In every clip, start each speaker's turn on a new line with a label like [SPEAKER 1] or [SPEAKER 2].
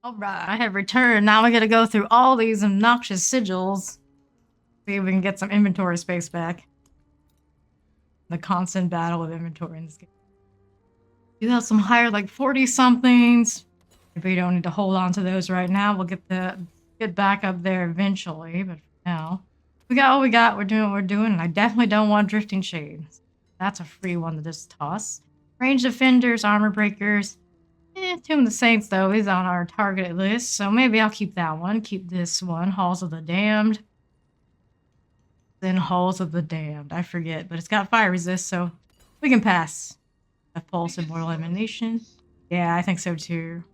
[SPEAKER 1] Alright, I have returned. Now we gotta go through all these obnoxious sigils. See if we can get some inventory space back. The constant battle of inventory in this game. You have some higher, like 40 somethings. Maybe we don't need to hold on to those right now. We'll get back up there eventually, but for now, we got what we got. We're doing what we're doing, and I definitely don't want drifting shades. That's a free one to just toss. Range defenders, armor breakers. Tomb of the Saints, though, is on our targeted list, so maybe I'll keep that one. Keep this one, Halls of the Damned. Then Halls of the Damned. I forget, but it's got fire resist, so we can pass. A pulse and mortal emanation. Yeah, I think so too.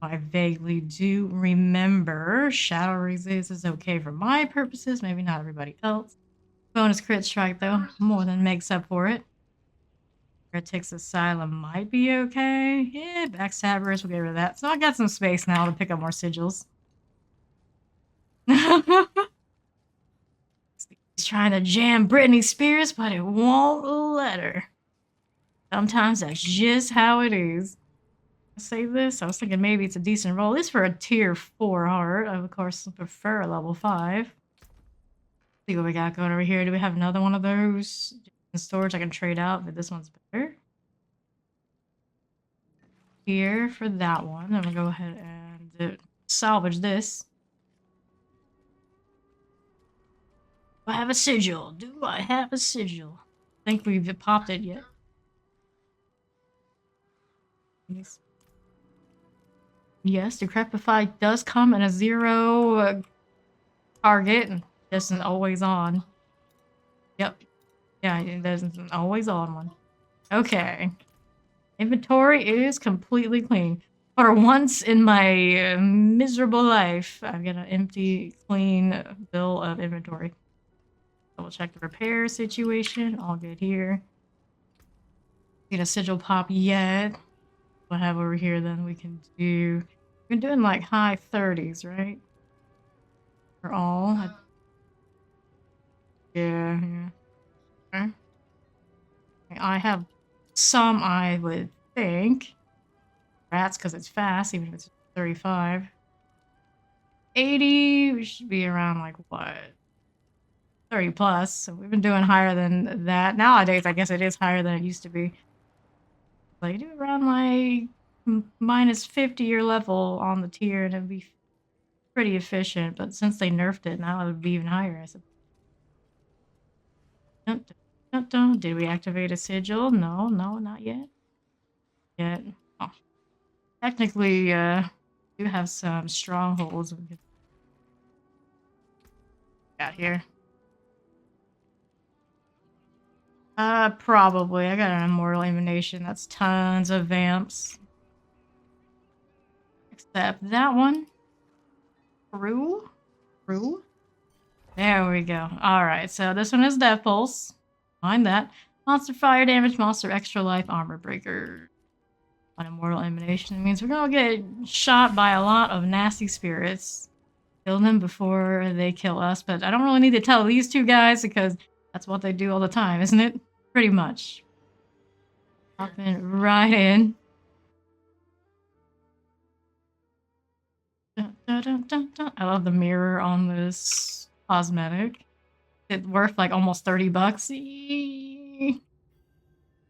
[SPEAKER 1] I vaguely do remember shadow resist is okay for my purposes, maybe not everybody else. Bonus crit strike, though, more than makes up for it. Heretics Asylum might be okay. Yeah, Backstabbers, we'll get rid of that. So I got some space now to pick up more sigils. He's trying to jam Britney Spears, but it won't let her. Sometimes that's just how it is. Save this. I was thinking maybe it's a decent roll. This for a tier 4 heart. I, of course, prefer a level 5. See what we got going over here. Do we have another one of those in storage I can trade out? But this one's better. Here for that one. I'm gonna go ahead and salvage this. Do I have a sigil? Do I have a sigil? I think we've popped it yet. Yes, Decrepify does come in a 0 target and just an always on. Yep. Yeah, there's an always on one. Okay. Inventory is completely clean. For once in my miserable life, I've got an empty, clean bill of inventory. Double check the repair situation. All good here. Get a sigil pop yet. What I have over here then we can do. We're doing like high 30s, right? For all. Yeah. Okay. I have some, I would think. Rats, because it's fast, even if it's 35. 80, we should be around like what? 30 plus. So we've been doing higher than that. Nowadays, I guess it is higher than it used to be. Like, do around like minus 50 your level on the tier, and it'd be pretty efficient. But since they nerfed it, now it would be even higher, I suppose. Dun, dun, dun. Did we activate a sigil? No, not yet. Oh. Technically, do have some strongholds we could got here. Probably. I got an immortal emanation. That's tons of vamps. Except that one. True. There we go. Alright, so this one is Death Pulse. Mind that. Monster fire damage, monster extra life, armor breaker. An immortal emanation means we're gonna get shot by a lot of nasty spirits. Kill them before they kill us, but I don't really need to tell these two guys because that's what they do all the time, isn't it? Pretty much. Popping right in. Dun, dun, dun, dun. I love the mirror on this cosmetic. It's worth like almost 30 bucks.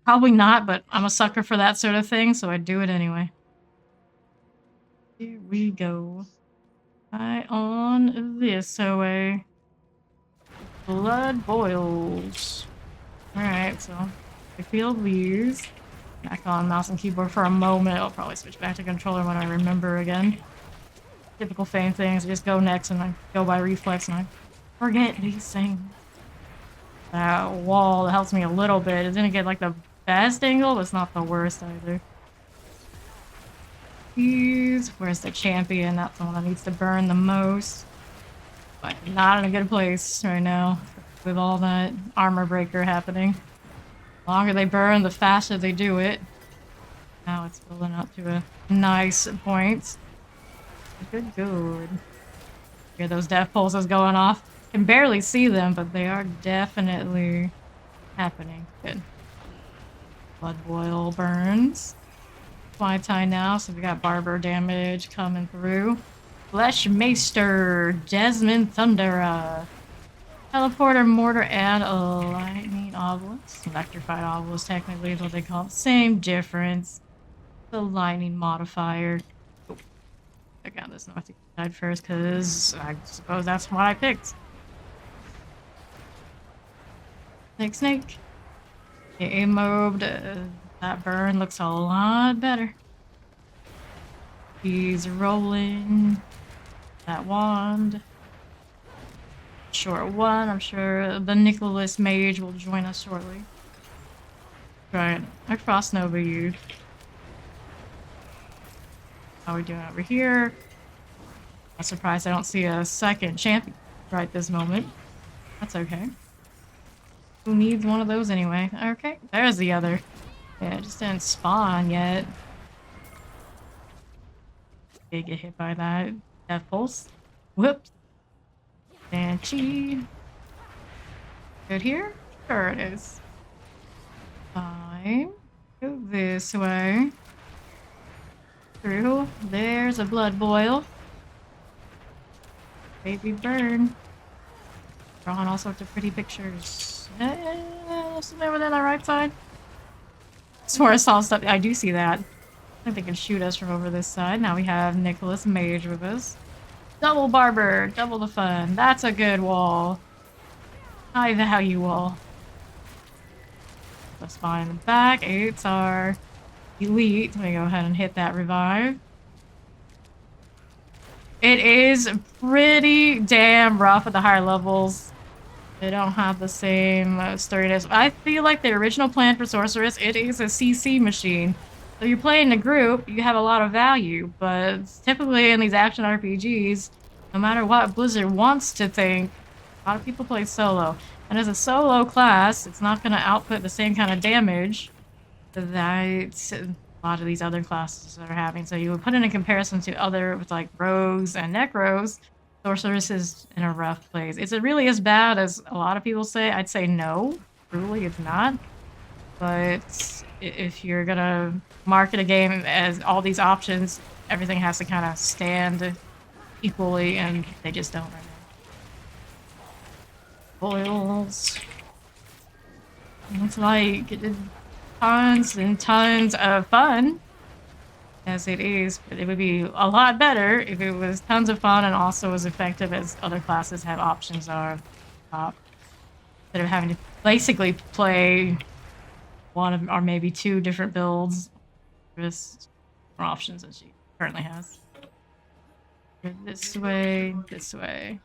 [SPEAKER 1] Probably not, but I'm a sucker for that sort of thing, so I do it anyway. Here we go. Eye on this away. Blood boils. Alright, so I feel these. Back on mouse and keyboard for a moment. I'll probably switch back to controller when I remember again. Typical Fame things. I just go next and I go by reflex and I forget these things. That wall helps me a little bit. It didn't get like the best angle, but it's not the worst either. Where's the champion? That's the one that needs to burn the most. But not in a good place right now with all that armor breaker happening. The longer they burn, the faster they do it. Now it's building up to a nice point. Good. Hear those death pulses going off. Can barely see them, but they are definitely happening. Good. Blood boil burns. my time now, so we got barber damage coming through. Flesh Maester, Desmond Thundera, Teleporter, Mortar, and a Lightning Obelisk. Electrified Obelisk, technically, is what they call it. Same difference. The Lightning modifier. Oh, I got this northeast side first, because I suppose that's what I picked. Snake. Get mobbed. That burn looks a lot better. He's rolling that wand. Short one. I'm sure the Nicholas Mage will join us shortly. Right. I Frost Nova you. How are we doing over here? I'm surprised I don't see a second champion right this moment. That's okay. Who needs one of those anyway? Okay, there's the other. Yeah, it just didn't spawn yet. Did get hit by that Death Pulse. Whoops. Banshee. Good here? Sure it is. Fine. Go this way. Through. There's a blood boil. Baby burn. Drawing all sorts of pretty pictures. Something over there on the right side. I swear I saw stuff. I do see that. I think they can shoot us from over this side. Now we have Nicholas Mage with us. Double barber, double the fun. That's a good wall. High value wall. Let's find the back. 8s are elite. Let me go ahead and hit that revive. It is pretty damn rough at the higher levels. They don't have the same sturdiness. I feel like the original plan for Sorceress, it is a CC machine. So you play in a group, you have a lot of value, but typically in these action RPGs, no matter what Blizzard wants to think, a lot of people play solo. And as a solo class, it's not going to output the same kind of damage that a lot of these other classes are having. So you would put it in comparison to other, with like rogues and necros, Sorceress is in a rough place. Is it really as bad as a lot of people say? I'd say no. Truly, it's not. But if you're gonna market a game as all these options, everything has to kind of stand equally, and they just don't right now. Boils. It's like tons and tons of fun, as it is, but it would be a lot better if it was tons of fun and also as effective as other classes have options are. Instead of having to basically play one of, or maybe 2 different builds. There's more options than she currently has. This way, this way.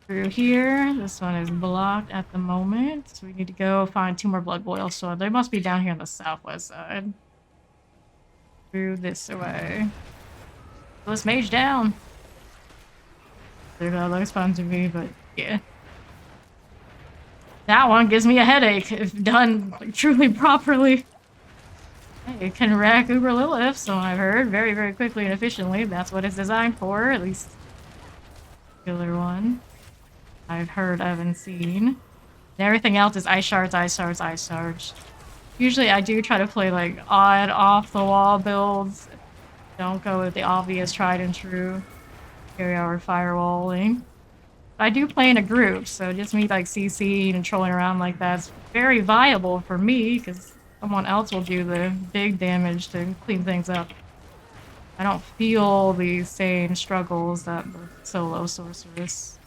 [SPEAKER 1] Through here. This one is blocked at the moment, so we need to go find 2 more blood boils. So they must be down here on the southwest side. Through this way. Let's mage down. That looks fun to me, but yeah. That one gives me a headache if done like, truly properly. It can wreck Uber Lilith, so I've heard, very, very quickly and efficiently. That's what it's designed for, at least killer one. I've heard of and seen. And everything else is ice shards, ice shards, ice shards. Usually I do try to play like odd off-the-wall builds. Don't go with the obvious tried and true carry our firewalling. I do play in a group, so just me like CCing and trolling around like that's very viable for me because someone else will do the big damage to clean things up. I don't feel the same struggles that the solo sorceress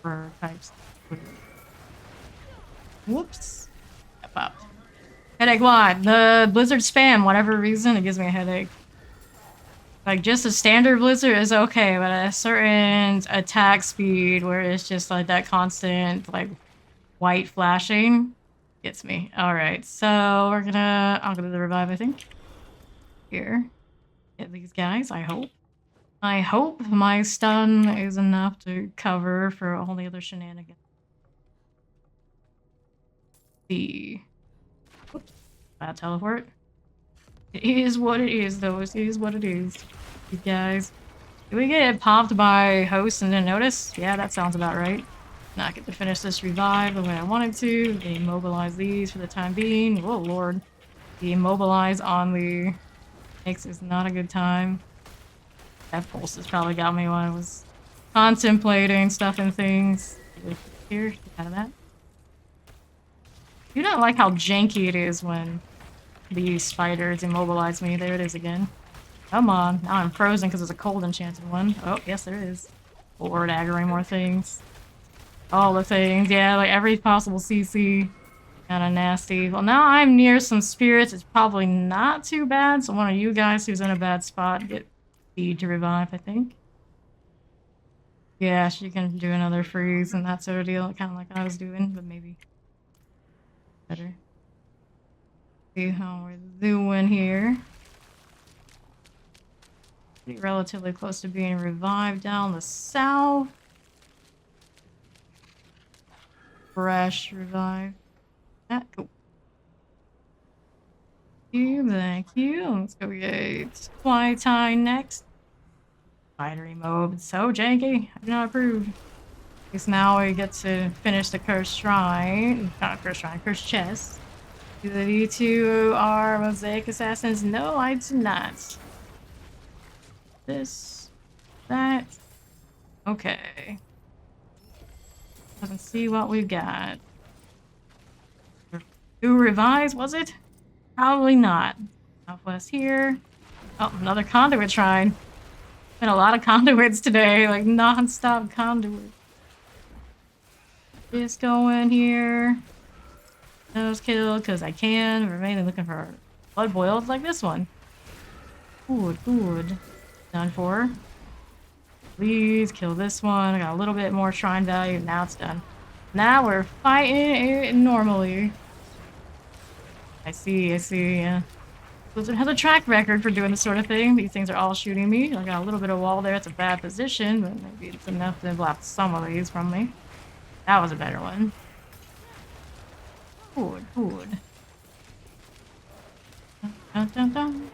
[SPEAKER 1] or types. Whoops. Step up. Headache why? The Blizzard spam, whatever reason, it gives me a headache. Like, just a standard Blizzard is okay, but at a certain attack speed where it's just like that constant, like, white flashing gets me. Alright, so I'll go to the revive, I think. Here. Get these guys, I hope. I hope my stun is enough to cover for all the other shenanigans. Oops. Bad teleport. It is what it is, though. It is what it is. You guys. Did we get popped by host and didn't notice? Yeah, that sounds about right. Not get to finish this revive the way I wanted to. Immobilize these for the time being. Whoa, lord. Immobilize on the Makes is not a good time. That pulse has probably got me when I was contemplating stuff and things. Here, get out of that. I do not like how janky it is when these spiders immobilize me. There it is again. Come on. Now I'm frozen because there's a cold enchanted one. Oh, yes there is. Lord, aggroing more things. All the things. Yeah, like every possible CC. Kinda nasty. Well, now I'm near some spirits. It's probably not too bad. So one of you guys who's in a bad spot get speed to revive, I think. Yeah, she can do another freeze and that sort of deal. Kind of like I was doing, but maybe better. See how we're doing here. Pretty relatively close to being revived down the south. Fresh revive. Ah, cool. Thank you. Let's go get Flytie next. Spidery mode. So janky. I do not approve. Because now we get to finish the cursed shrine. Not cursed shrine, cursed chest. Do the V2 are mosaic assassins? No, I do not. This. That. Okay. Let's see what we've got. 2 revives, was it? Probably not. Southwest here. Oh, another conduit shrine. Been a lot of conduits today, like non-stop conduit. Just go in here. Nose kill, because I can. Remaining looking for blood boils like this one. Good, good. Done for. Please kill this one. I got a little bit more shrine value. Now it's done. Now we're fighting it normally. I see, yeah. Blizzard has a track record for doing this sort of thing. These things are all shooting me. I got a little bit of wall there. It's a bad position, but maybe it's enough to block some of these from me. That was a better one. Good, good. Dun, dun, dun.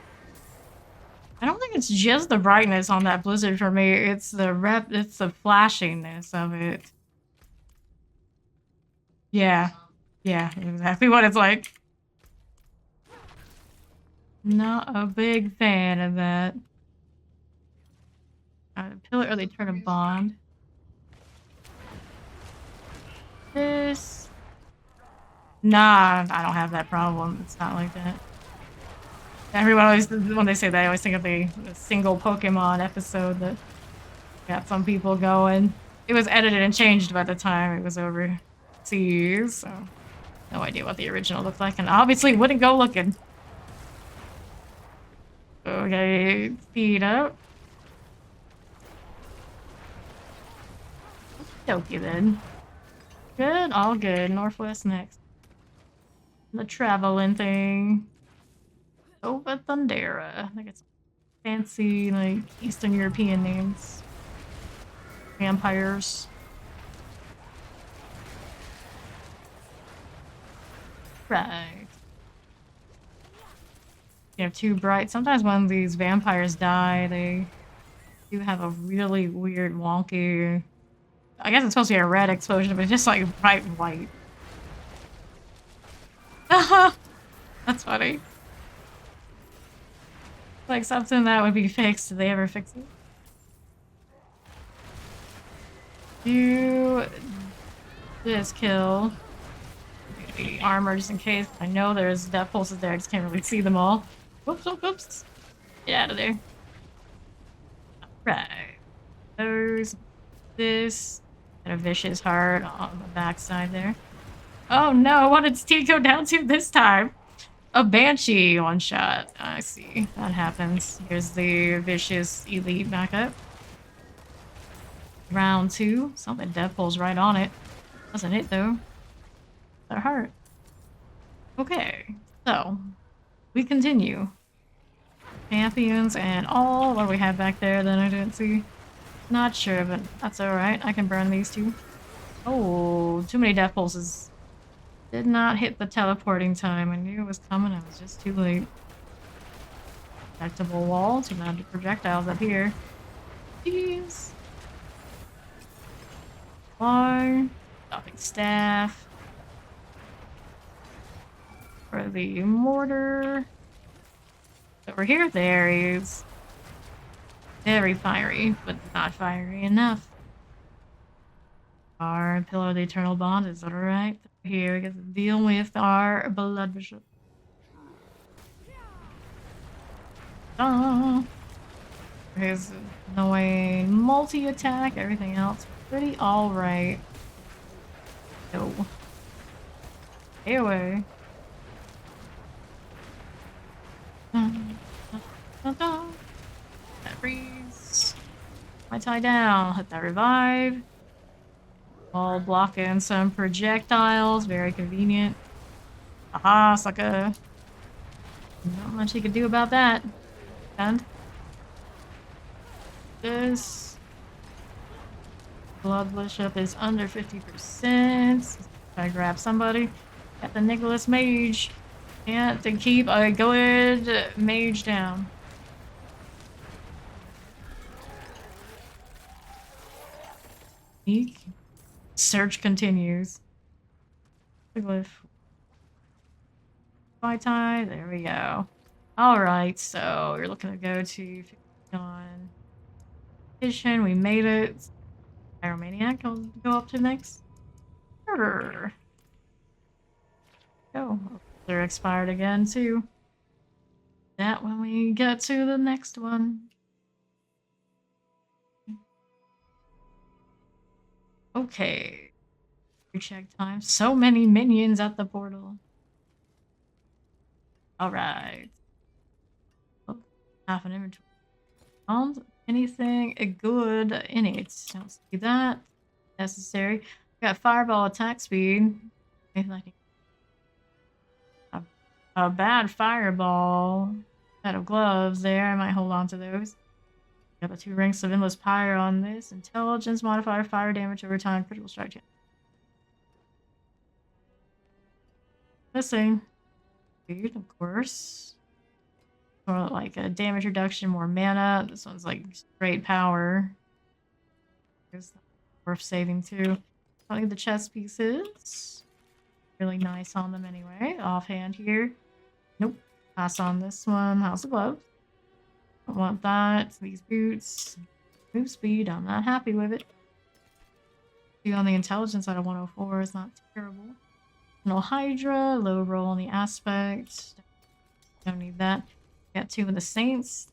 [SPEAKER 1] I don't think it's just the brightness on that blizzard for me. It's the flashiness of it. Yeah. Yeah, exactly what it's like. Not a big fan of that. Pillar early turn of bond. This. Nah, I don't have that problem. It's not like that. Everyone always, when they say that, I always think of the single Pokemon episode that got some people going. It was edited and changed by the time it was overseas, so no idea what the original looked like, and obviously wouldn't go looking. Okay, speed up. Okie then. Good, all good. Northwest next. The traveling thing. Over Thundera. I think it's fancy, like, Eastern European names. Vampires. Right. You know, too bright. Sometimes when these vampires die, they do have a really weird, wonky... I guess it's supposed to be a red explosion, but it's just like bright white. That's funny. Like something that would be fixed. Did they ever fix it? Do this kill. Be armor just in case. I know there's death pulses there. I just can't really see them all. Whoops, whoops, whoops. Get out of there. Right. There's this. And a vicious heart on the backside there. Oh no, what did Steve go down to this time? A Banshee one shot. I see. That happens. Here's the vicious elite backup. Round 2. Something death pulls right on it. Doesn't hit though. Their heart. Okay, so we continue. Champions and all. What do we have back there that I didn't see? Not sure, but that's alright. I can burn these two. Oh, too many death pulses. Did not hit the teleporting time. I knew it was coming. I was just too late. Projectable wall. Too many projectiles up here. Jeez. Bar. Stopping staff. For the mortar. Over here, there he is. Very fiery, but not fiery enough. Our Pillar of the Eternal Bond is alright. Here, we get to deal with our Blood Bishop. His annoying multi-attack, everything else pretty alright. No. Stay away. That freeze. I tie down. Hit that revive. While blocking some projectiles. Very convenient. Aha, sucker. Not much he could do about that. And this Blood Bishop is under 50%. Try to grab somebody. Got the Nicholas Mage. Yeah, to keep a good mage down. Eek. Search continues. The glyph. Tie, there we go. Alright, so you're looking to go to on Petition. We made it. Pyromaniac will go up to next. Go. They're expired again too. That when we get to the next one. Okay. Recheck time. So many minions at the portal. Alright. Oh, half an inventory. Found anything good in it? Don't see that. Necessary. Got fireball attack speed. A bad fireball. Set of gloves there. I might hold on to those. Got the 2 ranks of endless pyre on this. Intelligence modifier, fire damage over time, critical strike chance. Missing. Dude, of course. More like a damage reduction, more mana. This one's like straight power. It's worth saving too. I think the chest pieces. Really nice on them anyway. Offhand here. Nope. Pass on this one. House of Gloves. Don't want that. These boots. Move speed. I'm not happy with it. On the intelligence side of 104 is not terrible. No Hydra. Low roll on the aspect. Don't need that. Got 2 of the Saints.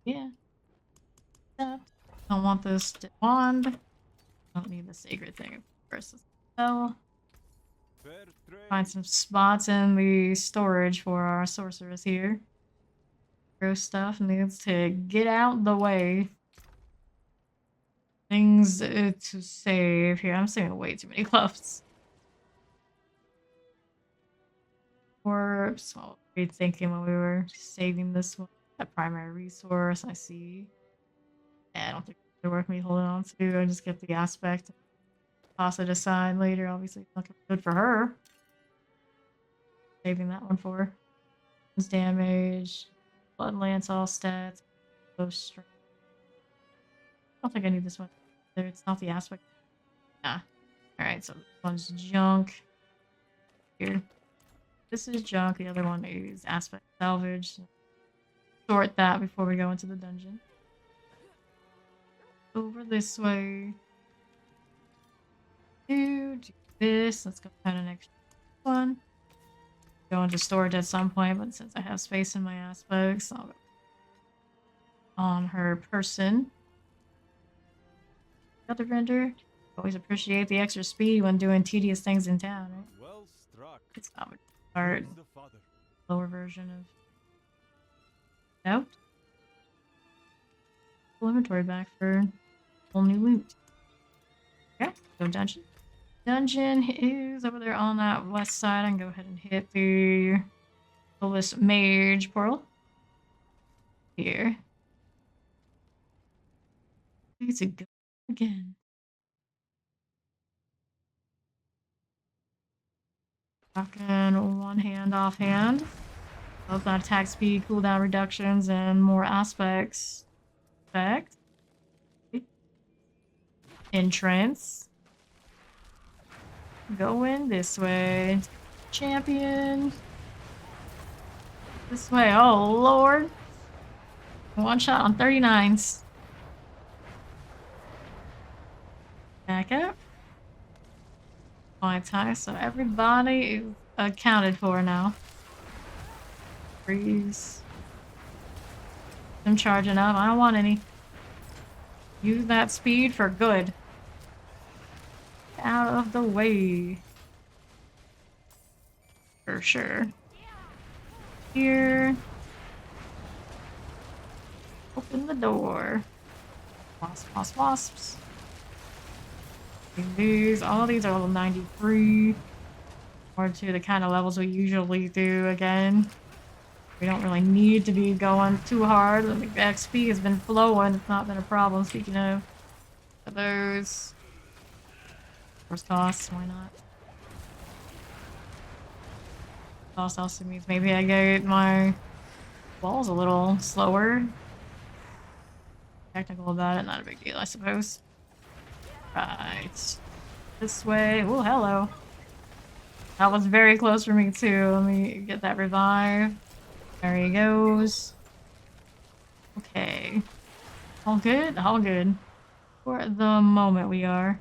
[SPEAKER 1] Yeah. Don't want this wand. Don't need the sacred thing, of course. So, find some spots in the storage for our sorceress here. Gross stuff needs to get out the way. Things to save here. I'm saving way too many gloves. Corpse. Well, rethinking when we were saving this one. That primary resource, I see. Yeah, I don't think it's worth me holding on to. I just get the aspect. Toss it aside later. Obviously, it's not good for her. Saving that one for her. Damage. Blood Lance, all stats. Ghost strength. I don't think I need this one. It's not the aspect. Yeah. Alright, so this one's junk. Here. This is junk. The other one is aspect salvage. Sort that before we go into the dungeon. Over this way. Do this. Let's go find an extra one. Go into storage at some point, but since I have space in my aspects, I'll go on her person. Other vendor. Always appreciate the extra speed when doing tedious things in town, right?
[SPEAKER 2] Well struck.
[SPEAKER 1] It's not hard. Lower version of doubt. Full inventory back for whole new loot. Okay, go dungeon. Dungeon is over there on that west side. I can go ahead and hit the Nicholas Mage portal. Here. It's a go again. Rocking one hand offhand. Both that attack speed, cooldown reductions, and more aspects. Effect. Entrance. Going this way. Champion. This way. Oh, Lord. One shot on 39s. Back up. Points high, so everybody is accounted for now. Freeze. I'm charging up. I don't want any. Use that speed for good. Out of the way. For sure. Here. Open the door. Wasps. These, all these are level 93. Or to the kind of levels we usually do again. We don't really need to be going too hard. The XP has been flowing. It's not been a problem. Speaking of those. First costs, why not? Cost also means maybe I get my walls a little slower. Technical about it, not a big deal, I suppose. Right. This way. Oh, hello. That was very close for me, too. Let me get that revive. There he goes. Okay. All good? All good. For the moment, we are.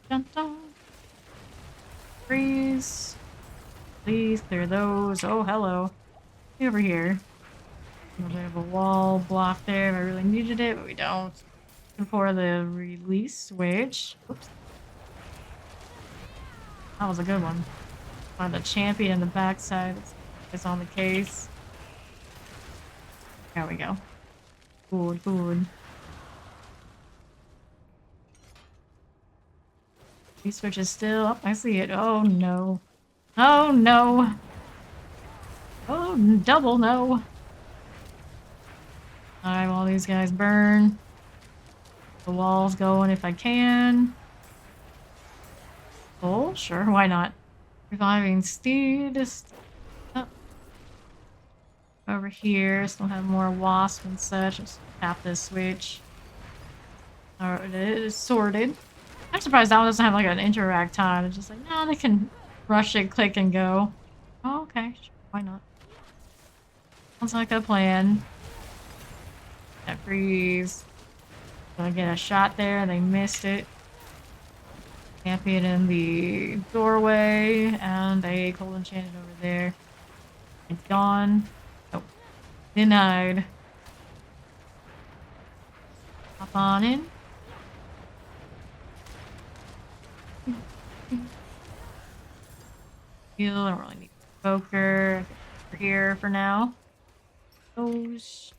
[SPEAKER 1] Dun dun. Freeze. Please clear those. Oh, hello. Over here. We have a wall block there if I really needed it, but we don't. For the release switch. Oops. That was a good one. Find the champion in the backside. It's on the case. There we go. Good. Release switch is still up. I see it. Oh no. Oh no. Oh, double no. Alright, while these guys burn. The wall's going if I can. Oh, sure, why not? Reviving Steed. Up. Over here, still have more wasp and such. Just tap this switch. Alright, it is sorted. I'm surprised that one doesn't have like an interact time. It's just like, nah, they can rush it, click, and go. Oh, okay, sure, why not? Sounds like a plan. That freeze. Gonna get a shot there, they missed it. Champion in the doorway, and a cold enchanted over there. It's gone. Oh, denied. Hop on in. Heal, I don't really need a poker. We're here for now. Those.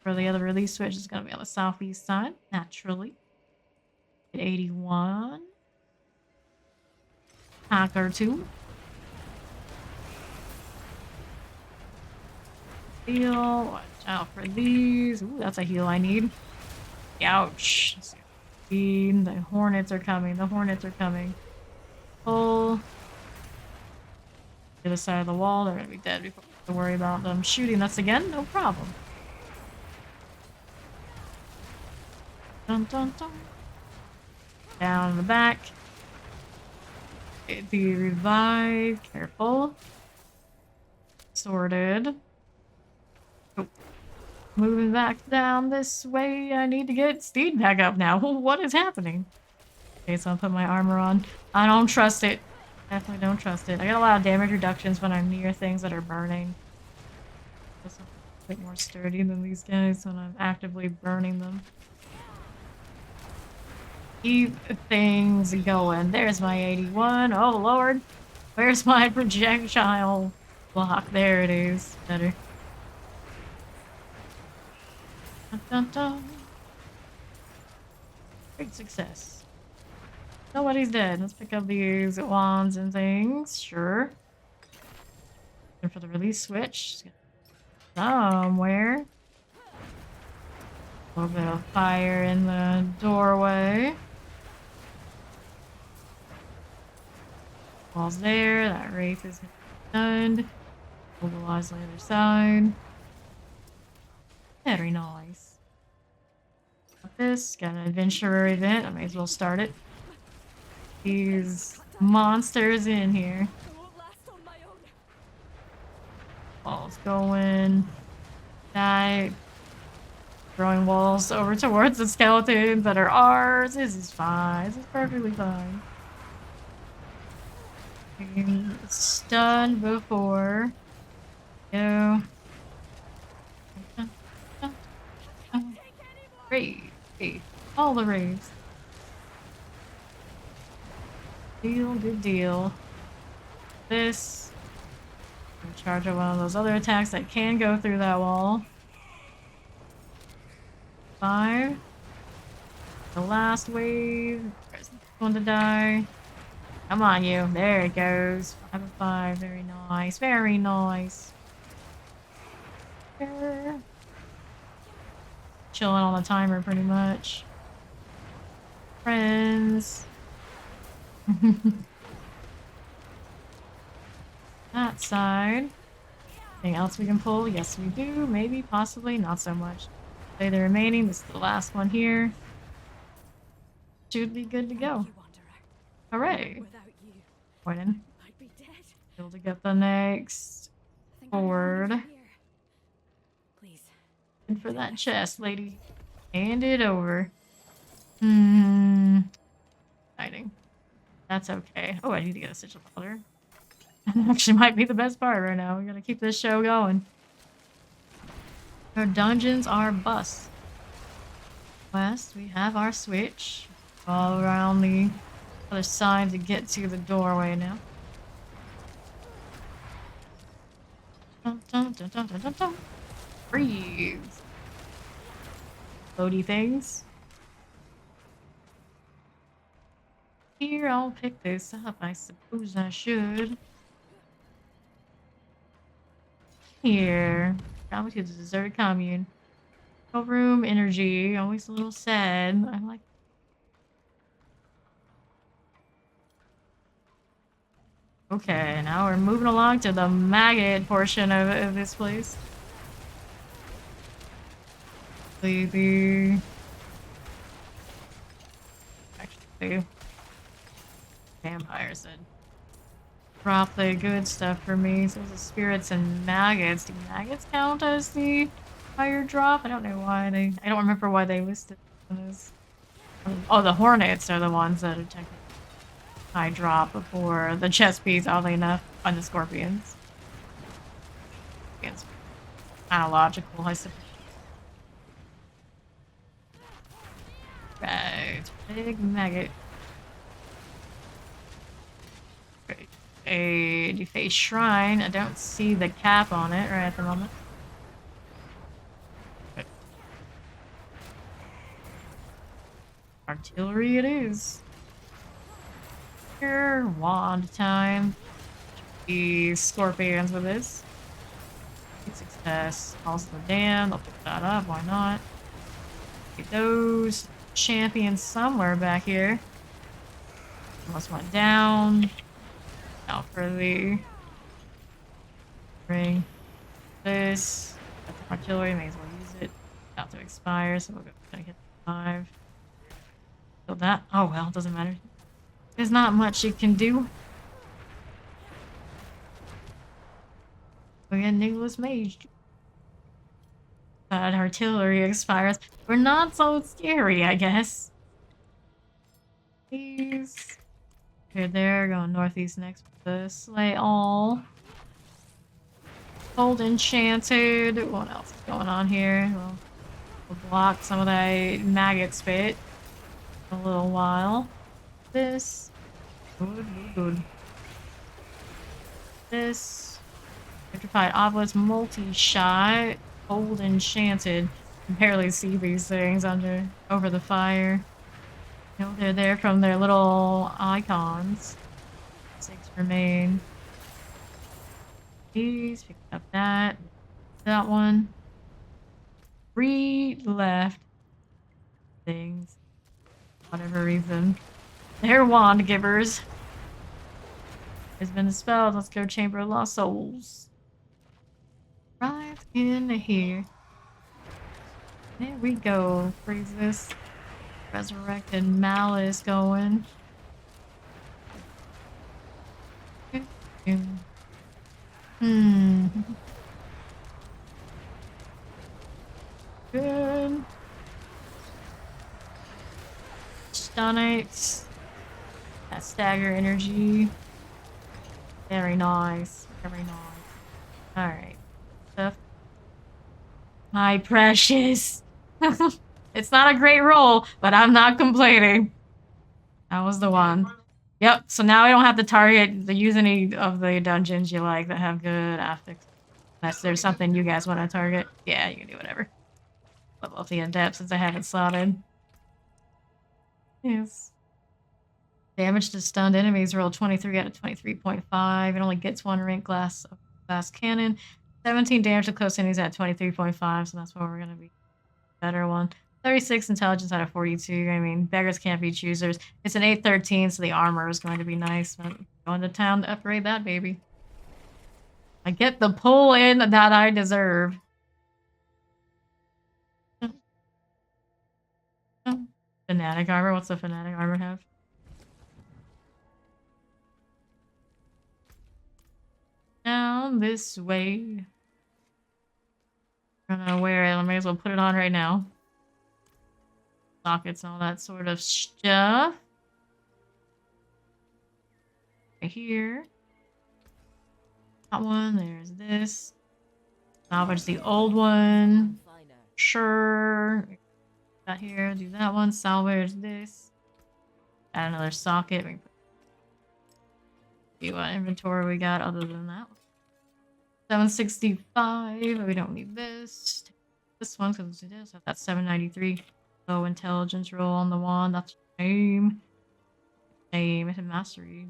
[SPEAKER 1] For the other release switch is going to be on the southeast side, naturally. At 81. Hacker 2. Heal. Watch out for these. Ooh, that's a heal I need. Ouch. The hornets are coming. Pull. The other side of the wall. They're going to be dead before we have to worry about them shooting us again. No problem. Dun dun dun. Down in the back. The revive. Careful. Sorted. Oh. Moving back down this way. I need to get Steed back up now. What is happening? Okay, so I'll put my armor on. I don't trust it. Definitely don't trust it. I get a lot of damage reductions when I'm near things that are burning. It's a bit more sturdy than these guys when I'm actively burning them. Keep things going. There's my 81. Oh lord. Where's my projectile block? There it is. Better. Dun, dun, dun. Great success. Nobody's dead. Let's pick up these wands and things. Sure. And for the release switch. Somewhere. A little bit of fire in the doorway. Wall's there. That wraith is done. Mobilize the other side. Very nice. Got this. Got an adventurer event. I may as well start it. These monsters in here.
[SPEAKER 2] I won't last on my own.
[SPEAKER 1] Walls going. Die. Throwing walls over towards the skeletons that are ours. This is fine. This is perfectly fine. Being stunned before. Go. Rave. All the raves. Deal, good deal. This. Charge up one of those other attacks that can go through that wall. 5. The last wave. There's one to die. Come on, you. There it goes. 5 of 5. Very nice. Very nice. Chilling on the timer pretty much. Friends. That side. Anything else we can pull? Yes, we do. Maybe, possibly, not so much. Play the remaining. This is the last one here. Should be good to go. Hooray! Morning. Able to get the next board. And for that chest, lady. Hand it over. Exciting. That's okay. Oh, I need to get a sigil color. That actually might be the best part right now. We gotta keep this show going. Our dungeons are bust. West, we have our switch. All around the other side to get to the doorway now. Dun, dun, dun, dun, dun, dun, dun. Breathe. Loady things. Here, I'll pick this up. I suppose I should. Here. Down to the deserted commune. No room, energy. Always a little sad. I like. Okay, now we're moving along to the maggot portion of this place. The actually vampires did drop the good stuff for me. So the spirits and maggots. Do maggots count as the higher drop? I don't know why they. I don't remember why they listed those. Oh, the hornets are the ones that are technically high drop before the chest piece, oddly enough, on the scorpions. It's kind of logical, I suppose. Right, big maggot. Great. A defaced shrine. I don't see the cap on it right at the moment. But artillery it is. Here, wand time. The scorpions with this. Good success. Also the dam. I'll pick that up. Why not? Get those champions somewhere back here. Almost went down. Now for the ring. This. Got the artillery. May as well use it. About to expire, so we're gonna hit 5. Kill that. Oh well, doesn't matter. There's not much you can do. We got Nicholas Mage. That artillery expires. We're not so scary, I guess. Please. Here, there. Going northeast next with the Slay All. Old Enchanted. What else is going on here? We'll block some of that maggot spit in a little while. This. Good. This. Petrified Obelisk multi-shot. Old Enchanted. I can barely see these things over the fire. You know, they're there from their little icons. 6 remain. These, pick up that. That one. 3 left. Things. Whatever reason. They're wand givers. Has been dispelled. Let's go Chamber of Lost Souls. Right in here. There we go. Freeze this. Resurrected Malice going. Good. Stunites. That stagger energy. Very nice. Very nice. Alright. Stuff. My precious. It's not a great roll, but I'm not complaining. That was the one. Yep, so now I don't have to use any of the dungeons you like that have good optics. Unless there's something you guys want to target. Yeah, you can do whatever. Level up the in-depth since I haven't slotted. Yes. Damage to stunned enemies, roll 23 out of 23.5. It only gets one rank glass cannon. 17 damage to close enemies at 23.5, so that's where we're gonna be. Better one. 36 intelligence out of 42. I mean, beggars can't be choosers. It's an 813, so the armor is going to be nice. But going to town to upgrade that baby. I get the pull in that I deserve. Fanatic armor? What's the fanatic armor have? Down this way. I don't know where I may as well put it on right now. Sockets and all that sort of stuff. Right here. That one, there's this. Salvage the old one. Sure. Got here, do that one, salvage this. Add another socket. See what inventory we got other than that. 765. We don't need this. This one because it does have that 793. Low intelligence roll on the wand. That's a shame. Shame. It's a mastery.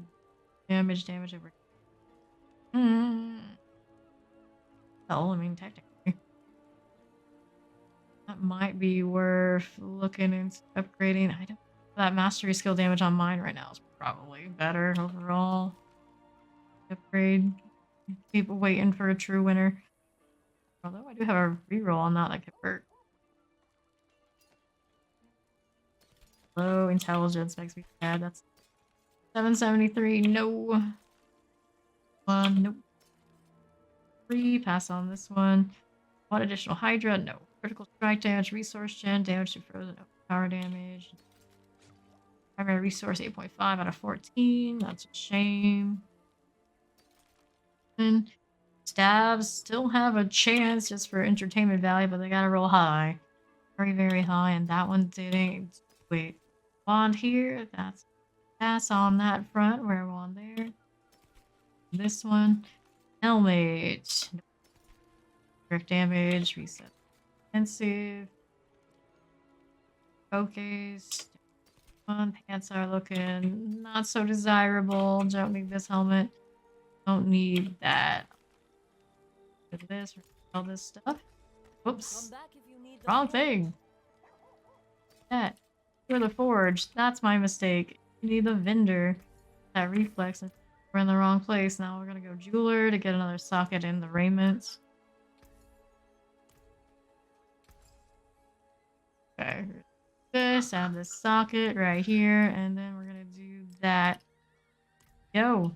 [SPEAKER 1] Damage over. Well, I mean, technically. That might be worth looking into upgrading. I don't. That mastery skill damage on mine right now is probably better overall. Upgrade. People waiting for a true winner. Although I do have a reroll on that could work. Low intelligence makes me sad. That's 773. No. One. Nope. 3. Pass on this one. One additional Hydra. No. Critical strike damage. Resource gen. Damage to frozen. No. Power damage. Primary resource 8.5 out of 14. That's a shame. And stabs still have a chance just for entertainment value, but they gotta roll high. Very, very high, and that one didn't. Wait. Wand here. That's pass on that front. Wear one there. This one. Helmet. Direct damage. Reset. Defensive. Focus. Pants are looking not so desirable. Don't need this helmet. Don't need that. Look at this. All this stuff. Whoops. Wrong thing. That. For the forge. That's my mistake. You need the vendor. That reflex. We're in the wrong place. Now we're gonna go jeweler to get another socket in the raiment. Okay. This, add this socket right here, and then we're gonna do that. Yo,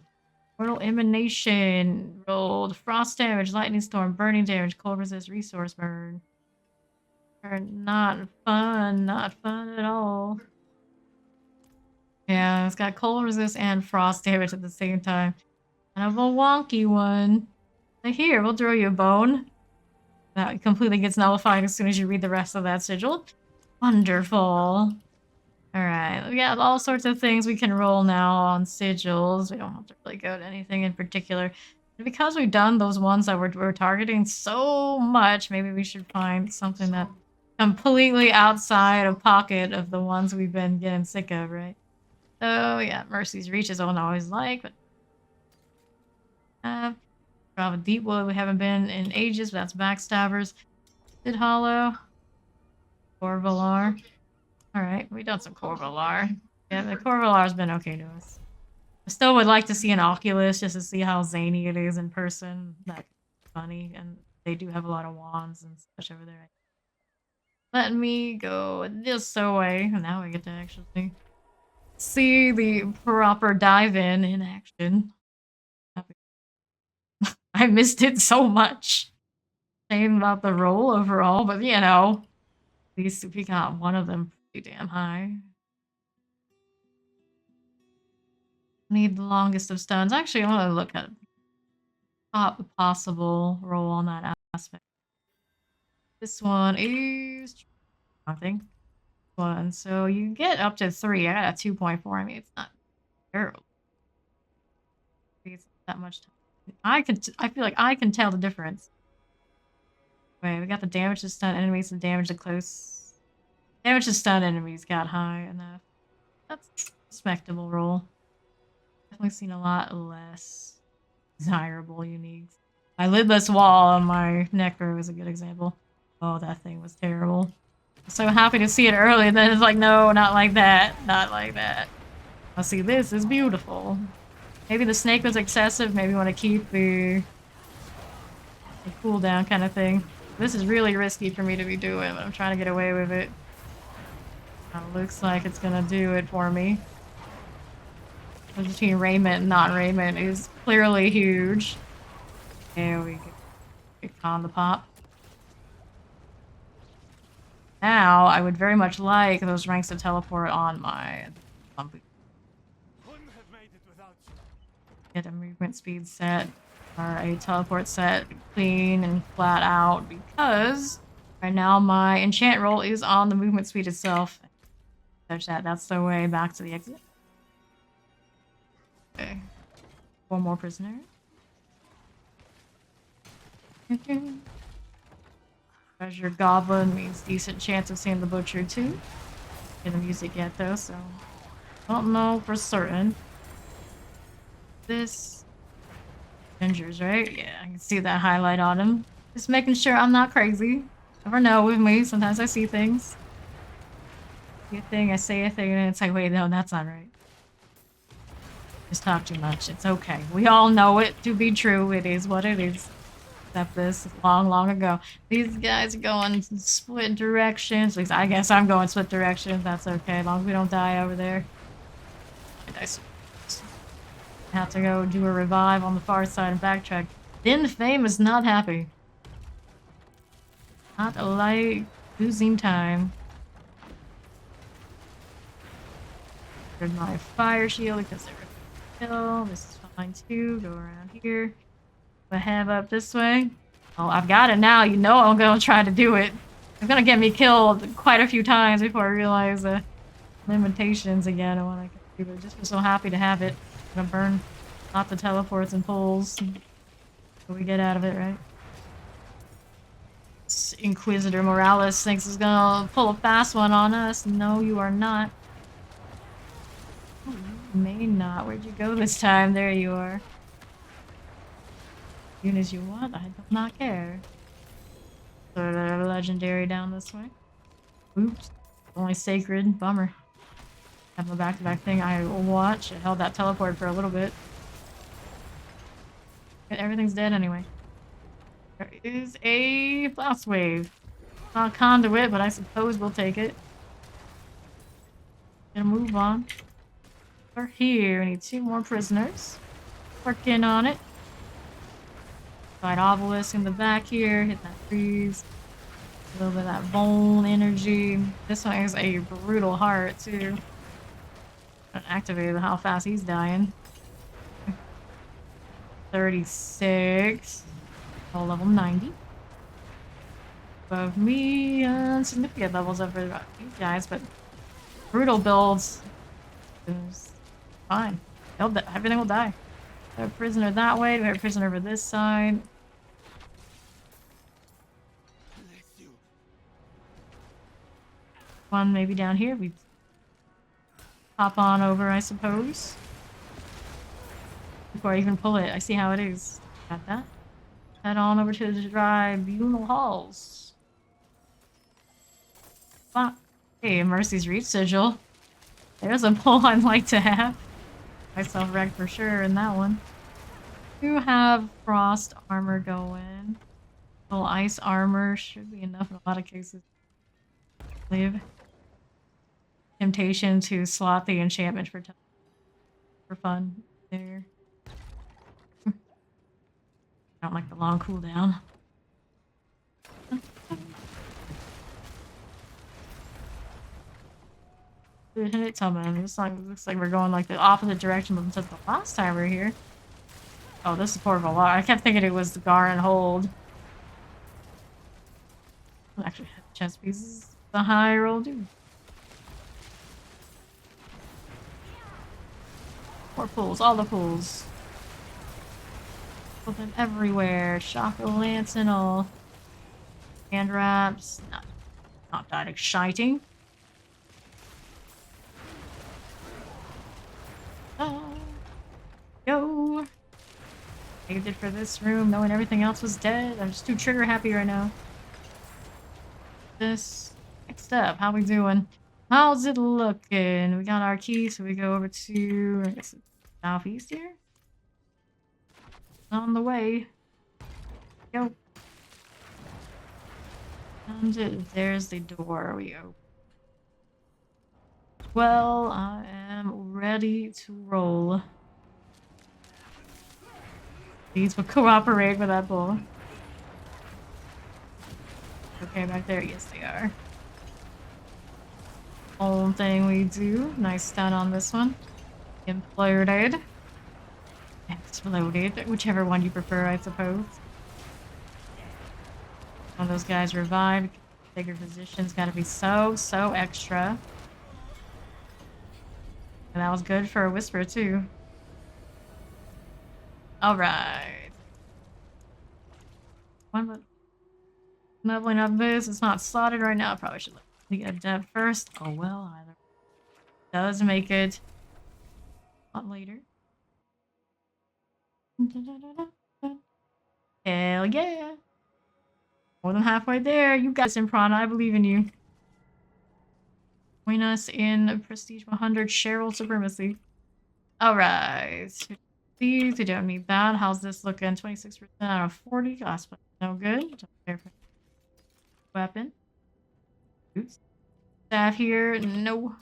[SPEAKER 1] portal emanation rolled frost damage, lightning storm, burning damage, cold resist, resource burn. Not fun at all. Yeah, it's got cold resist and frost damage at the same time. Kind of a wonky one. But here, we'll throw you a bone. That completely gets nullified as soon as you read the rest of that sigil. Wonderful. Alright, we got all sorts of things we can roll now on sigils. We don't have to really go to anything in particular. And because we've done those ones that we're targeting so much, maybe we should find something that completely outside of pocket of the ones we've been getting sick of, right? So yeah, Mercy's Reach is one I always like, but Bravo Deepwood we haven't been in ages, but that's Backstabbers. Did Hollow. Corvalar. Alright, we done some Corvalar. Yeah, the Corvalar's been okay to us. I still would like to see an Oculus just to see how zany it is in person. That's funny, and they do have a lot of wands and such over there. Let me go this way. Now we get to actually see the proper dive-in action. I missed it so much. Shame about the roll overall, but you know. least if we got one of them pretty damn high. Need the longest of stuns. Actually, I want to look at top possible roll on that aspect. This one is nothing. One, so you get up to 3. I got a 2.4. I mean, it's not terrible. It's that much time. I feel like I can tell the difference. Wait, we got the damage to stun enemies and damage to close. Damage to stun enemies got high enough. That's a respectable roll. Definitely seen a lot less desirable uniques. My lidless wall on my necro is a good example. Oh, that thing was terrible. I'm so happy to see it early, and then it's like, no, not like that. Not like that. Now see, this is beautiful. Maybe the snake was excessive. Maybe want to keep the cooldown kind of thing. This is really risky for me to be doing, but I'm trying to get away with it. Looks like it's gonna do it for me. Between raiment and non-raiment is clearly huge. There we go. Get on the pop. Now, I would very much like those ranks to teleport on my bumpy. Get a movement speed set or a teleport set clean and flat out because right now my enchant roll is on the movement speed itself. Touch that. That's the way back to the exit. Okay. 4 more prisoners. Treasure Goblin means decent chance of seeing the Butcher too. Get the music yet though, so don't know for certain. This Gingers, right? Yeah, I can see that highlight on him. Just making sure I'm not crazy. Never know with me. Sometimes I see things. See a thing, I say a thing, and it's like, wait, no, that's not right. Just talk too much. It's okay. We all know it to be true. It is what it is. Except this long, long ago. These guys are going split directions. At least I guess I'm going split directions. That's okay, as long as we don't die over there. I have to go do a revive on the far side and backtrack. Then Fame is not happy. Not like losing time. There's my fire shield because they were kill. This is fine too. Go around here. But have up this way. Oh, I've got it now. You know I'm gonna try to do it. It's gonna get me killed quite a few times before I realize the limitations again and what I can do. But just so happy to have it. I'm gonna burn lots of teleports and pulls. So we get out of it, right? Inquisitor Morales thinks he's gonna pull a fast one on us. No, you are not. Oh, you may not. Where'd you go this time? There you are. As soon as you want, I do not care. So they're legendary down this way. Oops. Only sacred. Bummer. Have a back-to-back thing I will watch. I held that teleport for a little bit. Everything's dead anyway. There is a blast wave. Not conduit, but I suppose we'll take it. Gonna move on. We're here. We need 2 more prisoners. Working on it. Fight obelisk in the back here. Hit that freeze. A little bit of that bone energy. This one is a brutal heart too. Activated how fast he's dying. 36. Oh, level 90. Above me, significant levels over these guys, but brutal builds is fine. Everything will die. We have a prisoner that way. We have a prisoner over this side. One maybe down here. We hop on over, I suppose. Before I even pull it, I see how it is. Got that. Head on over to the tribunal halls. Fuck. Hey, Mercy's Reach Sigil. There's a pull I'd like to have. Myself wrecked for sure in that one. You have frost armor going. Full ice armor should be enough in a lot of cases. Live. Temptation to slot the enchantment for fun. There. I don't like the long cooldown. Tell me, this looks like we're going like the opposite direction than the last time we were here. Oh, this is Port of Alar. I kept thinking it was the Gar and Hold. Actually, chest pieces. The high roll, dude. More pools, all the pools. Put them everywhere. Chakra lance and all. Hand wraps. Not that exciting. Go. Saved it for this room, knowing everything else was dead. I'm just too trigger happy right now. This next up, how we doing? How's it looking? We got our key, so we go over to, I guess it's southeast here. On the way. Go. And there's the door we open. Well, I am ready to roll. These will cooperate with that bull. Okay, back there. Yes, they are. Old thing we do. Nice stun on this one. Imploded. Exploded. Whichever one you prefer, I suppose. One of those guys revived. Bigger positions gotta be so extra. And that was good for a whisper, too. Alright. Leveling up this. It's not slotted right now. Probably should look at that first. Oh well, either does make it. Not later. Hell yeah. More than halfway there. You guys in Prana. I believe in you. Join us in Prestige 100 Cheryl Supremacy. Alright. These, we don't need that. How's this looking? 26% out of 40. That's no good. Weapon. Oops. Staff here. No.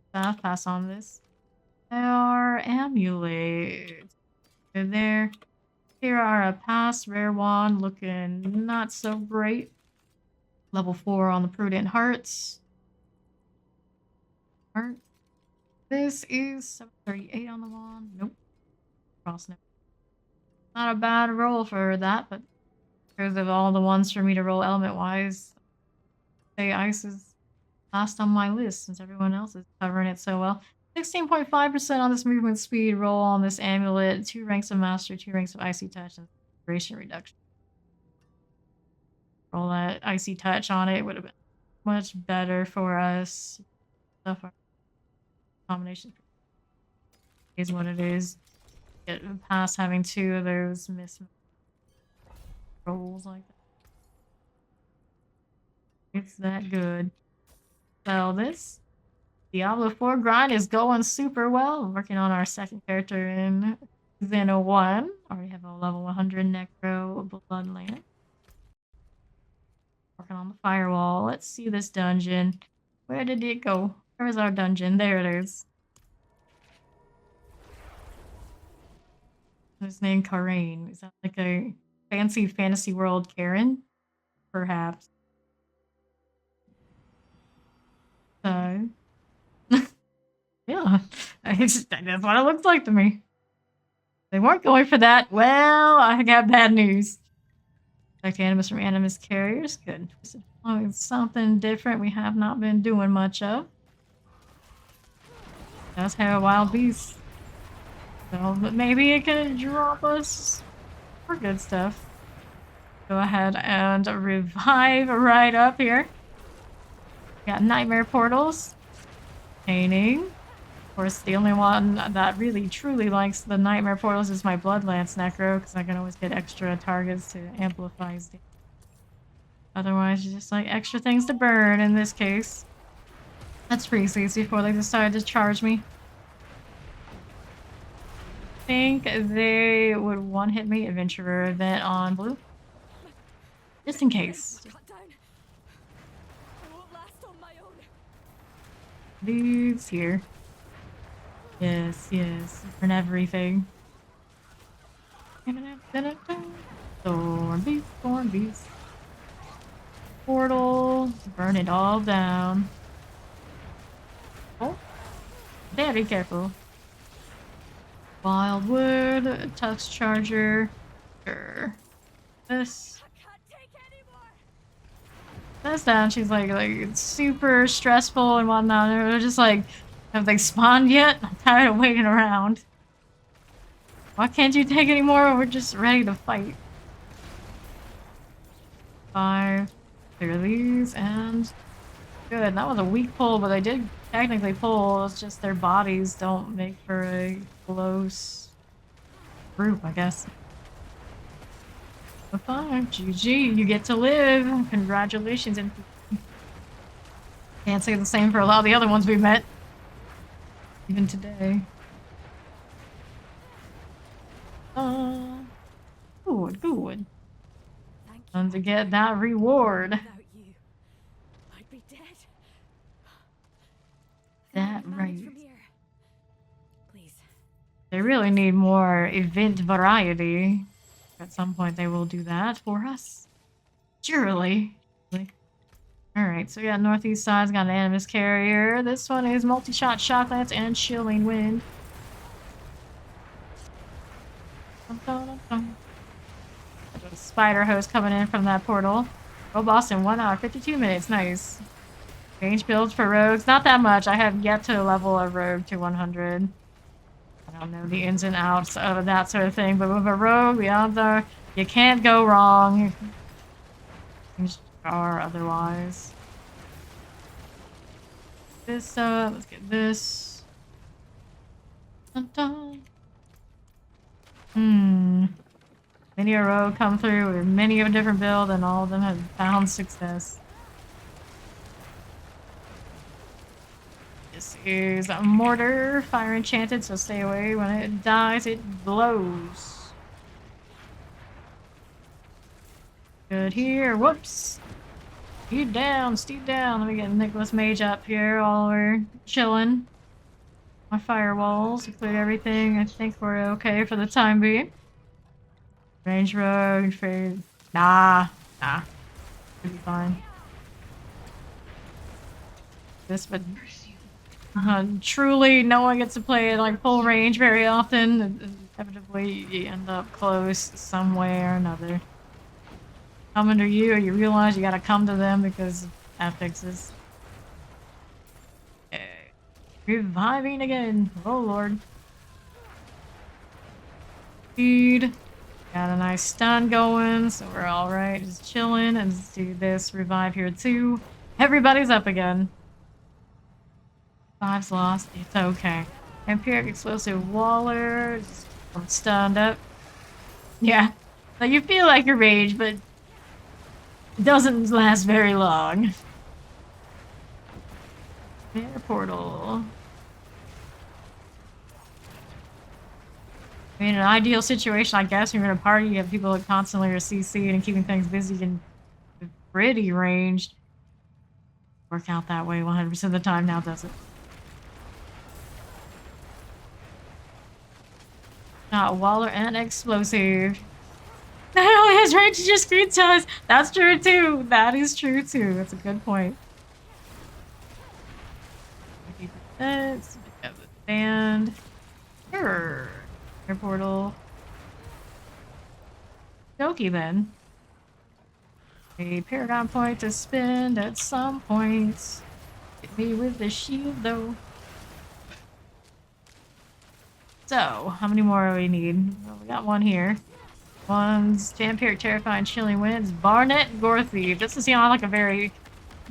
[SPEAKER 1] Staff, pass on this. Our amulets. Good there. Here are a pass. Rare wand. Looking not so great. Level 4 on the Prudent Hearts. Heart. This is 738 on the wand. Nope. Cross. Not a bad roll for that, but because of all the ones for me to roll element wise, say ice is last on my list since everyone else is covering it so well. 16.5% on this movement speed roll on this amulet, 2 ranks of master, 2 ranks of icy touch, and duration reduction. Roll that icy touch on it would have been much better for us. Stuff our combination is what it is. Get past having 2 of those miss rolls like that. It's that good. So this Diablo 4 grind is going super well. I'm working on our second character in Xeno 1. Already have a level 100 Necro Bloodland. Working on the Firewall. Let's see this dungeon. Where did it go? Where is our dungeon? There it is. His name Karen. Is that like a fancy fantasy world Karen? Perhaps. So, yeah, that's what it looks like to me. They weren't going for that. Well, I got bad news. Back to Animus from Animus Carriers. Good. Oh, it's something different we have not been doing much of. Does have a wild beast. So, but maybe it can drop us for good stuff. Go ahead and revive right up here. Got nightmare portals. Painting. Of course, the only one that really truly likes the nightmare portals is my Bloodlance Necro, because I can always get extra targets to amplify his damage. Otherwise, you just like extra things to burn in this case. That's pretty easy before they decided to charge me. I think they would one-hit me Adventurer event on blue. Just in case. Dudes here. Yes, yes. Burn everything. Thorn beast, thorn beast. Portal. Burn it all down. Very careful. Wildwood, Tux Charger. Sure. This. That's down. She's like it's super stressful and whatnot. They're just like, have they spawned yet? I'm tired of waiting around. Why can't you take any more? We're just ready to fight. 5. Clear these and good. That was a weak pull, but they did technically pull. It's just their bodies don't make for a close group, I guess. 5. GG, you get to live. Congratulations. And can't say the same for a lot of the other ones we met. Even today. Good, good. And to get that reward.
[SPEAKER 2] Without you, I'd be dead.
[SPEAKER 1] That right.
[SPEAKER 2] From here. Please.
[SPEAKER 1] They really need more event variety. At some point they will do that for us. Surely. Alright, so we got northeast side's got an animus carrier. This one is multi-shot shock lance and chilling wind. Spider host coming in from that portal. Oh, Boston, 1 hour, 52 minutes. Nice. Range builds for rogues. Not that much. I have yet to level a rogue to 100. I don't know the ins and outs of that sort of thing, but with a rogue, the odds are you can't go wrong. Things are otherwise. This up. Let's get this. Dun -dun. Many a rogue come through with many of a different build, and all of them have found success. This is a mortar, fire enchanted, so stay away. When it dies, it blows. Good here. Whoops. Steve down, Steve down. Let me get Nicholas Mage up here while we're chilling. My firewalls. We cleared everything. I think we're okay for the time being. Range rogue, fade. Nah. Should be fine. This, but truly, no one gets to play it like full range very often. Inevitably, you end up close some way or another. Coming to you, you realize you gotta come to them because that fixes. Okay. Reviving again. Oh lord. Speed. Got a nice stun going, so we're alright. Just chilling, and let's do this revive here too. Everybody's up again. 5's lost. It's okay. Empiric explosive waller. Just stunned up. Yeah. So you feel like a rage, but it doesn't last very long. Air portal. I mean, in an ideal situation, I guess, when you're in a party, you have people that constantly are CCing and keeping things busy and pretty ranged. Work out that way 100% of the time now, does it? Not Waller and explosive. That only has range to just screen size. That's true too. That is true too. That's a good point. 50%. And sure. Air portal. Okie then. A paragon point to spend at some point. Hit me with the shield though. So, how many more do we need? Well, we got one here. One's Vampiric Terrifying Chilling Winds. Barnet Gore Thief. This is, like a very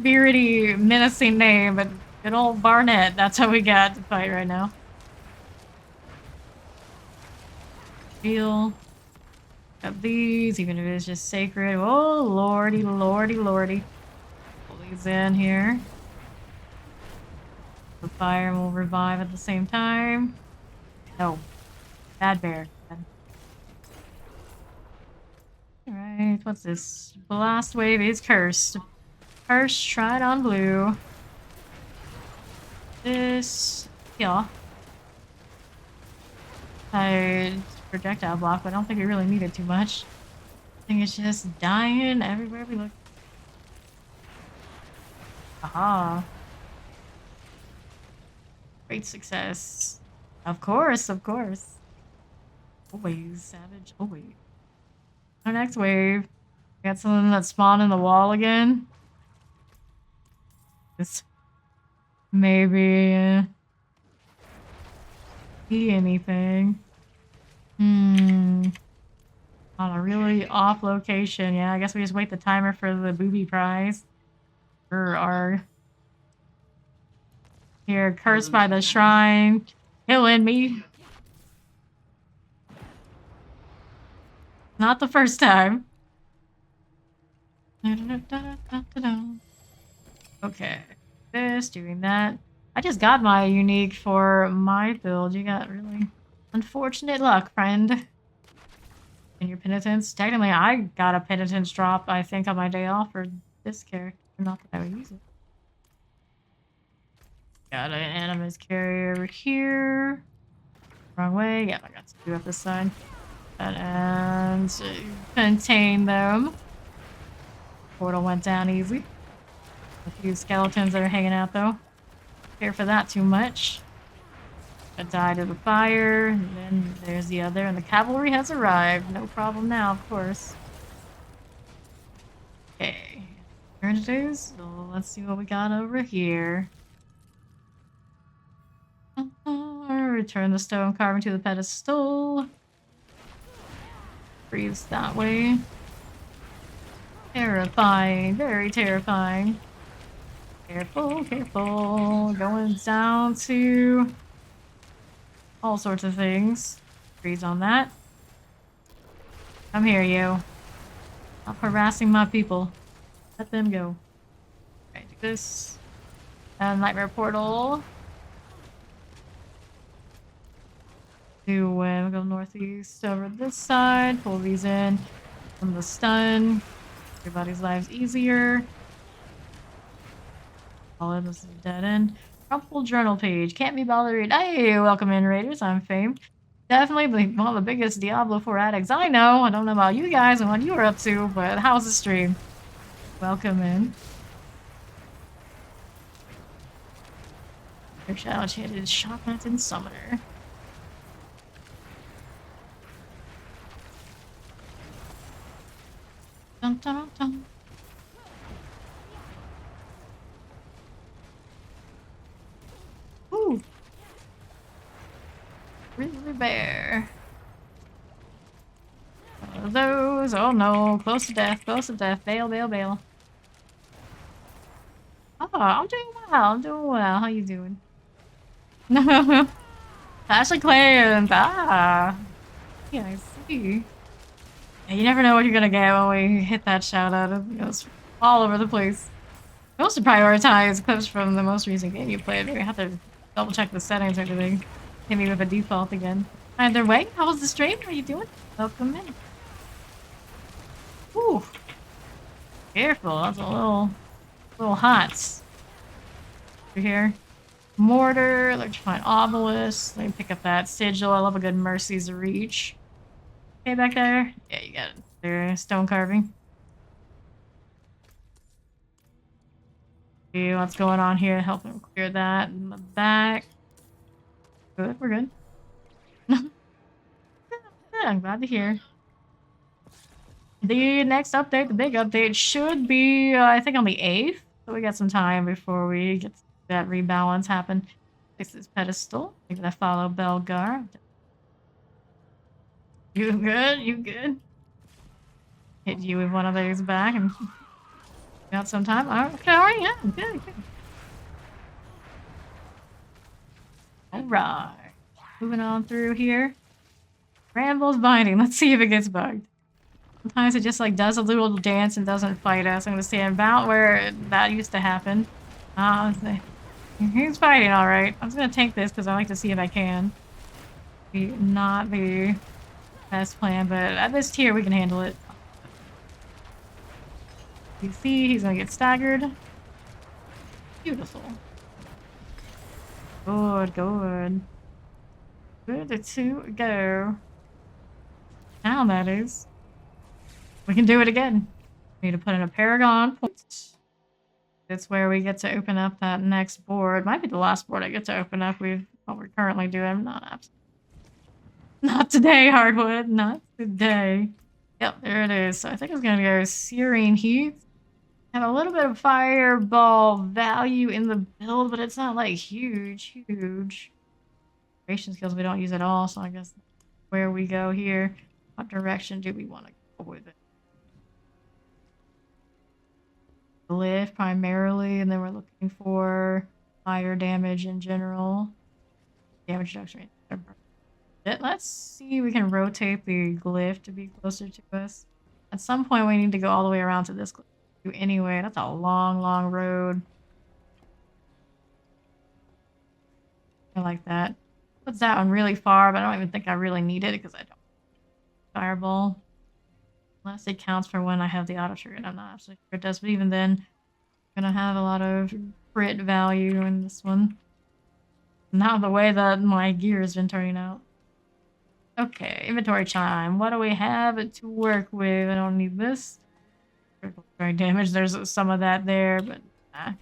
[SPEAKER 1] beardy, menacing name, but good old Barnet. That's how we got to fight right now. Heal. Got these, even if it's just sacred. Oh, lordy, lordy, lordy. Pull these in here. The fire will revive at the same time. No. Bad bear. Alright, what's this? Blast wave is cursed. Cursed, tried on blue. This. Yeah. Projectile block, but I don't think we really need it too much. I think it's just dying everywhere we look. Aha. Great success. Of course, of course. Always savage, always. Our next wave. Got something that spawned in the wall again. This maybe see anything. On a really off location. Yeah, I guess we just wait the timer for the booby prize. For our here, cursed by the shrine, killing me. Not the first time. Okay, this, doing that. I just got my unique for my build. You got really unfortunate luck, friend. And your penitence. Technically, I got a penitence drop, I think, on my day off for this character. Not that I would use it. Got an animus carrier over here. Wrong way. Yeah, I got to do up this side. And contain them. Portal went down easy. A few skeletons that are hanging out though. Care for that too much. A die to the fire. And then there's the other. And the cavalry has arrived. No problem now, of course. Okay. Turn it is. So let's see what we got over here. Return the stone carving to the pedestal. Freeze that way. Terrifying. Very terrifying. Careful, careful. Going down to all sorts of things. Freeze on that. Come here, you. Stop harassing my people. Let them go. Right, do this. And nightmare portal. We'll go northeast over this side. Pull these in from the stun. Everybody's lives easier. Oh, this is a dead end. Crumpled journal page. Can't be bothered to read. Hey, welcome in, Raiders. I'm famed. Definitely one of the biggest Diablo 4 addicts I know. I don't know about you guys and what you were up to, but how's the stream? Welcome in. Your shadow chanted Shotgun and Summoner. Dun, dun, dun. Ooh. Grizzly bear. One of those. Oh no. Close to death. Close to death. Bail, bail, bail. Oh, I'm doing well. I'm doing well. How you doing? Ashley Clans. Ah. Yeah, I see. Yeah, you never know what you're gonna get when we hit that shout out. It goes all over the place. We also prioritize clips from the most recent game you played. We have to double check the settings and everything. Hit me with a default again. Either way, how was the stream? How you doing? Welcome in. Ooh. Careful, that's a little hot. Over here. Mortar, electrifying obelisk. Let me pick up that sigil. I love a good Mercy's Reach. Okay, back there? Yeah, you got it. There, stone carving. See what's going on here. Help him clear that in the back. Good, we're good. Yeah, I'm glad to hear. The next update, the big update, should be, I think, on the 8th. So we got some time before we get that rebalance happen. Fix this pedestal. Maybe I follow Belgar. You good? You good? Hit you with one of those back and got some time. Okay, alright, yeah, good, good. Alright. Moving on through here. Brambles binding. Let's see if it gets bugged. Sometimes it just like does a little dance and doesn't fight us. I'm gonna stand about where that used to happen. He's fighting alright. I'm just gonna tank this because I like to see if I can. Not the best plan, but at this tier we can handle it. You see, he's gonna get staggered. Beautiful. Good, good. Good to go. Now that is. We can do it again. We need to put in a Paragon point. It's where we get to open up that next board. Might be the last board I get to open up. What we're currently doing. Not today, Hardwood. Not today. Yep, there it is. So I think it's gonna go Searing Heat. Have a little bit of fireball value in the build, but it's not like huge. Creation skills we don't use at all, so I guess where we go here. What direction do we want to go with it? Glyph primarily, and then we're looking for fire damage in general. Damage reduction. Let's see if we can rotate the glyph to be closer to us. At some point, we need to go all the way around to this glyph. Anyway, that's a long road. I like that. Puts that one really far, but I don't even think I really need it because I don't. Fireball. Unless it counts for when I have the auto trigger. I'm not absolutely sure it does, but even then, I'm gonna have a lot of crit value in this one. Not the way that my gear has been turning out. Okay, inventory chime. What do we have to work with? I don't need this. Critical strike damage. There's some of that there, but nah.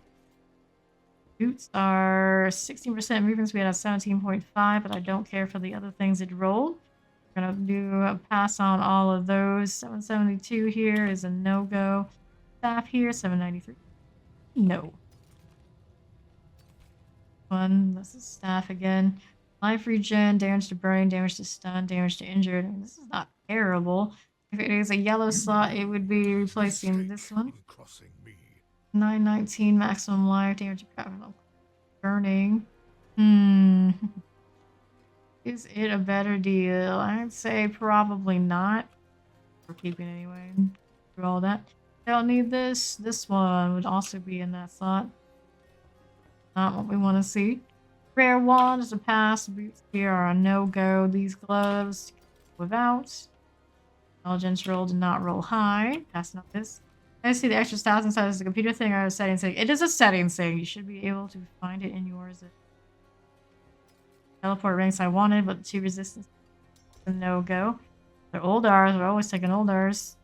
[SPEAKER 1] Boots are 16% movement speed at 17.5, but I don't care for the other things it rolled. We're gonna do a pass on all of those. 772 here is a no-go. Staff here, 793. No. This is staff again. Life regen, damage to brain, damage to stun, damage to injured. I mean, this is not terrible. If it is a yellow slot, it would be replacing this one. 919 maximum life, damage to burning. Is it a better deal? I'd say probably not. We're keeping anyway. Through all that. Don't need this. This one would also be in that slot. Not what we want to see. Rare wand is a pass. Boots here are a no-go. These gloves without. Intelligence roll did not roll high. Passing up this. I see the extra stats inside is a computer thing or a settings thing. It is a settings thing. You should be able to find it in yours. Teleport ranks I wanted, but 2 resistance a no-go. They're old R's. We're always taking old R's.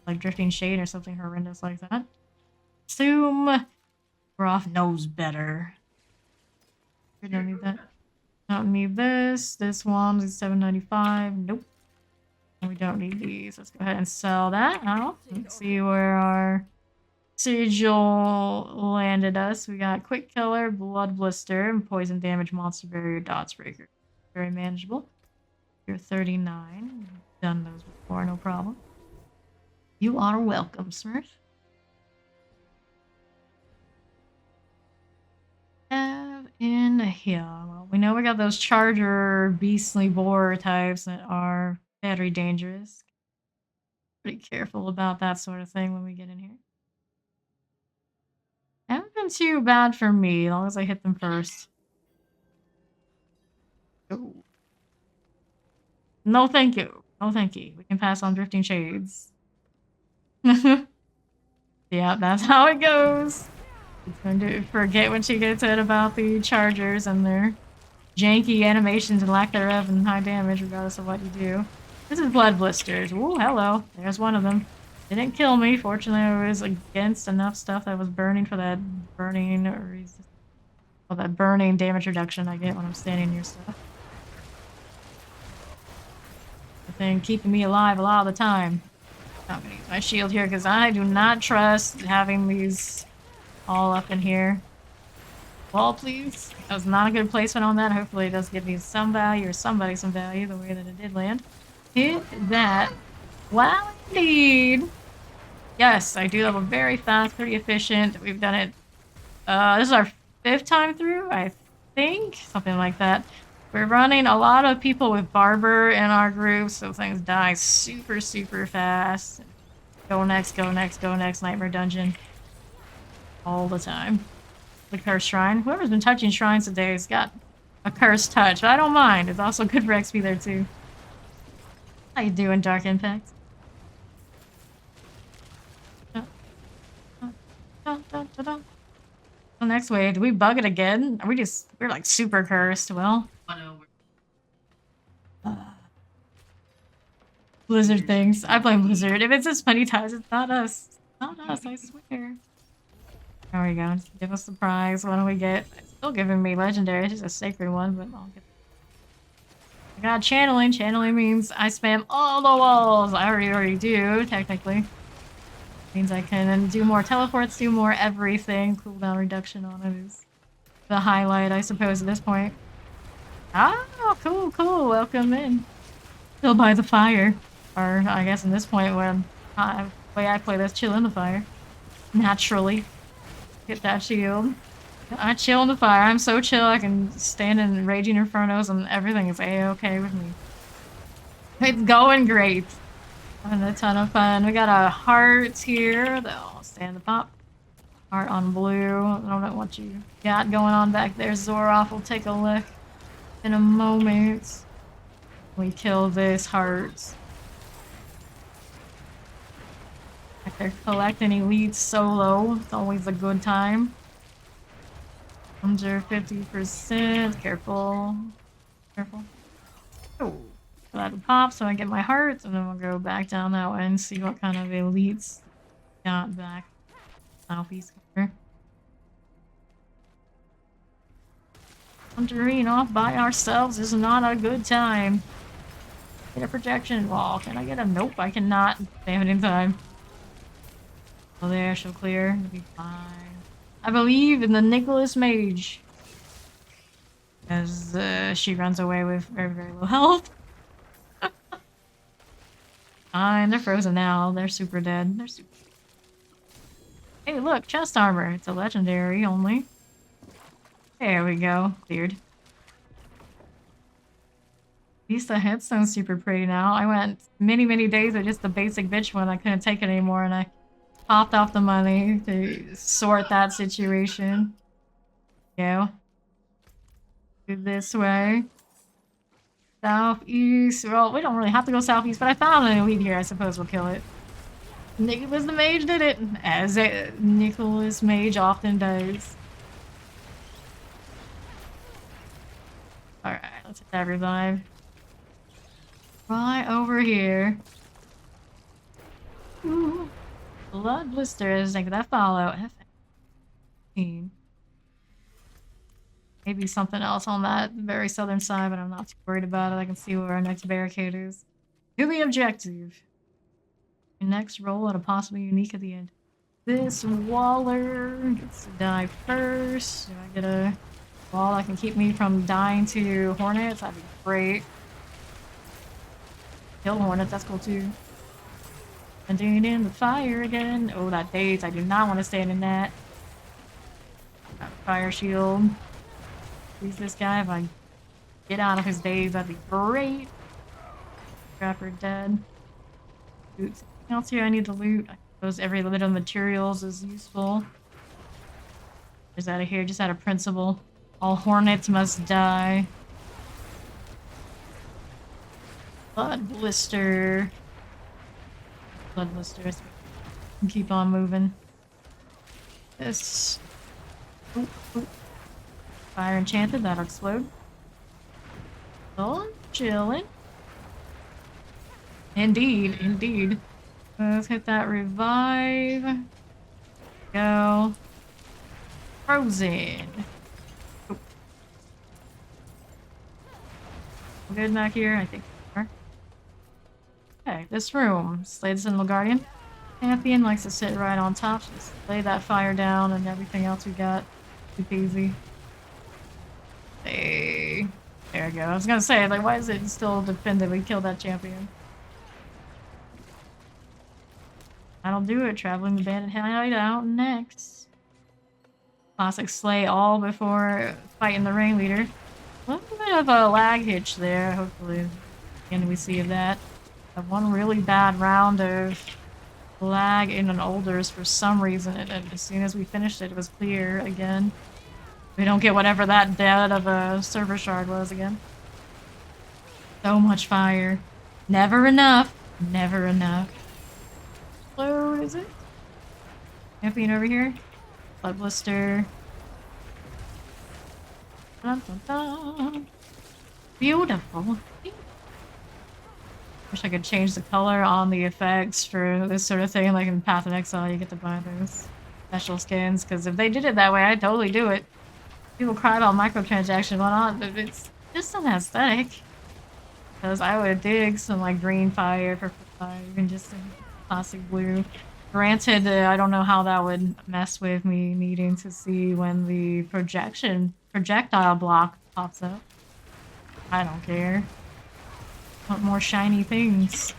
[SPEAKER 1] Like Drifting Shade or something horrendous like that. Assume Groff knows better. We don't need that. Don't need this. This one is 795. Nope. And we don't need these. Let's go ahead and sell that out. Let's see where our sigil landed us. We got Quick Killer, Blood Blister, and Poison Damage, Monster Barrier, Dots Breaker. Very manageable. You're 39. Done those before, no problem. You are welcome, Smurf. In here. Well, we know we got those charger beastly boar types that are very dangerous. Pretty careful about that sort of thing when we get in here. Haven't been too bad for me, as long as I hit them first. Ooh. No thank you. No thank you. We can pass on Drifting Shades. Yeah, that's how it goes. She's going to forget when she gets it about the chargers and their janky animations and lack thereof and high damage regardless of what you do. This is Blood Blisters. Ooh, hello. There's one of them. Didn't kill me. Fortunately, I was against enough stuff that was burning for that burning that burning damage reduction I get when I'm standing near stuff. The thing keeping me alive a lot of the time. I'm gonna use my shield here because I do not trust having these all up in here. Wall, please. That was not a good placement on that. Hopefully it does give me some value or somebody some value the way that it did land. Hit that. Wow, indeed. Yes, I do have a very fast, pretty efficient. We've done it. This is our 5th time through, I think. Something like that. We're running a lot of people with Barber in our group, so things die super, super fast. Go next, go next, go next. Nightmare Dungeon. All the time. The Cursed Shrine. Whoever's been touching shrines today has got a cursed touch, but I don't mind. It's also good for XP there, too. How you doing, Dark Impact? The next wave, do we bug it again? Are we're like super cursed. Well, Blizzard things. I blame Blizzard. If it's as many times, it's not us. It's not us, I swear. There we go. Just give us the prize. What do we get? It's still giving me legendary. It's just a sacred one, but I'll get. I got channeling. Channeling means I spam all the walls. I already do, technically. Means I can do more teleports, do more everything. Cooldown reduction on it is the highlight, I suppose, at this point. Ah, cool, cool. Welcome in. Still by the fire. Or, I guess in this point, when the way I play this, chill in the fire. Naturally. Get that shield. I chill in the fire. I'm so chill I can stand in raging infernos and everything is a-okay with me. It's going great. Having a ton of fun. We got a heart here. They'll stand the pop. Heart on blue. I don't know what you got going on back there. Zoroff will take a look in a moment. We kill this heart. Like they're collecting elites solo. It's always a good time. Under 50%. Careful. Careful. Oh. That'll pop so I get my hearts, and then we'll go back down that way and see what kind of elites got back southeast here. Wandering off by ourselves is not a good time. Get a protection wall. Can I get a nope? I cannot. Damn it in time. Oh, there, she'll clear. It'll be fine. I believe in the Nicholas Mage. As she runs away with very, very low health. Fine, they're frozen now. They're super dead. They're super. Hey, look, chest armor. It's a legendary only. There we go. Cleared. At least the headstone's super pretty now. I went many, many days with just the basic bitch one. I couldn't take it anymore, and I popped off the money to sort that situation. Go. Go this way. Southeast. Well, we don't really have to go southeast, but I found an elite here. I suppose we'll kill it. Nicholas the Mage did it, as Nicholas Mage often does. Alright, let's hit that revive. Right over here. Ooh. Blood blisters. Like that follow. F-15. Maybe something else on that very southern side, but I'm not too worried about it. I can see where our next barricade is. To the objective. Your next roll at a possibly unique at the end. This Waller gets to die first. Do I get a wall that can keep me from dying to Hornets? That'd be great. Kill Hornets, that's cool too. And doing in the fire again. Oh, that daze. I do not want to stand in that. Got a fire shield. Use this guy. If I get out of his daze, that'd be great. Trapper dead. Loot. Anything else here I need to loot? I suppose every little materials is useful. Just out of here, just out of principle. All Hornets must die. Blood blister. Blood blisters. Keep on moving. This. Ooh, ooh. Fire enchanted, that'll explode. Oh, chilling. Indeed, indeed. Let's hit that revive. Go. Frozen. Oh. Good back here, I think. Okay, this room. Slay the Sentinel Guardian. Champion likes to sit right on top. Just lay that fire down and everything else we got. Too easy. Hey. There we go. I was gonna say, like, why is it still defended? We killed that champion. That'll do it. Traveling the bandit hideout next. Classic slay all before fighting the ringleader. A little bit of a lag hitch there. Hopefully, again, we see that. One really bad round of lag in an Alders for some reason, and as soon as we finished it, it was clear again. We don't get whatever that dead of a server shard was again. So much fire. Never enough. Never enough. What is it? Champion over here. Blood blister. Dun, dun, dun. Beautiful. Wish I could change the color on the effects for this sort of thing, like in Path of Exile, you get to buy those. special skins, because if they did it that way, I'd totally do it. People cry about microtransactions and whatnot, but it's just an aesthetic. Because I would dig some like green fire, purple fire, even just some classic blue. Granted, I don't know how that would mess with me needing to see when the projectile block pops up. I don't care. I want more shiny things.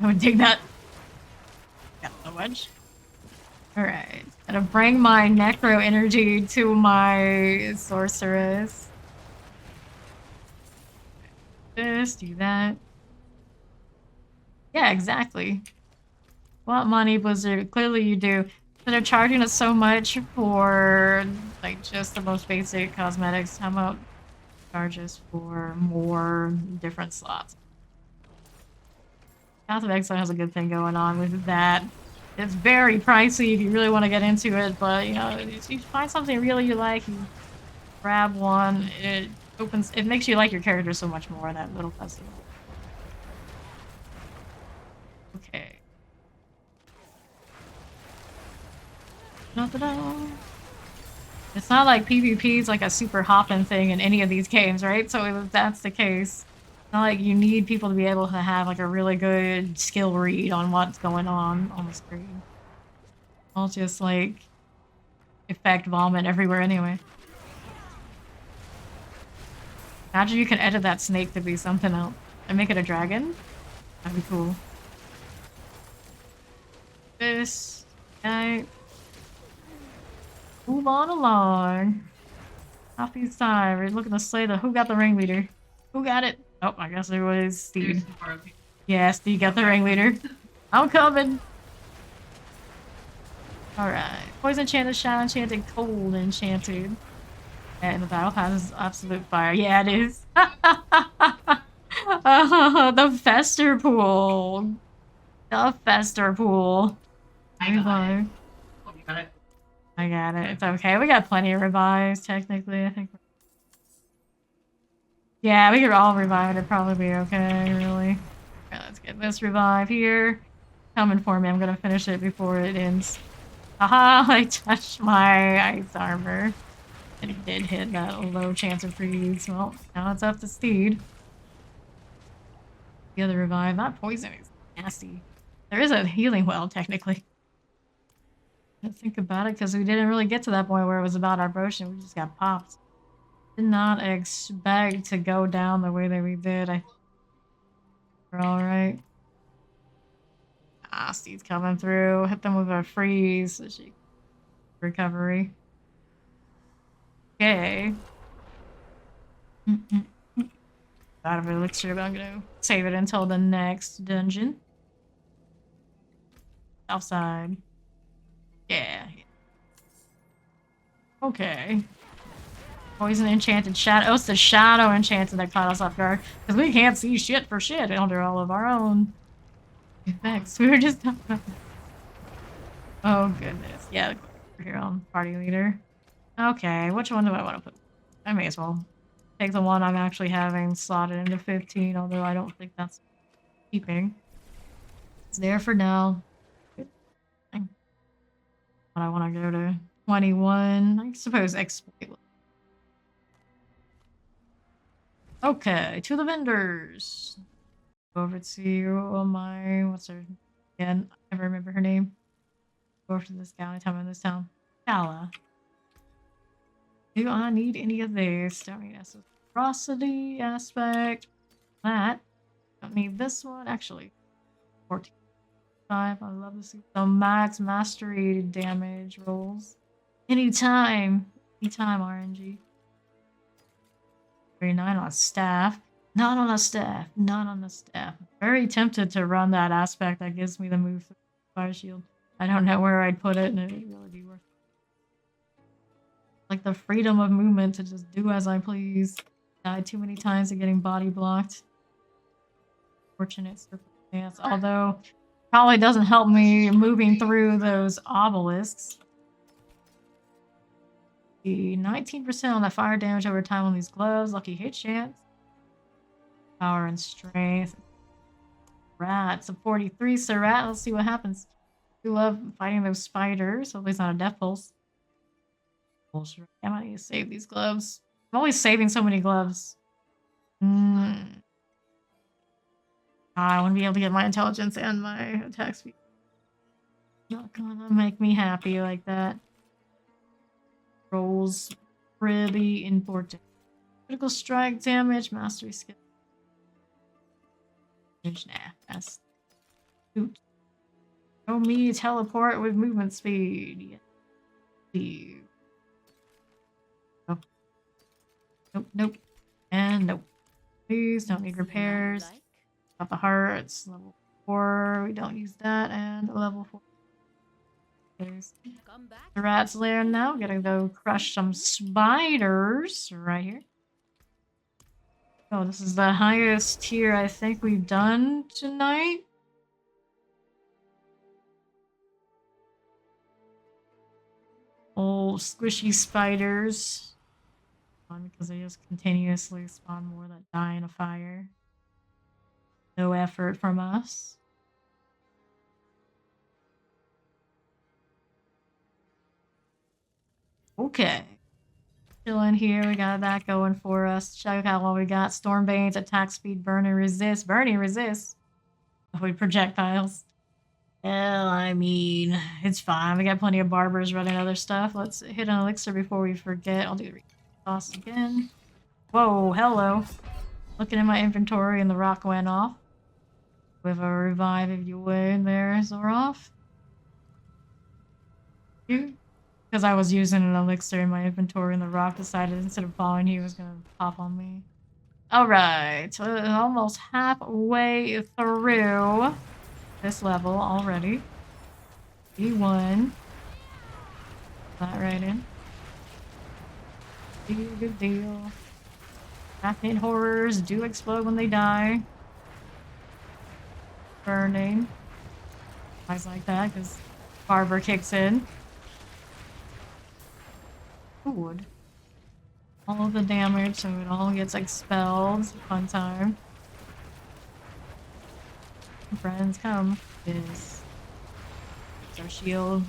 [SPEAKER 1] I would dig that. Got so much. Alright. Gotta bring my necro energy to my sorceress. This, do that. Yeah, exactly. Want money, Blizzard? Clearly you do. So they're charging us so much for like just the most basic cosmetics. How about charges for more different slots? Path of Exile has a good thing going on with that. It's very pricey if you really want to get into it, but you know, if you find something really you like, you grab one. It makes you like your character so much more. That little festival. Okay. It's not like PvP is like a super hopping thing in any of these games, right? So if that's the case, it's not like you need people to be able to have like a really good skill read on what's going on the screen. I'll just like effect vomit everywhere anyway. Imagine you can edit that snake to be something else and make it a dragon. That'd be cool. This guy. Move on along. Coffee's time. We're looking to slay the. Who got the ringleader? Who got it? Oh, I guess it was Steve. Yeah, Steve got the ringleader. I'm coming. Alright. Poison enchanted, shadow enchanted, cold enchanted. And the battle pass is absolute fire. Yeah, it is. The fester pool. The fester pool.
[SPEAKER 3] I got it. Oh, you got it?
[SPEAKER 1] I got it. It's okay. We got plenty of revives, technically. I think. Yeah, we could all revive it. It'd probably be okay, really. Okay, let's get this revive here. Coming for me. I'm gonna finish it before it ends. Haha, I touched my ice armor. And it did hit that low chance of freeze. Well, now it's up to Steed. The other revive. That poison is nasty. There is a healing well, technically. Let's think about it, because we didn't really get to that point where it was about our potion. We just got popped. Did not expect to go down the way that we did. We're alright. Ah, Steve's coming through. Hit them with a freeze. So she recovery. Okay. Out of elixir, but I'm gonna save it until the next dungeon. Outside. Yeah. Okay. Poison enchanted shadow. Oh, it's the shadow enchanted that caught us off guard. Because we can't see shit for shit under all of our own effects. We were just talking about. Oh, goodness. Yeah, we're here on party leader. Okay, which one do I want to put? I may as well take the one I'm actually having slotted into 15, although I don't think that's keeping. It's there for now. But I want to go to 21. I suppose exploit. Okay, to the vendors. Go over to my. What's her? Again, I never remember her name. Go over to this gal anytime I'm in this town. Gala. Do I need any of this? Don't need reciprocity aspect. That. Don't need this one. Actually, 14. I love to see some max mastery damage rolls. Anytime. Anytime, RNG. 39 on staff. Not on a staff. Not on the staff. Very tempted to run that aspect that gives me the move for fire shield. I don't know where I'd put it, and it would really be worth it. Like the freedom of movement to just do as I please. Died too many times to getting body blocked. Fortunate circumstance. Although, probably doesn't help me moving through those obelisks. The 19% on the fire damage over time on these gloves. Lucky hit chance. Power and strength. Rat. It's a 43 Rat. Let's see what happens. We love fighting those spiders. Hopefully it's not a death pulse. Bullshit. I might need to save these gloves. I'm always saving so many gloves. I want to be able to get my intelligence and my attack speed. Not gonna make me happy like that. Rolls pretty important. Critical strike damage, mastery skill. Nah, that's shoot. Show me teleport with movement speed. Yeah. Oh. Nope, nope. And nope. Please don't need repairs. Got the hearts. Level 4. We don't use that. And level 4. There's the rat's lair now. Gonna go crush some spiders right here. Oh, this is the highest tier I think we've done tonight. Old squishy spiders. Because they just continuously spawn more that die in a fire. No effort from us. Okay. Chilling here, we got that going for us. Check out what we got. Stormbane's attack speed, burn and resist. Burn and resist. Avoid projectiles. Well, I mean, it's fine. We got plenty of barbers running other stuff. Let's hit an elixir before we forget. I'll do the toss again. Whoa, hello. Looking in my inventory and the rock went off. With a revive if you would there, Zoroff. You? Because I was using an elixir in my inventory and the rock decided instead of following he was gonna pop on me. Alright, almost halfway through this level already. E1. That right in. Good deal. Arachnid horrors do explode when they die. Burning. Eyes like that because Barber kicks in. Wood. All of the damage, so it all gets expelled. Fun time. Friends, come. This. It's our shield.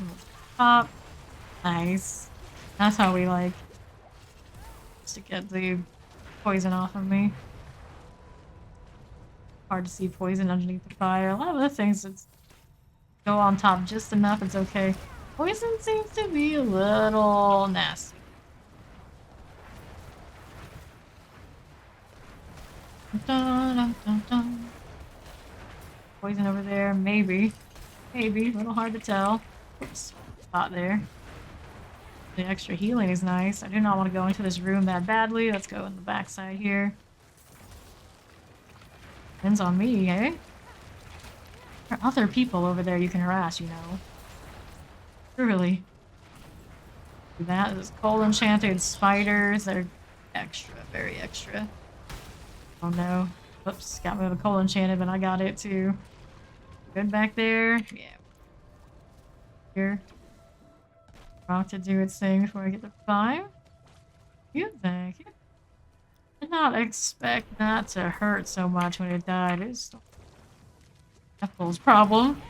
[SPEAKER 1] Pop. Nice. That's how we like. Just to get the poison off of me. Hard to see poison underneath the fire. A lot of the things that go on top just enough, it's okay. Poison seems to be a little nasty. Dun, dun, dun, dun. Poison over there, maybe. Maybe, a little hard to tell. Oops, spot there. The extra healing is nice. I do not want to go into this room that badly. Let's go in the backside here. Depends on me, eh? There are other people over there you can harass, you know. Surely. That is cold enchanted spiders. They're extra, very extra. Oh no. Oops, got me with a cold enchanted, but I got it too. Good back there. Yeah. Here. Rock to do its thing before I get the 5. You think? Did not expect that to hurt so much when it died. It's Apple's problem.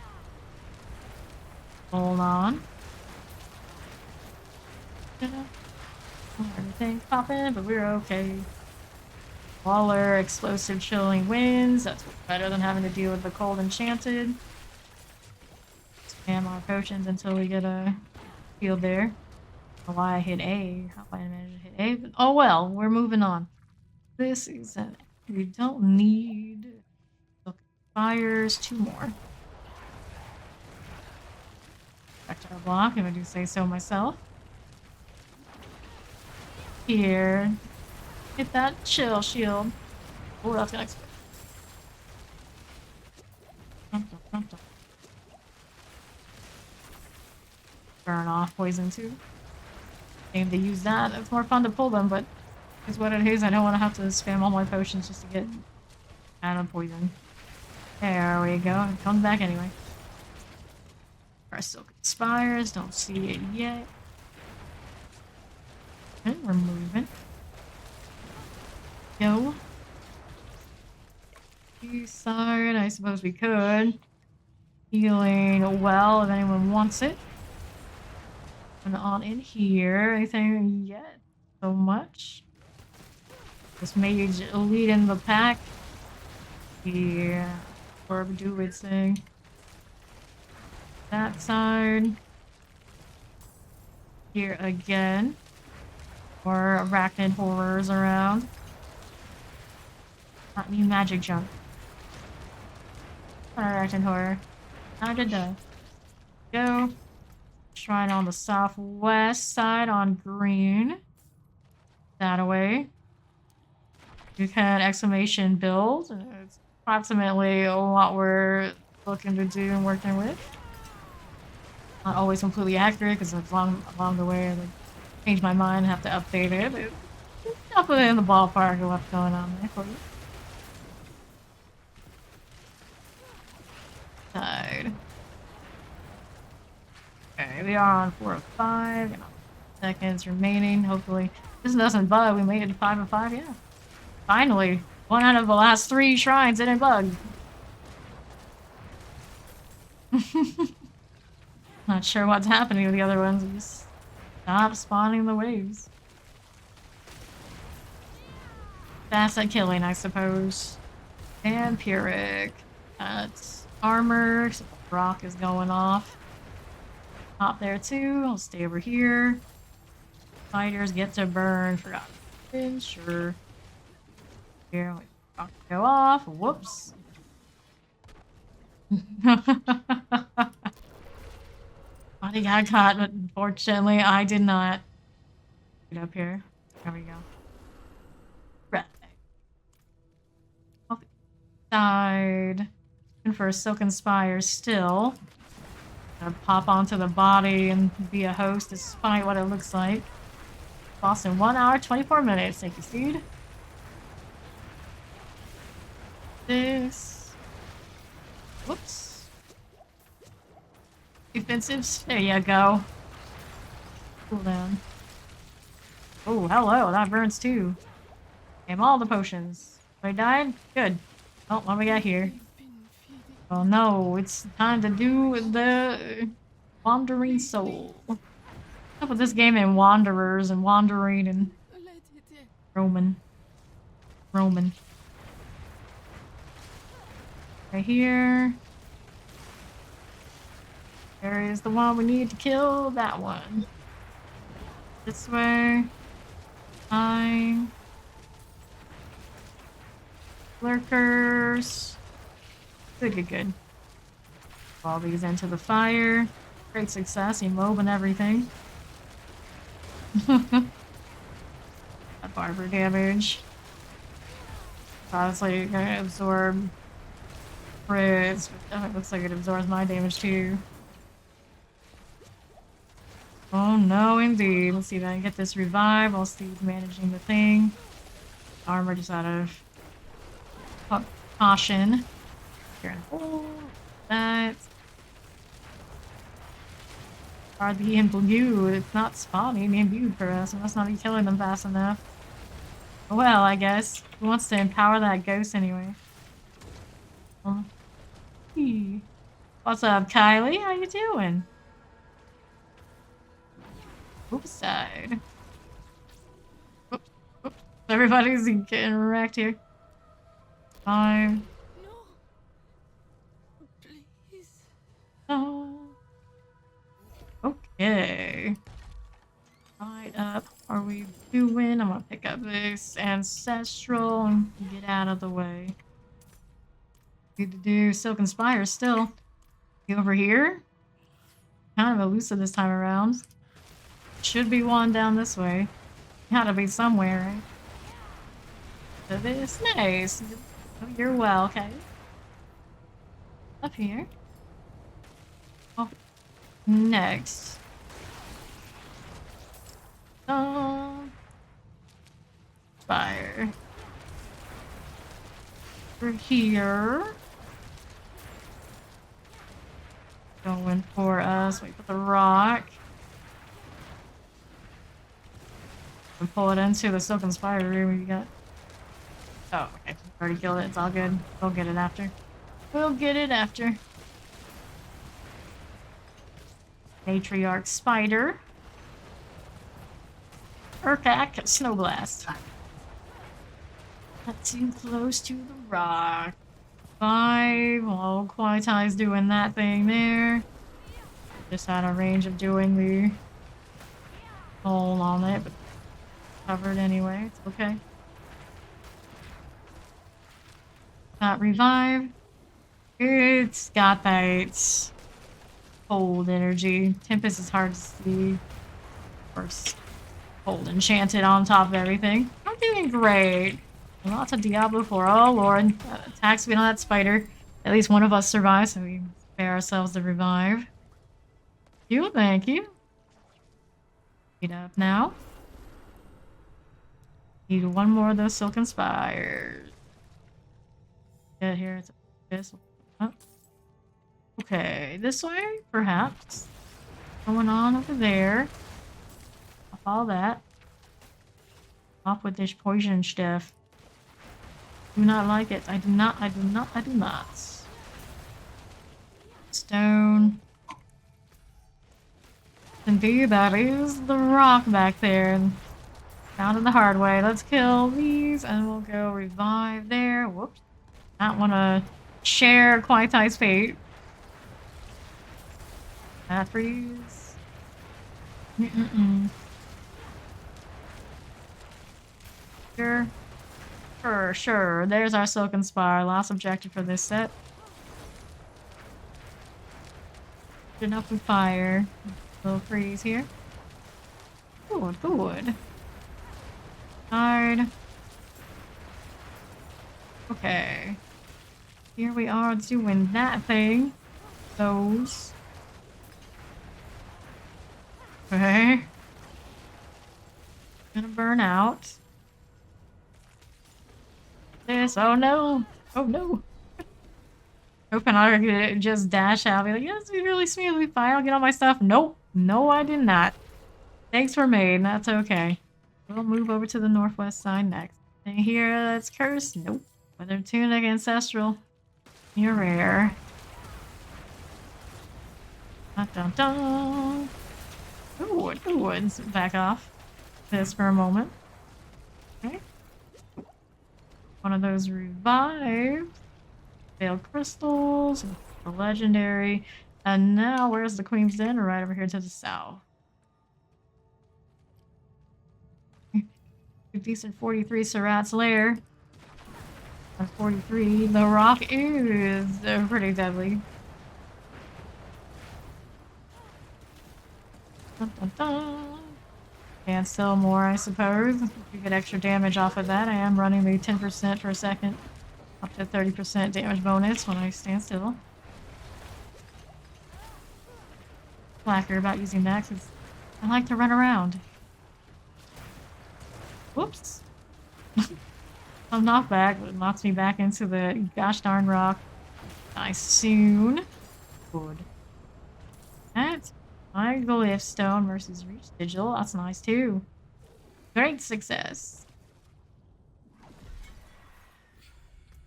[SPEAKER 1] Hold on. Everything's popping, but we're okay. Waller, explosive chilling winds. That's better than having to deal with the cold enchanted. Spam our potions until we get a field there. I don't know why I hit A. How I managed to hit A? But oh well, we're moving on. This is it. We don't need fires. 2 more. Back to our block, if I do say so myself. Here. Hit that chill shield. Oh, that's gonna explode. Burn off poison too. Aim to use that. It's more fun to pull them, but it's what it is. I don't want to have to spam all my potions just to get out of poison. There we go. It comes back anyway. Our silk spires. Don't see it yet. Okay, we're moving. Go. East side. I suppose we could healing well if anyone wants it. And on in here. Anything yet? So much. This mage leading the pack. Yeah. Orb do its thing. That side. Here again. More arachnid horrors around. Not new magic junk. Arachnid horror. I did that. Go. Shrine on the southwest side on green. That away. You can exclamation build. It's approximately what we're looking to do and working with. Not always completely accurate because along the way I like, change my mind and have to update it. It's definitely in the ballpark of what's going on there for you. Side. Okay, we are on 4 of 5. You know, seconds remaining. Hopefully, this doesn't bug. We made it to 5 of 5. Yeah. Finally, 1 out of the last 3 shrines didn't bug. Not sure what's happening with the other ones. We just stop spawning the waves. Fast at killing, I suppose. And Pyrrhic. That's armor. So the rock is going off. Hop there too. I'll stay over here. Fighters get to burn. Forgot. Sure. Here, rock go off. Whoops. Body got caught, but unfortunately I did not. Get up here. There we go. Right. Off the side. Looking for a Silken Spire still. Gonna pop onto the body and be a host despite what it looks like. Boss in 1 hour, 24 minutes. Thank you, Steed. This. Whoops. Defensives. There you go. Cool down. Oh, hello. That burns too. Damn, all the potions. I died? Good. Oh, what we got here? Oh no, it's time to do the Wandering Soul. I put this game in Wanderers and Wandering and Roman. Right here. There is the one we need to kill. That one. This way. Fine. Lurkers. Good. All these into the fire. Great success. Emob and everything. That barber damage. Honestly, gonna absorb crits. It looks like it absorbs my damage too. Oh no, indeed. Let's see if I can get this revive while Steve's managing the thing. Armor just out of caution. Here, hold that. Are the imbued? It's not spawning imbued for us. We must not be killing them fast enough. Well, I guess. Who wants to empower that ghost anyway? What's up, Kylie? How you doing? Oops, side. Oops. Everybody's getting wrecked here. 5.
[SPEAKER 2] No. Please.
[SPEAKER 1] Oh. Okay. Right up. Are we doing? I'm gonna pick up this ancestral and get out of the way. Need to do Silken Spire still. You over here? Kind of elusive this time around. Should be one down this way. Gotta be somewhere, right? So this, nice. Oh, you're well, okay. Up here. Oh, next. Fire. Over here. Going for us. Wait for the rock. And pull it into the Silken Spire room we got. Oh, okay. Already killed it. It's all good. We'll get it after. We'll get it after. Matriarch Spider. Urkak Snowblast. Not too close to the rock. 5. Oh, Quaitai's doing that thing there. Just out of range of doing the hole on it, but covered anyway. It's okay. Got revive. It's got that cold energy. Tempest is hard to see. Of course, cold enchanted on top of everything. I'm doing great. Lots of Diablo 4. Oh lord. Attacks me on that spider. At least one of us survives, so we spare ourselves the revive. Thank you. Get up now. Need one more of those silken spires. Get here. It's this. Oh. Okay, this way, perhaps. Going on over there. Off all that. Off with this poison stuff. Do not like it. I do not. Stone. Indeed, that is the rock back there. Found it the hard way. Let's kill these and we'll go revive there. Whoops. Not want to share Quaitai's fate. That freeze. Sure. There's our Silken Spire. Last objective for this set. Enough with fire. Little freeze here. Good. Hard. Okay. Here we are doing that thing. Those. Okay. Gonna burn out. This. Oh no. Hoping I could just dash out. Be like, yes, we really smoothly fine. I'll get all my stuff. Nope. No, I did not. Thanks for made. That's okay. We'll move over to the northwest side next. And here, that's cursed. Nope. Weather Tunic Ancestral. You're rare. Dun dun dun. Ooh, back off this for a moment. Okay. One of those revived. Failed crystals. The legendary. And now, where's the Queen's Den? Right over here to the south. Decent 43 Surat's Lair. 43. The rock is pretty deadly. Dun, dun, dun. And still more, I suppose. If you get extra damage off of that, I am running the 10% per second. Up to 30% damage bonus when I stand still. Slacker about using that because I like to run around. Whoops. Some knockback, but it knocks me back into the gosh darn rock. Nice soon. Good. That's my glyph stone versus reach sigil. That's nice too. Great success.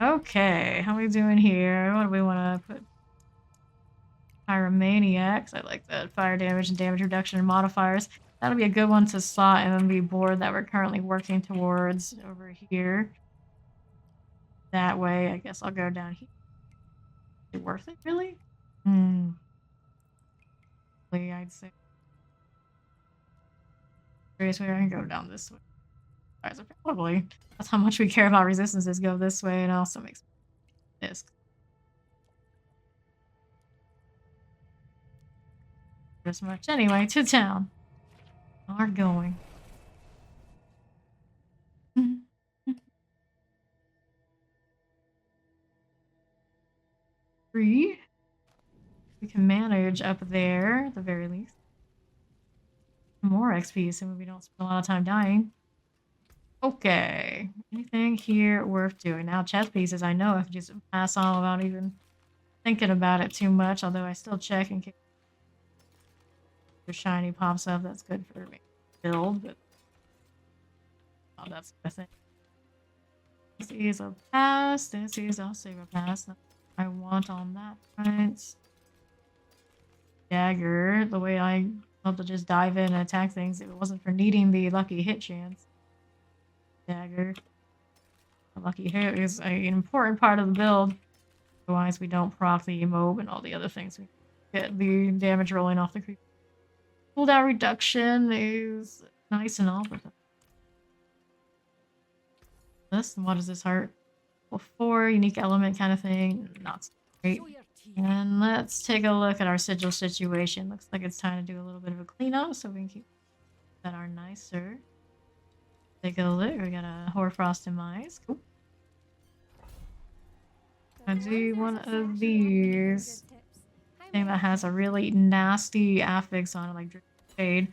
[SPEAKER 1] Okay, how are we doing here? What do we want to put? Pyromaniacs. I like that. Fire damage and damage reduction and modifiers. That'll be a good one to slot in the board that we're currently working towards over here. That way, I guess I'll go down here. Is it worth it, really? I'd say. Curious where I can go down this way. Probably. That's how much we care about resistances. Go this way and also makes this. This much anyway, to town. Are going. Three. We can manage up there at the very least. More XP, so we don't spend a lot of time dying. Okay. Anything here worth doing? Now, chest pieces, I know I can just pass on without even thinking about it too much, although I still check in case the shiny pops up. That's good for me. Build, but oh, that's the thing. This is a pass. This is also a pass. That's what I want on that front. dagger. The way I love to just dive in and attack things if it wasn't for needing the lucky hit chance. Dagger. A lucky hit is an important part of the build. Otherwise, we don't proc the emote and all the other things. We get the damage rolling off the creep. Cooldown reduction is nice and all, but this, and what does this hurt? Well, 4 unique element kind of thing. Not so great.
[SPEAKER 2] Show your teeth.
[SPEAKER 1] And let's take a look at our sigil situation. Looks like it's time to do a little bit of a cleanup so we can keep that our nicer. Take a look. We got a hoarfrost in my eyes. Cool. I do one of these. Thing that has a really nasty affix on it, like Drip Shade.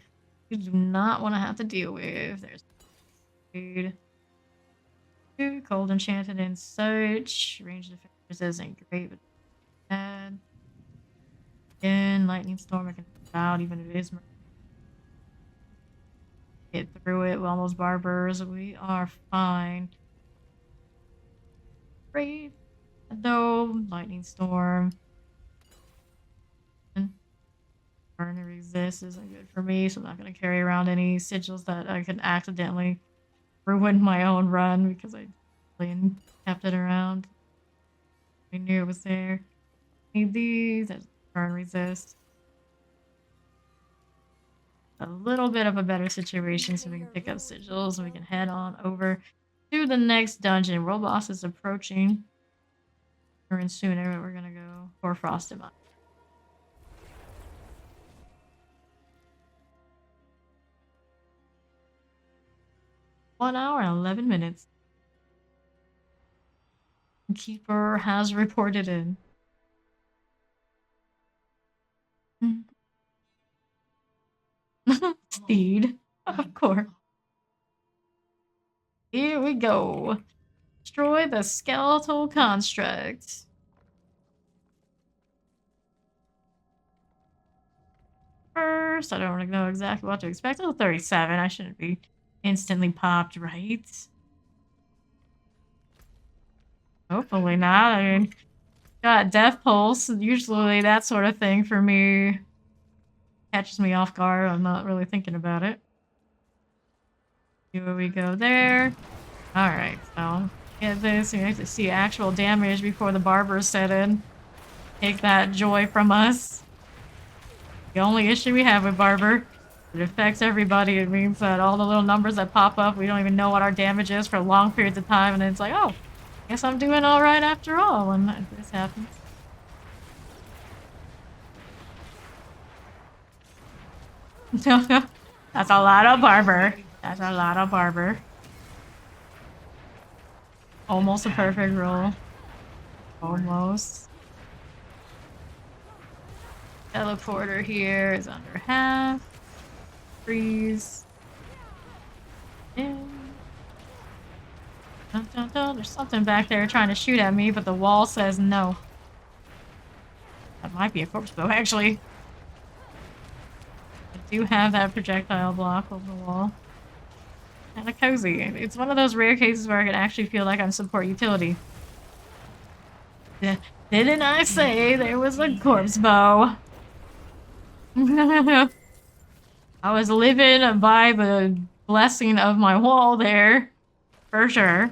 [SPEAKER 1] You do not want to have to deal with. There's Shade. Cold Enchanted and such. Range defenders isn't great, but bad. Again, Lightning Storm I can put out even if it is get through it with almost barbers. We are fine. Great. Though Lightning Storm. Burn and resist isn't good for me, so I'm not going to carry around any sigils that I could accidentally ruin my own run because I kept it around. I knew it was there. Need these. Burn resist. A little bit of a better situation so we can pick up sigils and we can head on over to the next dungeon. World boss is approaching. Or sooner, but we're going to go for Frosted Mine. One hour and 11 minutes. Keeper has reported in. Steed, of course. Here we go. Destroy the skeletal construct. First, I don't really know exactly what to expect. Oh, 37. I shouldn't be instantly popped, right? Hopefully not. I mean, got Death Pulse. Usually that sort of thing for me catches me off guard. I'm not really thinking about it. Here we go there. Alright, so get this. You have to see actual damage before the barbers set in. Take that joy from us. The only issue we have with Barber, it affects everybody. It means that all the little numbers that pop up, we don't even know what our damage is for long periods of time, and then it's like, oh, guess I'm doing alright after all when this happens. That's a lot of Barber. That's a lot of Barber. Almost a perfect roll. Almost. Teleporter here is under half. Freeze. In. Dun, dun, dun. There's something back there trying to shoot at me, but the wall says no. That might be a corpse bow, actually. I do have that projectile block over the wall. Kinda cozy. It's one of those rare cases where I can actually feel like I'm support utility. Didn't I say there was a corpse bow? I was living by the blessing of my wall there. For sure.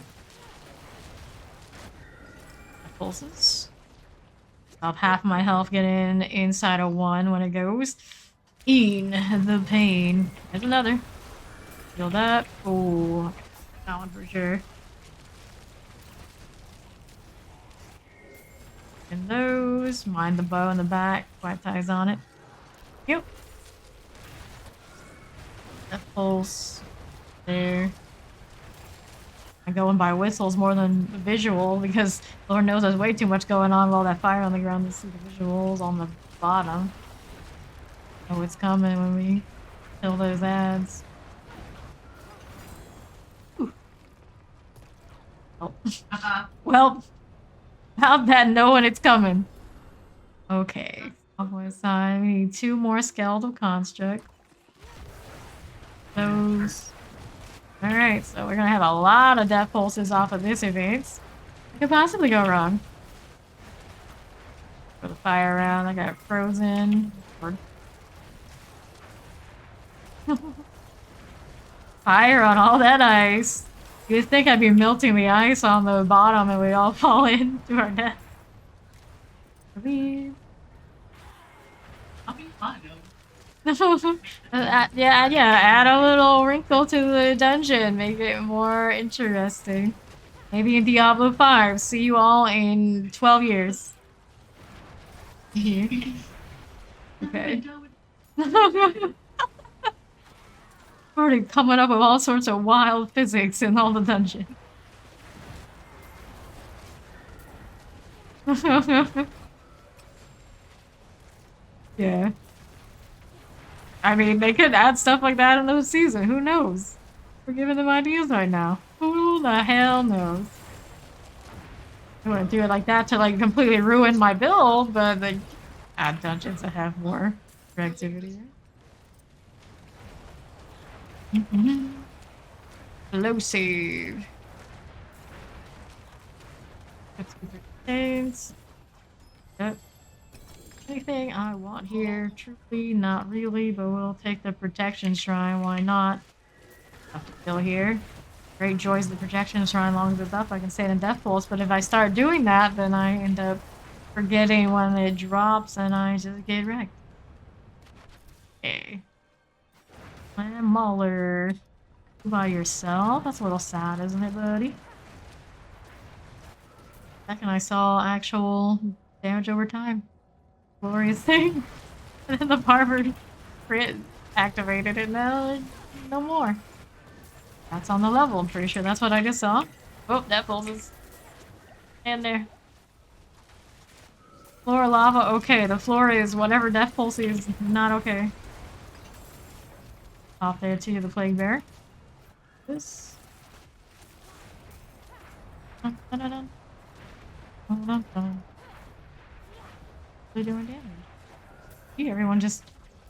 [SPEAKER 1] Pulses. Stop half my health getting inside of one when it goes. In the pain. There's another. Heal that. Oh, that one for sure. And those. Mind the bow in the back. White ties on it. Yep. That pulse. There. I'm going by whistles more than visual because Lord knows there's way too much going on with all that fire on the ground to see the visuals on the bottom. Know what's coming when we kill those ads. Ooh. Oh. Well, how'd that know when it's coming? Okay. Side. We need 2 more skeletal construct. Those. Alright, so we're gonna have a lot of death pulses off of this event. What could possibly go wrong? Throw the fire around. I got frozen. Or Fire on all that ice. You'd think I'd be melting the ice on the bottom and we all fall into our death. Leave.
[SPEAKER 3] I'll be fine though.
[SPEAKER 1] Yeah, add a little wrinkle to the dungeon, make it more interesting. Maybe in Diablo 5, see you all in 12 years. Okay. Already coming up with all sorts of wild physics in all the dungeons. Yeah. I mean, they could add stuff like that in the season. Who knows? We're giving them ideas right now. Who the hell knows? I wouldn't do it like that to like completely ruin my build, but like add dungeons that have more activity. Low save. Let's keep it saves. Yep. Anything I want here? Truly, not really, but we'll take the protection shrine. Why not? Have to kill here. Great joys the protection shrine. Long as it's up, I can stay in death pulse. But if I start doing that, then I end up forgetting when it drops, and I just get wrecked. Okay. Clan Mauler. You by yourself? That's a little sad, isn't it, buddy? Second I saw actual damage over time. Glorious thing. And then the barber crit activated it. No more. That's on the level. I'm pretty sure that's what I just saw. Oh, that pulse is in there. Floor lava, okay. The floor is whatever Death Pulse is not okay. Off there too, the Plague Bear. This. Dun, dun, dun, dun. Dun, dun, dun. Really doing damage. See, everyone just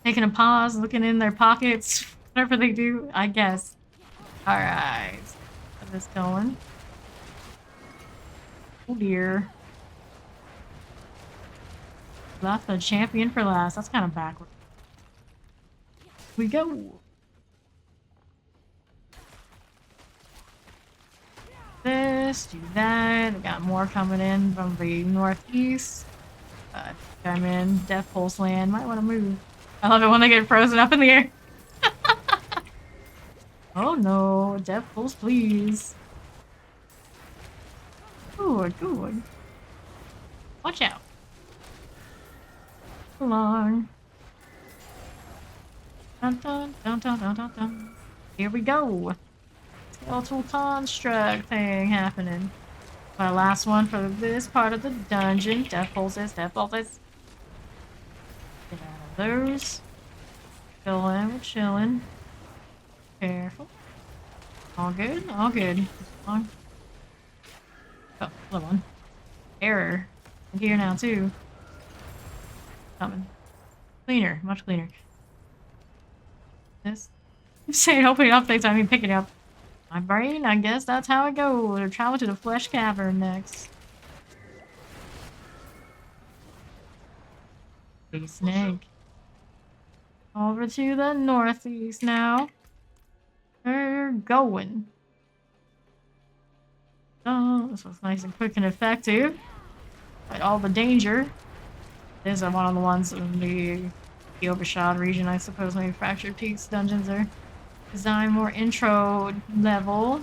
[SPEAKER 1] taking a pause, looking in their pockets, whatever they do, I guess. Alright. Get this going. Oh dear. Left the champion for last. That's kind of backward. We go. This, do that. We got more coming in from the northeast. I'm in Death Pulse land. Might want to move. I love it when they get frozen up in the air. Oh no, Death Pulse, please. Good, good. Watch out. Come on. Dun dun dun dun dun dun dun. Here we go. Skeletal construct thing happening. My last one for this part of the dungeon. Death pulses, death pulses. Get out of those. Chilling, we're chilling. Careful. All good, all good. Oh, another one. Error. I'm here now too. Coming. Cleaner, much cleaner. This. I'm saying opening updates, I mean picking up. My brain, I guess that's how it goes. We'll travel to the Flesh Cavern next. Big snake. Over to the northeast now. We're going. Oh, this was nice and quick and effective. But all the danger. This is one of the ones in the Overshot region, I suppose. Maybe Fractured Peaks dungeons are designed more intro level.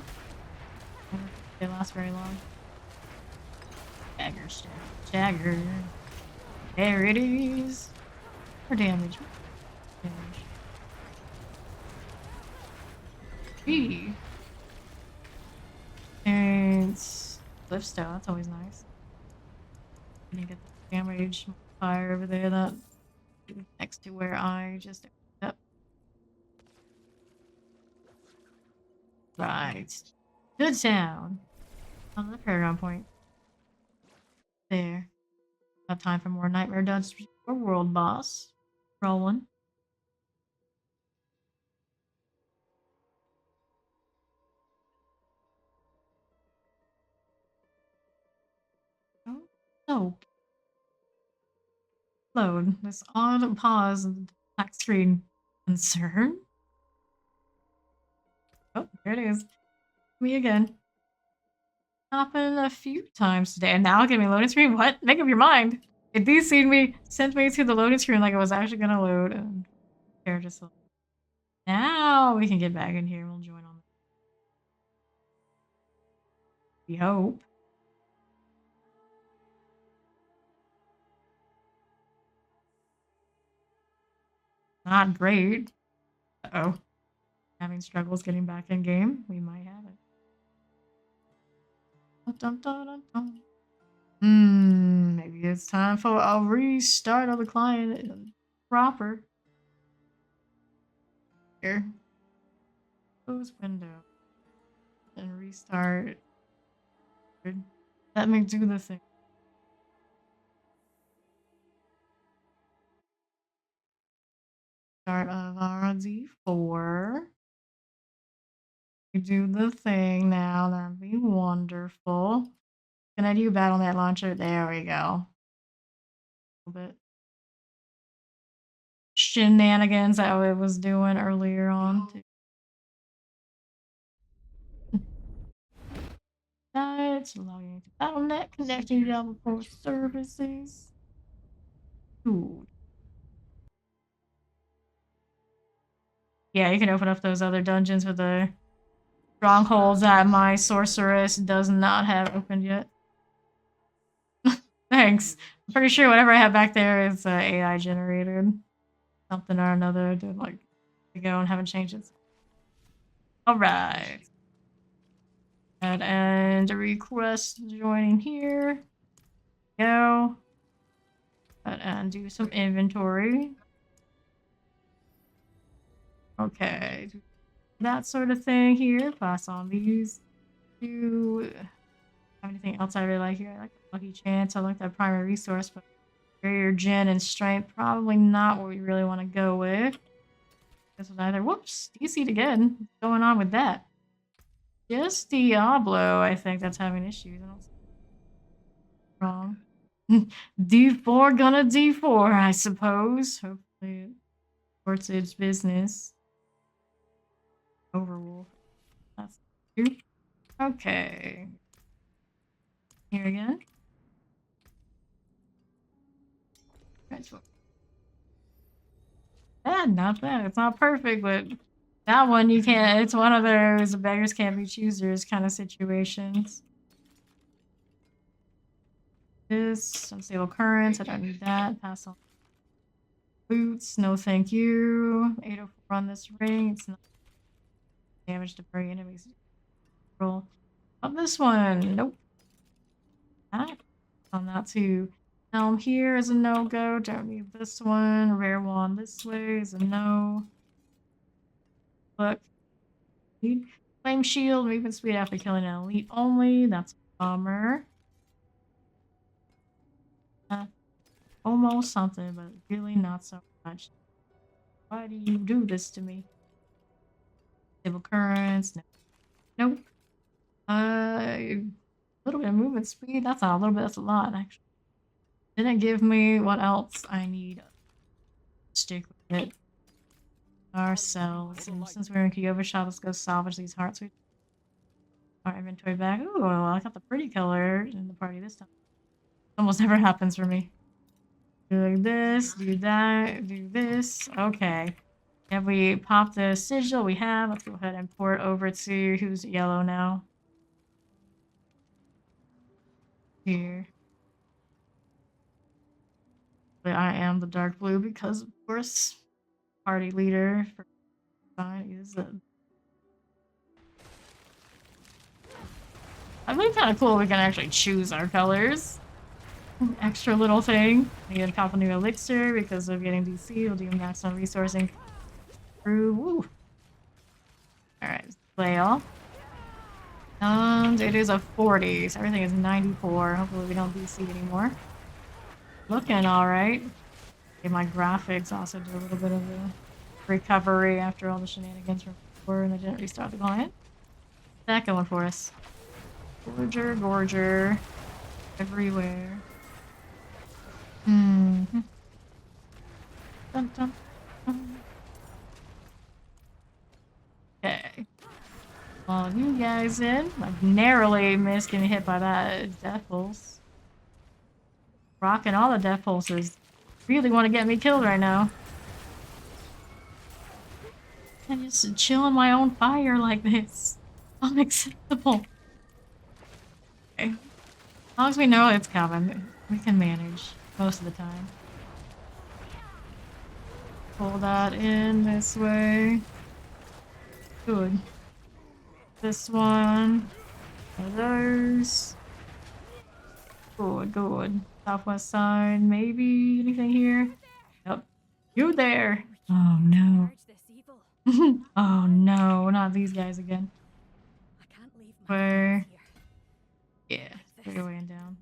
[SPEAKER 1] They last very long. Jagger stuff. Jagger. There it is. More damage. B. And Cliffstone, that's always nice. You get the damage fire over there that next to where I just up. Right. Good sound. On the paragon point. There. Have time for more nightmare dungeons or world boss. Roll one. Oh, soap. Load. This odd pause on the black screen. Concern? Oh, there it is. Me again. Happened a few times today, and now give me loading screen. What? Make up your mind. It sent me to the loading screen like it was actually gonna load. And here, just now we can get back in here and we'll join on. We hope. Not great. Uh-oh. Having struggles getting back in game. We might have it. Dun, dun, dun, dun. Maybe it's time for a restart of the client proper. Here. Close window. And restart. Let me do the thing. Start of our D4. We do the thing now. That'd be wonderful. Can I do BattleNet launcher? There we go. A little bit. Shenanigans that I was doing earlier on. That's logging to BattleNet, connecting to Diablo Pro services. Ooh. Yeah, you can open up those other dungeons with the strongholds that my sorceress does not have opened yet. Thanks. I'm pretty sure whatever I have back there is AI generated. Something or another. Did like to go and haven't changed it. Alright. And a request joining here. Go. And do some inventory. Okay. That sort of thing here. Pass on these. Do have anything else I really like here? I like the Lucky Chance. I like that primary resource, but barrier gen and strength probably not what we really want to go with. This was either whoops, DC'd again. What's going on with that? Just Diablo, I think that's having issues. I don't see wrong. D4 gonna D4, I suppose. Hopefully it sorts its business. Overwolf. That's cute. Okay. Here again. Transform. Not bad. It's not perfect, but that one you can't. It's one of those beggars can't be choosers kind of situations. This unstable currents. I don't need that. Pass on. Boots. No, thank you. 804 on this ring. It's not damage to bring enemies. Roll. On this one. Nope. That. On that too. Helm here is a no-go. Don't need this one. Rare wand this way is a no. Look. Flame shield, movement speed after killing an elite only. That's a bummer. Almost something, but really not so much. Why do you do this to me? Stable currents. No. Nope. A little bit of movement speed. That's not a little bit. That's a lot, actually. Didn't give me what else I need. Stick with it. Ourselves. And since we're in Kyova shop, let's go salvage these hearts. Our inventory back. Ooh, I got the pretty color in the party this time. Almost never happens for me. Do this, do that, do this. Okay. Have we popped the sigil? We have. Let's go ahead and port over to who's yellow now. Here. But I am the dark blue because, of course, party leader for is a. I think kind of cool we can actually choose our colors. Extra little thing. I get a couple new elixir because of getting DC. We'll do maximum resourcing through. Woo. Alright, play off. And it is a 40, so everything is 94. Hopefully we don't DC anymore. Looking alright. Okay, my graphics also do a little bit of a recovery after all the shenanigans from before and they didn't restart the client. What's that going for us? Gorger. Everywhere. Mm-hmm. Dun, dun, dun. Okay. all you guys in. I narrowly missed getting hit by that death pulse. Rocking all the death pulses. Really want to get me killed right now. And just chill in my own fire like this. Unacceptable. Okay. As long as we know it's coming, we can manage most of the time. Pull that in this way. Good. This one. One of those. Good, good. Southwest side, maybe anything here? Yep. You there. Oh no.
[SPEAKER 2] Purge this evil.
[SPEAKER 1] Oh no, not these guys again.
[SPEAKER 2] I can't leave my
[SPEAKER 1] Where?
[SPEAKER 2] friends here.
[SPEAKER 1] Yeah, straight away and down.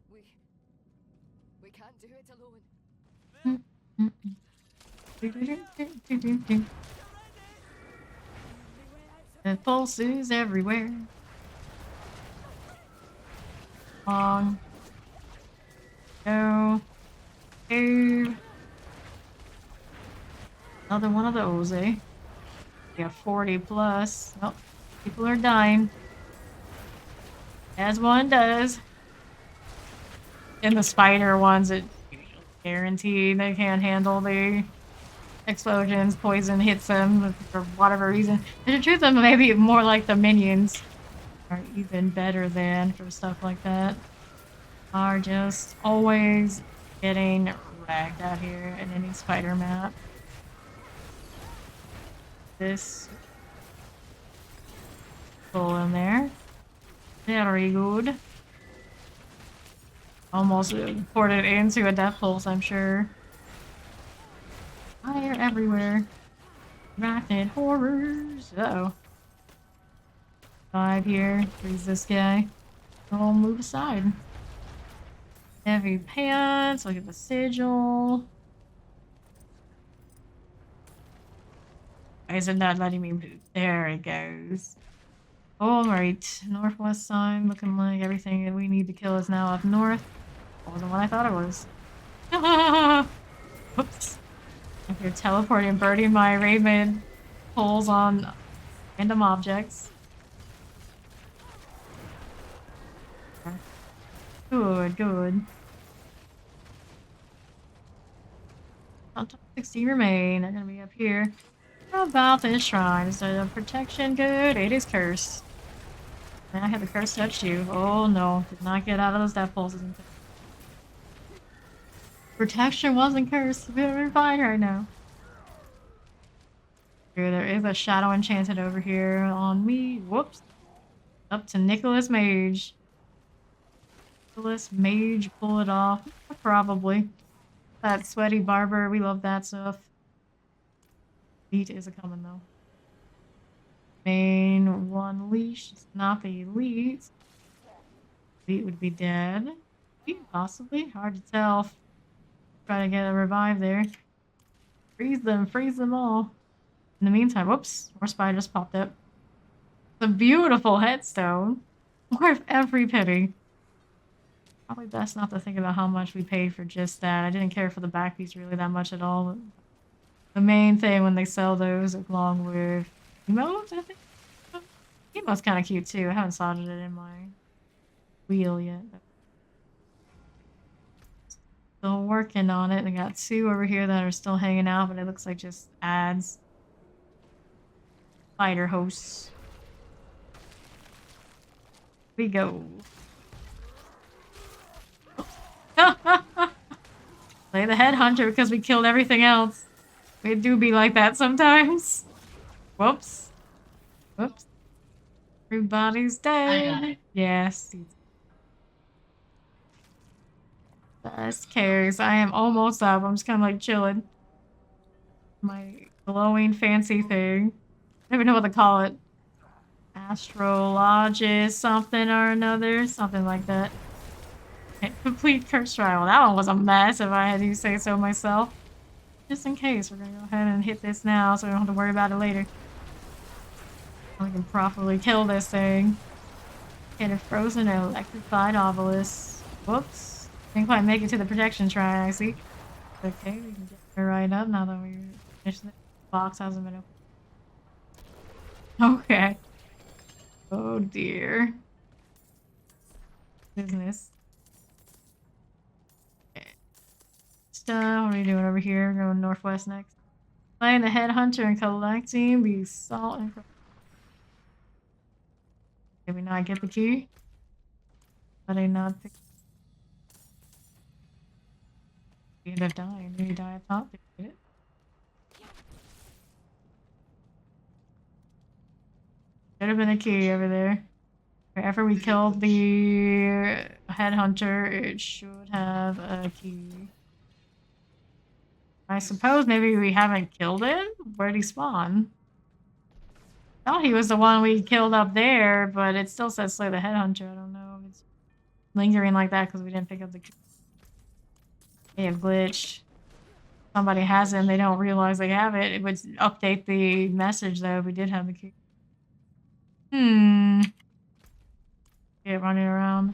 [SPEAKER 2] We can't do it alone.
[SPEAKER 1] The pulses everywhere. Long. Go. Two. Another one of those, eh? We have 40 plus. Oh, people are dying. As one does. And the spider ones, it guaranteed they can't handle the explosions. Poison hits them for whatever reason. And to treat them maybe more like the minions are even better than for stuff like that. Are just always getting wrecked out here in any spider map. This pull in there. Very good. Almost ported into a death pulse, I'm sure. Fire everywhere. Arachnid horrors. Uh-oh. 5 here. Freeze this guy. I'll move aside. Heavy pants. Look at the sigil. Why is it not letting me move? There it goes. Alright. Northwest side. Looking like everything that we need to kill is now up north. Wasn't what I thought it was. Whoops. If you're teleporting, birding my Raven pulls on random objects. Good, good. Top 60 remain. They're gonna be up here. How about this shrine? Is the protection good? It is cursed. And I had the curse touch you. Oh no, did not get out of those death pulses. Protection wasn't cursed. We're fine right now. Here, there is a shadow enchanted over here on me. Whoops. Up to Nicholas Mage. Nicholas Mage, pull it off. Probably. That sweaty barber, we love that stuff. Elite is a coming though. Main one leash. It's not the elite. Elite would be dead. Possibly. Hard to tell. Try to get a revive there. Freeze them all. In the meantime, whoops, more spiders popped up. It's a beautiful headstone. Worth every penny. Probably best not to think about how much we paid for just that. I didn't care for the back piece really that much at all. The main thing when they sell those along with emotes, I think. Emote's kind of cute too. I haven't slotted it in my wheel yet. Still working on it. I got 2 over here that are still hanging out, but it looks like just ads. Spider hosts. Here we go. Play the headhunter because we killed everything else. We do be like that sometimes. Whoops. Whoops. Everybody's dead. Yes. Best cares. I am almost up. I'm just kind of like chilling. My glowing fancy thing. I don't even know what to call it. Astrologist something or another. Something like that. Complete curse trial. That one was a mess if I had to say so myself. Just in case, we're gonna go ahead and hit this now so we don't have to worry about it later. I can properly kill this thing. Get a frozen electrified obelisk. Whoops. Didn't quite make it to the protection shrine, I see. Okay, we can get her right up now that we finished the box hasn't been open. Okay. Oh dear. Business. Okay. Stuff. What are you doing over here? Going northwest next. Playing the headhunter and collecting the salt and. Did we not get the key? Did I not pick? We end up dying. Did we die up top? Did we get it? Should have been a key over there. Wherever we killed the headhunter, it should have a key. I suppose maybe we haven't killed him? Where'd he spawn? I thought he was the one we killed up there, but it still says slay the headhunter. I don't know if it's lingering like that because we didn't pick up the key. They have glitched. Somebody has it and they don't realize they have it. It would update the message though if we did have the key. Get running around.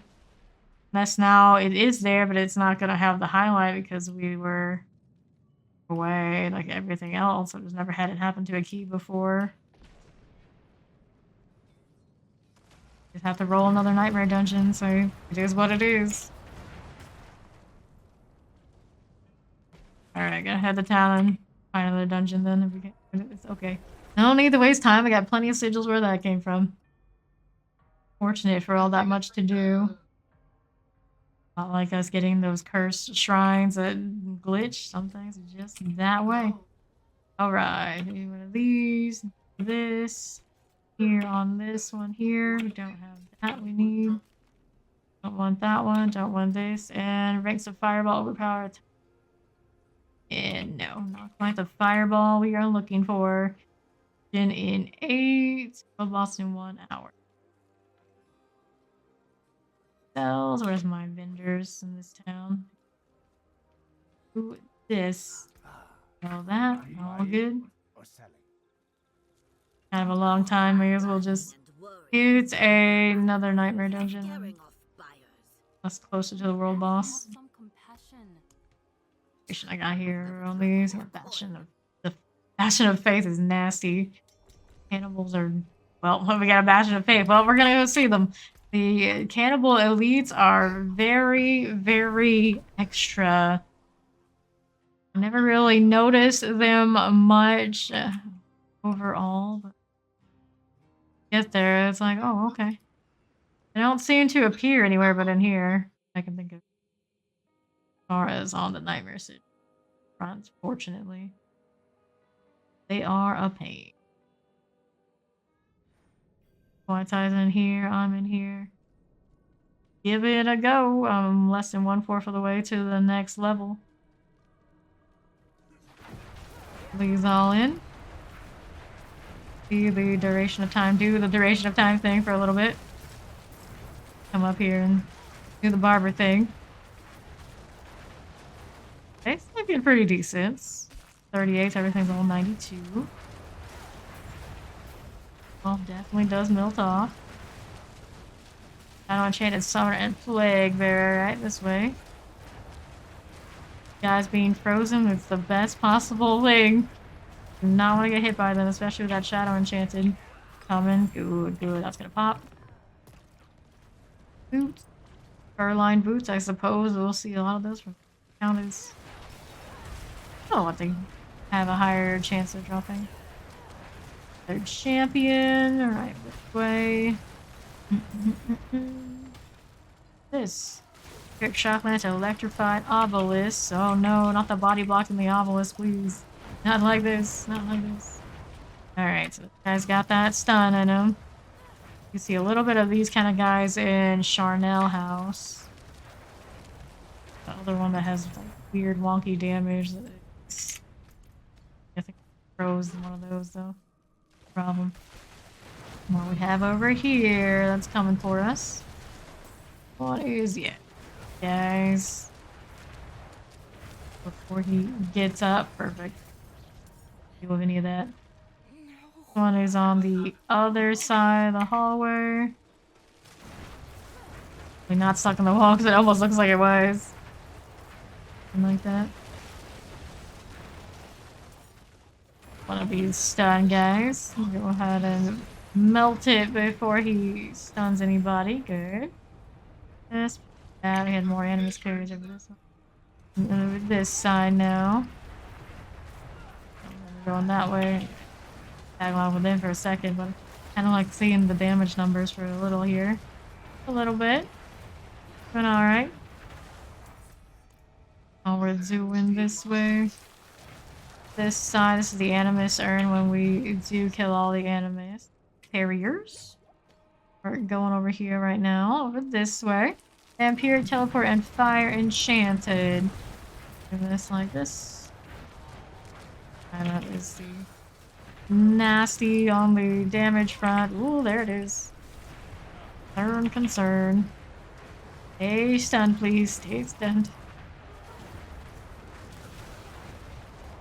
[SPEAKER 1] Unless now it is there, but it's not gonna have the highlight because we were away like everything else. I've just never had it happen to a key before. Just have to roll another nightmare dungeon, so it is what it is. Alright, gotta head to town and find another dungeon then if we get it's okay. I don't need to waste time, I got plenty of sigils where that came from. Fortunate for all that much to do. Not like us getting those cursed shrines that glitch. Some things are just that way. Alright, one of these, this. Here on this one here. We don't have that we need. Don't want that one, don't want this. And ranks of fireball overpowered. And no, not quite the fireball we are looking for. In 8, a lost in 1 hour. Cells, where's my vendors in this town? Ooh, this. All that, all good. Kind of a long time, may as well just. It's another nightmare dungeon. That's closer to the world boss. I got here on these. The Bastion of Faith is nasty. Cannibals are well, we got a Bastion of Faith. Well, we're gonna go see them. The cannibal elites are very, very extra. I never really noticed them much overall, but get there, it's like, oh, okay. They don't seem to appear anywhere but in here. I can think of as far as on the Nightmare City front, fortunately. They are a pain. White Tie's in here, I'm in here. Give it a go. I'm less than 1/4 of the way to the next level. These all in. See the duration of time. Do the duration of time thing for a little bit. Come up here and do the barber thing. It's looking pretty decent. 38, everything's all 92. Well, definitely does melt off. Shadow Enchanted Summer and Plague Bearer, right this way. Guys being frozen, it's the best possible thing. Do not want to get hit by them, especially with that Shadow Enchanted coming. Good, good. That's gonna pop. Boots. Fur-lined boots, I suppose. We'll see a lot of those from counters. I don't want to have a higher chance of dropping. Third champion. Alright, this way. This. Quick shock lance, electrified obelisk. Oh no, not the body blocking the obelisk, please. Not like this. Not like this. Alright, so this guy's got that stun in him. You see a little bit of these kind of guys in Charnel House. The other one that has like weird wonky damage. I think throws one of those though. Problem. What we have over here that's coming for us. What is it? Guys. Before he gets up, perfect. Deal with any of that. One is on the other side of the hallway. We're not stuck in the wall because it almost looks like it was. Something like that. One of these stun guys. Go ahead and melt it before he stuns anybody. Good. This. I had more enemies carriers over this one. Over this side now. I'm going that way. Tag along with them for a second, but I kind of like seeing the damage numbers for a little here. A little bit. But alright. Oh, we're doing this way. This side, this is the Animus urn when we do kill all the Animus carriers. We're going over here right now, over this way. Vampire, teleport, and fire enchanted. Do this like this. And that is the nasty on the damage front. Ooh, there it is. Concern. Stay stunned, please. Stay stunned.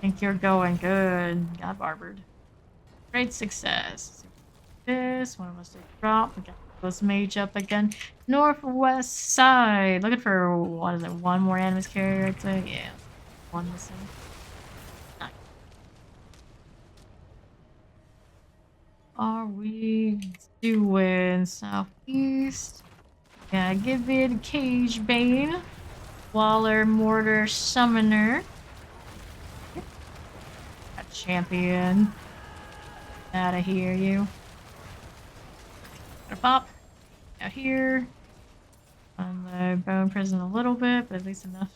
[SPEAKER 1] Think you're going good. Got barbered. Great success. This one of us to drop. We got this mage up again. Northwest side. Looking for what is it? One more animus carrier, I'd say. Yeah. One missing. Nice. Are we doing southeast? Yeah, give it Cage Bane. Waller, Mortar, Summoner. Champion. Out of here, you. Gonna pop. Out here. On the bone prison a little bit, but at least enough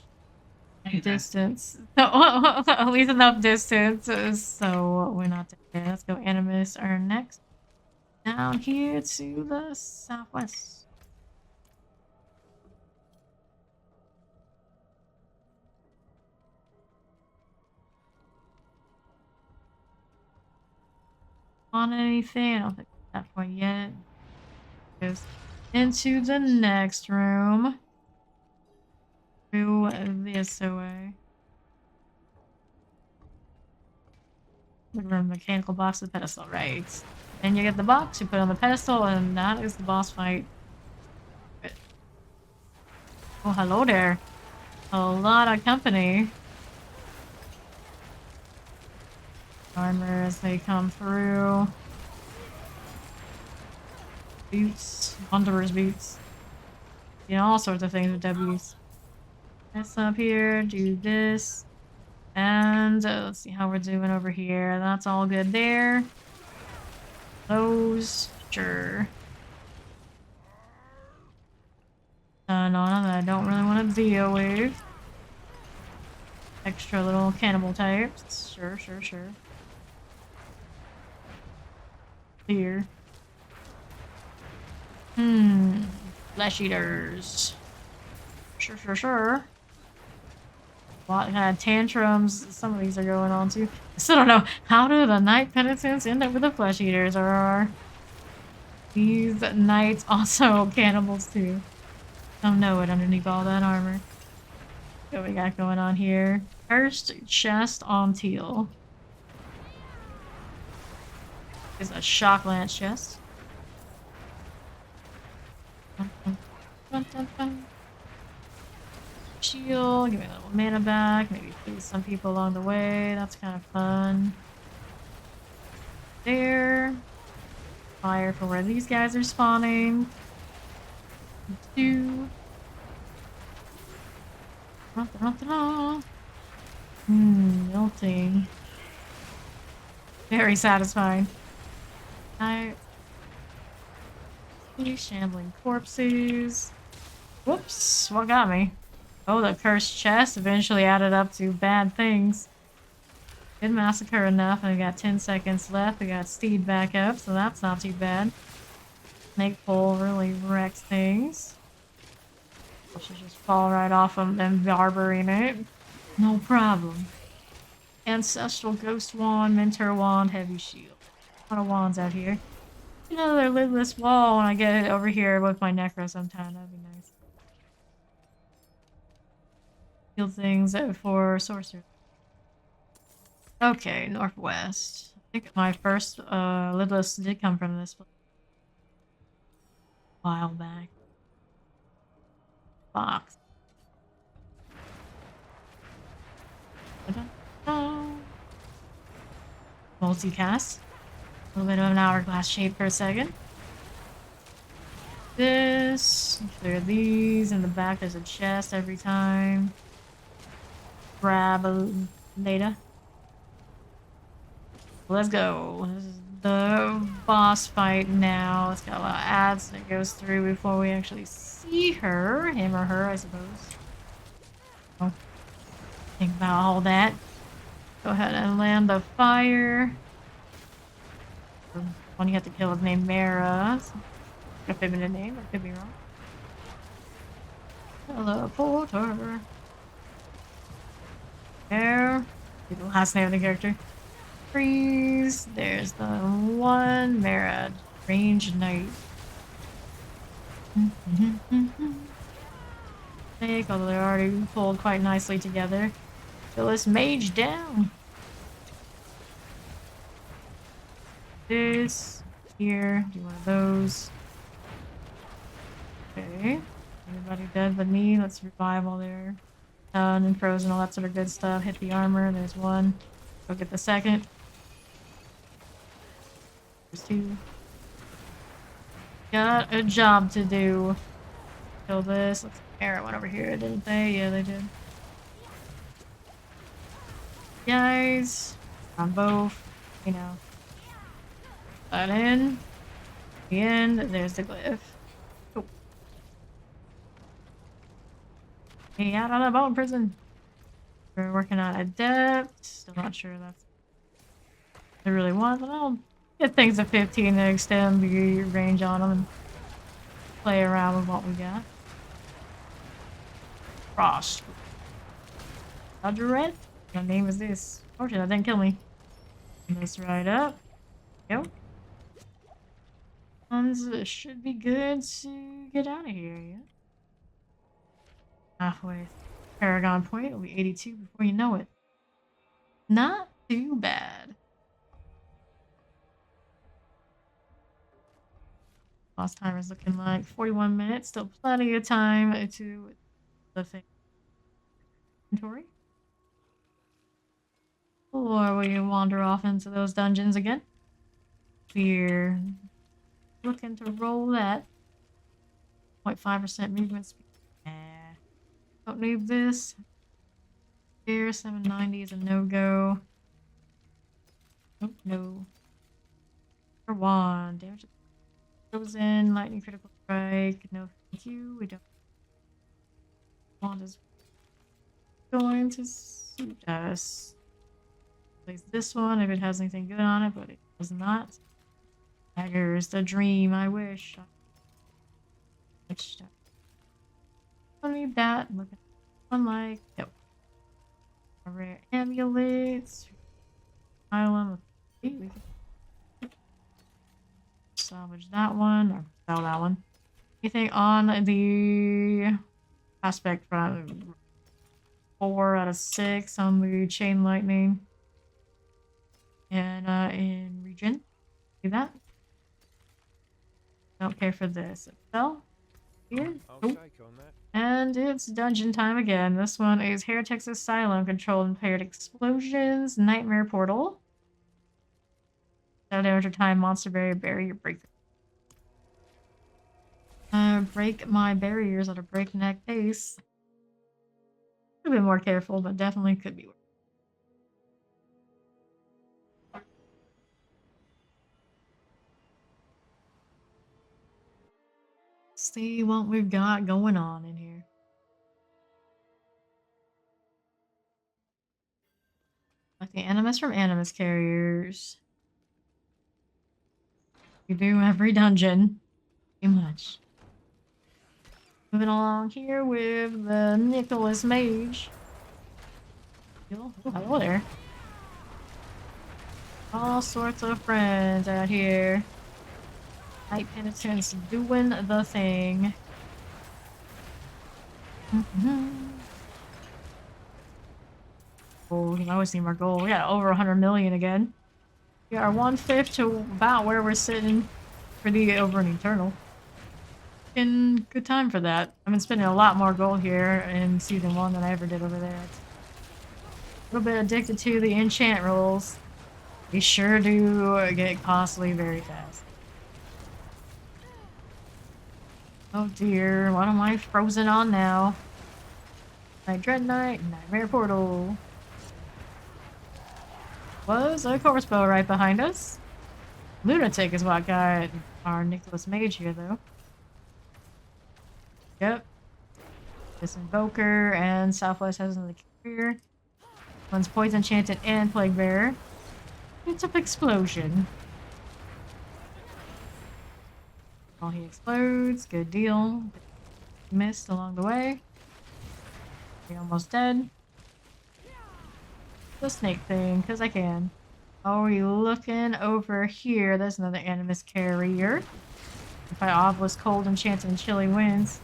[SPEAKER 1] distance. At least enough distance, so we're not dead. Let's go Animus urn next. Down here to the southwest. On anything? I don't think at that point yet. Goes into the next room. Through this way. Look for a mechanical box with pedestal, right? Then you get the box, you put it on the pedestal, and that is the boss fight. Oh, hello there. A lot of company. Armor as they come through. Boots. Wanderer's boots. You know, all sorts of things with W's. This up here, do this. And let's see how we're doing over here. That's all good there. Those, sure. None on that I don't really want to deal with. Extra little cannibal types. Sure. Here. Flesh eaters. Sure. What kind of tantrums some of these are going on to. I still don't know. How do the Knight Penitents end up with the Flesh Eaters? Or are these Knights also cannibals too? Don't know it underneath all that armor. What we got going on here? First chest on teal. Is a shock lance chest. Shield, give me a little mana back, maybe please some people along the way, that's kind of fun. There. Fire for where these guys are spawning. 2. Melting. Very satisfying. Shambling corpses. Whoops, what got me? Oh, the cursed chest eventually added up to bad things. Did massacre enough, and we got 10 seconds left. We got Steed back up, so that's not too bad. Snake pole really wrecks things. I should just fall right off of them barbering it. No problem. Ancestral Ghost Wand, Mentor Wand, Heavy Shield. A lot of wands out here. Another lidless wall when I get it over here with my Necro sometime. That'd be nice. Heal things for sorcerer. Okay, northwest. I think my first lidless did come from this place. A while back. Box. Multicast. A little bit of an hourglass shape for a second. This. Clear these. In the back, there's a chest every time. Grab a data. Let's go. This is the boss fight now. It's got a lot of ads that goes through before we actually see her. Him or her, I suppose. Oh. Think about all that. Go ahead and land the fire. The one you have to kill is named Mara. A feminine name, I could be wrong. Teleporter. There. The last name of the character. Freeze. There's the one. Mara. Range Knight. Although they're already pulled quite nicely together. Kill this mage down. This. Here. Do one of those. Okay. Everybody dead but me. Let's revive while they're done and frozen, all that sort of good stuff. Hit the armor. There's one. Go get the second. There's two. Got a job to do. Kill this. Let's air one over here, didn't they? Yeah, they did. Guys. On both. You know. That in. The end. There's the glyph. Oh. Hey, out of the bone prison. We're working on Adept. Still not sure that's what I really want, but I'll get things at 15 to extend the range on them and play around with what we got. Frost. Roger Red? What name is this? Fortunate, that didn't kill me. Bring this right up. Go. Should be good to get out of here, yeah? Halfway. Paragon Point will be 82 before you know it. Not too bad. Lost time is looking like 41 minutes. Still plenty of time to the thing. Inventory. Or will you wander off into those dungeons again? We're looking to roll that. 0.5% movement speed. Don't need this. Here, 790 is a no-go. Oh, no. For one. Damage goes in. Lightning critical strike. No thank you. We don't. Wand is going to suit us. Place this one if it has anything good on it, but it does not. Daggers, the dream, I wish. Don't need that. Look at one like nope. A rare amulets. Island. We can salvage that one or sell that one. Anything on the aspect front? 4 out of 6 on the chain lightning. And in region. Do that. Don't care for this. Fell. Here. Nope. And it's dungeon time again. This one is Heretic's Asylum. Control impaired explosions. Nightmare portal. Shadow damage or time. Monster barrier. Barrier break. Break my barriers at a breakneck pace. Could be more careful, but definitely could be worse. See what we've got going on in here. Like the animus from animus carriers. You do every dungeon. Too much. Moving along here with the Nicholas Mage. Oh, hello there. All sorts of friends out here. Night Penitence doing the thing. Oh, we can always see our goal. We got over 100 million again. We are 1/5 to about where we're sitting for the Over an Eternal. In good time for that. I've been spending a lot more gold here in season 1 than I ever did over there. A little bit addicted to the enchant rolls. They sure do get costly very fast. Oh dear, what am I frozen on now? Night Dread Knight, Nightmare Portal. Was a corpse bow right behind us. Lunatic is what got our Nicholas Mage here, though. Yep. This Invoker and Southwest has another carrier. One's Poison Enchanted and Plague Bearer. It's an explosion. Oh, he explodes. Good deal. Missed along the way. You're almost dead. The snake thing, because I can. Oh, are you looking over here? There's another Animus Carrier. If I Obelisk Cold Enchanted and Chilly Winds,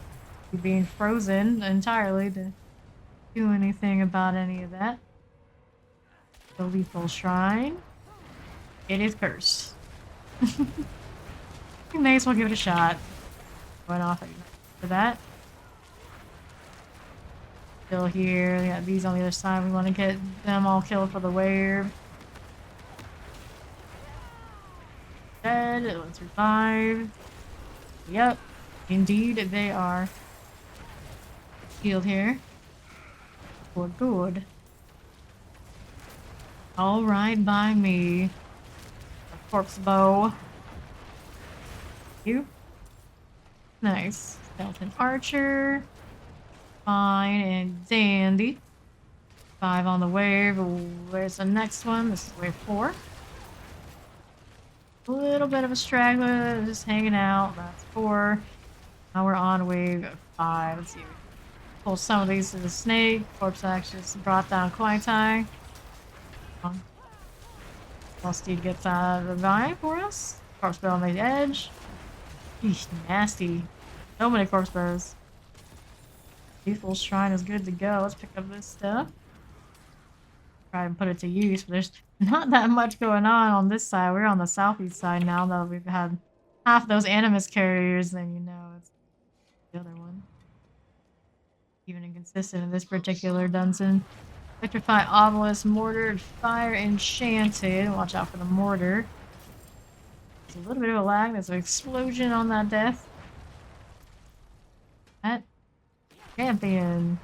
[SPEAKER 1] you're being frozen entirely to do anything about any of that. The Lethal Shrine. It is cursed. You may as well give it a shot. Went off for that. Still here. We got these on the other side. We want to get them all killed for the wave. Dead. Let's revive. Yep. Indeed, they are. Healed here. Good, good. Alright by me. A corpse bow. You. Nice. Skeleton Archer. Fine and dandy. 5 on the wave. Where's the next one? This is wave 4. A little bit of a straggler just hanging out. That's 4. Now we're on wave 5. Let's see. Pull some of these to the snake. Corpse actually just brought down Quietai. Steed gets a revive for us. Corpse bow on the edge. Eesh, nasty. So many corpse bows. Lethal Shrine is good to go. Let's pick up this stuff. Try and put it to use, but there's not that much going on this side. We're on the southeast side now that we've had half those Animus Carriers, then you know it's the other one. Even inconsistent in this particular dungeon. Electrify Obelisk, Mortared, Fire Enchanted. Watch out for the Mortar. There's a little bit of a lag. There's an explosion on that death. That champion.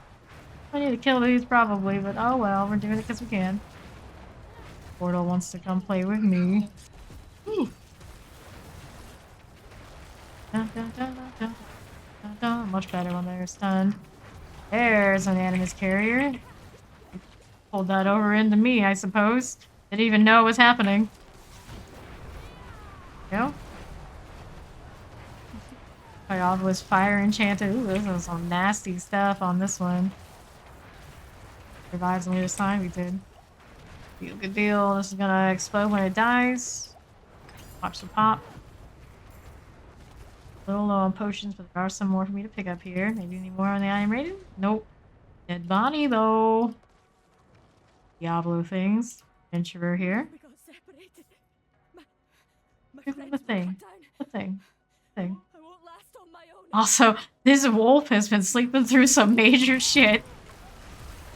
[SPEAKER 1] I need to kill these probably, but oh well, we're doing it because we can. Portal wants to come play with me. Ooh. Dun, dun, dun, dun, dun, dun, dun. Much better when they're stunned. There's an Animus Carrier. Pulled that over into me, I suppose. Didn't even know what was happening. No? My Obelisk Fire Enchanted. Ooh, this is some nasty stuff on this one. Revives on the other side, we did. Good deal. This is gonna explode when it dies. Watch the pop. A little low on potions, but there are some more for me to pick up here. Maybe any more on the item rating? Nope. Dead body though. Diablo things. Adventurer here.
[SPEAKER 2] We got separated. My
[SPEAKER 1] The
[SPEAKER 2] friends
[SPEAKER 1] thing.
[SPEAKER 2] were cut down.
[SPEAKER 1] The thing. The thing.
[SPEAKER 2] I won't last on my own.
[SPEAKER 1] Also, this wolf has been sleeping through some major shit.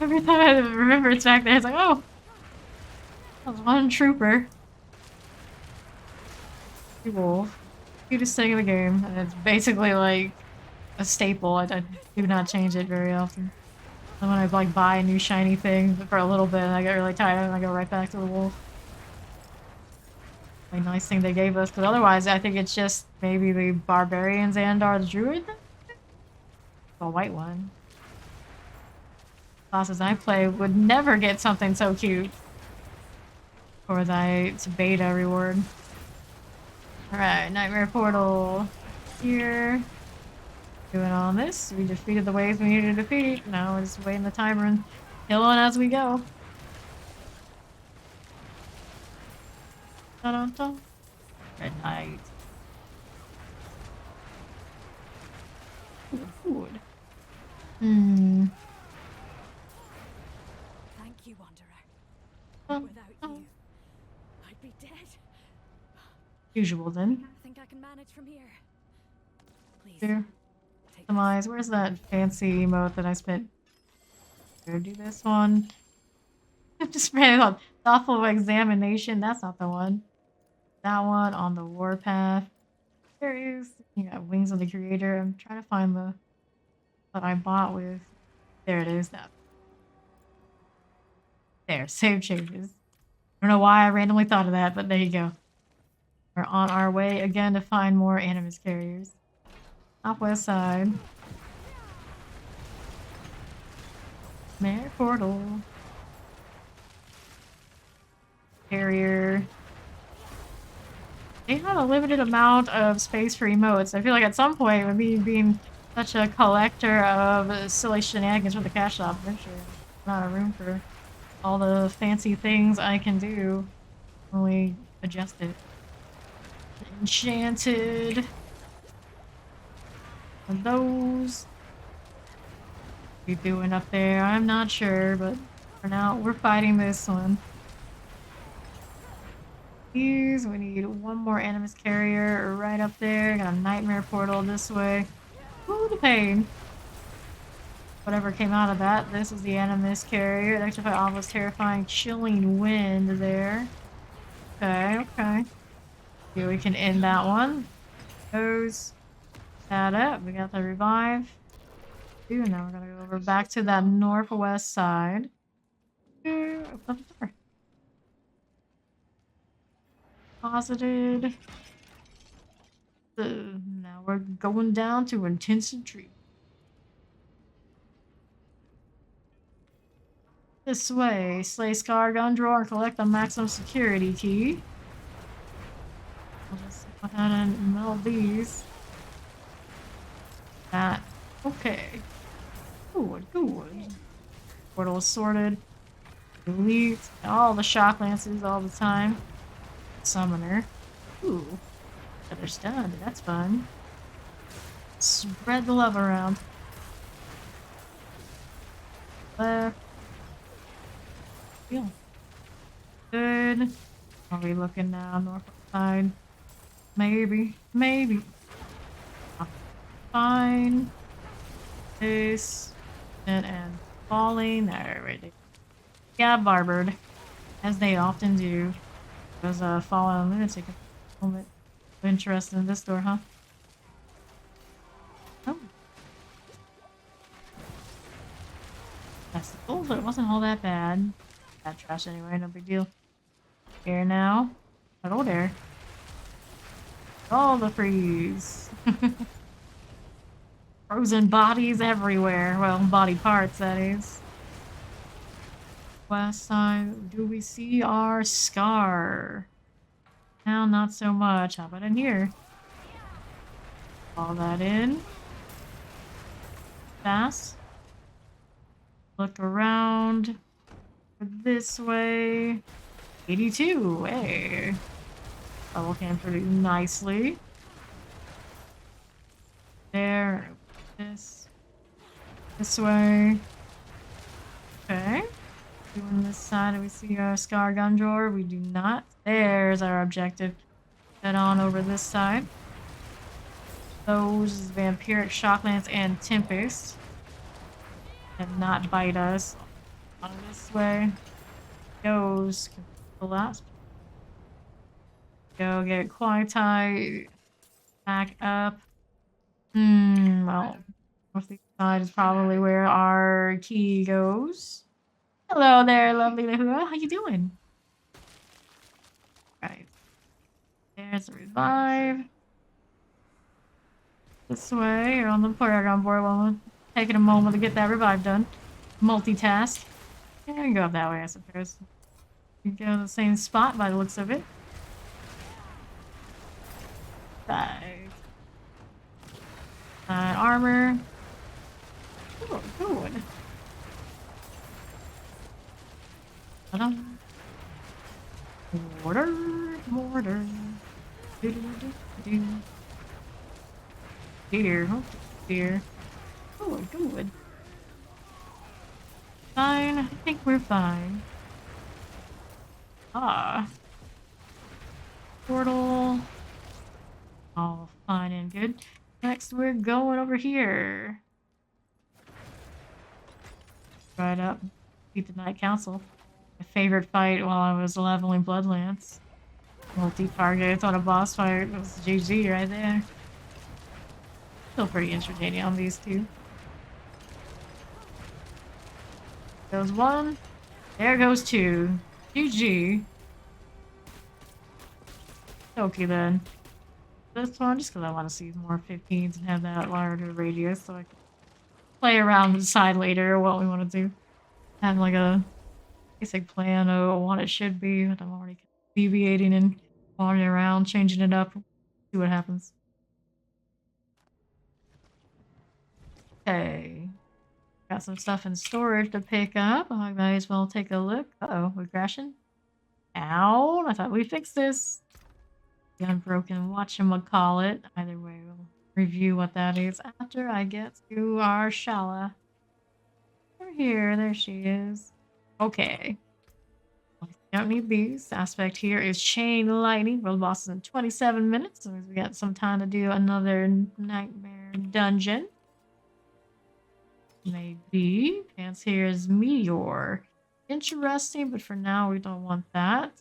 [SPEAKER 1] Every time I remember it's back there, it's like, oh, that was one trooper. Wolf. Cutest thing in the game. And it's basically like a staple. I do not change it very often. And when I like buy a new shiny thing for a little bit and I get really tired and I go right back to the wolf. A nice thing they gave us, because otherwise I think it's just maybe the barbarians and our druid. The white one. Classes I play would never get something so cute. For the beta reward. Alright, Nightmare Portal here. Doing all this. We defeated the waves we needed to defeat. Now we're just waiting the timer and killing as we go. Dun-dun-dun. Red Knight. Food.
[SPEAKER 2] Thank you, Wanderer.
[SPEAKER 1] Dun,
[SPEAKER 2] Without
[SPEAKER 1] dun.
[SPEAKER 2] you, I'd be dead.
[SPEAKER 1] Usual then.
[SPEAKER 2] I think I can manage from here. Please,
[SPEAKER 1] Here.
[SPEAKER 2] take this.
[SPEAKER 1] Customize. Where's that fancy emote that I spent? Here, do this one. Just ran on thoughtful examination. That's not the one. That one on the warpath. There is. You got Wings of the Creator. I'm trying to find the what I bought with. There it is. That there. Save changes. I don't know why I randomly thought of that, but there you go. We're on our way again to find more Animus carriers. Southwest side. Mare portal. Carrier. They have a limited amount of space for emotes. I feel like at some point, with me being such a collector of silly shenanigans for the cash shop, I'm sure not a room for all the fancy things I can do when we adjust it. Enchanted. And those. What are you doing up there? I'm not sure, but for now, we're fighting this one. These, we need one more Animus carrier right up there. Got a nightmare portal this way. Ooh, the pain. Whatever came out of that. This is the Animus carrier. Electrify Alpha's terrifying, chilling wind there. Okay, okay. Here we can end that one. Goes that up. We got the revive. Ooh, now we're gonna go over back to that northwest side. Ooh, open up the door. Posited. Now we're going down to intensive treatment. This way. Slay Scar gun drawer and collect the maximum security key. I'll just go ahead and meld these. That. Okay. Good, good. Portal is sorted. Delete all the shock lances all the time. Summoner. Ooh. They're stunned. That's fun. Spread the love around. Left. Yeah. Good. Are we looking now? North side. Maybe. Maybe. Fine. This. And falling. Alright. Yeah, barbered. As they often do. There's a fallen lunatic moment. Interested in this door, huh? Oh. That's the gold, but it wasn't all that bad. Bad trash anyway, no big deal. Here now. Hello there. All the freeze. Frozen bodies everywhere. Well, body parts, that is. West side, do we see our scar? Now, not so much. How about in here? All that in. Fast. Look around. This way. 82. Hey. Bubble came pretty nicely. There. This way. Okay. Doing this side, do we see our Scar gun drawer? We do not. There's our objective. Head on over this side. Those Vampiric Shocklance and Tempest. And not bite us. On this way. Goes. The last. Go get Quietai. Back up. Well. Northeast side is probably where our key goes. Hello there, lovely Lehua. How you doing? Right. There's a revive. This way, you're on the Paragon board while we're taking a moment to get that revive done. Multitask. Yeah, you can go up that way, I suppose. You can go to the same spot by the looks of it. Right. Armor. Oh, good. Mortar, mortar. Dear, oh dear. Oh, good. Fine, I think we're fine. Ah. Portal. All fine and good. Next, we're going over here. Right up. Beat the Night Council. My favorite fight while I was leveling Bloodlance. Multi-target on a boss fight was GG right there. Still pretty entertaining on these two. Goes one. There goes two. GG. Okay then. This one, just because I want to see more 15s and have that larger radius so I can play around and decide later what we want to do. Have like a basic plan of what it should be, but I'm already deviating and wandering around, changing it up. See what happens. Okay. Got some stuff in storage to pick up. I might as well take a look. Uh-oh, we're crashing. Ow, I thought we fixed this. Unbroken whatchamacallit. Either way, we'll review what that is after I get to our Shala. Over here, there she is. Okay. Don't need these. Aspect here is Chain Lightning. World boss is in 27 minutes, so we got some time to do another nightmare dungeon. Maybe. Pants here is Meteor. Interesting, but for now we don't want that.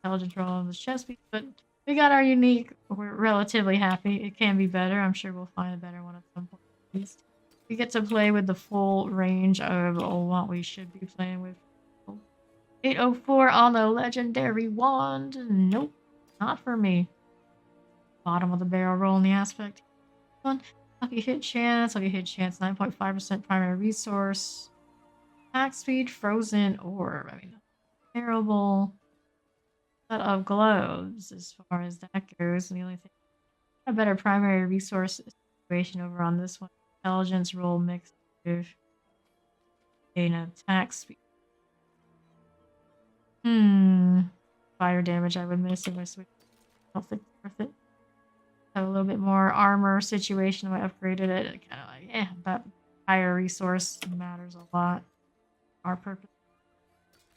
[SPEAKER 1] Intelligent roll on the chest piece, but we got our unique. We're relatively happy. It can be better. I'm sure we'll find a better one at some point. At least we get to play with the full range of what we should be playing with. 804 on the legendary wand. Nope, not for me. Bottom of the barrel roll in the aspect. One. Lucky hit chance. Lucky hit chance. 9.5% primary resource. Attack speed. Frozen orb. I mean, terrible set of gloves as far as that goes. And the only thing, a better primary resource situation over on this one. Intelligence roll mixed with an attack speed. Fire damage I would miss if I switch. I don't think it's worth it. Have a little bit more armor situation if I upgraded it. Kind of like, yeah, that higher resource matters a lot. Our purpose.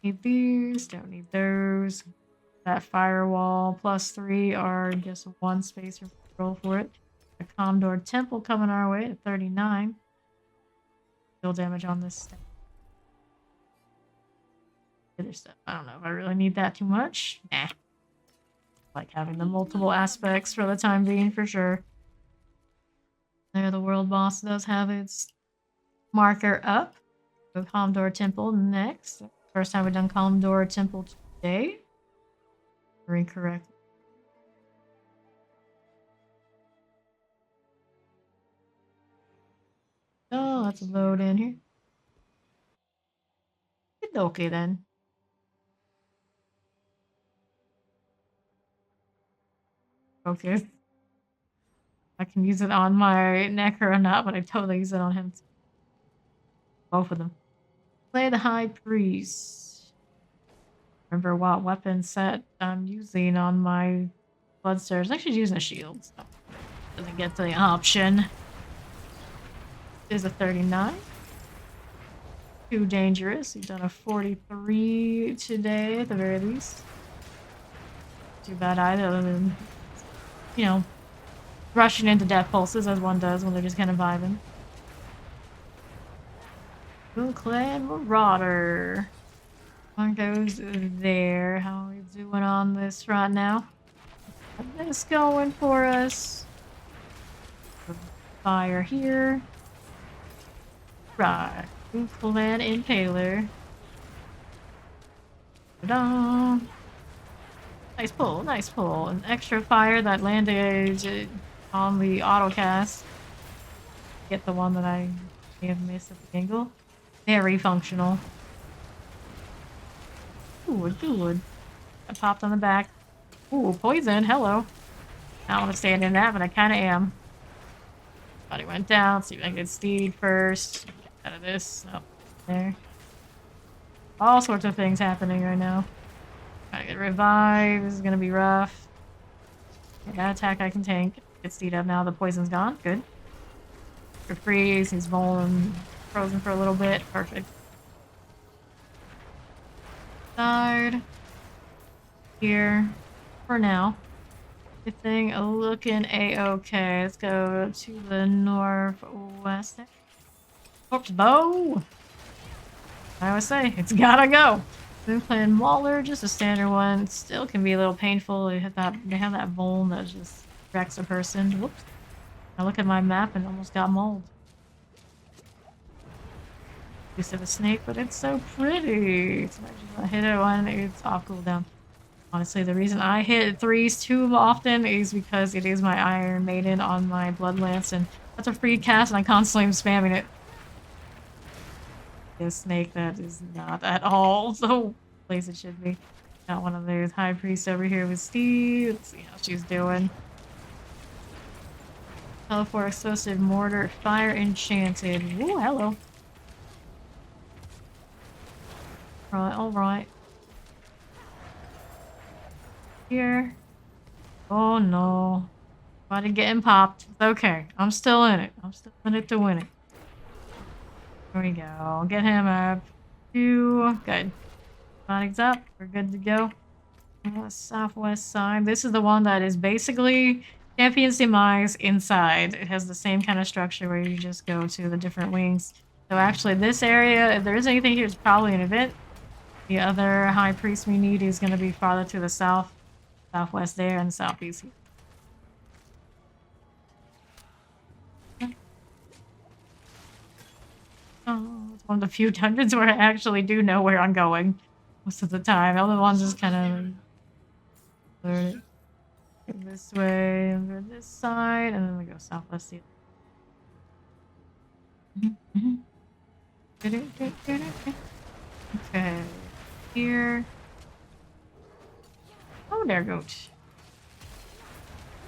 [SPEAKER 1] Need these, don't need those. That firewall +3 are just one space roll for it. A Condor Temple coming our way at 39. Still damage on this thing. Other stuff. I don't know if I really need that too much. Nah. Like having the multiple aspects for the time being for sure. There, the world boss does have its marker up. So Condor Temple next. First time we've done Condor Temple today. Incorrect. Oh, let's load in here. Okay then. Focus. I can use it on my neck or not, but I totally use it on him. Both of them. Play the High Priest. Remember what weapon set I'm using on my Bloodstairs. I'm actually using a shield, so doesn't get to the option. Is a 39. Too dangerous. You've done a 43 today at the very least. Too bad either, other than, you know, rushing into death pulses as one does when they're just kind of vibing. Blue Clan Marauder. One goes there. How are we doing on this front now? Got this going for us. Fire here. Right. Blue Clan Impaler. Ta-da! Nice pull, nice pull. An extra fire that landed on the autocast. Get the one that I may have missed at the angle. Very functional. Ooh, good. I popped on the back. Ooh, poison, hello. I don't want to stand in that, but I kind of am. Body went down, see if I can get Steed first. Get out of this. Oh, there. All sorts of things happening right now. Gotta get revived. This is gonna be rough. That attack I can tank. Get Steed up now. The poison's gone. Good. For freeze. He's frozen for a little bit. Perfect. Side. Here. For now. Everything looking a-okay. Let's go to the northwest. Corpse bow! I always say, it's gotta go. Moonflame Mauler, just a standard one. Still can be a little painful. They have that mole that just wrecks a person. Whoops. I look at my map and almost got mauled. Use of a snake, but it's so pretty. So I hit it when it's off cooldown. Honestly, the reason I hit threes too often is because it is my Iron Maiden on my Blood Lance, and that's a free cast, and I constantly am spamming it. A snake that is not at all the place it should be. Got one of those high priests over here with Steve. Let's see how she's doing. Teleport, explosive, mortar, fire, enchanted. Ooh, hello. Right, alright. Here. Oh no. Body getting popped. It's okay. I'm still in it. I'm still in it to win it. There we go. Get him up. 2. Good. Body's up. We're good to go. Southwest side. This is the one that is basically Champion's Demise inside. It has the same kind of structure where you just go to the different wings. So actually this area, if there is anything here, it's probably an event. The other high priest we need is going to be farther to the south. Southwest there and southeast here. Oh, it's one of the few dungeons where I actually do know where I'm going most of the time. The other ones just kind of this way and this side, and then we go southwest here. Okay, here. Oh, there goes.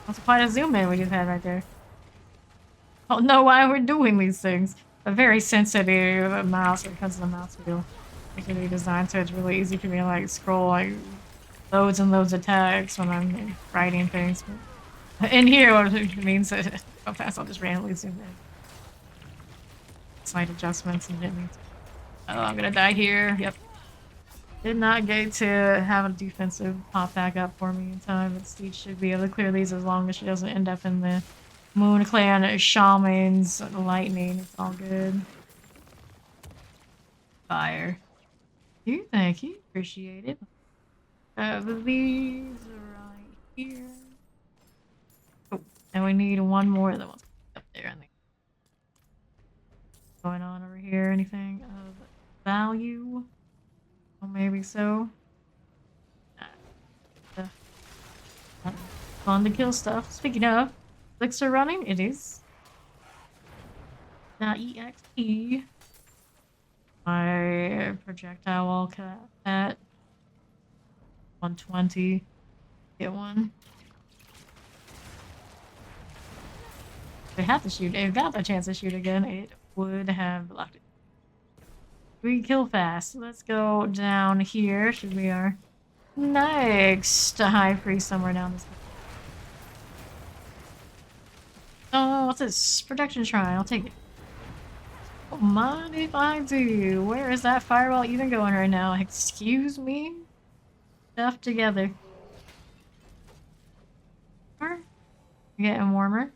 [SPEAKER 1] That's quite a zoom in we just had right there. I don't know why we're doing these things. A very sensitive mouse because of the mouse wheel. It can be designed so it's really easy for me to like scroll like loads and loads of tags when I'm writing things. But in here, what it means that how fast I'll just randomly zoom in. Slight adjustments and it means. Oh, I'm gonna die here. Yep. Did not get to have a defensive pop back up for me in time, but Steve should be able to clear these as long as she doesn't end up in the Moon Clan Shaman's lightning. It's all good. Fire. Thank you. Appreciate it. These right here. Oh, and we need one more of the ones up there, I think. Going on over here? Anything of value? Well, maybe so. Fun to kill stuff. Speaking of, elixir running, it is. Now EXP. My projectile wall cap at 120. Get one. If they have to shoot, if got the chance to shoot again, it would have blocked it. We kill fast. Let's go down here. Should be our next high priest somewhere down this way. Oh, what's this? Protection shrine. I'll take it. Don't mind if I do. Where is that firewall even going right now? Excuse me? Stuff together. Getting warmer.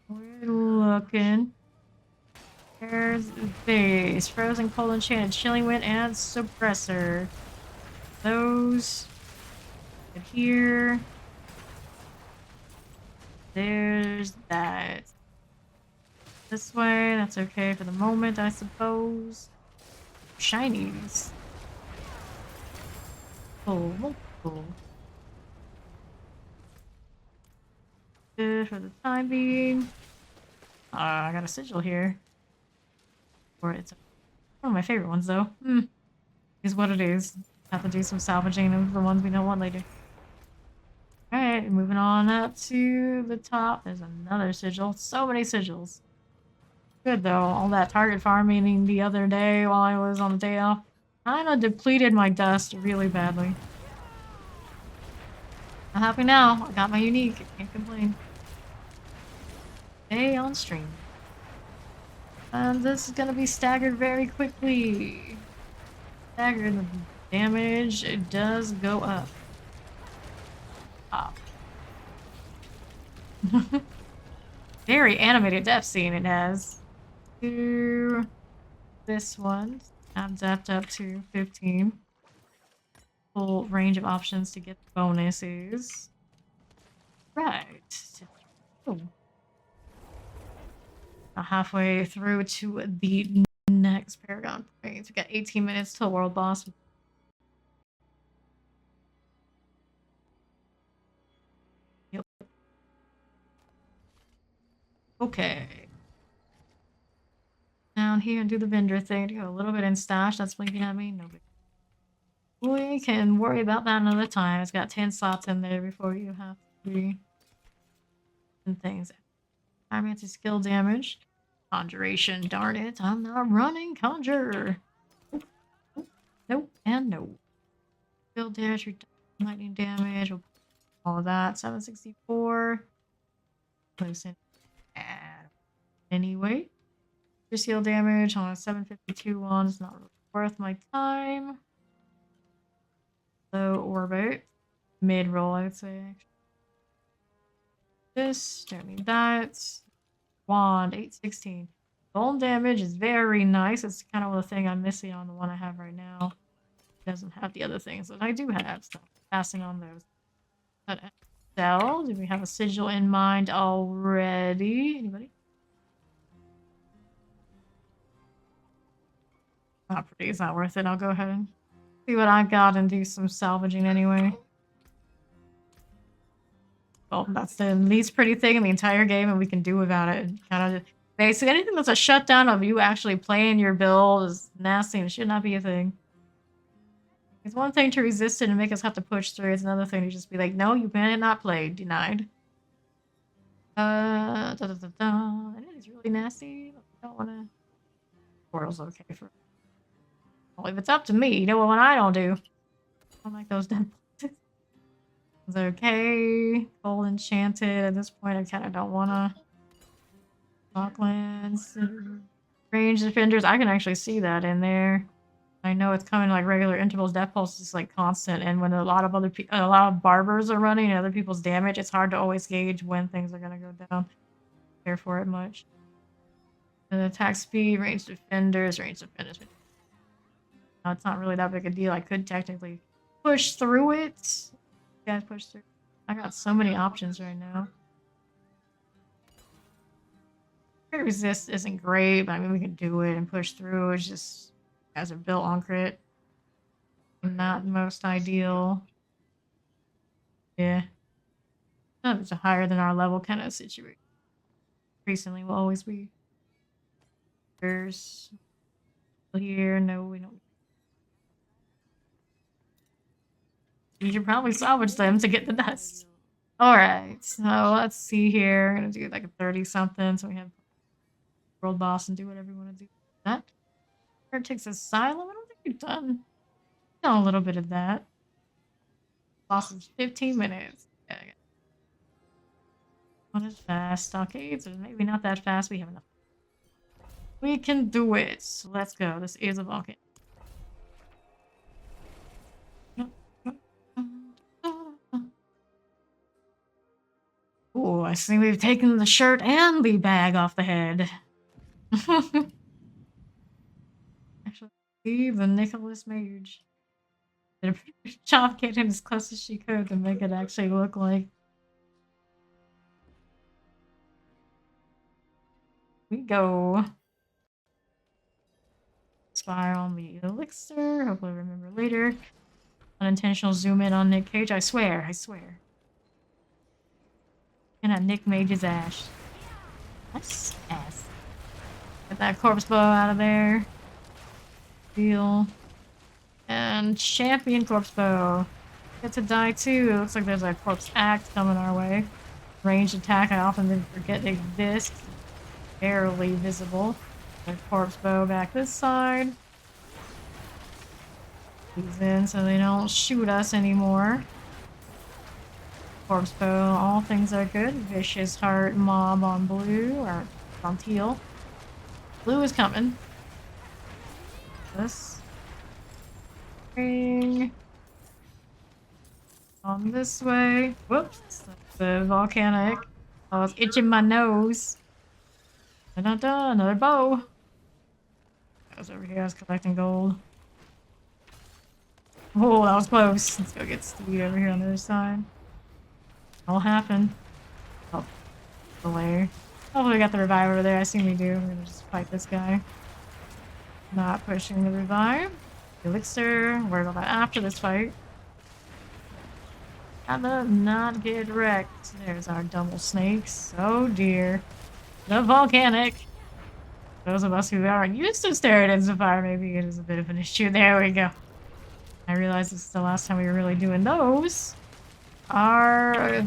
[SPEAKER 1] We're looking. There's base, frozen, cold, enchanted, chilling wind, and suppressor. Those here. There's that. This way, that's okay for the moment, I suppose. Shinies. Cool. Good for the time being. I got a sigil here. Or it's one of my favorite ones, though. Is what it is. Have to do some salvaging of the ones we don't want later. Alright, moving on up to the top. There's another sigil. So many sigils. Good, though. All that target farming the other day while I was on the day off kinda depleted my dust really badly. I'm happy now. I got my unique. Can't complain. Stay on stream. And this is gonna be staggered very quickly. Staggered, the damage, it does go up. Very animated death scene it has. To this one. Have depth up to 15. Full range of options to get the bonuses. Right. Oh. Now halfway through to the next Paragon point. We got 18 minutes till world boss. Yep. Okay. Down here and do the vendor thing. Do a little bit in stash. That's blinking at me. No big. We can worry about that another time. It's got 10 slots in there before you have to be and things. I'm anti skill damage. Conjuration, darn it. I'm not running conjure. Nope, and no. Skill dash, lightning damage, all of that. 764. Place in add anyway. Your skill damage on a 752 one is not really worth my time. Low orbit. Mid roll, I would say. This, don't need that. Wand, 816. Golden damage is very nice. It's kind of the thing I'm missing on the one I have right now. It doesn't have the other things that I do have, so passing on those. Cell, do we have a sigil in mind already? Anybody? Not pretty, it's not worth it. I'll go ahead and see what I've got and do some salvaging anyway. Well, that's the least pretty thing in the entire game, and we can do about it. Kind of basically anything that's a shutdown of you actually playing your build is nasty and should not be a thing. It's one thing to resist it and make us have to push through. It's another thing to just be like, no, you cannot play. Denied. It is really nasty. I don't want to. Portal's okay for. Well, if it's up to me, you know what I don't do. I don't like those dead places. It's okay. Gold enchanted. At this point, I kind of don't want to. Docklands. Range defenders. I can actually see that in there. I know it's coming like regular intervals. Death pulse is like constant, and when a lot of barbers are running and other people's damage, it's hard to always gauge when things are gonna go down. Care for it much. And attack speed, range defenders. No, it's not really that big a deal. I could technically push through it. Yeah, push through. I got so many options right now. Crit resist isn't great, but I mean we can do it and push through. It's just as are built on crit. Not most ideal. Yeah. It's a higher than our level kind of situation. Recently will always be. There's here. No, we don't. You should probably salvage them to get the dust. Alright, so let's see here. I'm gonna do like a 30 something so we have world boss and do whatever we want to do. That takes asylum. I don't think we've done a little bit of that. Boss is 15 minutes. Yeah, one is fast. Stockades are maybe not that fast. We have enough. We can do it. So let's go. This is a volcano. Oh, I see we've taken the shirt and the bag off the head. Actually, the Nicholas Mage did a pretty good job getting as close as she could to make it actually look like. We go. Expire on the elixir. Hopefully remember later. Unintentional zoom in on Nick Cage. I swear. And at Nick Mage's ash. Nice ass. Get that corpse bow out of there. Heal. And champion corpse bow. Get to die too. It looks like there's a corpse axe coming our way. Ranged attack I often forget exists. Barely visible. A corpse bow back this side. These in so they don't shoot us anymore. Corpse bow, all things are good. Vicious heart mob on blue, or on teal. Blue is coming. This. Ring. On this way. Whoops. That's the volcanic. I was itching my nose. Da-da-da, another bow. I was over here, I was collecting gold. Oh, that was close. Let's go get Steve over here on the other side. All happened. Oh, delay. Hopefully we got the revive over there. I assume we do. I'm gonna just fight this guy. Not pushing the revive. Elixir. Worry about that after this fight. Gotta not get wrecked. There's our double snakes. Oh dear. The volcanic. Those of us who aren't used to steroids of fire, maybe it is a bit of an issue. There we go. I realize this is the last time we were really doing those. Our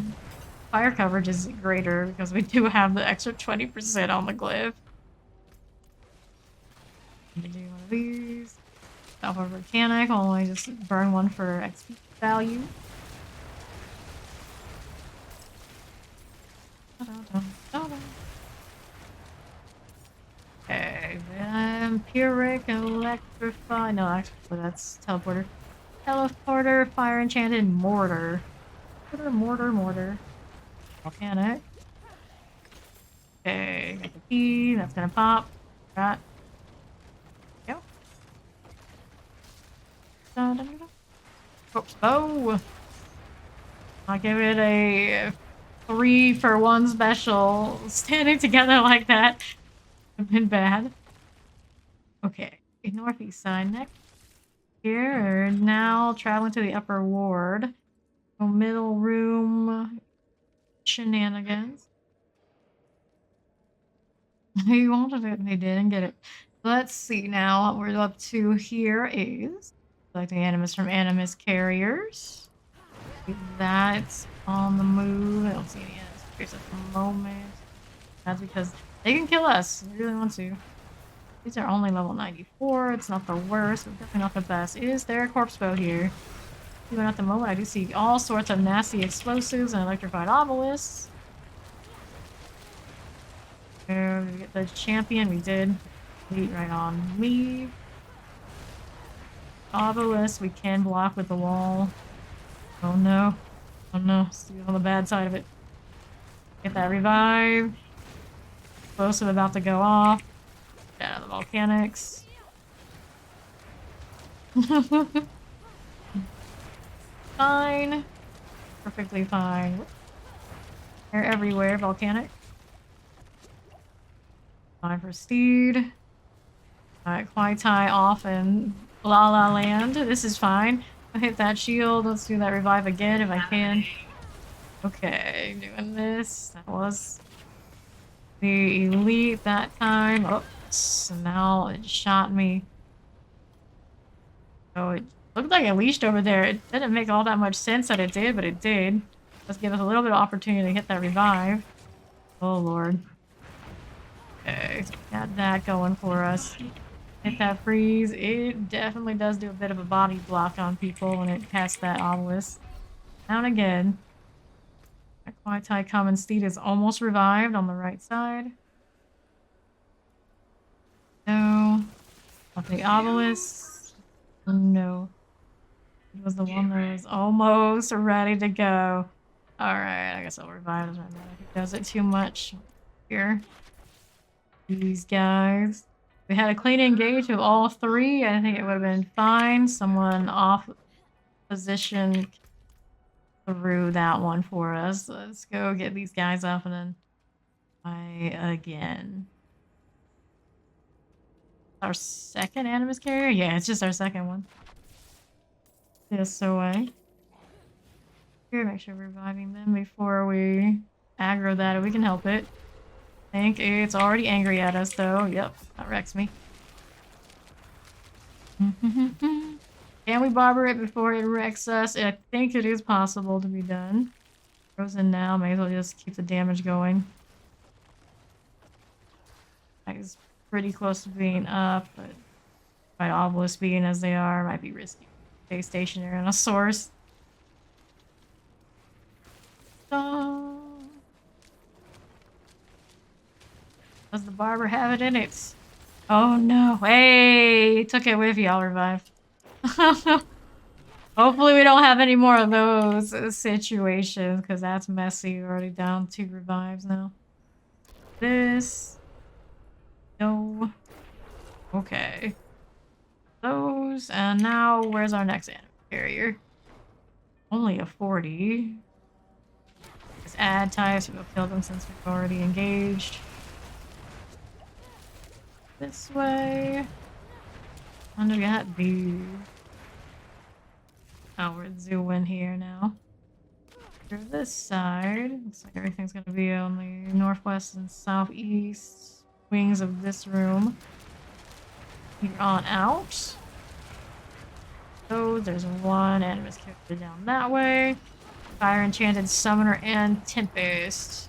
[SPEAKER 1] fire coverage is greater because we do have the extra 20% on the glyph. Need to do one of these. Alpha volcanic, I'll only just burn one for XP value. Okay, Vampiric, Electrify. No, actually, that's Teleporter. Teleporter, Fire Enchanted, Mortar. Mortar. Volcanic. Okay, got the key. That's gonna pop. Right. Go. Oops. Oh! I'll give it a 3-for-1 special. Standing together like that would have been bad. Okay, northeast side next. Here, now traveling to the upper ward. So middle room shenanigans. He wanted it and he didn't get it. Let's see now. What we're up to here is collecting animus from animus carriers. That's on the move. I don't see any animus carriers at the moment. That's because they can kill us. We really want to. These are only level 94. It's not the worst, but definitely not the best. Is there a corpse bow here? Even at the moment, I do see all sorts of nasty explosives and electrified obelisks. There, we get the champion. We did. Lead right on. Leave. Obelisk, we can block with the wall. Oh no. Oh no. Stay on the bad side of it. Get that revive. Explosive about to go off. Get out of the volcanics. Fine. Perfectly fine. They're everywhere, volcanic. Fine for Steed. Alright, Kwai-Tai off in La La Land. This is fine. I'll hit that shield. Let's do that revive again if I can. Okay, doing this. That was the elite that time. Oops, and now it shot me. Oh, it looked like it leashed over there. It didn't make all that much sense that it did, but it did. Let's give us a little bit of opportunity to hit that revive. Oh lord. Okay, so we got that going for us. Hit that freeze. It definitely does do a bit of a body block on people when it casts that obelisk. Down again. Kwai-Tai Common Steed is almost revived on the right side. No. Off the obelisk. No. It was the one that was almost ready to go. Alright, I guess I'll revive him. If he does it too much. Here. These guys. We had a clean engage of all three. I think it would have been fine. Someone off position through that one for us. Let's go get these guys up and then try again. Our second animus carrier? Yeah, it's just our second one. This away. Here, make sure we're reviving them before we aggro that if we can help it. I think it's already angry at us though. Yep, that wrecks me. Can we barber it before it wrecks us? I think it is possible to be done. Frozen now, may as well just keep the damage going. It's pretty close to being up, but by obelisk being as they are, might be risky. Stay stationary on a source. Does the barber have it in it? Oh no. Hey, took it with you. I'll revive. Hopefully we don't have any more of those situations because that's messy. We're already down 2 revives now. This. No. Okay. Those, and now where's our next animal carrier? Only a 40. Let's add types, we'll kill them since we've already engaged. This way. When do we got these? Oh, we're zooing here now. Through this side, looks like everything's gonna be on the northwest and southeast wings of this room. Here on out. Oh, there's one animus character down that way. Fire Enchanted Summoner and Tempest.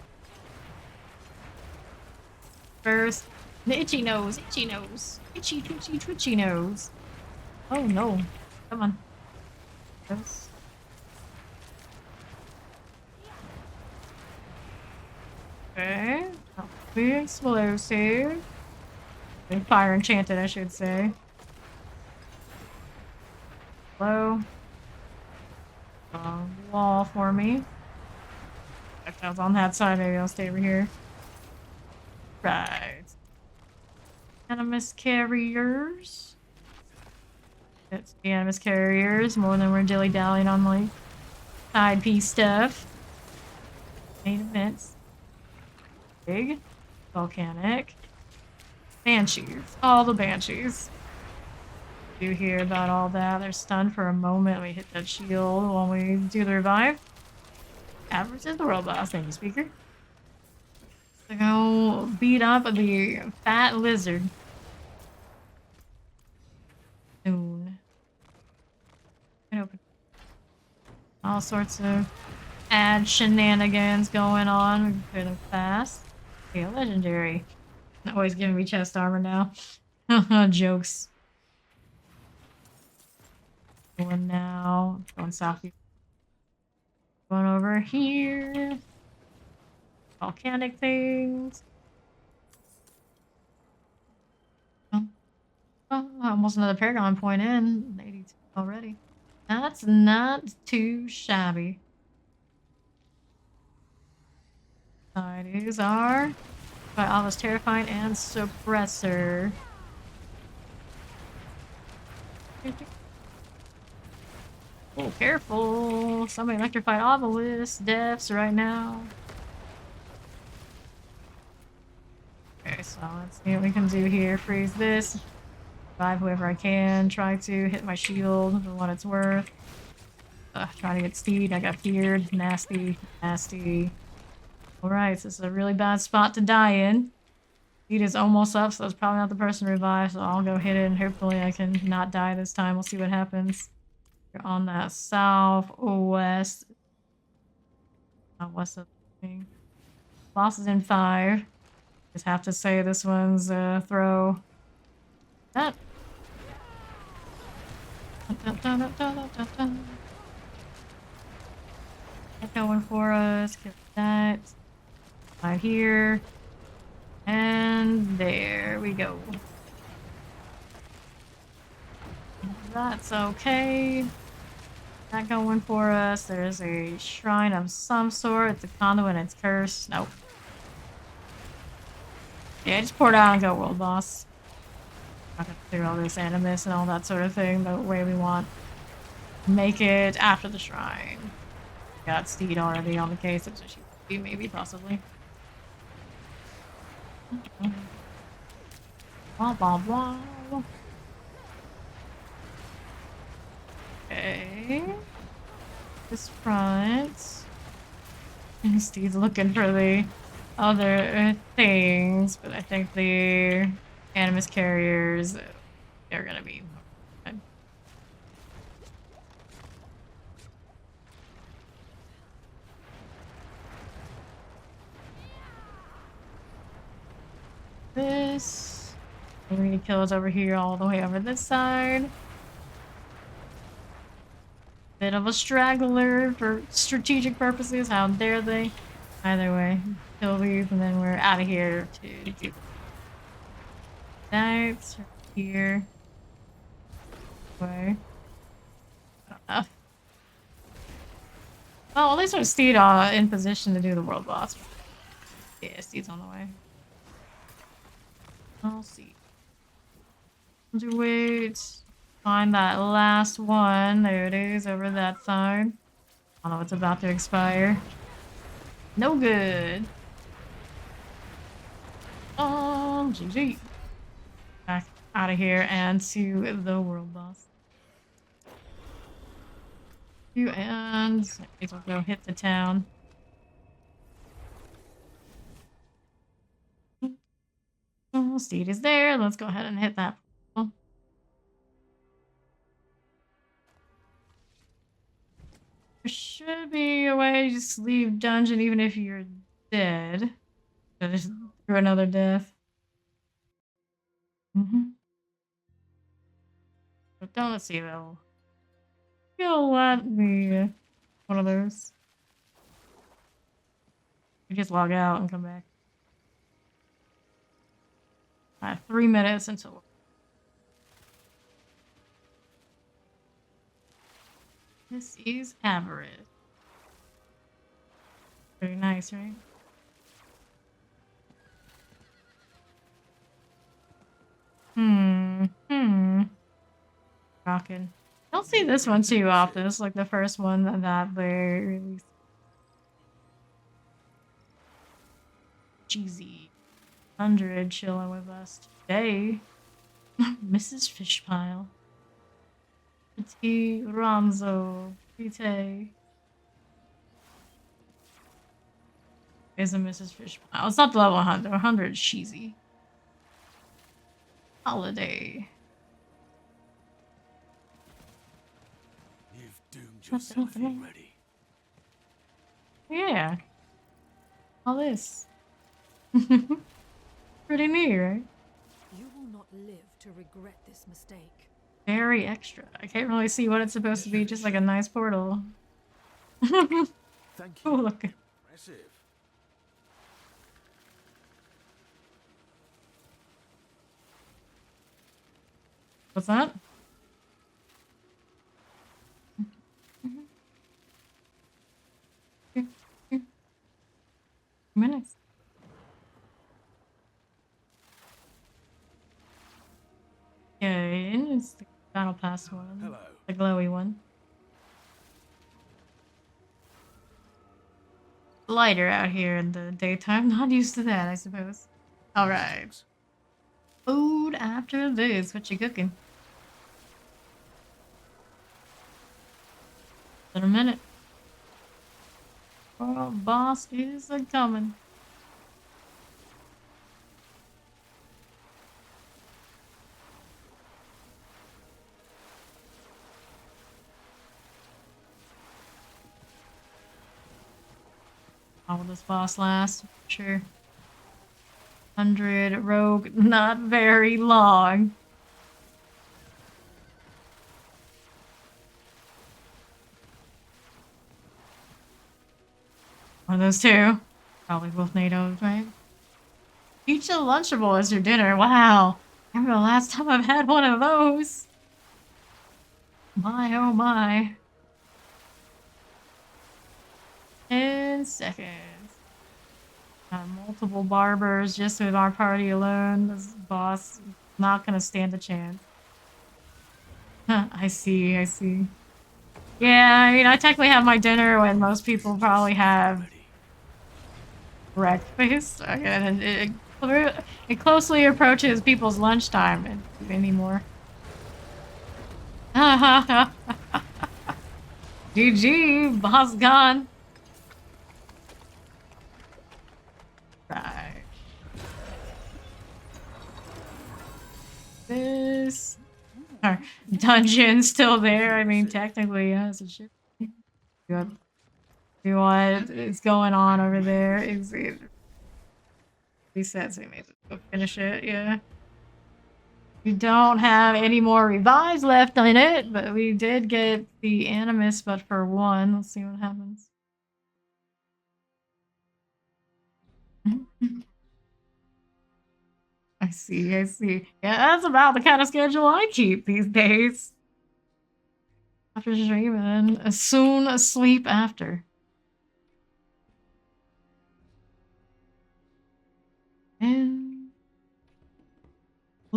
[SPEAKER 1] First, the itchy nose, itchy nose. Itchy, twitchy, twitchy nose. Oh no. Come on. Yes. Okay. Be explosive. Fire Enchanted, I should say. Hello. Wall for me. If I was on that side, maybe I'll stay over here. Right. Animus carriers. It's the animus carriers more than we're dilly-dallying on like side piece stuff. Main events. Big. Volcanic. Banshees. All the banshees. Do hear about all that. They're stunned for a moment. We hit that shield when we do the revive. Average is the world boss. Thank you, speaker. So go beat up the fat lizard. Soon. Open. All sorts of ad shenanigans going on. We can clear them fast. Yeah, legendary. Always giving me chest armor now. Jokes. Going now. Going south. Going over here. Volcanic things. Oh, almost another Paragon point in. 82 already. That's not too shabby. These are by Alva's Terrifying and Suppressor. Oh, careful! Somebody electrified Obelisk deaths right now. Okay, so let's see what we can do here. Freeze this. Revive whoever I can. Try to hit my shield for what it's worth. Trying to get Steed. I got feared. Nasty. Nasty. Alright, so this is a really bad spot to die in. Steed is almost up, so that's probably not the person to revive, so I'll go hit it and hopefully I can not die this time. We'll see what happens. You're on that southwest. West of the thing. Boss is in 5. Just have to say this one's throw. That. Get going for us. Get that. Right here. And there we go. That's okay. That going for us. There's a shrine of some sort. It's a conduit and it's cursed. Nope. Yeah, just pour it out and go, world boss. Not gonna clear all this animus and all that sort of thing the way we want. Make it after the shrine. Got Steed already on the case, so she could be, maybe, possibly. Blah, blah, blah. Okay. This front. And Steve's looking for the other things, but I think the animus carriers are gonna be fine. This. We need kills over here, all the way over this side. Bit of a straggler for strategic purposes. How dare they? Either way, kill these, and then we're out of here to do that here. Way. Well, at least we're Steed in position to do the world boss. Yeah, Steed's on the way. I'll see. To wait. Find that last one. There it is, over that side. I don't know, it's about to expire. No good. Oh, GG. Back out of here and to the world boss. You and may as well go hit the town. Oh, Steed is there. Let's go ahead and hit that. There should be a way to just leave dungeon even if you're dead. So just through another death. But don't see though. You'll let me one of those. You just log out and come back. 3 minutes until. This is average. Very nice, right? Rockin'. I don't see this one too often. It's like the first one that they released. Cheesy. 100 chilling with us today. Mrs. Fishpile. Petit Ronzo. Pite. Is a Mrs. Fishpile. It's not the level 100. 100 is cheesy. Holiday.
[SPEAKER 4] You've doomed yourself already.
[SPEAKER 1] Yeah. All this. Pretty neat, right?
[SPEAKER 2] You will not live to regret this mistake.
[SPEAKER 1] Very extra. I can't really see what it's supposed to be, just like a nice portal.
[SPEAKER 4] Thank you.
[SPEAKER 1] Oh, look.
[SPEAKER 4] Impressive.
[SPEAKER 1] What's that? Minutes. Okay, it's the battle pass one.
[SPEAKER 4] Hello.
[SPEAKER 1] The glowy one. Lighter out here in the daytime. Not used to that, I suppose. Alright. Food after this. What you cooking? In a minute. Oh, boss is a coming. How will this boss last? Sure. 100 rogue, not very long. One of those two. Probably both NATOs, right? Each a Lunchable as your dinner. Wow. I remember the last time I've had one of those. My oh my. 10 seconds. Multiple barbers just with our party alone. This boss not gonna stand a chance. I see, I see. Yeah, I mean, I technically have my dinner when most people probably have breakfast. And it closely approaches people's lunchtime anymore. GG, boss gone. Right. This our dungeon still there. I mean, technically, yes, it should be. Good. See what is going on over there? Is it resets? So we may go finish it. Yeah. We don't have any more revives left in it, but we did get the animus, but for one. Let's see what happens. I see, I see. Yeah, that's about the kind of schedule I keep these days. After streaming, soon asleep after. And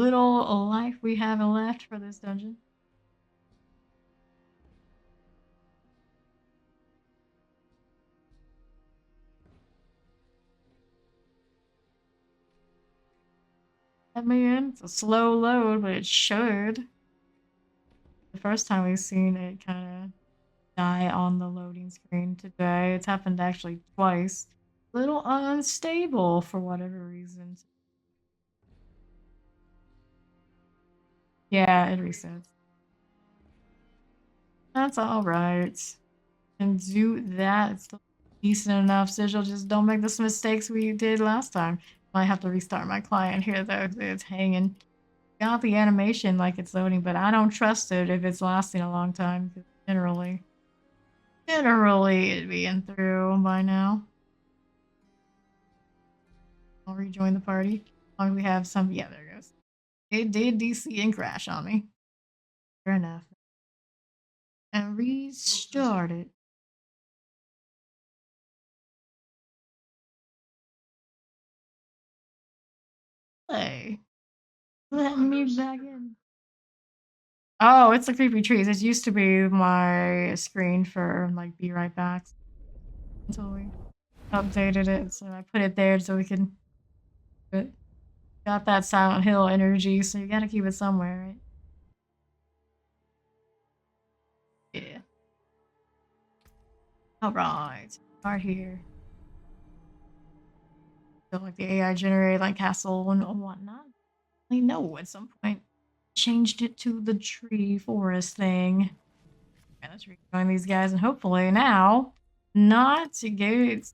[SPEAKER 1] little life we have left for this dungeon. I mean, it's a slow load, but it should. The first time we've seen it kind of die on the loading screen today. It's happened actually twice. A little unstable for whatever reason. Yeah, it resets. That's alright. And do that. It's still decent enough. Sigil, just don't make the mistakes we did last time. Might have to restart my client here though. It's hanging. Got the animation like it's loading, but I don't trust it if it's lasting a long time. Generally, it'd be in through by now. I'll rejoin the party. As long as we have some. Yeah, there it goes. It did DC and crash on me. Fair enough. And restart it. Hey, let me back in. Oh, it's the creepy trees. It used to be my screen for like be right back until we updated it. So I put it there so we can. But got that Silent Hill energy, so you gotta keep it somewhere, right? Yeah. Alright. Right here. So like the AI generated like castle and whatnot. I know at some point changed it to the tree forest thing. Okay, let's rejoin these guys and hopefully now not to get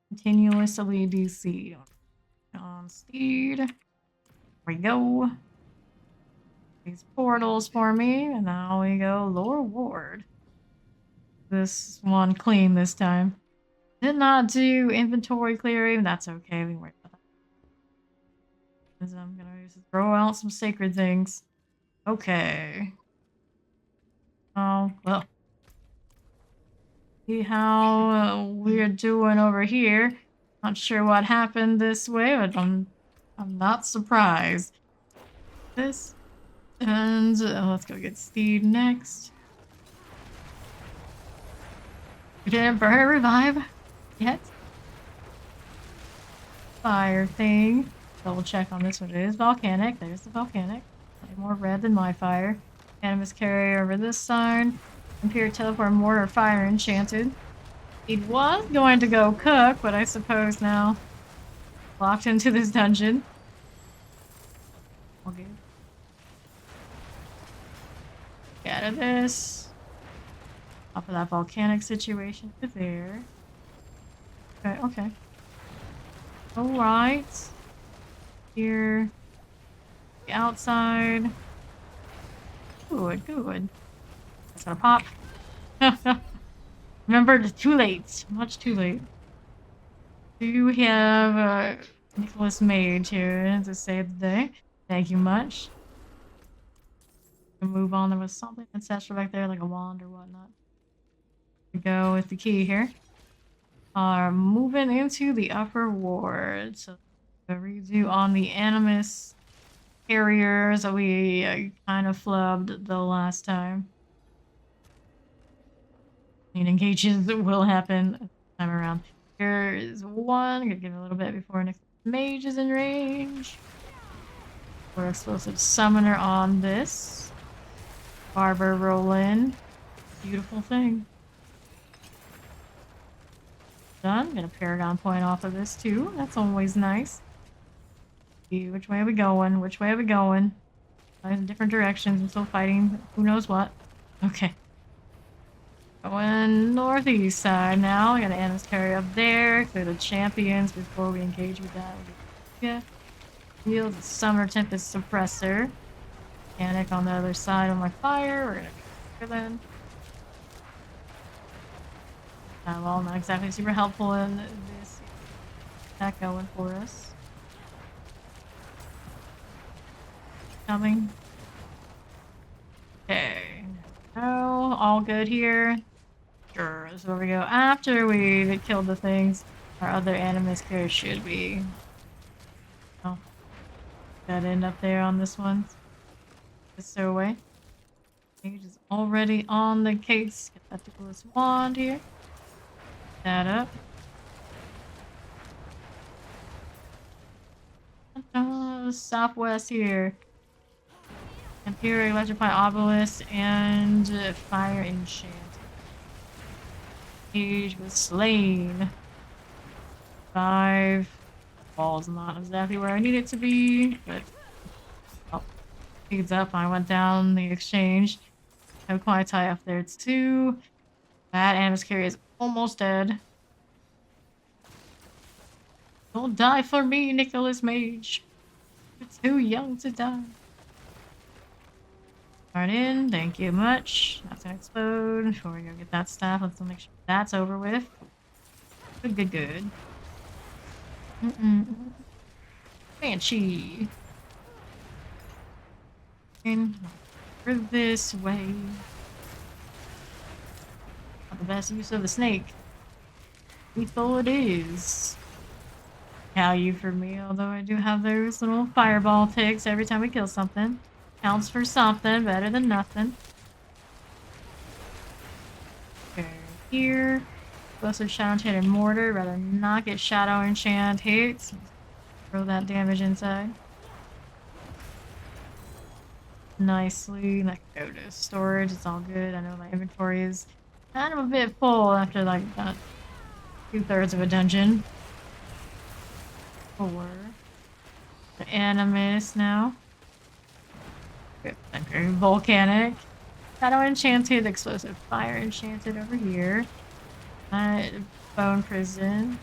[SPEAKER 1] continuously DC on speed. There we go. These portals for me, and now we go lower ward. This one clean this time. Did not do inventory clearing. That's okay. We can worry about that. Because I'm gonna just throw out some sacred things. Okay. Oh well. See how we're doing over here. Not sure what happened this way, but I'm not surprised. This and let's go get Steed next. We didn't burn a revive yet. Fire thing. Double check on this one. It is volcanic. There's the volcanic. More red than my fire. Animus carrier over this side. Imperial teleport mortar fire enchanted. It was going to go cook, but I suppose now locked into this dungeon. Okay. Get out of this. Off of that volcanic situation over there. Okay, okay. Alright. Here. The outside. Good, good. It's gonna pop. Remember, it's too late. Much too late. Do we have Nicholas Mage here to save the day? Thank you much. We'll move on. There was something ancestral back there, like a wand or whatnot. We go with the key here. Moving into the upper ward. So a redo on the Animus carriers that we kind of flubbed the last time. Engages will happen this time around. Here is one. Gonna give it a little bit before next mage is in range. We're explosive summoner on this. Barber roll in. Beautiful thing. Done. Get a paragon point off of this too. That's always nice. See, which way are we going? Which way are we going? In different directions. I'm still fighting. Who knows what? Okay. Going northeast side now. I got an Animus carry up there. Clear the champions before we engage with that. Yeah. Wield the Summer Tempest Suppressor. Mechanic on the other side of my fire. We're gonna go then. Well, not exactly super helpful in this attack going for us. Coming. Okay. Oh, all good here. Sure, so where we go after we killed the things, our other Animus carrier should be. Oh. That end up there on this one. Just so away. Page is already on the case. Get that Nicholas wand here. That up. Southwest here. Imperial Electrify Obelisk and Fire Enchant. Page was slain. 5. Ball's not exactly where I need it to be, but speeds up. I went down the exchange. Have Quiet Tie up there. It's 2. That Animus Carrier is almost dead. Don't die for me, Nicholas Mage. You're too young to die. Start in. Thank you much. That's gonna explode. Before we go get that staff, let's make sure that's over with. Good, good, good. Banshee. In for this way. Not the best use of the snake. Lethal it is. Value for me, although I do have those little fireball ticks every time we kill something. Counts for something, better than nothing. Okay, here. Explosive Shadow Enchanted Mortar, rather not get Shadow Enchant hits. Throw that damage inside. Nicely. That can go to storage, it's all good. I know my inventory is kind of a bit full after like that 2/3 of a dungeon. 4. The Animus now. Good. Very volcanic. Shadow Enchanted, Explosive Fire Enchanted over here. Bone Prison.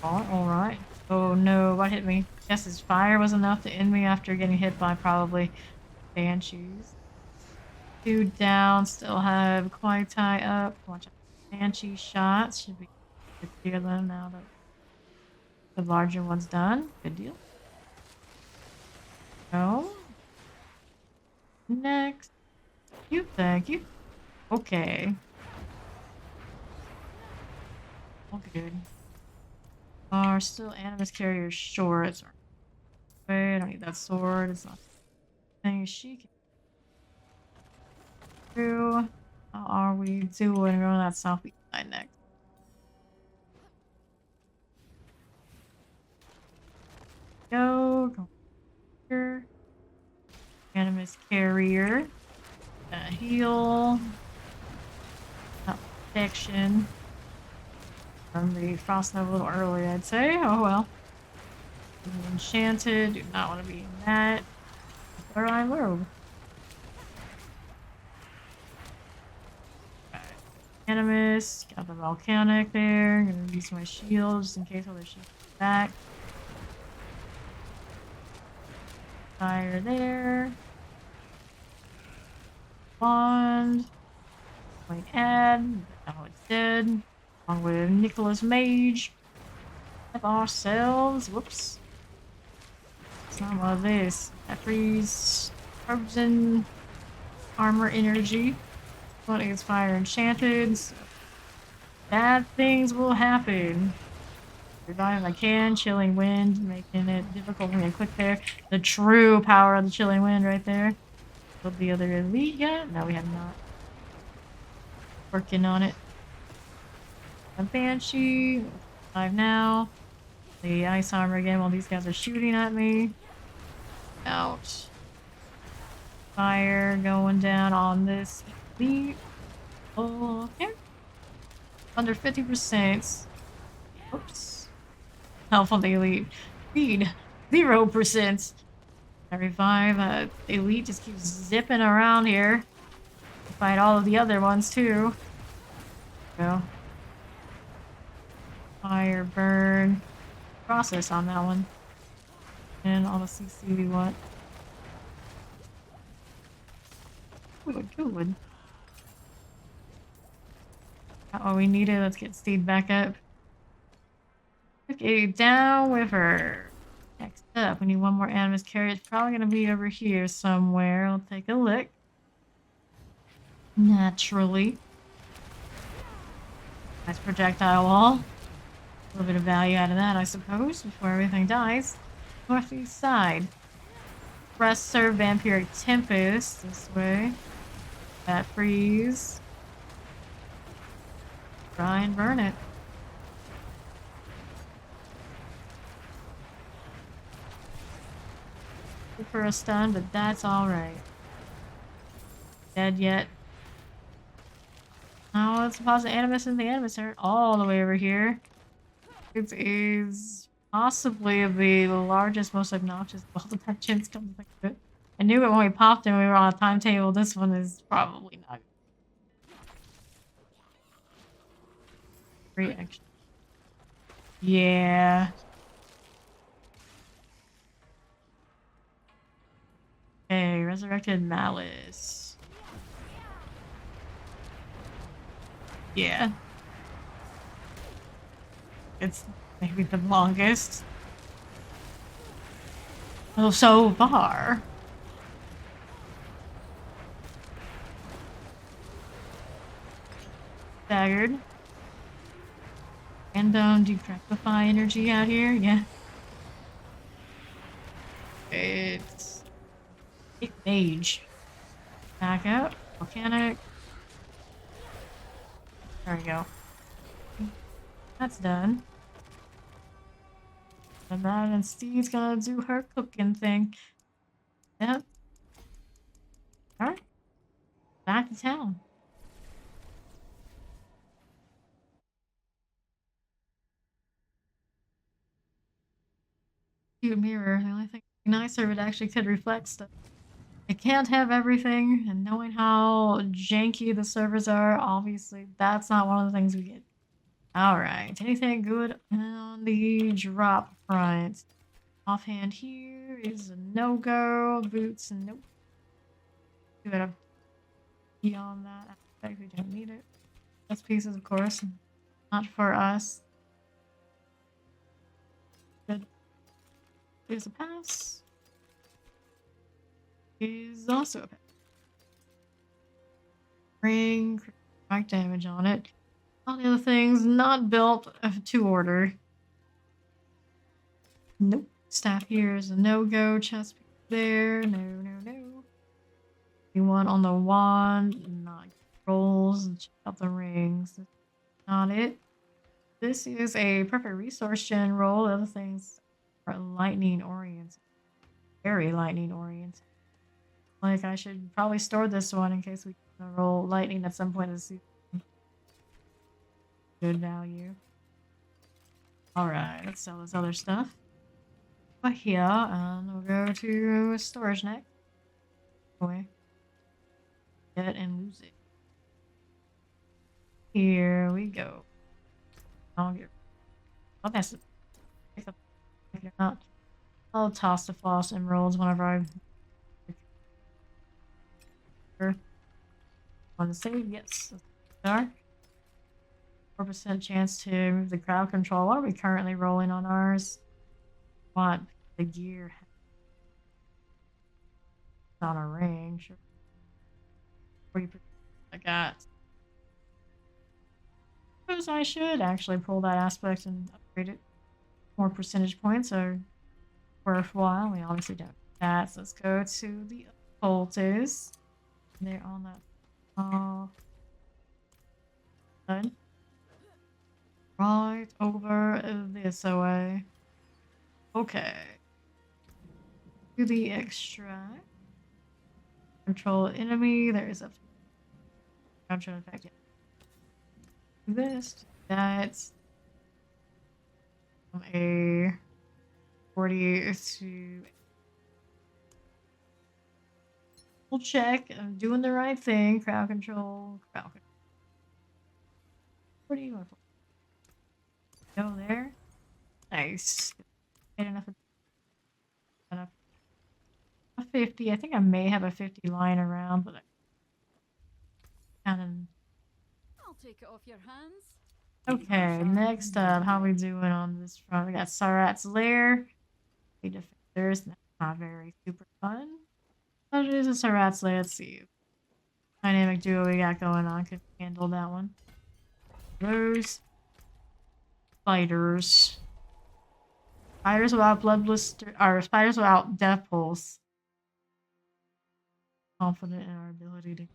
[SPEAKER 1] Oh, alright. Oh no, what hit me? Guess his fire was enough to end me after getting hit by probably Banshees. 2 down, still have Quiet Tie up. Watch out. Banshee shots. Should be good to clear them now that the larger one's done. Good deal. No. Next. Thank you. Okay. All good. Are still Animus Carrier shorts. Wait, I don't need that sword. It's not thing she can do. How are we doing? We're on that southeast side next. Go here. Animus Carrier. Heal. Protection. From the Frost Nova a little early, I'd say. Oh well. Enchanted. Do not want to be in that. Third Eye Robe. Okay. Animus. Got the Volcanic there. Gonna use my shield just in case other shields back. Fire there. Wand. Point add. Now it's dead. Along with Nicholas Mage. Have ourselves. Whoops. Some of this. That freeze. Frozen. Armor energy. One is fire enchanted. So bad things will happen. Revive I can. Chilling wind. Making it difficult for me to click there. The true power of the chilling wind right there. Killed the other elite yet? No, we have not. Working on it. A Banshee. 5 now. The ice armor again while these guys are shooting at me. Ouch. Fire going down on this elite. Okay. Under 50%. Oops. Health on the elite. Speed. 0%. I revive. The elite just keeps zipping around here. Fight all of the other ones too. Go. Fire, burn. Process on that one. And all the CC we want. Good, good. Got what we needed. Let's get Steed back up. Okay, down with her. Next up, we need one more Animus Carrier. It's probably going to be over here somewhere. I'll take a look. Naturally. Nice projectile wall. A little bit of value out of that, I suppose, before everything dies. Northeast side. Presser Vampiric Tempest this way. That freeze. Try and burn it. For a stun, but that's alright. Dead yet? Oh, let's deposit Animus in the Animus Heart all the way over here. It is possibly the largest, most obnoxious of all the dungeons, come to think of it. I knew it when we popped and we were on a timetable. This one is probably not. Great action. Yeah. Okay, Resurrected Malice. Yeah. It's maybe the longest. Oh, so far. Staggered. And decrepify energy out here, yeah. It's mage. Back up. Volcanic. There we go. That's done. And then Steve's gonna do her cooking thing. Yep. Alright. Back to town. Cute mirror. The only thing nicer it actually could reflect stuff. It can't have everything, and knowing how janky the servers are, obviously that's not one of the things we get. Alright, anything good on the drop front? Offhand here is a no-go. Boots, nope. Do it up beyond that aspect, we don't need it. That's pieces, of course. Not for us. Good. Is a pass. Is also a pass. Ring, strike damage on it. All the other things not built to order. Nope. Staff here is a no-go. Chest piece there. No, no, no. You want on the wand. Not rolls. And check out the rings. That's not it. This is a perfect resource gen roll. The other things are lightning oriented. Very lightning oriented. Like, I should probably store this one in case we can roll lightning at some point in the season. Good value. Alright, let's sell this other stuff. But here, and we'll go to storage next. Away. Get it and lose it. Here we go. I'll get. I'll mess it. Pick up. If you're not. I'll toss the floss emeralds whenever I. Want to save? Yes. Dark. 4% chance to remove the crowd control. What are we currently rolling on ours? Want the gear on a ring? Sure. 40%. I got. Suppose I should actually pull that aspect and upgrade it. More percentage points are worthwhile. We obviously don't do that. So let's go to the occultist. They're on that. Oh. Done. Right over this way. Okay. Do the extract. Control enemy. There is a capture effect. This. That's from a 40 to. We'll check. I'm doing the right thing. Crowd control. Crowd control. What are you going for? Go there. Nice. Get enough. Enough. A 50. I think I may have a 50 lying around, but I kind of.
[SPEAKER 2] I'll take it off your hands.
[SPEAKER 1] Okay, next up, how we doing on this front? We got Sarat's Lair. The defenders. That's not very super fun. How is a Sarat's Lair? Let's see. Dynamic duo we got going on. Could handle that one. Those fighters. Spiders without blood blister, or spiders without death pulse. Confident in our ability to.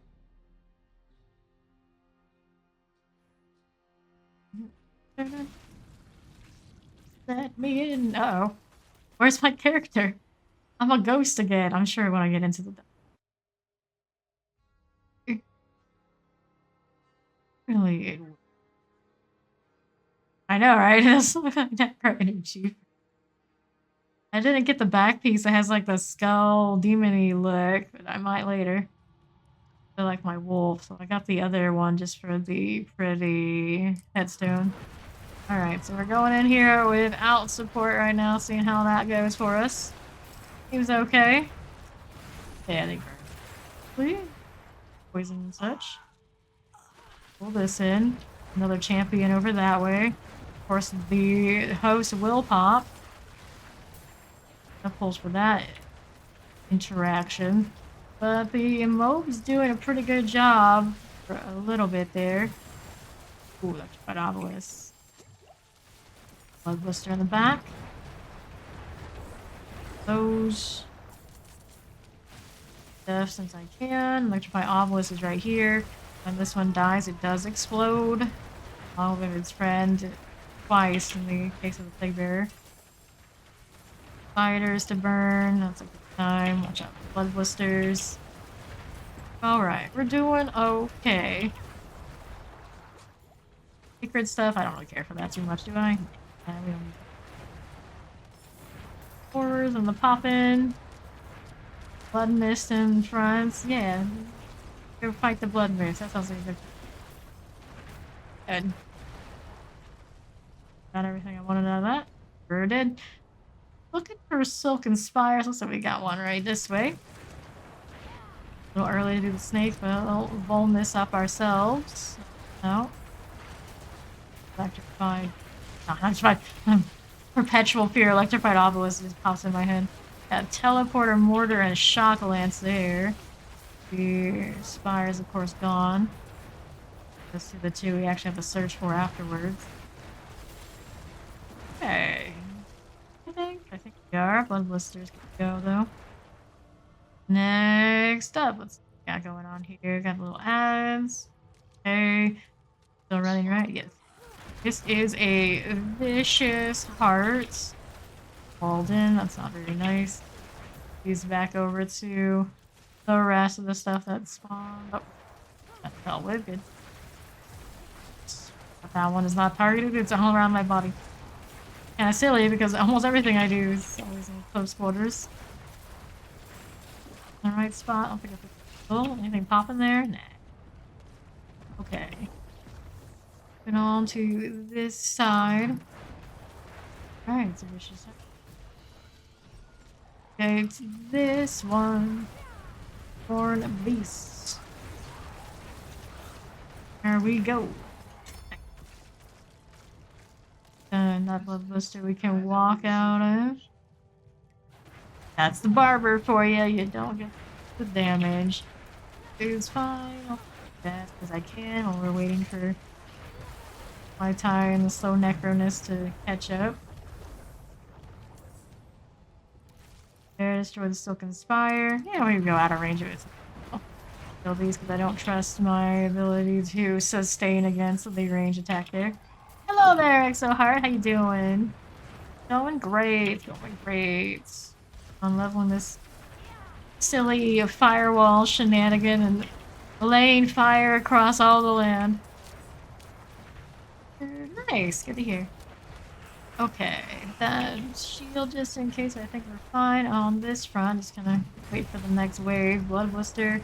[SPEAKER 1] Let me in. Uh oh. Where's my character? I'm a ghost again. I'm sure when I get into the. Really. I know, right? That's never energy. I didn't get the back piece that has like the skull demony look, but I might later. I feel like my wolf, so I got the other one just for the pretty headstone. Alright, so we're going in here without support right now, seeing how that goes for us. Seems okay. Yeah, they burn. Poison and such. Pull this in. Another champion over that way. Of course, the host will pop. That pulls for that interaction. But the mobe's doing a pretty good job for a little bit there. Ooh, that's quite obvious. Blood blister in the back. Those. Stuff since I can. Electrify obelisk is right here. When this one dies, it does explode. Along with its friend twice in the case of the plague bearer. Spiders to burn. That's a good time. Watch out for blood blisters. Alright, we're doing okay. Secret stuff, I don't really care for that too much, do I? We don't need horrors and the poppin'. Blood mist in front. Yeah. Go fight the blood mist. That sounds like a good. Got everything I wanted out of that. Sure did. Looking for silken spires. Looks like we got one right this way. A little early to do the snake, but we'll bone this up ourselves. No. Electrified. No, electrified. Perpetual fear. Electrified obelisk just pops in my head. Got teleporter, mortar, and shock lance there. The spires, of course, gone. Let's see the two we actually have to search for afterwards. Okay. I think we are. Blood blisters can go though. Next up, what's we got going on here? Got little ads. Okay. Still running right? Yes. This is a vicious heart. Walled in, that's not very nice. He's back over to the rest of the stuff that spawned. Oh, that fell with good. But that one is not targeted, it's all around my body. Kinda silly because almost everything I do is always in close quarters. In the right spot. I don't think I put anything popping there? Nah. Okay. Moving on to this side. Alright, it's a vicious. Okay, it's this one. Born Beast. There we go. And that blood blister we can walk out of. That's the barber for you. You don't get the damage. It's fine. I'll do that because I can while we're waiting for my time and the slow necroness to catch up. There, destroy the silken spire. Yeah, we go out of range of it. I'll kill these because I don't trust my ability to sustain against the range attack there. Hello there, Exoheart. How you doing? Going great. Going great. I'm leveling this silly firewall shenanigan and laying fire across all the land. Nice. Good to hear. Okay, that shield just in case. I think we're fine on this front. Just gonna wait for the next wave. Blood blister.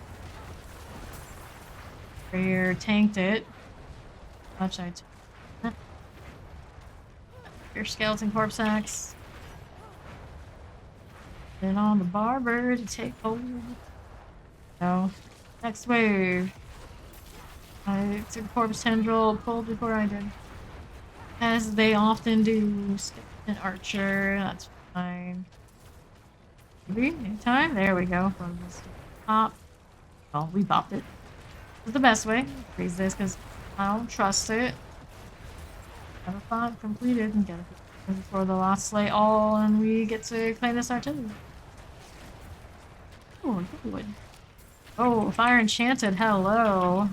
[SPEAKER 1] Here, tanked it. Much I took. Your skeleton corpse axe. Then on the barber to take hold. No. Next wave. I took corpse tendril, pulled before I did. As they often do. Skeleton archer, that's fine. Maybe anytime. There we go. From this pop. Oh, we popped it. It's the best way. Freeze this because I don't trust it. Have a thought completed and get it. before the last slay all, and we get to claim this artillery. Oh, good. Oh, fire enchanted. Hello.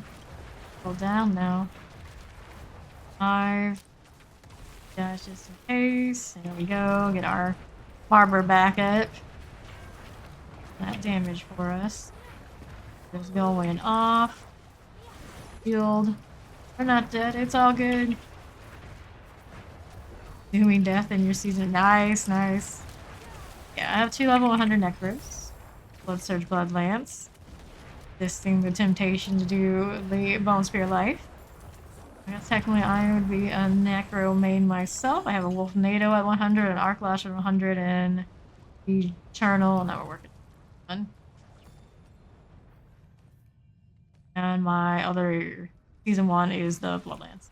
[SPEAKER 1] Go down now. 5 dash just in case. There we go. Get our barber back up. That damage for us. Just going off. Healed. We're not dead. It's all good. Doing death in your season. Nice, nice. Yeah, I have 2 level 100 necros. Blood Surge, Blood Lance. Resisting the temptation to do the Bone Spear Life. I guess technically I would be a necro main myself. I have a Wolf NATO at 100, an Arc Lash at 100, and Eternal. Now we're working on. And my other season 1 is the Blood Lance.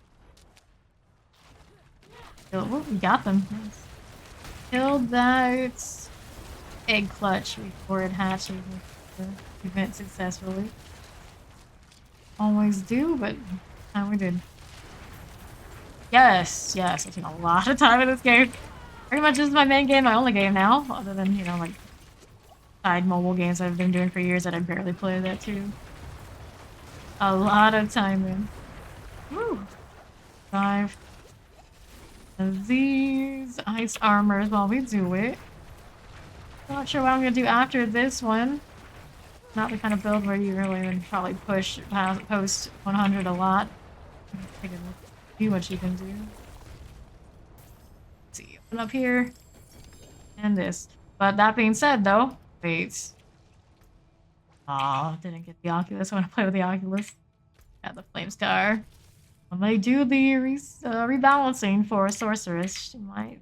[SPEAKER 1] Oh, we got them. Nice. Killed that egg clutch before it hatched the event successfully. Always do, but time we did. Yes, yes, I spent a lot of time in this game. Pretty much this is my main game, my only game now, other than, you know, like side mobile games I've been doing for years that I barely play that too. A lot of time in. Woo! 5 of these ice armors while we do it. Not sure what I'm gonna do after this one. Not the kind of build where you really would probably push post 100 a lot. Take a look, see what you can do. Let's see, open up here. And this. But that being said though, wait. Aw, didn't get the Oculus. I want to play with the Oculus. Got the Flame Star. When they do the rebalancing for a Sorceress, she might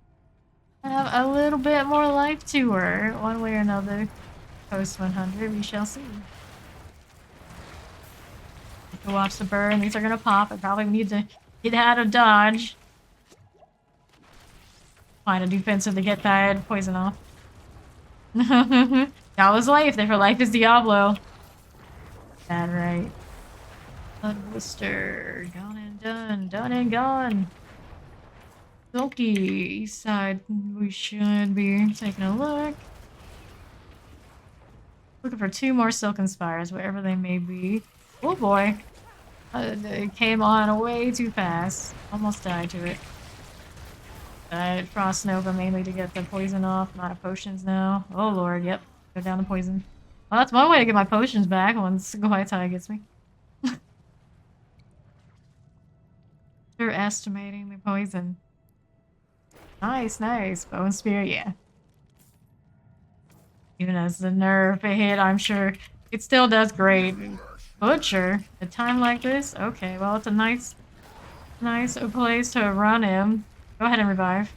[SPEAKER 1] have a little bit more life to her, one way or another. Post 100, we shall see. Have to watch the burn. These are gonna pop. I probably need to get out of dodge. Find a defensive to get that poison off. That was life. Therefore, life is Diablo. That right. Blood Blister. Gone and done. Done and gone. Silky. East side. We should be taking a look. Looking for 2 more Silken Spires, wherever they may be. Oh boy. It came on way too fast. Almost died to it. Frost Nova mainly to get the poison off. I'm out of potions now. Oh lord, yep. Go down the poison. Well, that's one way to get my potions back once Gaitai gets me. They're estimating the poison. Nice, nice. Bone Spear, yeah. Even as the nerve hit, I'm sure it still does great. Butcher? A time like this? Okay, well, it's a nice place to run him. Go ahead and revive.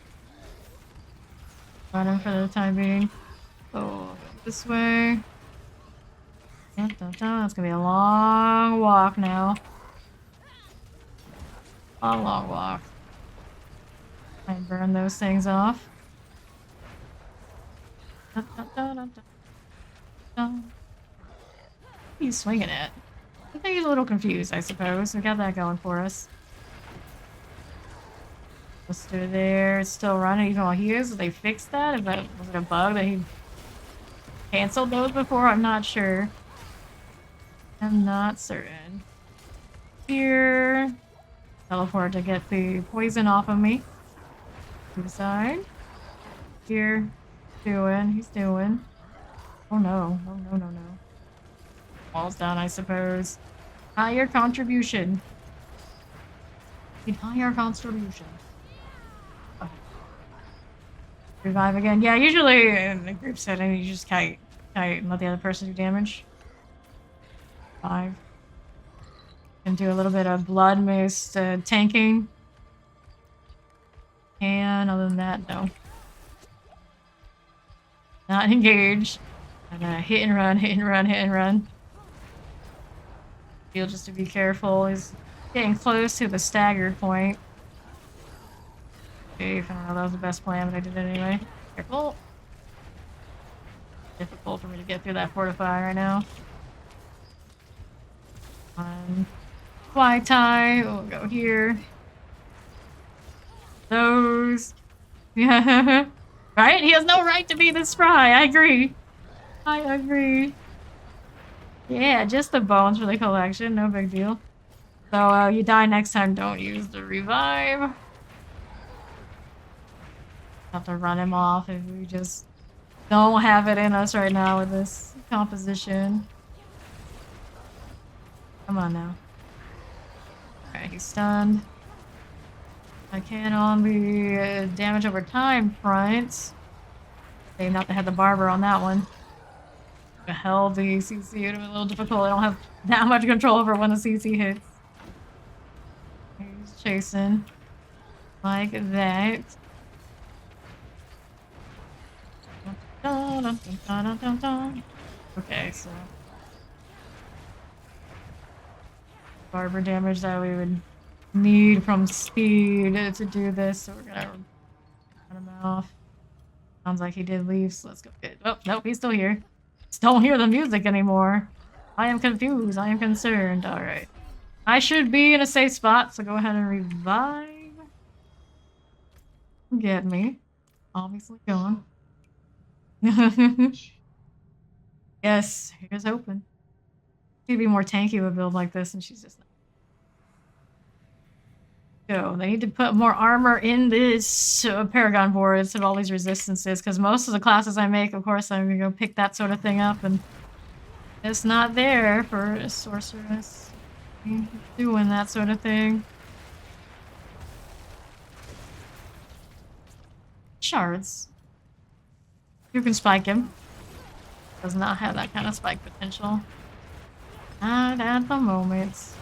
[SPEAKER 1] Run him for the time being. Oh, this way. Dun, dun, dun. It's gonna be a long walk now. Long walk. And burn those things off. Dun, dun, dun, dun, dun. What are you swinging at? I think he's a little confused, I suppose. We got that going for us. Blister there. It's still running even while he is. Did they fix that? Was it a bug that he canceled those before? I'm not sure. I'm not certain. Here. Teleport to get the poison off of me. To the side. Here. He's doing. Oh no. Oh no, no, no. Wall's down, I suppose. Higher contribution. Need higher contribution. Okay. Revive again. Yeah, usually in the group setting, you just kite and let the other person do damage. 5. Can do a little bit of blood mist tanking. And other than that, no. Not engaged. And hit and run, hit and run, hit and run. Feel just to be careful. He's getting close to the stagger point. Okay, I don't know, that was the best plan, but I did it anyway. Careful. Difficult for me to get through that fortify right now. Gaitai, we'll go here. Those. Yeah. Right? He has no right to be this spry. I agree. I agree. Yeah, just the bones for the collection. No big deal. So, you die next time. Don't use the revive. Have to run him off if we just don't have it in us right now with this composition. Come on now. Alright, he's stunned. I can on the damage over time front. They not to have the barber on that one. The hell, the CC would have been a little difficult. I don't have that much control over when the CC hits. He's chasing. Like that. Okay, so barber damage that we would need from speed to do this, so we're gonna run him off. Sounds like he did leave, so let's go get. Oh, nope, he's still here. Just don't hear the music anymore. I am confused. I am concerned. Alright. I should be in a safe spot, so go ahead and revive. Get me. Obviously gone. Yes, here's hoping. She'd be more tanky with a build like this, and she's just not. So, they need to put more armor in this Paragon board instead of all these resistances, because most of the classes I make, of course, I'm gonna go pick that sort of thing up, and it's not there for a sorceress doing that sort of thing. Shards. You can spike him. Does not have that kind of spike potential. Not at the moment.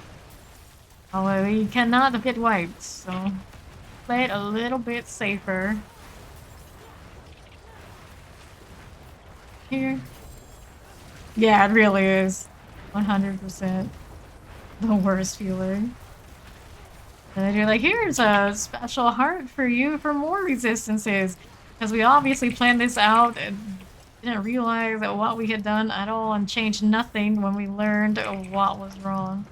[SPEAKER 1] Although he cannot get wiped, so play it a little bit safer. Here. Yeah, it really is. 100% the worst feeling. And you're like, here's a special heart for you for more resistances. Because we obviously planned this out and didn't realize that what we had done at all and changed nothing when we learned what was wrong.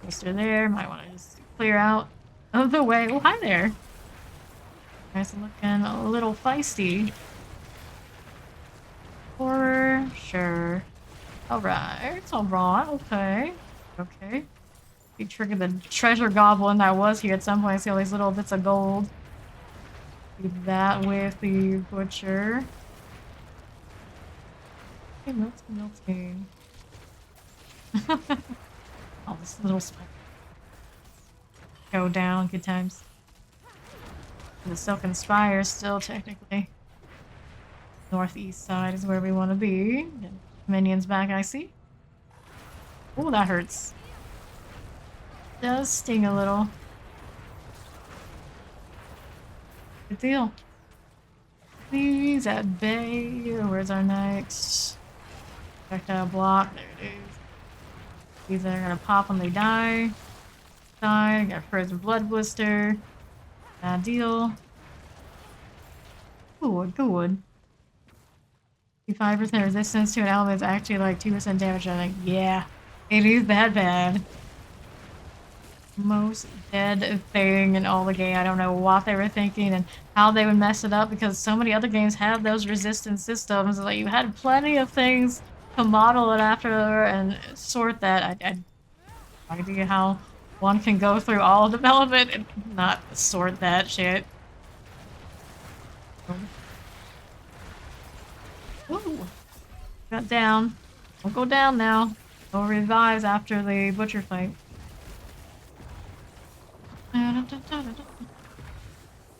[SPEAKER 1] Poster there. Might want to just clear out of the way. Oh, hi there. Guys looking a little feisty. For sure. Alright. It's alright. Okay. Okay. We triggered the treasure goblin that was here at some point. I see all these little bits of gold. Do that with the butcher. Hey, melting. Oh, this little spike. Go down, good times. The Silken Spire still technically. Northeast side is where we want to be. Minions back, I see. Oh, that hurts. Does sting a little. Good deal. Please at bay. Where's our knight? Projectile block. There it is. These are gonna pop when they die. Die. Got frozen blood blister. Bad deal. Good, good. 5% resistance to an element is actually like 2% damage. I'm like, yeah, it is that bad. Most dead thing in all the game. I don't know what they were thinking and how they would mess it up because so many other games have those resistance systems. Like you had plenty of things to model it after and sort that. I have no idea how one can go through all development and not sort that shit. Ooh. Got down. Don't go down now. Go revives after the butcher fight.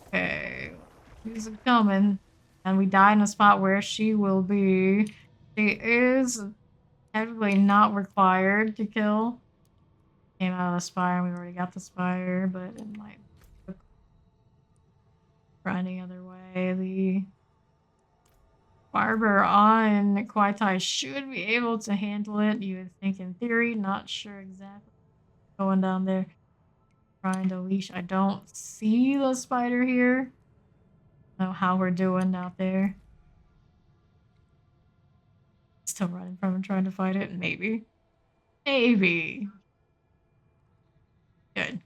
[SPEAKER 1] Okay. She's coming. And we die in a spot where she will be. She is technically not required to kill. Came out of the spire, we already got the spire, but it might look for any other way. The barber on Kwaitai should be able to handle it, you would think in theory. Not sure exactly what's going down there. Trying to leash. I don't see the spider here. I don't know how we're doing out there. Still running from him, trying to fight it. Maybe. Maybe. Good.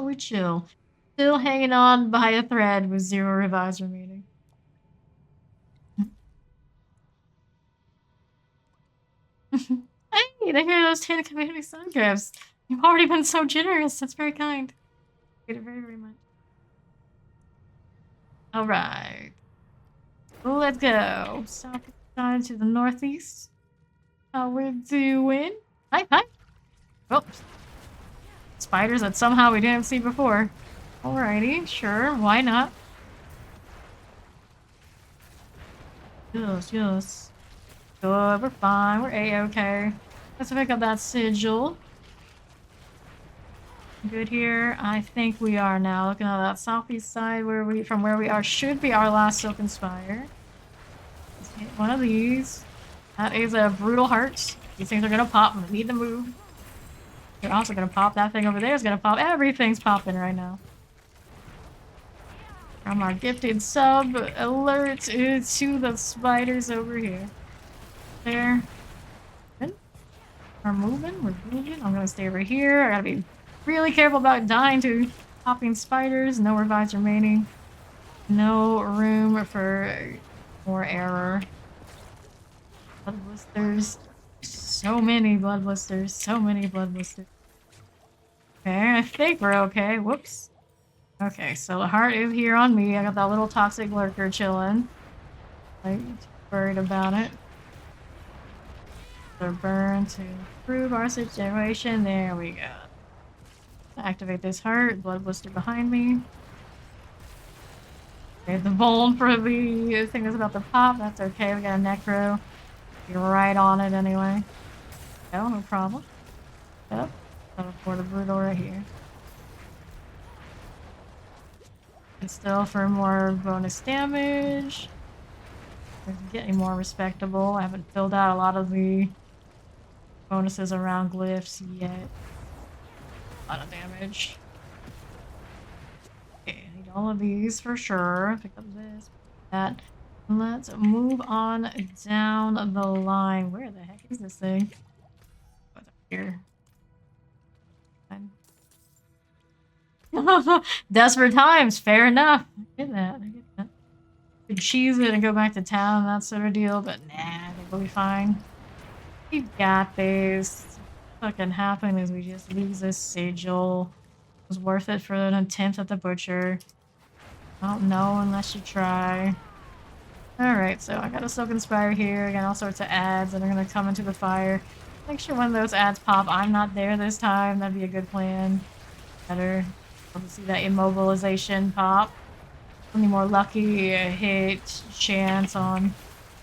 [SPEAKER 1] we chill. Still hanging on by a thread with 0 revives remaining. Hey, they hear those 10 community sun gifts. You've already been so generous. That's very kind. Thank you very, very much. Alright. Let's go. South side to the northeast. How we're doing? Hi, hi. Oh. Spiders that somehow we didn't see before. Alrighty, sure, why not? Yes, yes. Good, we're fine, we're A-okay. Let's pick up that sigil. Good here. I think we are now. Looking at that southeast side from where we are should be our last Silken Spire. Let's hit one of these. That is a brutal heart. These things are gonna pop. We need to move. They're also gonna pop. That thing over there is gonna pop. Everything's popping right now. From our gifted sub alert to the spiders over here. There. Good. We're moving. We're moving. I'm gonna stay over here. I gotta be really careful about dying to popping spiders. No revives remaining. No room for more error. Blood blisters. So many blood blisters. So many blood blisters. Okay, I think we're okay. Whoops. Okay, so the heart is here on me. I got that little toxic lurker chilling. Like, worried about it. So burn to improve our situation. There we go. Activate this heart. Blood blister behind me. Okay, the vuln for the thing that's about to pop. That's okay. We got a necro. You're right on it anyway. No problem. Yep. For the brutal right here. And still for more bonus damage. We're getting more respectable. I haven't filled out a lot of the bonuses around glyphs yet. A lot of damage. Okay, I need all of these for sure. Pick up this, that. Let's move on down the line. Where the heck is this thing? What's up here? Desperate times, fair enough. I get that, I get that. Could cheese it and go back to town, that sort of deal, but nah, I think we'll be fine. We got this. What can happen is we just lose this sigil. It was worth it for an attempt at the butcher. I don't know unless you try. Alright, so I got a Silken Spire here. I got all sorts of ads that are gonna come into the fire. Make sure when those ads pop, I'm not there this time. That'd be a good plan. Better. To see that immobilization pop. Any more lucky hit chance on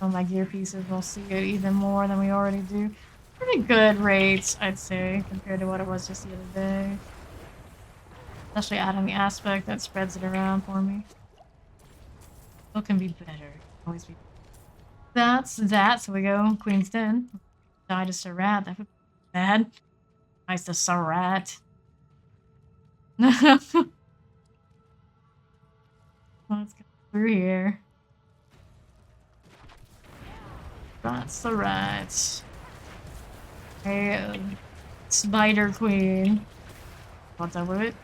[SPEAKER 1] my gear pieces, we'll see it even more than we already do. Pretty good rates, I'd say, compared to what it was just the other day. Especially adding the aspect that spreads it around for me. Still can be better. Always be. That's that. So we go Queen's Den. Die to Sarat. That would be bad. Nice to Sarat. Let's go through here. That's the rat. Hey, Spider Queen. What's up with it?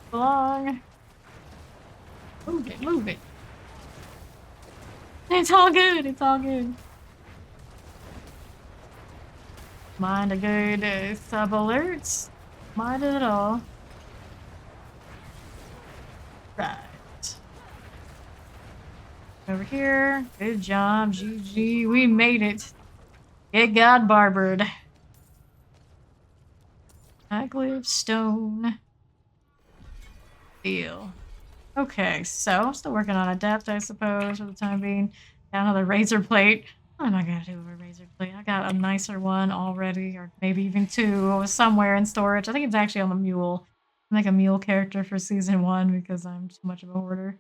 [SPEAKER 1] Belong. Move it, move it. It's all good, it's all good. Mind a good sub alerts. Mind it at all. Right. Over here. Good job, GG. We made it. It got barbered. Aglyph stone. Deal. Okay, so still working on Adept, I suppose, for the time being. Got another razor plate. What am I gonna do with a razor plate? I got a nicer one already, or maybe even two, somewhere in storage. I think it's actually on the mule. Make a mule character for season 1 because I'm too much of a hoarder.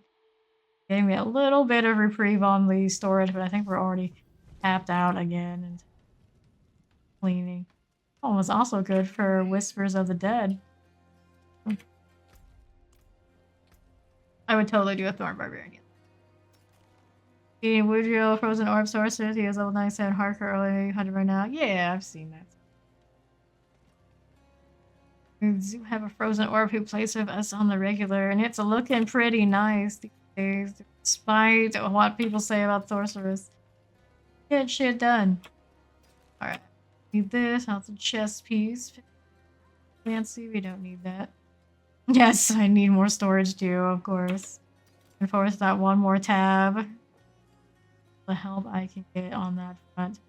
[SPEAKER 1] Gave me a little bit of reprieve on the storage, but I think we're already tapped out again and cleaning. Oh, it was also good for Whispers of the Dead. I would totally do a Thorn Barbarian. Eating Woodriel, Frozen Orb Sorceress. He has level 97 Harker early 100 right now. Yeah, I've seen that. We do have a frozen orb who plays with us on the regular, and it's looking pretty nice these days, despite what people say about sorceress. Get shit done. Alright. Need this. That's a chest piece. Fancy. We don't need that. Yes, I need more storage too, of course. Enforce that one more tab. The help I can get on that front.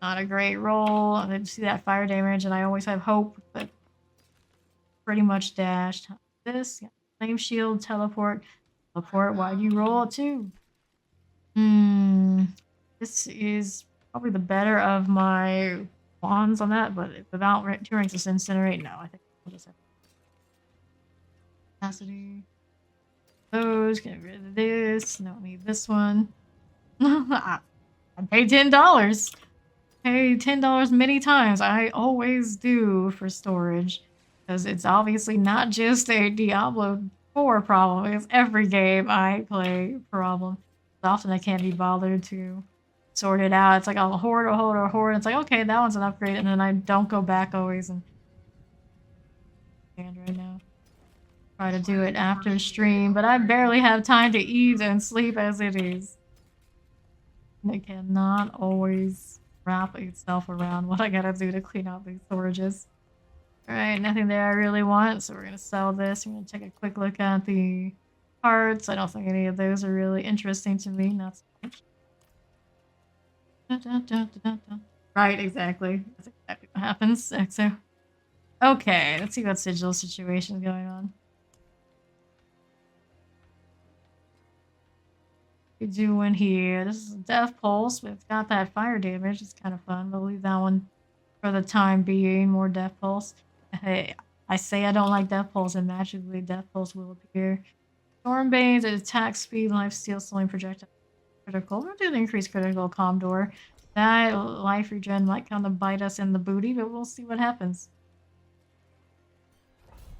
[SPEAKER 1] Not a great roll. I didn't see that fire damage, and I always have hope, but pretty much dashed. This, yeah. Flame shield, teleport. Teleport, why'd you roll it too? This is probably the better of my wands on that, but without 2 ranks of incinerate, no, I think I'll just have capacity. Those, get rid of this. Don't need this one. I paid $10. Paid $10 many times. I always do for storage. Because it's obviously not just a Diablo 4 problem. It's every game I play problem. Often I can't be bothered to sort it out. It's like I'll hoard or hoard or hoard. It's like, okay, that one's an upgrade. And then I don't go back always and right now. Try to do it after stream, but I barely have time to eat and sleep as it is. It cannot always wrap itself around what I gotta do to clean out these storages. Alright, nothing there I really want, so we're gonna sell this. We're gonna take a quick look at the parts. I don't think any of those are really interesting to me, not so much. Right, exactly. That's exactly what happens. So, okay, let's see what sigil situation is going on. We do in here. This is a death pulse, but it's got that fire damage. It's kind of fun. We'll leave that one for the time being. More death pulse. Hey, I say I don't like death pulse, and magically death pulse will appear. Stormbane's attack speed, life steal, slowing projectile, critical. We'll do the increased critical Commodore. That life regen might kind of bite us in the booty, but we'll see what happens.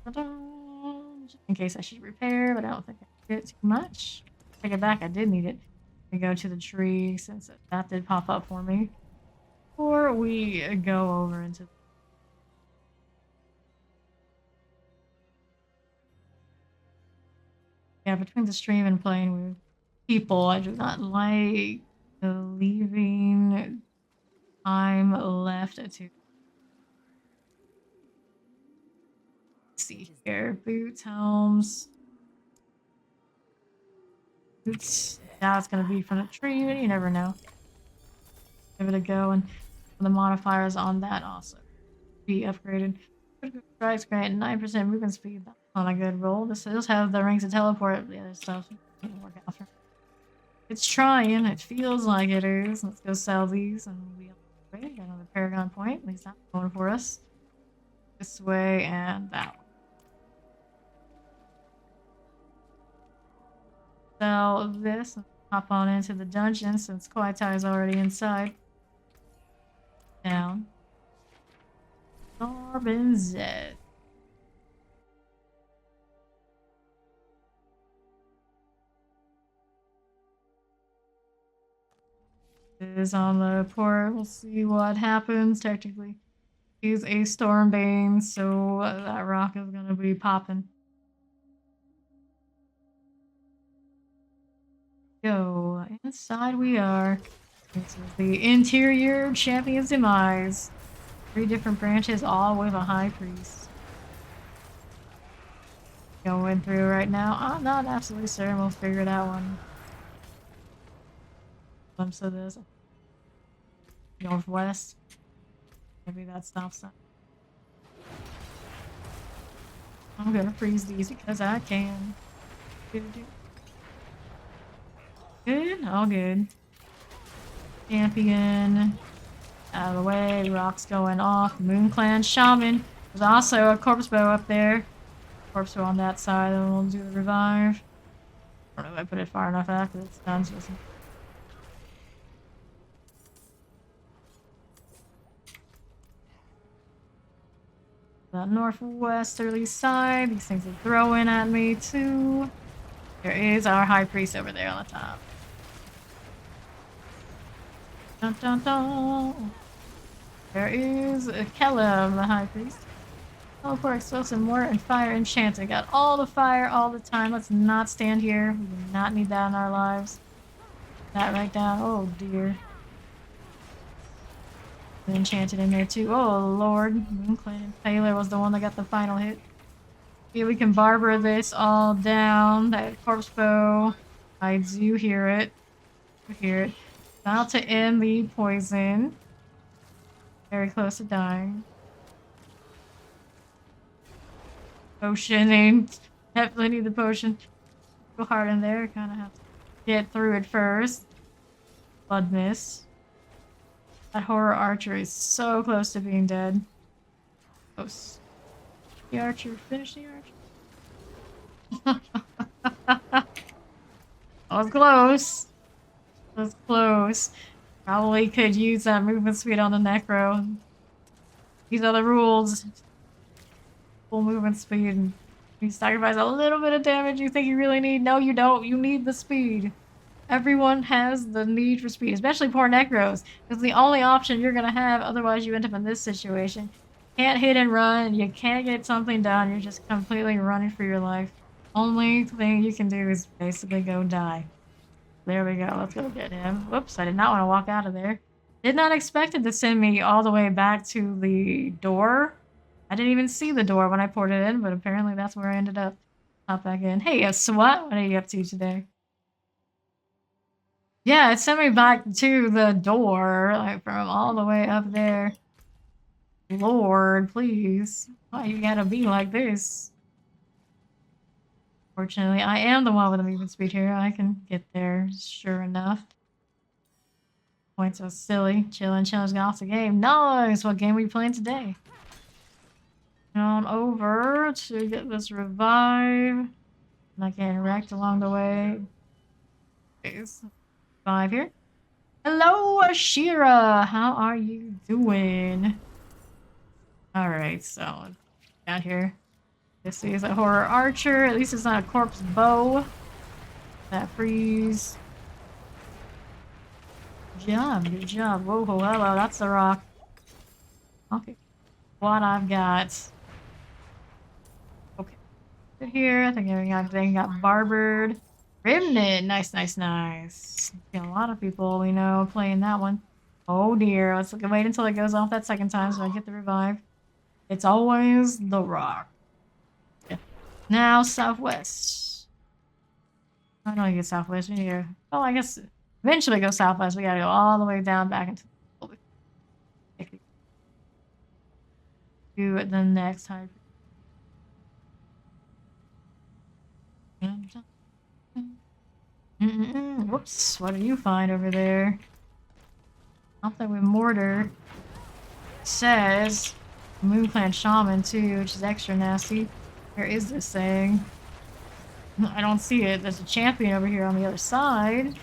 [SPEAKER 1] In case I should repair, but I don't think I did too much. Take it back, I did need it. We go to the tree since that did pop up for me. Or we go over into... Yeah, between the stream and playing with people, I do not like leaving time left to... Let's see here. Boots, helms... Boots. Now it's gonna be from the tree, but you never know. Give it a go, and the modifiers on that also be upgraded. Critical strikes grant 9% movement speed. That's not a good roll. This does have the rings to teleport. The other stuff didn't work out for. It's trying. It feels like it is. Let's go sell these, and we'll be got another Paragon point. At least that's going for us. This way and that one. Sell this and hop on into the dungeon since Koitai is already inside. Down. Carbon Z. Is on the port. We'll see what happens. Technically, he's a Stormbane, so that rock is gonna be popping. Go inside we are. This is the interior champion's demise. 3 different branches, all with a high priest. Going through right now. I'm not absolutely certain. We'll figure it out one. Glimpse of this. Northwest. Maybe that stop sign. I'm gonna freeze these because I can. Good, all good. Champion. Out of the way, rocks going off. Moon Clan Shaman. There's also a corpse bow up there. Corpse bow on that side, and we'll do the revive. I don't know if I put it far enough after it's done. So that northwesterly side. These things are throwing at me too. There is our high priest over there on the top. Dun, dun, dun. There is Kellum, the high priest. Teleport, explosive, mortar, and fire enchanted. Got all the fire all the time. Let's not stand here. We do not need that in our lives. That right down. Oh dear. Enchanted in there too. Oh lord. Moonclan Taylor was the one that got the final hit. Yeah, we can barber this all down. That corpse bow. I do hear it. I hear it. About to end the poison. Very close to dying. Potion aimed. Definitely need the potion. Go hard in there. Kind of have to get through it first. Blood miss. That horror archer is so close to being dead. Close. The archer. Finish the archer. That was close. That was close. Probably could use that movement speed on the necro. These are the rules. Full movement speed. And you sacrifice a little bit of damage you think you really need. No, you don't. You need the speed. Everyone has the need for speed, especially poor necros. It's the only option you're gonna have, otherwise you end up in this situation. Can't hit and run, you can't get something done, you're just completely running for your life. Only thing you can do is basically go die. There we go, let's go get him. Whoops, I did not want to walk out of there. Did not expect it to send me all the way back to the door. I didn't even see the door when I poured it in, but apparently that's where I ended up. Hop back in. Hey, SWAT, what are you up to today? Yeah, it sent me back to the door, like from all the way up there. Lord, please. Why you gotta be like this? Fortunately, I am the one with the movement speed here. I can get there, sure enough. Points was silly. Chillin' got off the game. Nice! What game are we playing today? On over to get this revive. Not getting wrecked along the way. Please. 5 here. Hello, Ashira! How are you doing? Alright, so down here. This is a horror archer. At least it's not a corpse bow. That freeze. Good job, good job. Whoa, hello, that's the rock. Okay. What I've got. Okay. Good here. I think everything got barbered. Remnant! Nice, nice, nice. Got a lot of people we know playing that one. Oh dear. Let's wait until it goes off that second time so I get the revive. It's always the rock. Yeah. Now, southwest. I don't get southwest. We need to... Oh, I guess eventually go southwest. We gotta go all the way down back into... Do the next time. Whoops, what do you find over there? Something with mortar. It says Moonclan Shaman too, which is extra nasty. Where is this thing? I don't see it. There's a champion over here on the other side.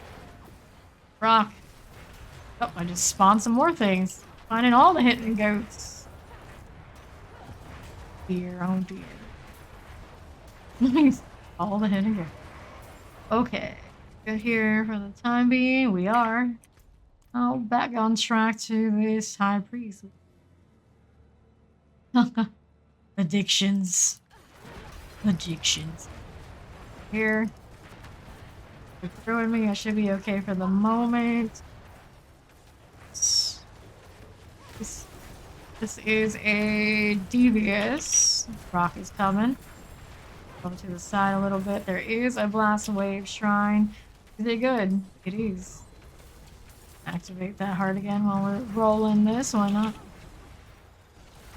[SPEAKER 1] Rock. Oh, I just spawned some more things. Finding all the hidden goats. Dear, oh dear. All the hidden goats. Okay. Good here for the time being. We are. Oh, back on track to this high priest. Addictions. Addictions. Here. They're throwing me. I should be okay for the moment. This is a devious. Rock is coming. Over to the side a little bit. There is a blast wave shrine. Is it good? It is. Activate that heart again while we're rolling this. Why not?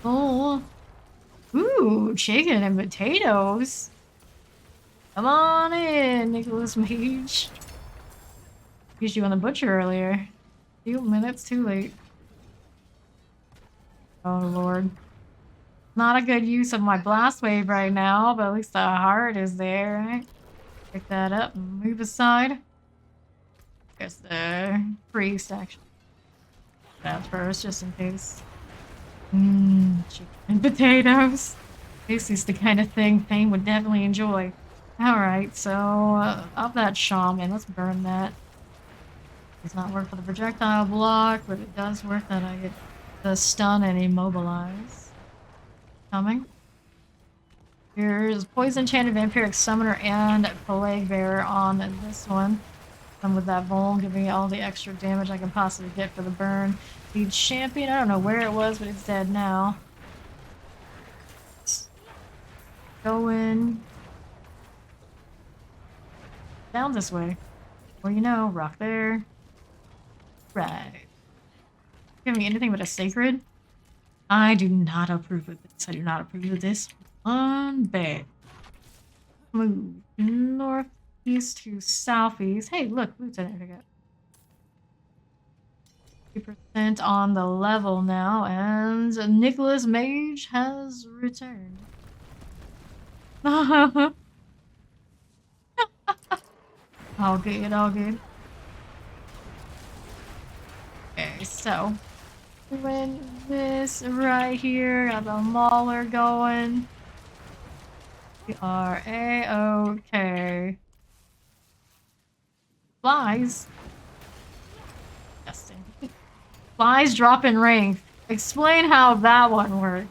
[SPEAKER 1] Oh. Ooh, chicken and potatoes. Come on in, Nicholas Mage. Used you on the butcher earlier. 2 minutes too late. Oh lord. Not a good use of my blast wave right now, but at least the heart is there, right? Pick that up and move aside. Guess the priest actually. That first, just in case. Chicken and potatoes. This is the kind of thing Thane would definitely enjoy. Alright, so of that shaman, let's burn that. Does not work for the projectile block, but it does work that I get the stun and immobilize. Coming. Here's Poison Enchanted Vampiric Summoner and Plague Bearer on this one. And with that Vul, giving me all the extra damage I can possibly get for the burn. The champion, I don't know where it was, but it's dead now. Going down this way. Well, you know, rock there. Right. Give me anything but a sacred. I do not approve of this. I do not approve of this. One bit. Move northeast to southeast. Hey, look, Lieutenant, I got 2% on the level now, and Nicholas Mage has returned. All good, all good. Okay, so doing this right here, got the Mauler going. We are A-okay. Flies. Disgusting. Flies drop in rank. Explain how that one worked.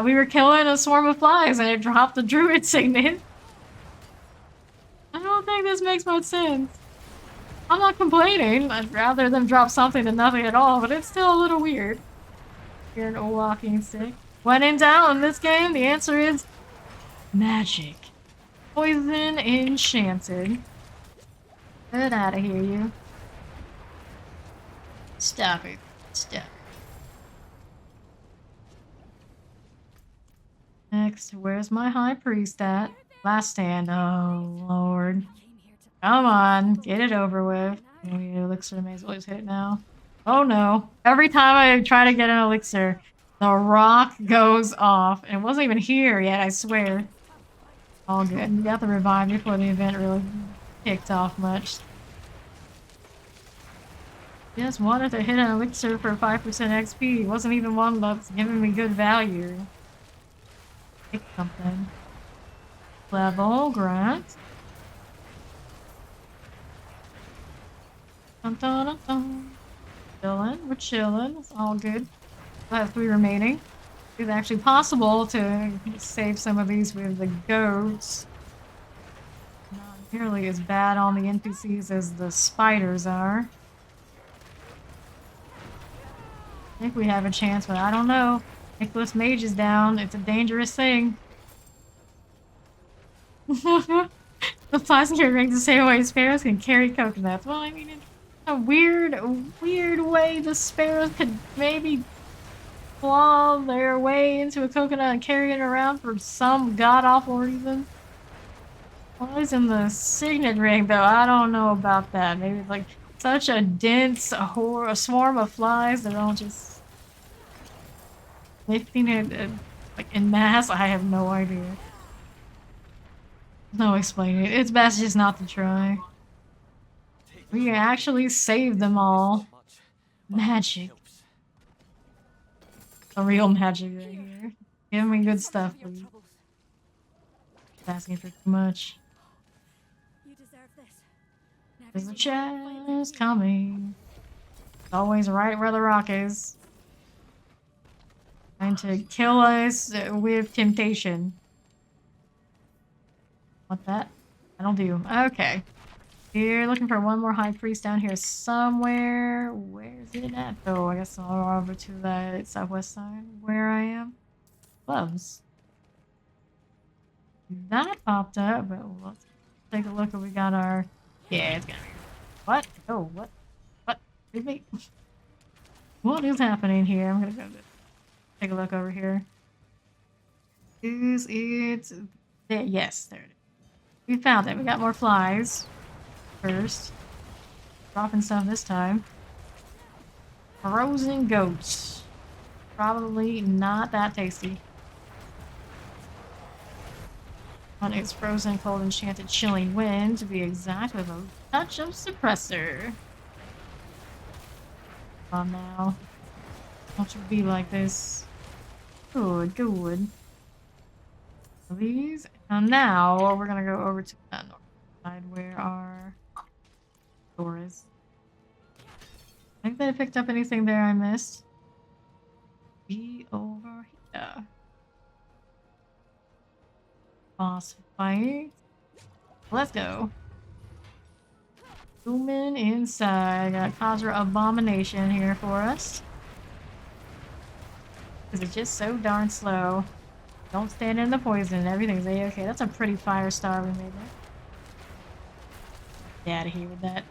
[SPEAKER 1] We were killing a swarm of flies and it dropped the druid signet. I don't think this makes much sense. I'm not complaining. I'd rather them drop something than nothing at all, but it's still a little weird. You're an old walking stick. When in doubt in this game, the answer is magic. Poison enchanted. Get out of here, you. Stop it. Stop it. Next, where's my high priest at? Last stand. Oh, Lord. Come on, get it over with. Maybe elixir may as well just hit it now. Oh no. Every time I try to get an elixir, the rock goes off. And it wasn't even here yet, I swear. All good. We got the revive before the event really kicked off much. Just wanted to hit an elixir for 5% XP. It wasn't even one that's giving me good value. Pick something. Level, grant. Dun, dun, dun, dun. Chillin', we're chillin'. It's all good. I have 3 remaining. It's actually possible to save some of these with the goats. Not nearly as bad on the NPCs as the spiders are. I think we have a chance, but I don't know. Nicholas Mage is down. It's a dangerous thing. The plastic ring to stay away sparrows can carry coconuts. Well, I mean, it's a weird way the sparrows could maybe claw their way into a coconut and carry it around for some god-awful reason. Flies in the signet ring, though, I don't know about that. Maybe it's like such a dense a swarm of flies, they're all just lifting it like in mass. I have no idea. No explaining it. It's best just not to try. We actually saved them all. Magic. A real magic right here. Give me good stuff, please. Asking for too much.
[SPEAKER 2] You deserve this.
[SPEAKER 1] There's a chest coming. It's always right where the rock is. Trying to kill us with temptation. Want that? That'll do. Okay. We're looking for one more high priest down here somewhere. Where's it at? Oh, I guess I'll go over to the southwest side where I am. Gloves. That popped up, but let's take a look. We got our... Yeah, it's gonna be... What? Oh, what? What? Excuse me? What is happening here? I'm gonna go take a look over here. Is it... There? Yes, there it is. We found it. We got more flies. First. Dropping stuff this time. Frozen goats. Probably not that tasty. One is frozen, cold, enchanted, chilling wind, to be exact, with a touch of suppressor. Come on now. Don't you be like this. Good, good. These. And now we're gonna go over to that north side where our door is. I think they picked up anything there I missed. We Boss fight. Let's go. Zooming inside. Got Khazra Abomination here for us. Because it's just so darn slow. Don't stand in the poison. Everything's a-okay. That's a pretty fire star we made there. Get out of here with that.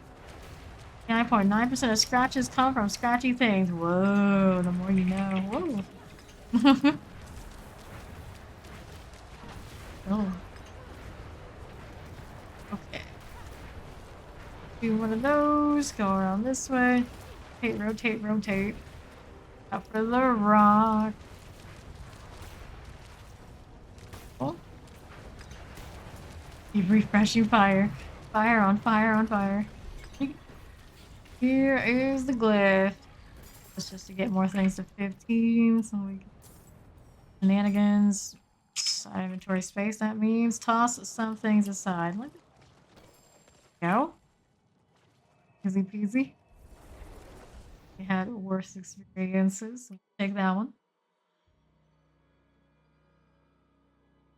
[SPEAKER 1] 9.9% of scratches come from scratchy things. Whoa, the more you know. Whoa. Oh. Okay. Do one of those. Go around this way. Rotate, rotate, rotate. Out for the rock. Oh. Keep refreshing fire. Fire on fire on fire. Here is the glyph. It's just to get more things to 15. So we can shenanigans. Inventory space, that means toss some things aside. Let go. Easy peasy. We had worse experiences. So take that one.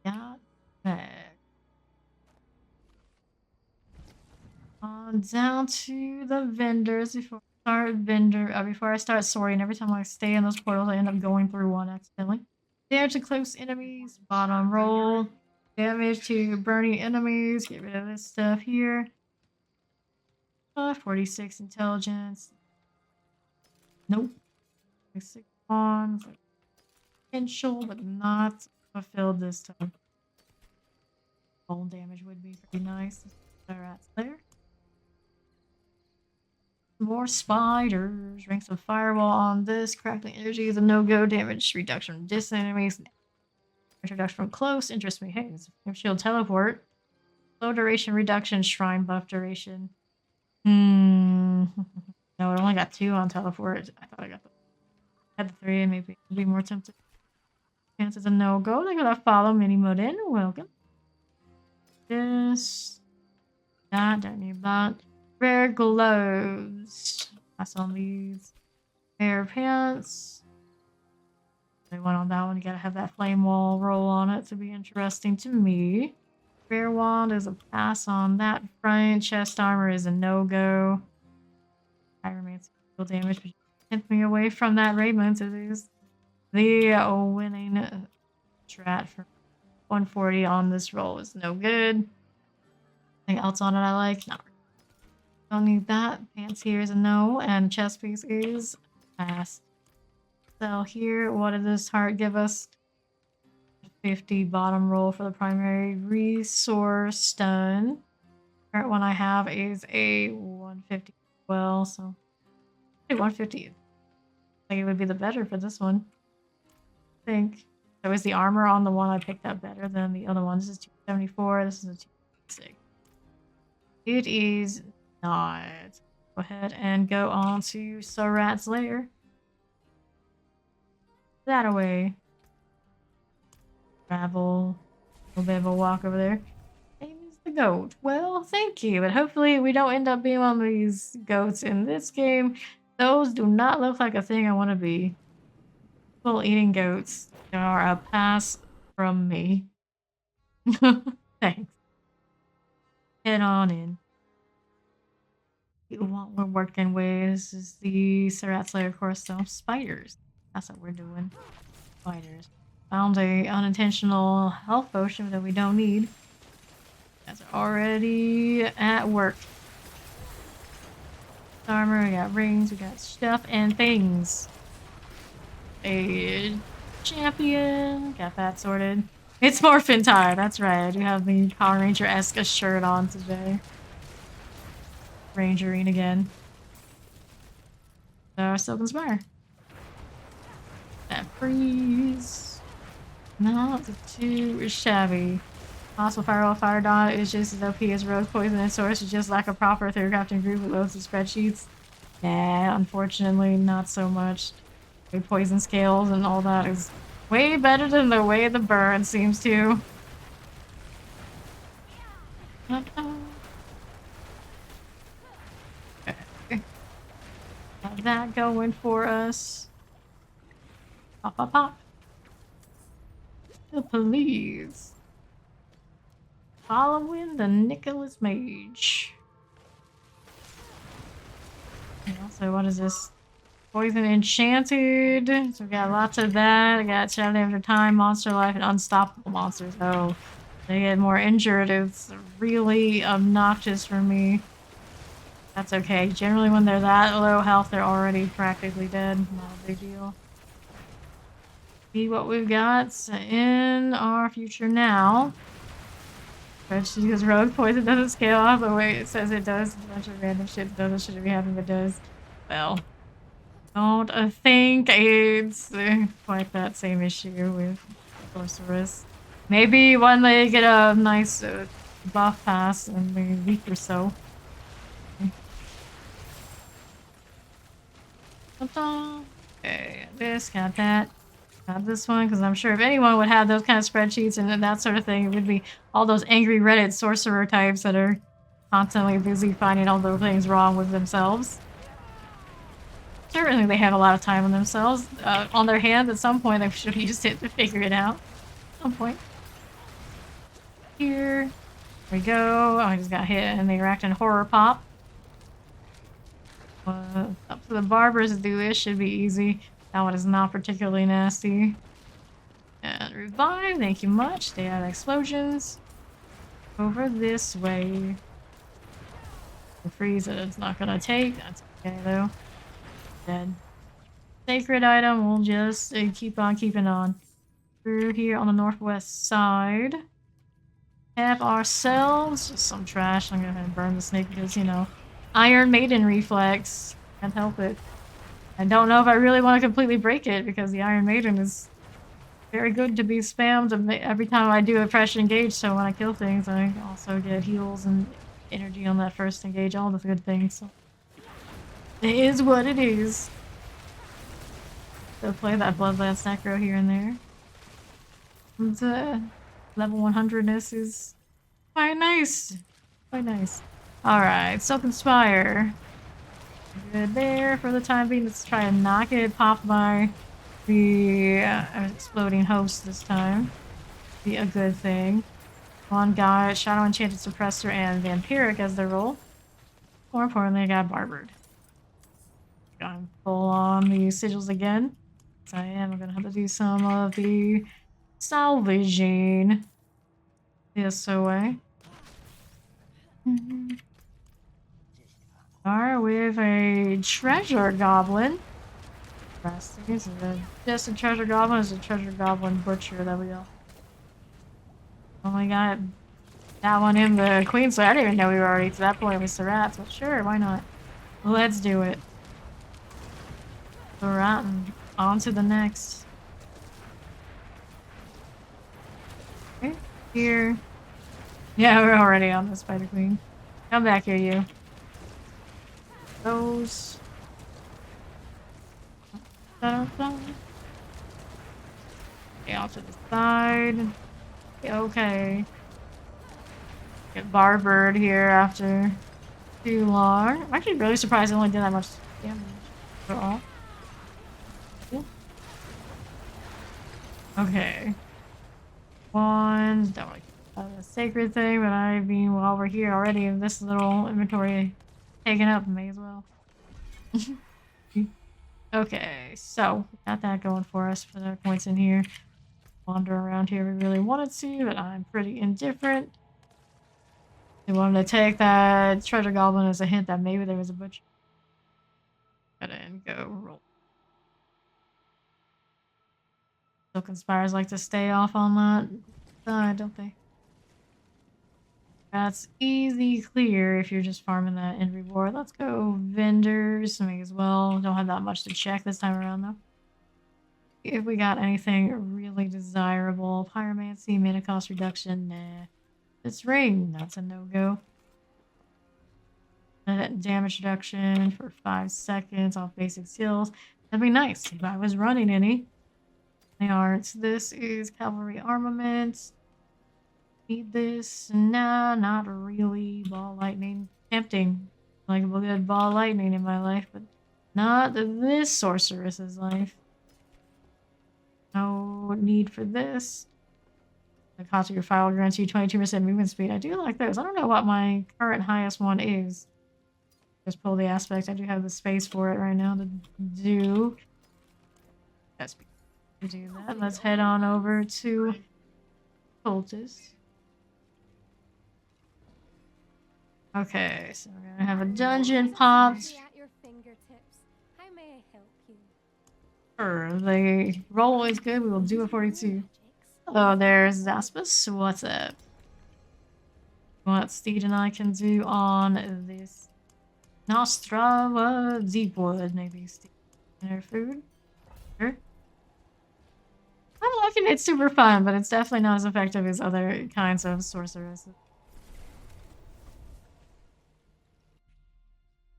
[SPEAKER 1] Got back. On down to the vendors before I start sorting. Every time I stay in those portals, I end up going through one accidentally. Damage to close enemies, bottom roll. Damage to burning enemies. Get rid of this stuff here. 46 intelligence. Nope. 6 on. Potential, but not fulfilled this time. Bone damage would be pretty nice. Rats there. More spiders. Ranks of firewall on this. Crackling energy is a no-go. Damage reduction from distant enemies. Introduction from close. Interests me. Hey, it's a shield teleport. Slow duration reduction. Shrine buff duration. No, it only got 2 on teleport. I thought I had the 3, maybe I'd be more tempted. Chances a no-go. They're gonna follow mini mode in. Welcome. This. That. Don't need that. Rare gloves. Pass on these. Pair of pants. They went on that one. You gotta have that flame wall roll on it to be interesting to me. Rare wand is a pass on that front. Chest armor is a no-go. I remain still damage, but you tempt me away from that Raymond. It is the winning strat for 140 on this roll is no good. Anything else on it I like? No. Don't need that. Pants here is a no, and chest piece is pass. So here, what did this heart give us? 50 bottom roll for the primary resource stun. Current one I have is a 150 as well, so 150. I think it would be the better for this one. I think. So is the armor on the one I picked up better than the other one? This is 274, this is a 266. It is not. Go ahead and go on to Sorc's lair. That away. Travel. A little bit of a walk over there. Name is the goat. Well, thank you. But hopefully we don't end up being one of these goats in this game. Those do not look like a thing I want to be. People eating goats are a pass from me. Thanks. Head on in. What we're working with is the Sorc's lair, of course, so spiders. That's what we're doing. Spiders. Found a unintentional health potion that we don't need. Guys are already at work. Armor, we got rings, we got stuff and things. A champion. Got that sorted. It's Morphin time, that's right. I do have the Power Ranger-esque shirt on today. Rangering again. Silken Spire. That freeze. Not too shabby. Also, Firewall Fire Dawn is just as OP as Rose Poison and Source. It's just like a proper third crafting group with loads of spreadsheets. Nah, unfortunately, not so much. The poison scales and all that is way better than the way the burn seems to. Okay. Got that going for us. Pop, pop, pop. The police. Following the Nicholas Mage. And also, what is this? Poison Enchanted. So we got lots of that. I got Shadow After Time, Monster Life, and Unstoppable Monsters. Oh, they get more injured. It's really obnoxious for me. That's okay. Generally, when they're that low health, they're already practically dead. Not a big deal. See what we've got in our future now. Because rogue poison doesn't scale off the way it says it does. A bunch of random shit doesn't should be happening, but does. Well, don't think it's quite that same issue with Sorceress. Maybe when they get a nice buff pass in maybe a week or so. Okay, this, got that. Got this one, because I'm sure if anyone would have those kind of spreadsheets and that sort of thing, it would be all those angry Reddit sorcerer types that are constantly busy finding all those things wrong with themselves. Certainly they have a lot of time on themselves, on their hands. At some point, they should have used it to figure it out. At some point. Here. There we go. Oh, I just got hit and they react in horror pop. Up to the barbers to do this should be easy. That one is not particularly nasty. And revive, thank you much. Stay out of explosions. Over this way. The freeze it's not gonna take. That's okay though. Dead. Sacred item, we'll just keep on keeping on. Through here on the northwest side. Have ourselves just some trash. I'm gonna go ahead and burn the snake because, you know, Iron Maiden reflex. Can't help it. I don't know if I really want to completely break it because the Iron Maiden is very good to be spammed every time I do a fresh engage, so when I kill things I also get heals and energy on that first engage, all the good things. So it is what it is. So play that Bloodlance Necro here and there. And level 100ness is quite nice. Quite nice. Alright, Silken Spire. Good there for the time being. Let's try and not get popped by the exploding host this time. Be a good thing. One got Shadow Enchanted Suppressor and Vampiric as their role. More importantly, I got Barbered. Gonna pull on the sigils again. So I'm gonna have to do some of the salvaging this away. Are with a treasure goblin. Is it just a treasure goblin? Is a treasure goblin butcher that we all only got that one in the queen, so I didn't even know we were already to that point with the rats, but sure, why not? Let's do it. The rat and on to the next. Okay, here. Yeah, we're already on the Spider Queen. Come back here, you. Those. Okay, off to the side. Okay. Get Barbered here after too long. I'm actually really surprised I only did that much damage at all. Okay. One. Don't like a sacred thing, but I mean, while we're here already, this little inventory taken up, may as well. Okay, so got that going for us. Put our points in here. Wander around here if we really wanted to, but I'm pretty indifferent. We wanted to take that treasure goblin as a hint that maybe there was a butcher. Go ahead and go roll. Silken Spires like to stay off on that side, don't they? That's easy clear if you're just farming that in reward. Let's go vendors. May as well. Don't have that much to check this time around though. If we got anything really desirable. Pyromancy, mana cost reduction, nah. This ring, that's a no-go. Damage reduction for 5 seconds off basic skills. That'd be nice if I was running any. They aren't. This is cavalry armament. Need this? Nah, not really. Ball lightning. Tempting. Like a good ball lightning in my life, but not this sorceress's life. No need for this. The cost of your firewall grants you 22% movement speed. I do like those. I don't know what my current highest one is. Just pull the aspect. I do have the space for it right now to do. Yes, to do that. Let's head on over to Cultist. Okay, so we're gonna have a dungeon popped.
[SPEAKER 5] At your fingertips. How may I help you?
[SPEAKER 1] Sure, the roll is good. We will do a 42. Oh, there's Zaspis. What's up? What Steed and I can do on this Nostrava Deepwood, maybe Steed and her food. Sure. I'm liking it, super fun, but it's definitely not as effective as other kinds of sorceresses.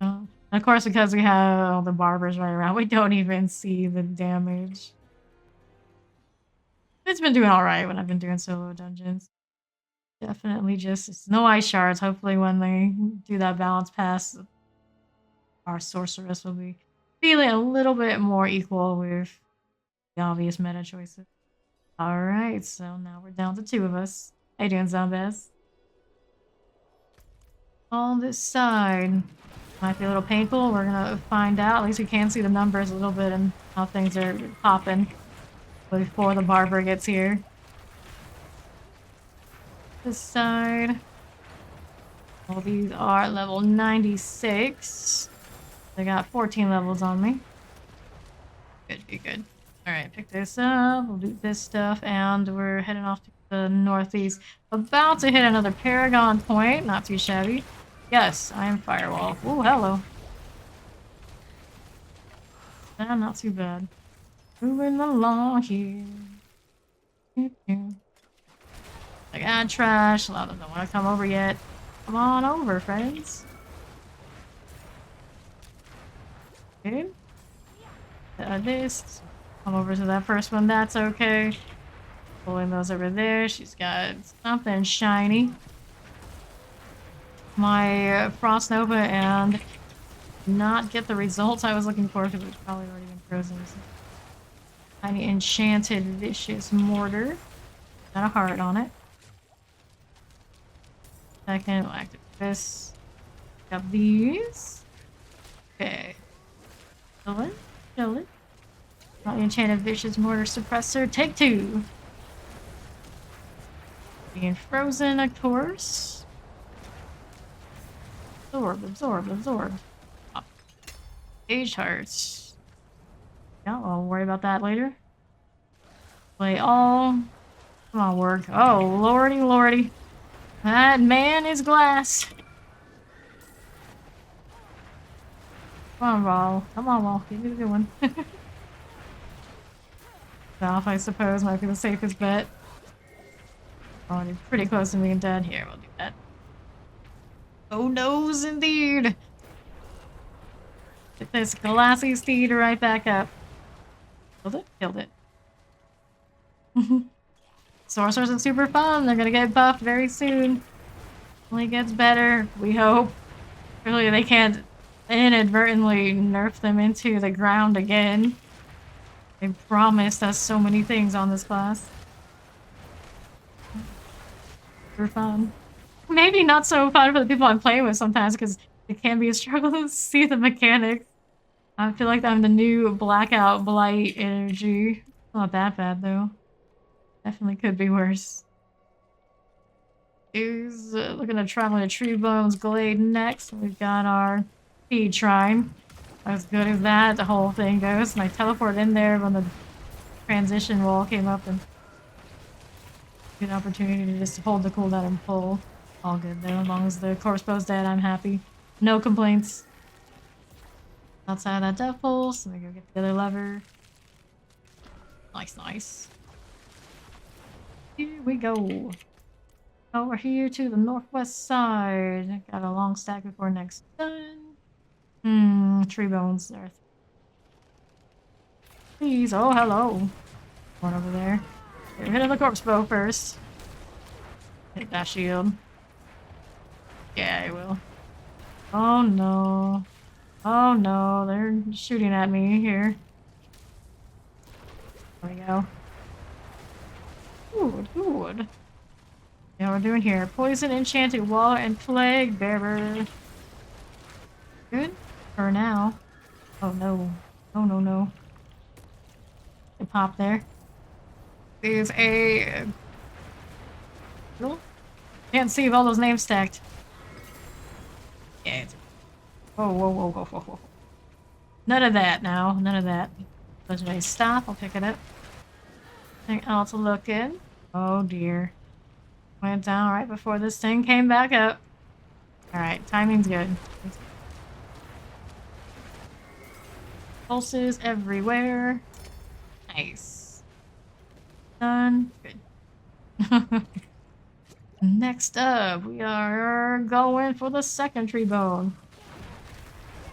[SPEAKER 1] Oh. Of course, because we have all the barbers right around, we don't even see the damage. It's been doing alright when I've been doing solo dungeons. Definitely just no ice shards. Hopefully when they do that balance pass, our sorceress will be feeling a little bit more equal with the obvious meta choices. Alright, so now we're down to 2 of us. How you doing, zombies? On this side. Might be a little painful. We're gonna find out. At least we can see the numbers a little bit and how things are popping before the barber gets here. This side. All these are level 96. They got 14 levels on me. Good, good, good. Alright, pick this up. We'll do this stuff. And we're heading off to the northeast. About to hit another Paragon point. Not too shabby. Yes, I am Firewall. Oh, hello. Not too bad. Moving along here. Like, trash. A lot of them don't want to come over yet. Come on over, friends. Okay. This. Come over to that first one. That's okay. Pulling those over there. She's got something shiny. My Frost Nova and not get the results I was looking for because it's probably already been frozen. Tiny enchanted vicious mortar. Got a heart on it. Second, we'll activate this. Got these. Okay. Kill it. Kill it. Not the enchanted vicious mortar suppressor. Take 2. Being frozen, of course. Absorb, absorb, absorb. Oh. Age hearts. Yeah, I'll worry about that later. Play all. Come on, work. Oh, lordy, lordy. That man is glass. Come on, Wall. Come on, Wall. Give me the good one. Off, I suppose, might be the safest bet. Oh, you're pretty close to being dead. Here, we'll do that. Oh, noes, indeed. Get this glassy steed right back up. Killed it? Killed it. Sorcerers are super fun. They're gonna get buffed very soon. Only gets better, we hope. Really, they can't inadvertently nerf them into the ground again. They promised us so many things on this class. Super fun. Maybe not so fun for the people I'm playing with sometimes because it can be a struggle to see the mechanics. I feel like I'm the new Blackout Blight energy. Not that bad though. Definitely could be worse. Is looking to travel to Tree Bones Glade next. We've got our Feed Shrine. As good as that, the whole thing goes. And I teleported in there when the transition wall came up and good opportunity to just hold the cooldown and pull. All good though, as long as the corpse bow's dead, I'm happy. No complaints. Outside of that death pulse, let me go get the other lever. Nice, nice. Here we go. Over here to the northwest side. Got a long stack before next done. Tree bones there. Please, oh hello. One over there. Get rid of the corpse bow first. Hit that shield. Yeah, I will. Oh no. Oh no, they're shooting at me here. There we go. Good, good. we're doing here. Poison, enchanted wall, and plague bearer. Good for now. Oh no. Oh no no. It popped there. There's a. Can't see if all those names stacked. Yeah. Whoa, whoa, whoa, whoa, whoa, whoa. None of that now. None of that. Legendary stop. I'll pick it up. Anything else looking? Oh dear. Went down right before this thing came back up. Alright, timing's good. Pulses everywhere. Nice. Done. Good. Next up, we are going for the second tree bone.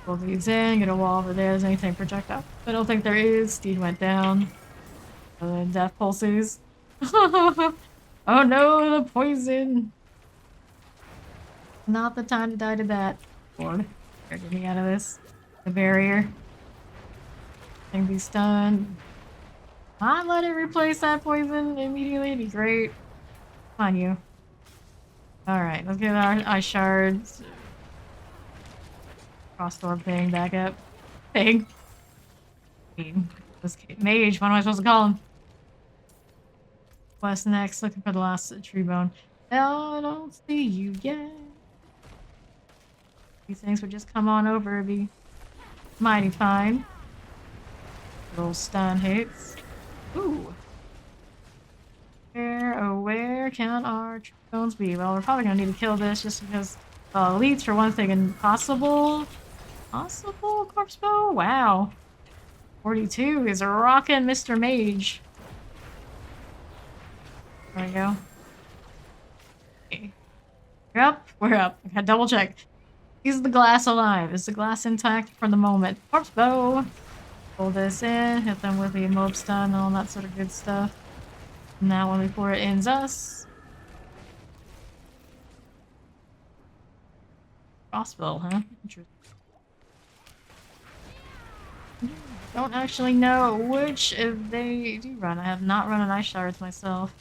[SPEAKER 1] Pull these in, get a wall over there. Is anything projectile? I don't think there is. Steed went down. Death pulses. Oh no, the poison! Not the time to die to that. Lord, get me out of this. The barrier. Can be stunned. Not let it replace that poison immediately. It'd be great. Come on, you. Alright, let's get our ice shards. Crossdoor thing back up. Thing. This mage, what am I supposed to call him? What's next? Looking for the last tree bone. I don't see you yet. These things would just come on over, it'd be mighty fine. Little stun hits. Ooh. Where can our tree bones be? Well, we're probably gonna need to kill this just because elites for one thing and possible corpse bow? Wow. 42 is rockin' Mr. Mage. There we go. Okay. We're up. We're up. I gotta double check. Is the glass alive? Is the glass intact for the moment? Corpse bow. Pull this in. Hit them with the mob stun and all that sort of good stuff. And that one before it ends us. Crossbow, huh? Interesting. Don't actually know which if they do run. I have not run an ice shards myself.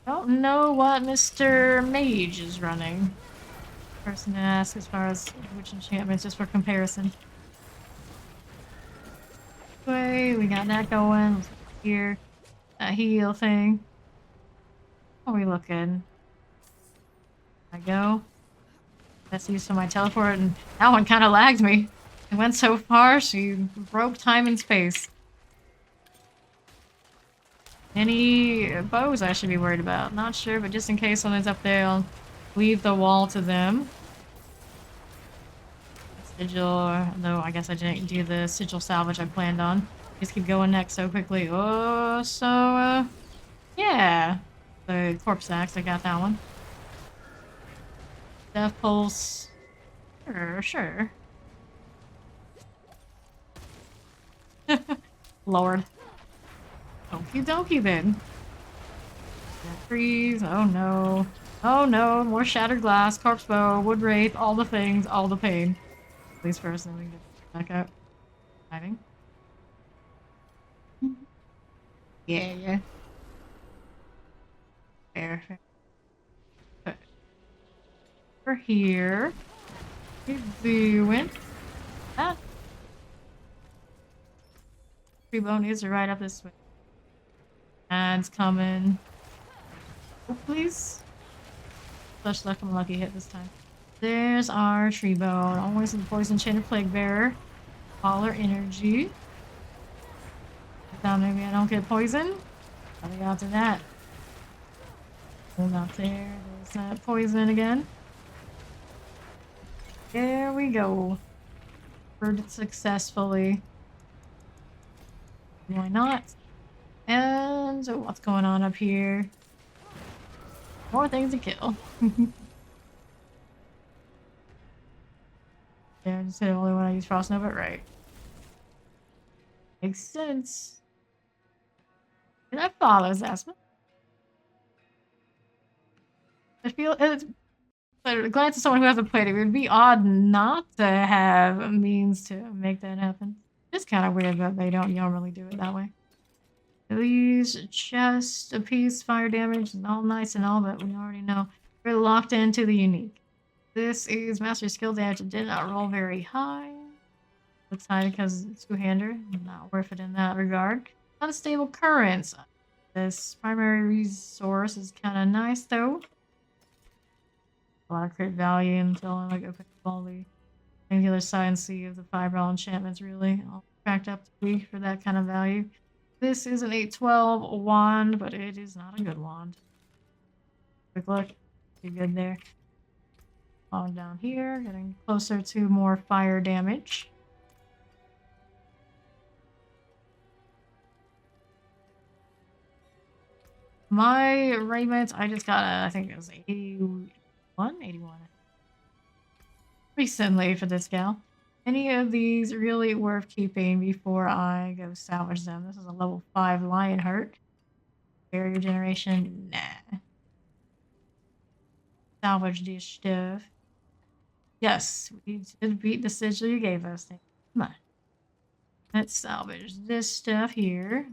[SPEAKER 1] Don't know what Mr. Mage is running. Person to ask as far as which enchantments, just for comparison. Anyway, we got that going. Let's look here. That heal thing. How are we looking? I go. That's used for my teleport, and that one kind of lagged me. It went so far, she broke time and space. Any bows I should be worried about? Not sure, but just in case someone's up there, I'll leave the wall to them. Sigil, though I guess I didn't do the sigil salvage I planned on. Just keep going next so quickly. Oh, so, yeah. The corpse axe, I got that one. Death pulse. Sure. Lord. Okie dokie then. Freeze. Oh no. Oh no. More shattered glass, corpse bow, wood wraith, all the things, all the pain. Please first, then we can get back up. Diving. Yeah. Fair. Okay. We're here. We're doing that. Tree bone is right up this way. And it's coming. Oh, please. Such luck, I'm a lucky hit this time. There's our tree bone. Always in the poison chain of plague bearer. All our energy. Now maybe I don't get poisoned. Gotta go to that. Hold out there. There's that poison again. There we go. Bird successfully. Why not? And what's going on up here? More things to kill. Yeah, just the only one I use Frost Nova, right? Makes sense. That follows, Aspen. I feel it's. But glad to someone who hasn't played it. It would be odd not to have a means to make that happen. It's kind of weird that they don't normally do it that way. These chest a piece, fire damage, and all nice and all, but we already know we're locked into the unique. This is master skill damage. It did not roll very high. Looks high because it's two-hander. Not worth it in that regard. Unstable currents. This primary resource is kind of nice though. A lot of crit value until I like open up all the angular side and see if the fireball enchantments really all cracked up to be for that kind of value. This is an 812 wand, but it is not a good wand. Quick look. Be good there. Falling down here, getting closer to more fire damage. My raiment, I just got I think it was 81? 81. Recently for this gal. Any of these really worth keeping before I go salvage them? This is a level 5 Lionheart. Barrier generation, nah. Salvage this stuff. Yes, we did beat the sigil you gave us. Thank you so much. Let's salvage this stuff here.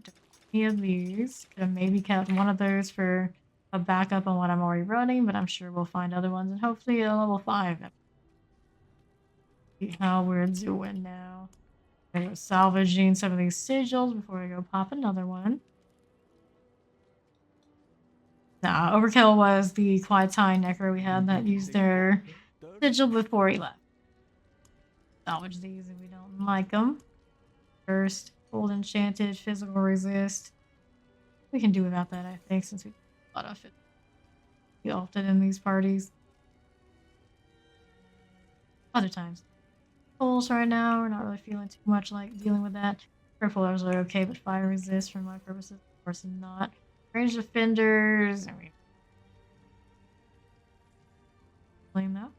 [SPEAKER 1] Any of these. Could have maybe kept one of those for a backup on what I'm already running, but I'm sure we'll find other ones and hopefully a level 5. See how we're doing now. I'm go salvaging some of these sigils before I go pop another one. Nah, Overkill was the Quiet Time Necro we had that used their sigil before he left. Salvage these if we don't like them. First, Gold Enchanted, Physical Resist. We can do without that, I think, since we do a lot of it often in these parties. Other times. Pulse right now, we're not really feeling too much like dealing with that. Purple are okay, but Fire Resist for my purposes, of course not. Ranged Defenders, I mean, blame that.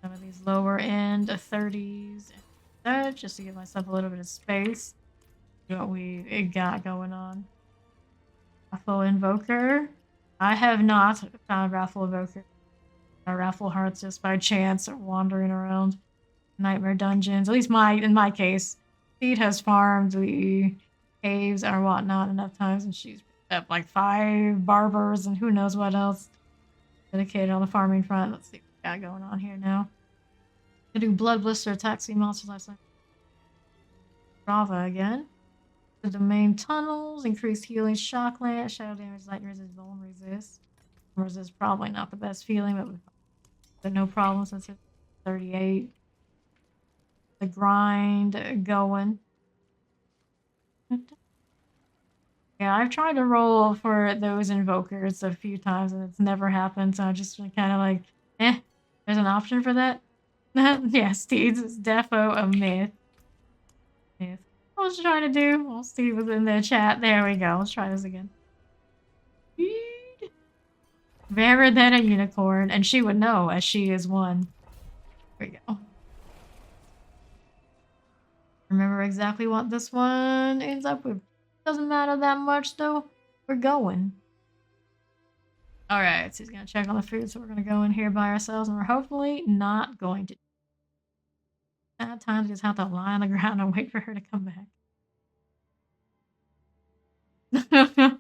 [SPEAKER 1] Some of these lower end 30s and that, just to give myself a little bit of space. See what we got going on. Wrathful Invoker. I have not found Wrathful Invoker or Wrathful Hearts just by chance or wandering around Nightmare Dungeons. At least in my case. Seed has farmed the caves or whatnot enough times, and she's picked up like 5 barbers and who knows what else. Dedicated on the farming front. Let's see what we got going on here now. I do Blood Blister attack sea monsters last time. Brava again. The domain tunnels, increased healing, shock lance, shadow damage, lightning resist, vuln resist. Resist probably not the best feeling, but no problem since it's 38. The grind going. Yeah, I've tried to roll for those invokers a few times and it's never happened, so I just kind of like, there's an option for that? Yeah, Steeds is defo a myth. What was I trying to do? Well, Steve was in the chat. There we go. Let's try this again. Rarer than a unicorn, and she would know as she is one. There we go. Remember exactly what this one ends up with. Doesn't matter that much though. We're going. Alright, so he's gonna check on the food, so we're gonna go in here by ourselves, and we're hopefully not going to. At times, just have to lie on the ground and wait for her to come back.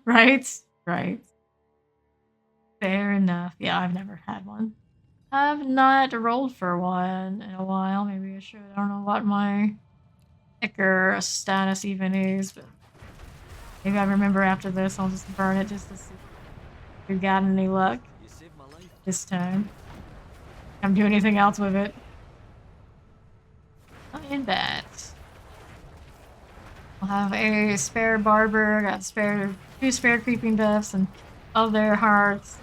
[SPEAKER 1] Right. Fair enough. Yeah, I've never had one. I've not rolled for one in a while. Maybe I should. I don't know what my Icker status even is, but maybe I remember after this. I'll just burn it just to see if we've got any luck this time. I'm doing anything else with it. In that. I'll have a spare barber, got 2 spare creeping buffs, and other hearts.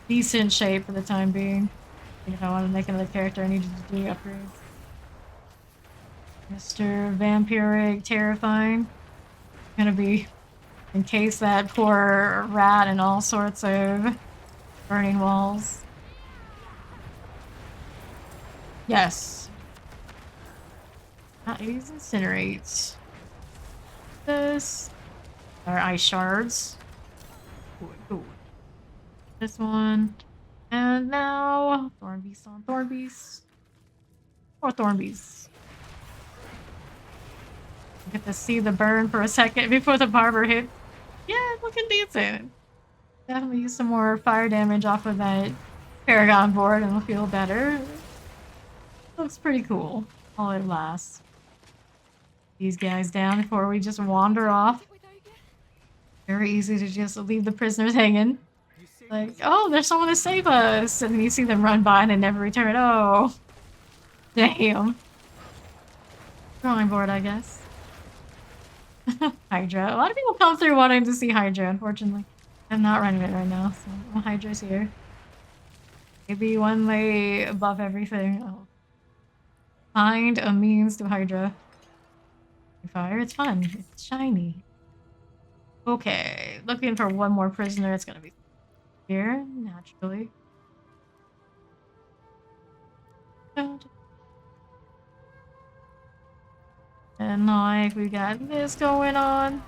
[SPEAKER 1] Decent shape for the time being. If I want to make another character, I needed to do upgrades. Mr. Vampiric Terrifying. Gonna be in case that poor rat and all sorts of burning walls. Yes. Not use incinerate. This. Our ice shards. Ooh. This one. And now Thorn Beast on Thorn Beast. Or Thorn Beast. Get to see the burn for a second before the barber hit. Yeah, look at dancing. Definitely use some more fire damage off of that Paragon board and we'll feel better. Looks pretty cool. While it lasts. These guys down before we just wander off. Very easy to just leave the prisoners hanging. Like, oh, there's someone to save us! And then you see them run by and they never return. Oh. Damn. Drawing board, I guess. Hydra. A lot of people come through wanting to see Hydra, unfortunately. I'm not running it right now, so Hydra's here. Maybe one lay above everything. Oh. Find a means to Hydra. Fire, it's fun. It's shiny. Okay, looking for one more prisoner. It's gonna be here, naturally. And like, we got this going on.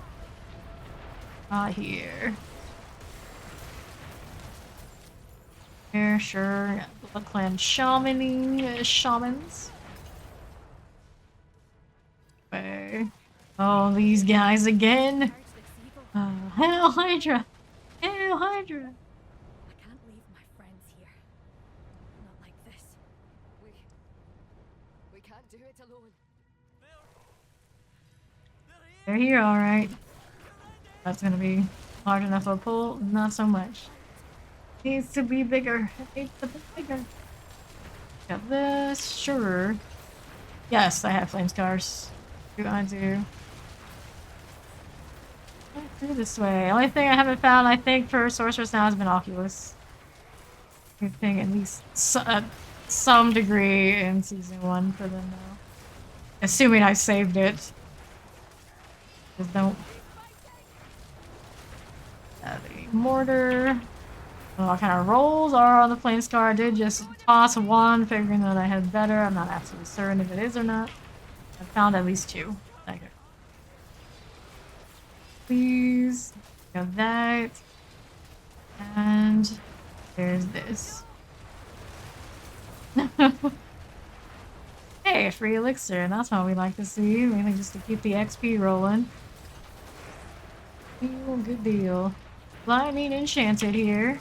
[SPEAKER 1] Here. Here, sure. Blood Clan shamans. Okay. Oh, these guys again. Hail Hydra! Hail Hydra!
[SPEAKER 2] I can't leave my friends here. Not like this. We can't do it alone.
[SPEAKER 1] They're here, alright. That's gonna be large enough of a pull. Not so much. Needs to be bigger. It needs to be bigger. Got this, sure. Yes, I have flame scars. Do I do? Through this way. Only thing I haven't found, I think, for sorceress now has been Oculus. I think at least some degree in season 1 for them now. Assuming I saved it. Just don't. The mortar. Oh, what kind of rolls are on the flame scar? I did just toss one, figuring that I had better. I'm not absolutely certain if it is or not. I found at least 2. Okay. Please. Got that. And there's this. Hey, free elixir. That's what we like to see. Mainly just to keep the XP rolling. Good deal. Lightning enchanted here.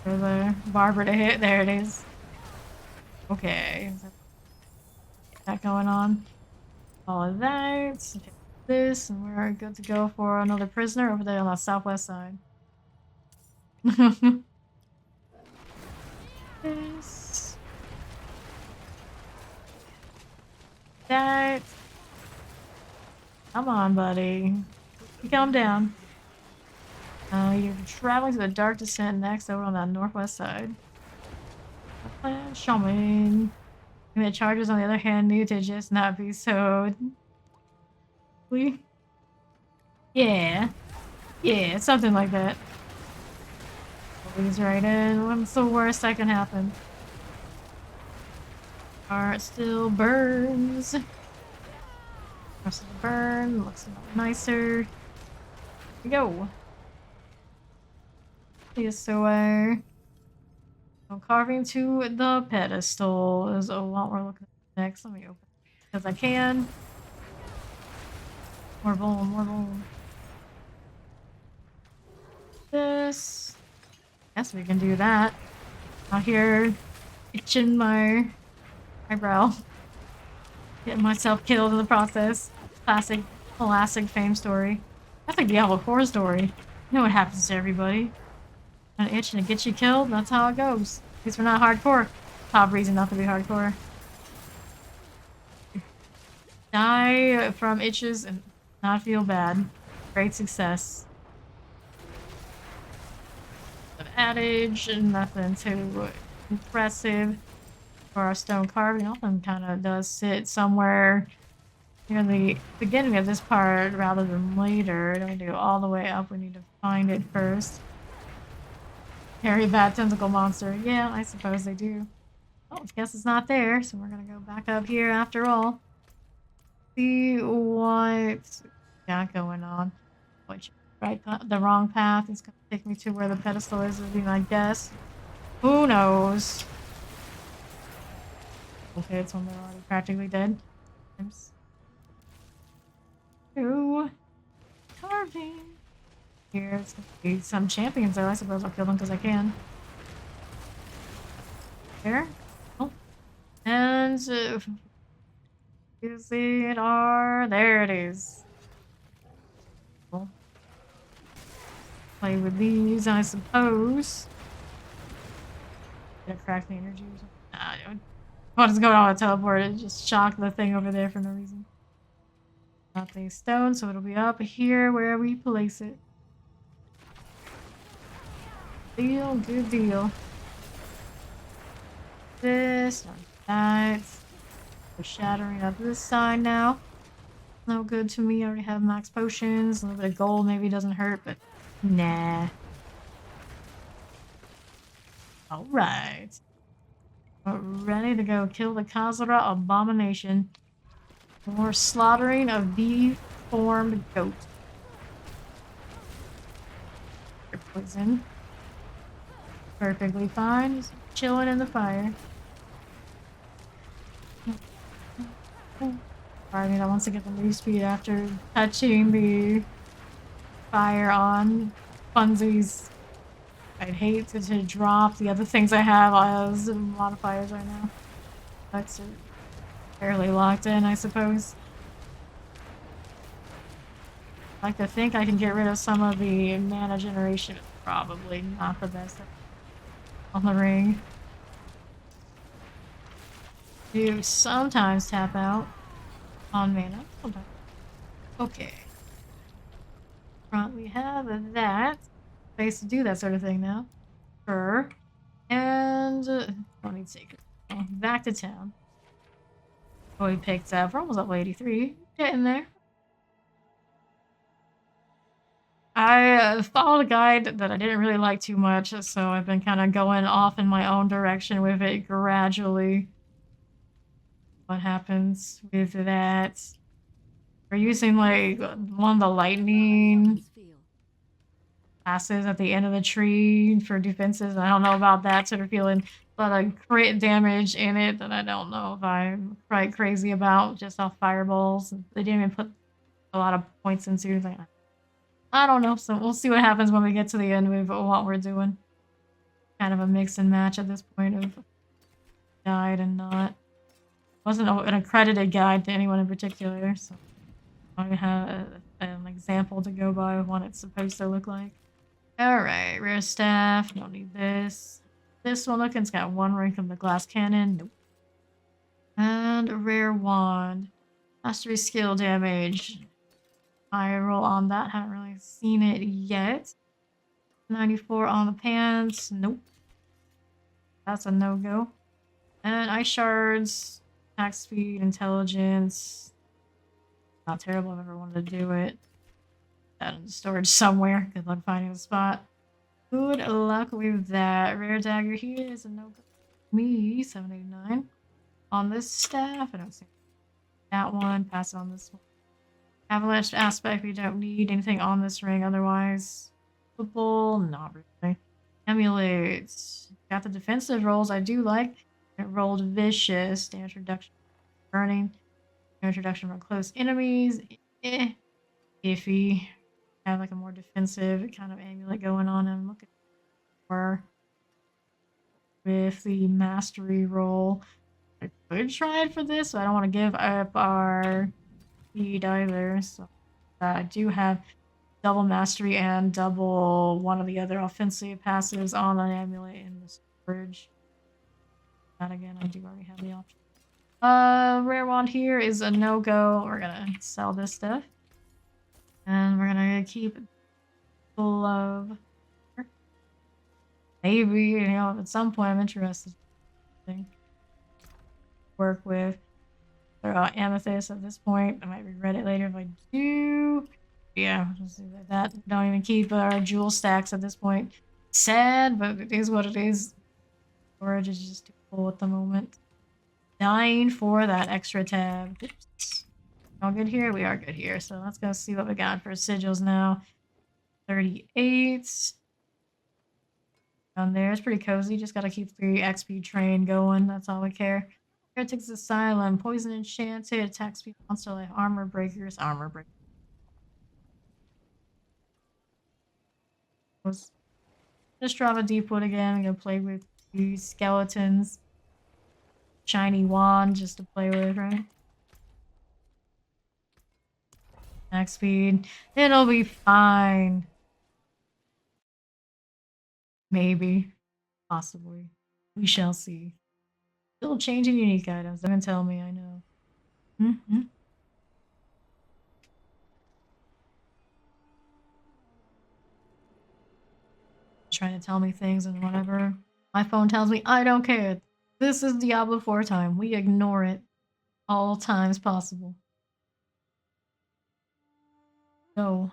[SPEAKER 1] For the barber to hit. There it is. Okay. That going on. All of that. Take this, and we're good to go for another prisoner over there on the southwest side. This. That. Come on, buddy. You calm down. You're traveling to the Dark Descent next over on that northwest side. Shaman. And the charges, on the other hand, need to just not be so. Yeah. Yeah, something like that. These right in. What's the worst that can happen? Heart still burns. Rest of the burn. Looks a lot nicer. Here we go. This away. Carving to the pedestal is what we're looking at next. Let me open it because I can. More bone, more bone. This. Guess we can do that. Out here, itching my eyebrow. Getting myself killed in the process. Classic fame story. That's like Diablo 4 story. You know what happens to everybody. An itch and it gets you killed, that's how it goes. At least we're not hardcore. Top reason not to be hardcore. Die from itches and not feel bad. Great success. An adage and nothing too impressive. For our stone carving, often kind of does sit somewhere near the beginning of this part rather than later. Don't need to go all the way up, we need to find it first. Very bad tentacle monster. Yeah, I suppose they do. Oh, I guess it's not there, so we're gonna go back up here after all. See what we got going on. Which the wrong path is gonna take me to where the pedestal is, would be my guess. Who knows? Okay, it's when they're already practically dead. Times. Ooh. Carving. Here's gonna be some champions though. I suppose I'll kill them because I can. There. Oh. And is it our there it is. Cool. Play with these, I suppose. Gonna crack the energy or something. Nah, what is going on with teleport? It just shocked the thing over there for no reason. Not the stone, so it'll be up here where we place it. Deal, good deal. This, not that. We're shattering up this side now. No good to me. I already have max potions. A little bit of gold maybe doesn't hurt, but nah. Alright. We're ready to go kill the Khazra abomination. More slaughtering of deformed goat. Poison. Perfectly fine. Just chilling in the fire. I mean, that wants to get the move speed after touching the fire on funsies. I'd hate to drop the other things I have as modifiers right now. That's fairly locked in, I suppose. I like to think I can get rid of some of the mana generation. Probably not the best on the ring. Do sometimes tap out on mana. Sometimes. Okay. Front we have that. Place to do that sort of thing now. Sure. And don't need sacred. Back to town. Oh, we picked up. We're almost level 83. Getting there. I followed a guide that I didn't really like too much, so I've been kind of going off in my own direction with it gradually. What happens with that? We're using like one of the lightning passes at the end of the tree for defenses. I don't know about that sort of feeling, but a crit damage in it that I don't know if I'm quite crazy about. Just off fireballs. They didn't even put a lot of points into. Like, I don't know. So we'll see what happens when we get to the end with what we're doing. Kind of a mix and match at this point of guide and not. Wasn't an accredited guide to anyone in particular, so I have an example to go by of what it's supposed to look like. Alright, rare staff, don't need this. This one looking, it's got one rank of the glass cannon, nope. And a rare wand. Mastery skill damage. I roll on that, haven't really seen it yet. 94 on the pants, nope. That's a no-go. And ice shards. Attack speed, intelligence. Not terrible. I've ever wanted to do it. That in storage somewhere. Good luck finding a spot. Good luck with that. Rare dagger here is a no go. Me, 789. On this staff, I don't see that one. Pass it on this one. Avalanche aspect, we don't need anything on this ring otherwise. Football, not really. Emulates. Got the defensive rolls I do like. It rolled vicious. Damage reduction, burning. Damage reduction from close enemies. Iffy. Have like a more defensive kind of amulet going on. I'm looking for with the mastery roll. I could try it for this, but I don't want to give up our speed either. So I do have double mastery and double one of the other offensive passives on an amulet in the storage. That again, I do already have the option. Rare wand here is a no-go. We're gonna sell this stuff. And we're gonna keep glove. Maybe, you know, at some point I'm interested in work with amethyst at this point. I might regret it later if I do. Yeah, just leave it at that. Don't even keep our jewel stacks at this point. Sad, but it is what it is. Storage is just too full at the moment. Dying for that extra tab. Oops. All good here? We are good here. So let's go see what we got for sigils now. 38. Down there. It's pretty cozy. Just gotta keep the XP train going. That's all we care. Heretic's Asylum. Poison enchanted. Attack speed monster like armor breakers. Armor breakers. Just drop a deep wood again. I'm gonna play with these skeletons. Shiny wand just to play with, right? Attack speed. It'll be fine. Maybe. Possibly. We shall see. Still changing unique items. Don't tell me, I know. Mm-hmm. Trying to tell me things and whatever. My phone tells me I don't care. This is Diablo 4 time. We ignore it all times possible. So,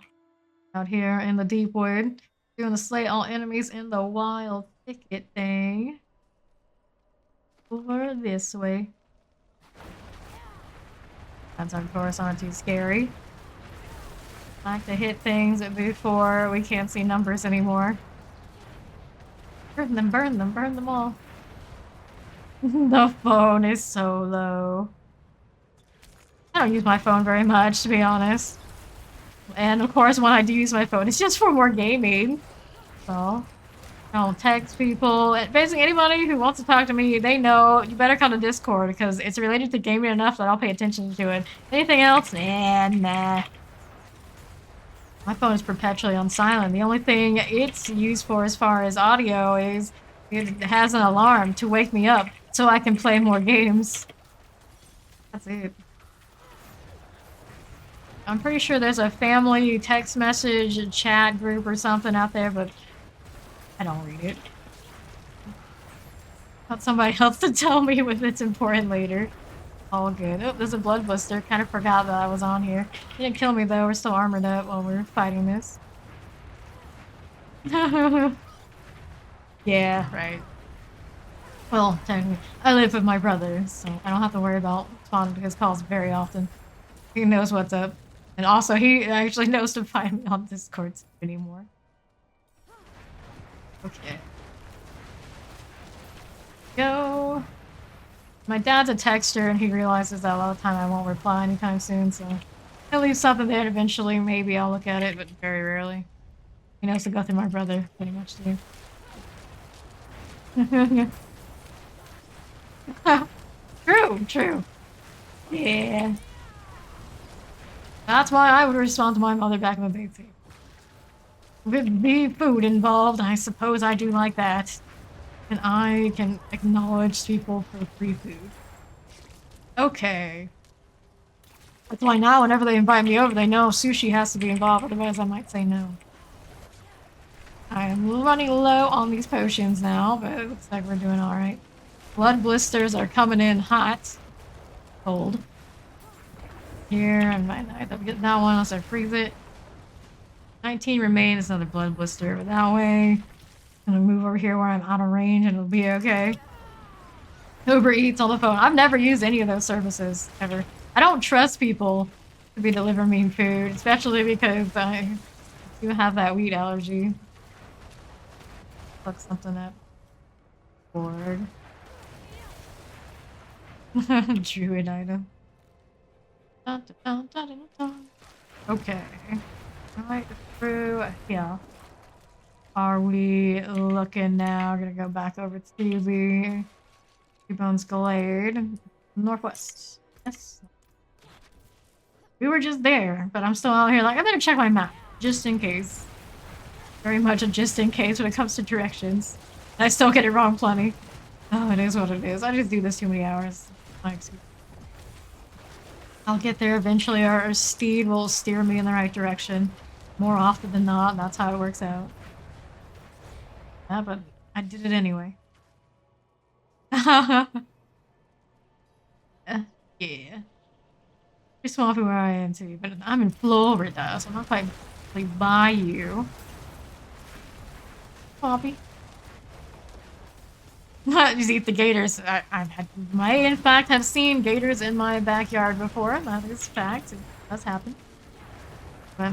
[SPEAKER 1] out here in the deep wood, doing the slay all enemies in the wild thicket thing. Over this way. That's of course aren't too scary. I like to hit things before we can't see numbers anymore. Burn them, burn them, burn them all. The phone is so low. I don't use my phone very much, to be honest. And of course, when I do use my phone, it's just for more gaming. So, I don't text people. Basically, anybody who wants to talk to me, they know you better come to Discord because it's related to gaming enough that I'll pay attention to it. Anything else? Nah. My phone is perpetually on silent. The only thing it's used for as far as audio is it has an alarm to wake me up so I can play more games. That's it. I'm pretty sure there's a family text message chat group or something out there, but I don't read it. Want somebody else to tell me if it's important later. All good. Oh, there's a blood blister. Kind of forgot that I was on here. He didn't kill me though. We're still armored up while we're fighting this. Yeah, right. Well, technically, I live with my brother, so I don't have to worry about spawning to his calls very often. He knows what's up. And also, he actually knows to find me on Discord anymore. Okay. Go. My dad's a texter, and he realizes that a lot of the time I won't reply anytime soon, so he'll leave something there, and eventually maybe I'll look at it, but very rarely. He knows to go through my brother, pretty much, too. True. Yeah. That's why I would respond to my mother back in the day, too. With the food involved, I suppose I do like that. And I can acknowledge people for free food. Okay. That's why now whenever they invite me over, they know sushi has to be involved, otherwise I might say no. I am running low on these potions now, but it looks like we're doing alright. Blood blisters are coming in hot. Cold. Here, and might not have to get that one unless I freeze it. 19 remains, another blood blister, but that way. I'm gonna move over here where I'm out of range and it'll be okay. Uber Eats on the phone. I've never used any of those services, ever. I don't trust people to be delivering me food, especially because I do have that wheat allergy. Look something up. Board. Druid item. Dun, dun, dun, dun, dun. Okay. Right through here. Are we looking now? Gonna go back over to the Bones Glade. Northwest. Yes. We were just there, but I'm still out here like, I better check my map, just in case. Very much a just in case when it comes to directions. I still get it wrong plenty. Oh, it is what it is. I just do this too many hours. My excuse. I'll get there eventually, or Steed will steer me in the right direction. More often than not, that's how it works out. Yeah, but I did it anyway. Yeah. Pretty swampy where I am too, but I'm in Florida, so I'm not quite by you. Swampy. Just eat the gators. I may in fact have seen gators in my backyard before. That is fact. It does happen. I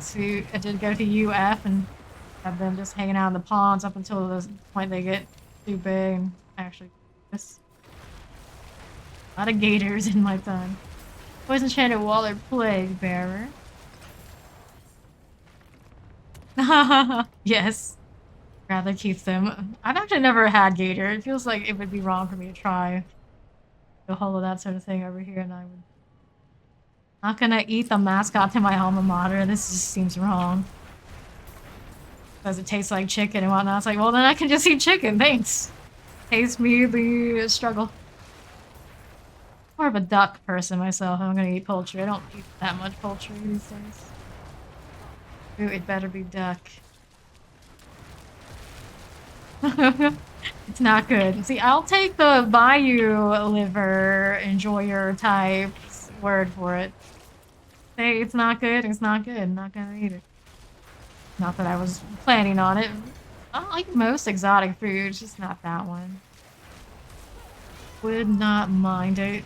[SPEAKER 1] did go to UF and have them just hanging out in the ponds up until the point they get too big and actually this. A lot of gators in my time. Poison enchanted waller plague bearer. Yes. Rather keep them. I've actually never had gator. It feels like it would be wrong for me to try the whole of that sort of thing over here, and I would not gonna eat the mascot to my alma mater. This just seems wrong. Because it tastes like chicken and whatnot. It's like, well, then I can just eat chicken. Thanks. Taste me the struggle. More of a duck person myself. I'm gonna eat poultry. I don't eat that much poultry these days. Ooh, it better be duck. It's not good. See, I'll take the Bayou liver enjoyer type word for it. Say it's not good, it's not good. I'm not gonna eat it. Not that I was planning on it. I like most exotic foods, just not that one. Would not mind it.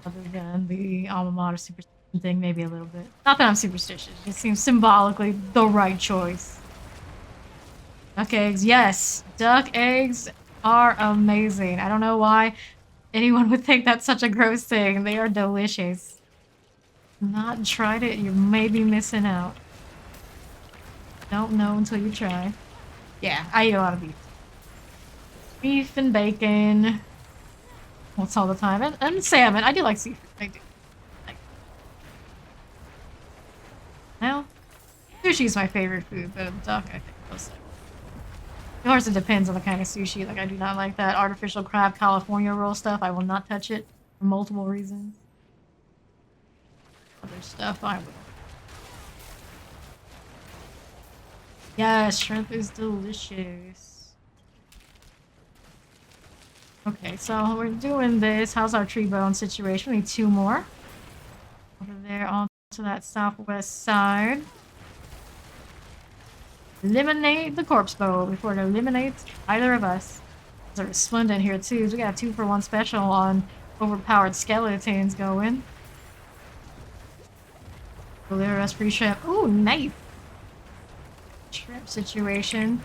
[SPEAKER 1] Other than the alma mater superstition thing, maybe a little bit. Not that I'm superstitious, it seems symbolically the right choice. Duck eggs, yes. Duck eggs are amazing. I don't know why anyone would think that's such a gross thing. They are delicious. Not tried it, you may be missing out. Don't know until you try. Yeah, I eat a lot of beef. Beef and bacon. What's all the time? And salmon. I do like seafood. I do. Well, sushi's my favorite food, but duck, I think, close. Of course, it depends on the kind of sushi. Like, I do not like that artificial crab California roll stuff. I will not touch it for multiple reasons. Other stuff, I will. Yeah, shrimp is delicious. Okay, so we're doing this. How's our tree bone situation? We need 2 more. Over there onto that southwest side. Eliminate the corpse bow before it eliminates either of us. There's a resplendent here too. So we got a 2-for-1 special on overpowered skeletons going. Deliver us free shrimp. Ooh, knife! Shrimp situation.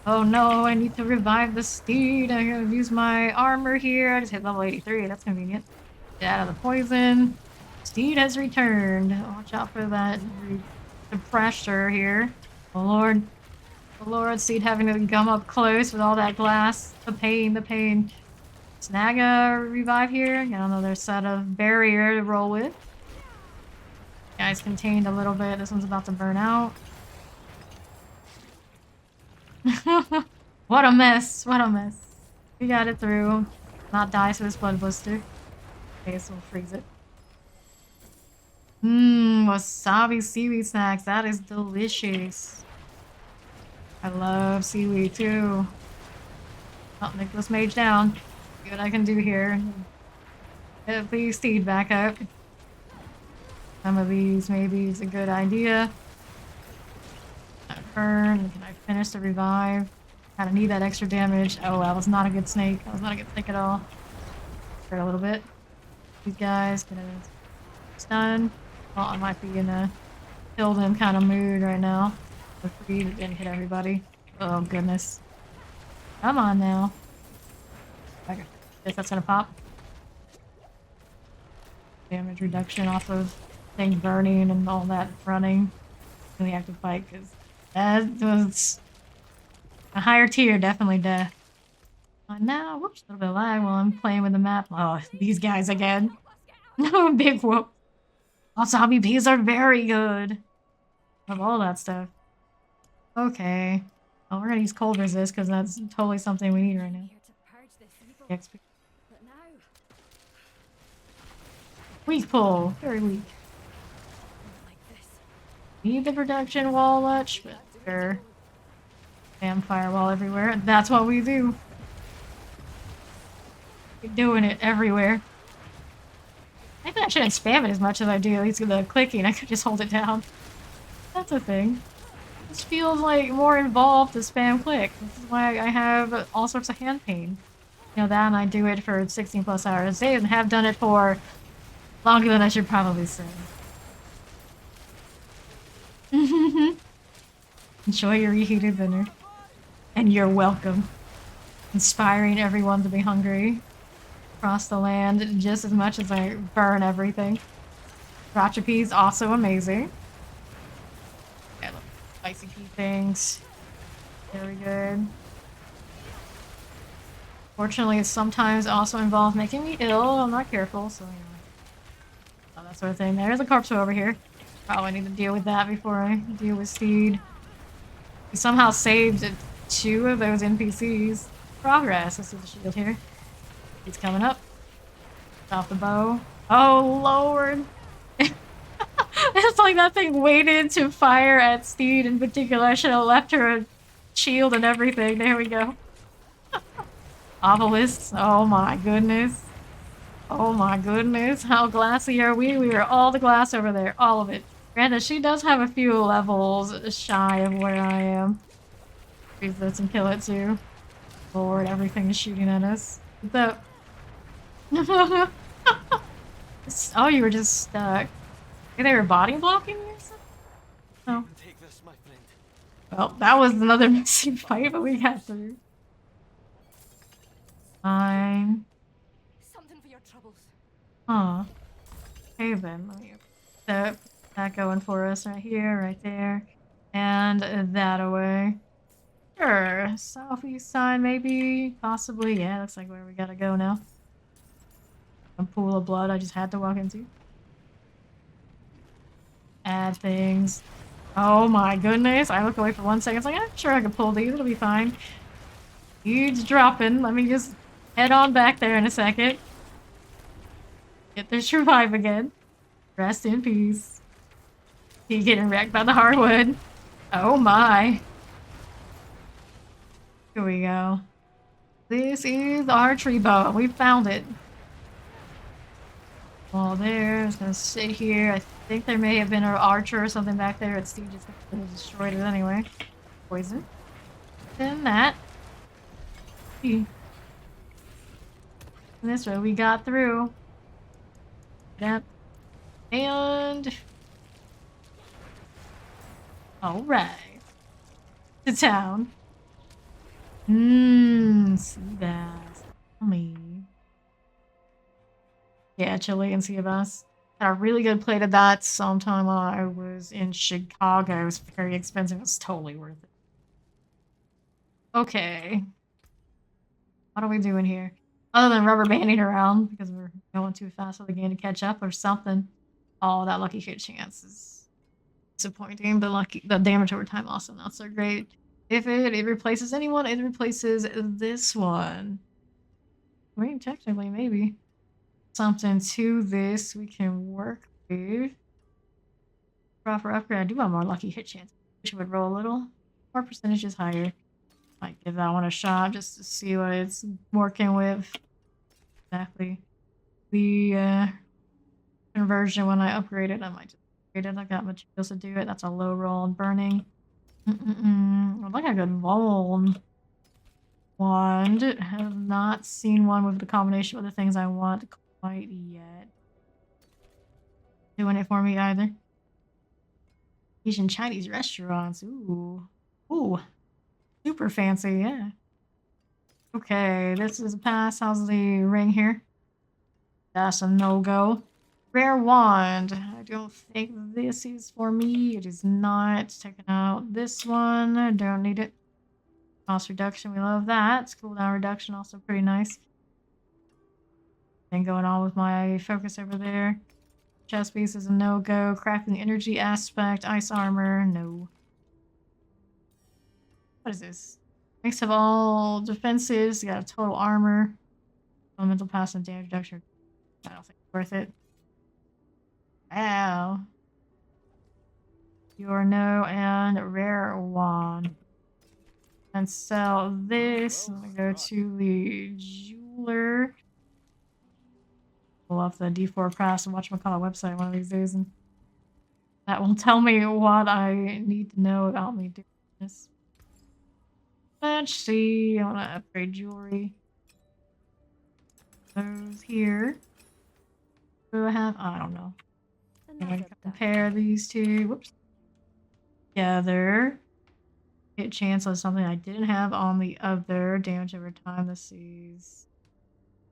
[SPEAKER 1] Oh no, I need to revive the steed. I'm gonna use my armor here. I just hit level 83. That's convenient. Get out of the poison. Steed has returned. Watch out for that pressure here. Oh lord. Oh lord, Steed having to come up close with all that glass. The pain, the pain. Snag a revive here. Got another set of barrier to roll with. Guys contained a little bit. This one's about to burn out. What a mess. What a mess. We got it through. Not die to this blood blister. Okay, so we'll freeze it. Wasabi seaweed snacks. That is delicious. I love seaweed too. Oh, Nicholas Mage down. See what I can do here. Get the steed back up. Some of these maybe is a good idea. Burn. Can I finish the revive? Kinda need that extra damage. Oh, that was not a good snake. That was not a good snake at all. Hurt a little bit. These guys gonna stun. Well, I might be in a kill them kind of mood right now. The free didn't hit everybody. Oh goodness. Come on now. Okay. Guess that's gonna pop. Damage reduction off of things burning and all that running in the active fight, because that was a higher tier, definitely death. Now, whoops, a little bit of lag while I'm playing with the map. Oh, these guys again. No, big whoop. Wasabi peas are very good. Love all that stuff. Okay. Oh, we're gonna use cold resist because that's totally something we need right now. XP. Weak pull. Very weak. Need the protection wall much, but sure. Damn firewall everywhere. That's what we do. We're doing it everywhere. Maybe I shouldn't spam it as much as I do. At least with the clicking, I could just hold it down. That's a thing. This feels like more involved to spam click. This is why I have all sorts of hand pain. You know that, and I do it for 16 plus hours a day and have done it for longer than I should probably say. Enjoy your reheated dinner. And you're welcome. Inspiring everyone to be hungry. across the land just as much as I burn everything. Gotcha peas, also amazing. I love spicy pea things. Very good. Fortunately, it sometimes also involves making me ill. I'm not careful, so you know. Oh, that sort of thing. There's a corpse over here. Probably need to deal with that before I deal with Steed. We somehow saved 2 of those NPCs. Progress. Let's see the shield here. He's coming up. Off the bow. Oh, Lord. It's like that thing waited to fire at Steed in particular. I should have left her a shield and everything. There we go. Obelisks. Oh my goodness. Oh my goodness. How glassy are we? We are all the glass over there. All of it. Granted, she does have a few levels shy of where I am. Please let him kill it too. Lord, everything is shooting at us. What's up? Oh, you were just stuck. They were body blocking you or something? No.
[SPEAKER 4] Take this, my friend.
[SPEAKER 1] Well, that was another messy fight, but we got through. Fine.
[SPEAKER 2] Something for your troubles.
[SPEAKER 1] Huh. Okay then, let me put that going for us right here, right there. And that away. Sure. Southeast side, maybe. Possibly. Yeah, looks like where we gotta go now. A pool of blood I just had to walk into. Add things. Oh my goodness. I look away for 1 second. It's like, I'm sure I can pull these. It'll be fine. Huge dropping. Let me just head on back there in a second. Get to survive again. Rest in peace. He getting wrecked by the hardwood. Oh my. Here we go. This is the archery bow. We found it. All there. It's gonna sit here. I think there may have been an archer or something back there. It's Steve just destroyed it anyway. Poison. Then that. And this way we got through. Yep. And alright. To town. Sea bass. Yummy. Yeah, chili and sea bass. Had a really good plate of that sometime while I was in Chicago. It was very expensive. It was totally worth it. Okay. What are we doing here? Other than rubber banding around because we're going too fast for the game to catch up or something. Oh, that lucky hit chance is disappointing. The damage over time also not so great. If it replaces anyone, it replaces this one. I mean, technically, maybe. Something to this we can work with. Proper upgrade. I do want more lucky hit chance. Wish it would roll a little. More percentages higher. Might give that one a shot just to see what it's working with. Exactly. The conversion when I upgrade it, I might just upgrade it. I got materials to do it. That's a low roll on burning. I like a good Vuln wand. Have not seen one with the combination of the things I want quite yet. Doing it for me either. Asian Chinese restaurants. Ooh. Ooh. Super fancy, yeah. Okay, this is a pass. How's the ring here? That's a no-go. Rare wand. I don't think this is for me. It is not. Checking out this one. I don't need it. Cost reduction. We love that. Cooldown reduction. Also pretty nice. Thing going on with my focus over there. Chest piece is a no-go. Crafting energy aspect. Ice armor. No. What is this? Mix of all defenses. You got a total armor. Elemental passive damage reduction. I don't think it's worth it. Wow. Your no and rare wand. And sell this. I'm gonna go to the jeweler. Pull off the D4 press and watch my website one of these days, and that will tell me what I need to know about me doing this. Let's see. I want to upgrade jewelry. Those here. What do I have? I don't know. I'm gonna compare these two. Whoops. Together. Hit chance on something I didn't have on the other. Damage over time. This is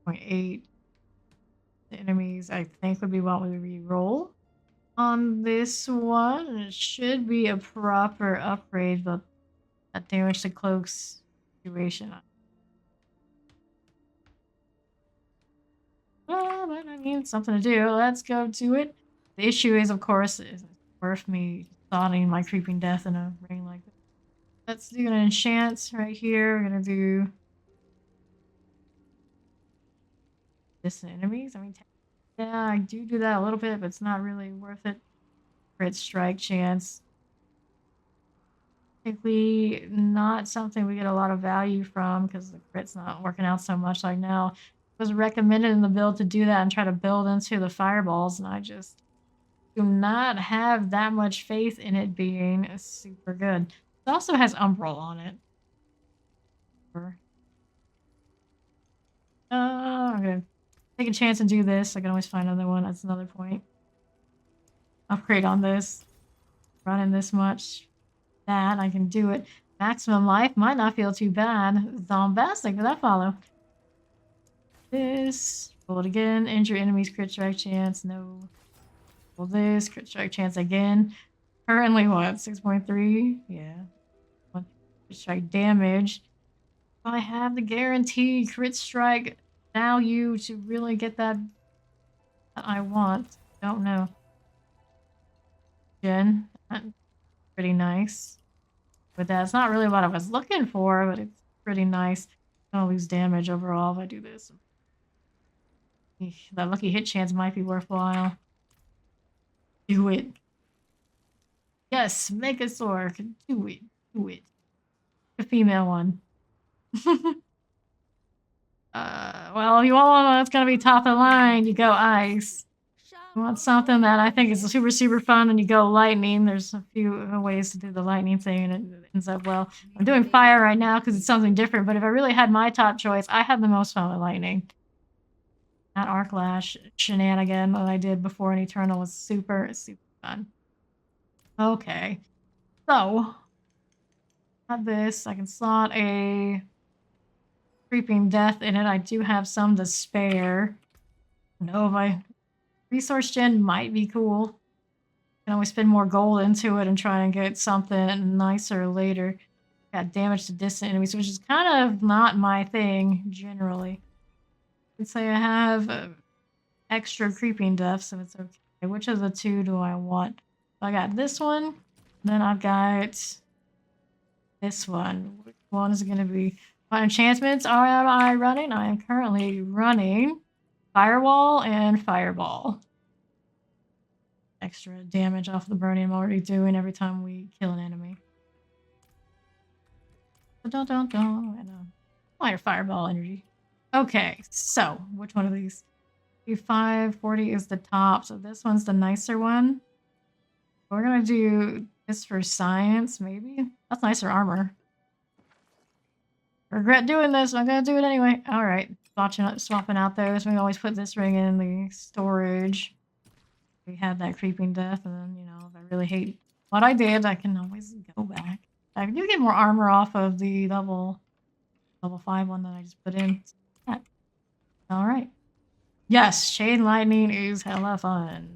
[SPEAKER 1] 0.8. The enemies, I think, would be what we re-roll. On this one, it should be a proper upgrade, but that damage to cloaks situation. But I mean, something to do. Let's go to it. The issue is, of course, it's worth me thoughting my creeping death in a ring like this. Let's do an enchant right here. We're gonna do distant enemies. I mean, yeah, I do that a little bit, but it's not really worth it. Crit strike chance. Typically not something we get a lot of value from because the crit's not working out so much like now. It was recommended in the build to do that and try to build into the fireballs, and I just do not have that much faith in it being super good. It also has Umbral on it. I'm gonna take a chance and do this. I can always find another one. That's another point. Upgrade on this. Running this much. That I can do it. Maximum life might not feel too bad. Zombastic, does that follow? This. Roll it again. Injure enemies. Crit strike chance. No. Roll this. Crit strike chance again. Currently what? 6.3? Yeah. Crit strike damage. Do I have the guaranteed crit strike value to really get that I want? Don't know. Gen. Pretty nice. But that's not really what I was looking for, but it's pretty nice. I don't lose damage overall if I do this. That lucky hit chance might be worthwhile. Do it. Yes, make a Sorc. Do it. Do it. A female one. Well, if you want one that's gonna be top of the line, you go ice. You want something that I think is super, super fun, and you go lightning. There's a few ways to do the lightning thing, and it ends up well. I'm doing fire right now because it's something different, but if I really had my top choice, I had the most fun with lightning. That arc lash shenanigan that I did before in Eternal was super, super fun. Okay. So, have this. I can slot a creeping death in it. I do have some to spare. Nova. Resource gen might be cool. Can always spend more gold into it and try and get something nicer later. Got damage to distant enemies, which is kind of not my thing generally. I'd say I have extra creeping death, so it's okay. Which of the two do I want? I got this one, then I've got this one. Which one is going to be? What enchantments are I running? I am currently running Firewall and Fireball. Extra damage off the burning I'm already doing every time we kill an enemy. And fire Fireball energy. Okay, so which one of these? 540 is the top, so this one's the nicer one. We're gonna do this for science, maybe? That's nicer armor. Regret doing this, I'm gonna do it anyway. Alright, swapping out those. We always put this ring in the storage. We had that creeping death, and then, you know, if I really hate what I did, I can always go back. I do get more armor off of the level 5 one that I just put in. Alright. Yes, Shade Lightning is hella fun.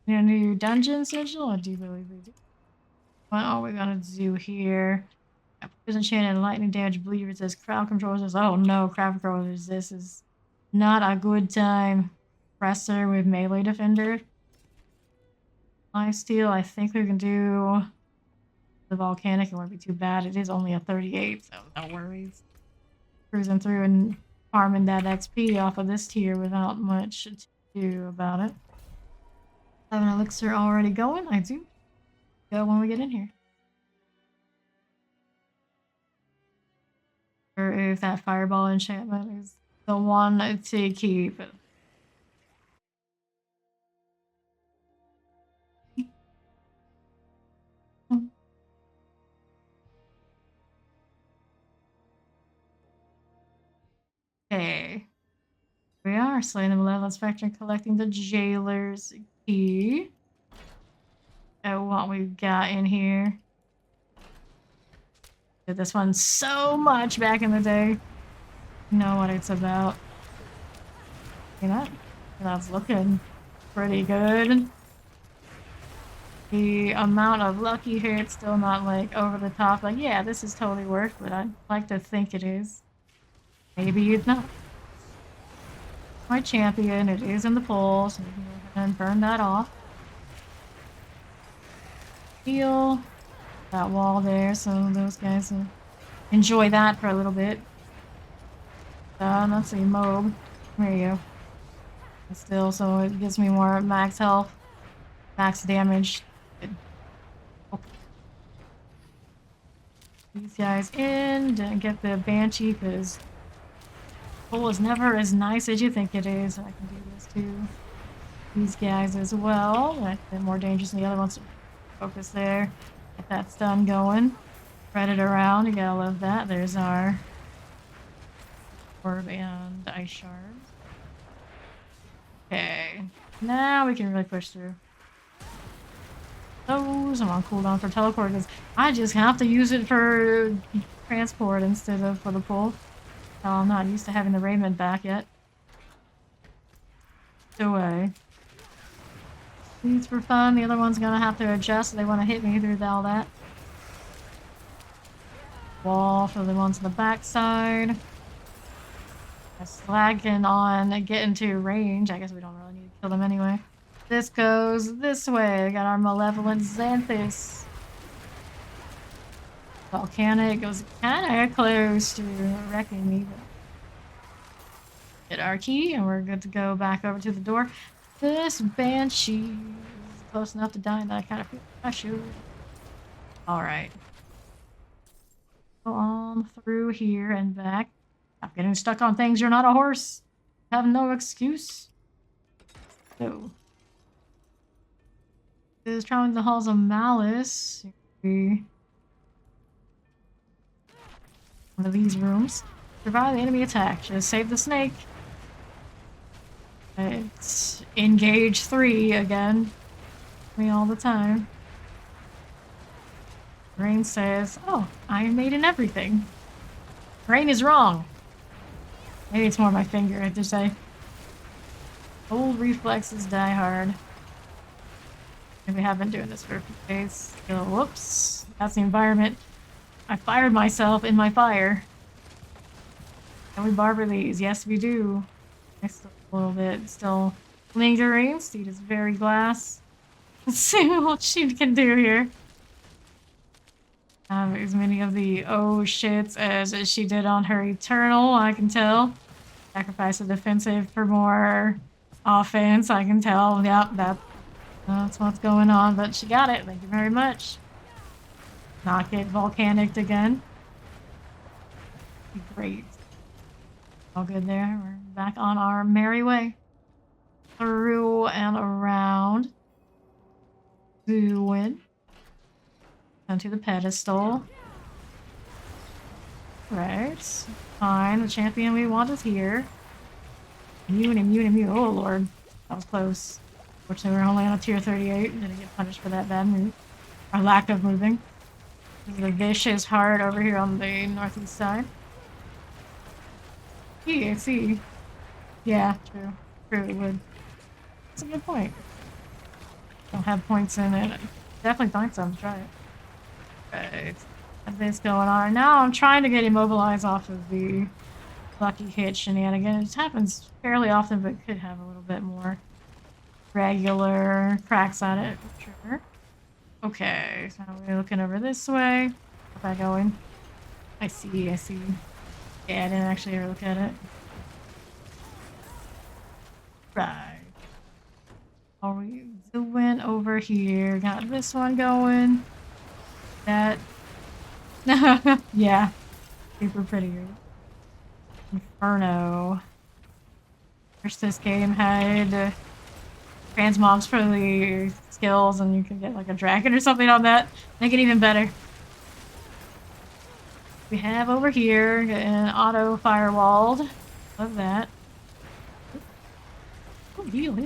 [SPEAKER 1] You gonna do Dungeon Sigil? I do believe we do. What are we gonna do here? Prison chain and lightning damage, bleed resist, crowd control resist. Oh no, crowd control resist. This is not a good time. Presser with melee defender. Lifesteal, I think we can do the volcanic. It won't be too bad. It is only a 38, so no worries. Cruising through and farming that XP off of this tier without much to do about it. Have an elixir already going? I do. Go when we get in here. Or if that fireball enchantment is the one to keep. Okay. We are slaying the Malevolent Spectre and collecting the Jailer's key. What we've got in here. Did this one so much back in the day. You know what it's about. You know? That's looking pretty good. The amount of lucky hits still not like over the top. Like, yeah, this is totally worth, but I'd like to think it is. Maybe it's not. My champion, it is in the poll, so we can go ahead and burn that off. Heal that wall there, so those guys will enjoy that for a little bit. Let's see, Mob. There you go. Still, so it gives me more max health, max damage. Good. Okay. These guys in, didn't get the Banshee because pull is never as nice as you think it is. I can do this to these guys as well. A bit more dangerous than the other ones. Focus there. Get that stun going. Spread it around. You gotta love that. There's our orb and ice shards. Okay. Now we can really push through. Those I'm on cooldown for teleport because I just have to use it for transport instead of for the pull. I'm not used to having the Raymond back yet. Away. These for fun. The other one's gonna have to adjust. They want to hit me through all that. Wall for the ones on the backside. Slacking on getting to range. I guess we don't really need to kill them anyway. This goes this way. We got our malevolent Xanthus. Volcanic goes kind of close to wrecking me, but get our key and we're good to go back over to the door. This Banshee is close enough to die that I kind of feel pressure. Alright. Go on through here and back. Stop getting stuck on things. You're not a horse. Have no excuse. So. This is traveling the halls of malice. One of these rooms. Survive the enemy attack. Just save the snake. It's engage 3 again. Me all the time. Rain says, oh, Iron Maiden everything. Rain is wrong. Maybe it's more my finger, I have to say. Old reflexes die hard. And we have been doing this for a few days. So, whoops. That's the environment. I fired myself in my fire. Can we barber these? Yes, we do. Next a little bit. Still lingering. Steed is very glass. Let's see what she can do here. Have as many of the oh shits as she did on her Eternal, I can tell. Sacrifice the defensive for more offense, I can tell. Yep, that's what's going on, but she got it. Thank you very much. Not get volcanicked again. Great. All good there. We're back on our merry way. Through and around. To win. Onto the pedestal. Right. Fine. The champion we want is here. Immune. Oh lord. That was close. Fortunately, we're only on a tier 38. Didn't get punished for that bad move. Our lack of moving. The vicious heart over here on the northeast side. Yeah, see. Yeah, true. True, it would. That's a good point. Don't have points in it. Definitely find some. Try it. Right. Have this going on. Now I'm trying to get immobilized off of the lucky hit shenanigan. It happens fairly often, but could have a little bit more regular cracks on it. Sure. Okay, so we're looking over this way. Where's that going? I see. Yeah, I didn't actually ever look at it. Right. Are we doing over here? Got this one going. That. Yeah. Super pretty. Inferno. First, this game had transmobs for the skills, and you can get like a dragon or something on that. Make it even better. We have over here an auto firewalled. Love that. Oh, heal.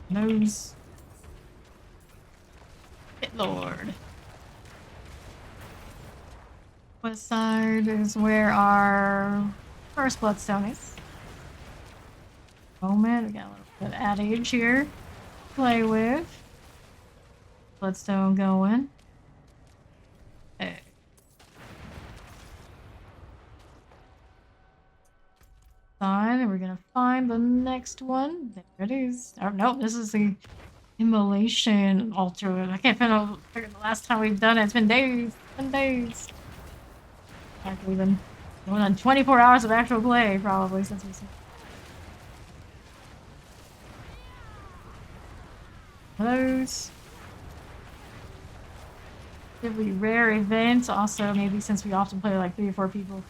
[SPEAKER 1] Nose. Hit Lord. West side is where our first bloodstone is. Moment. We got a little bit of adage here. Play with. Bloodstone going. Hey. Fine, and we're gonna find the next one. There it is. Oh, nope, this is the immolation altar. I can't figure the last time we've done it. It's been days. It's been days. Actually, been more than 24 hours of actual play, probably, since we seen those. Really rare events. Also, maybe since we often play like 3 or 4 people,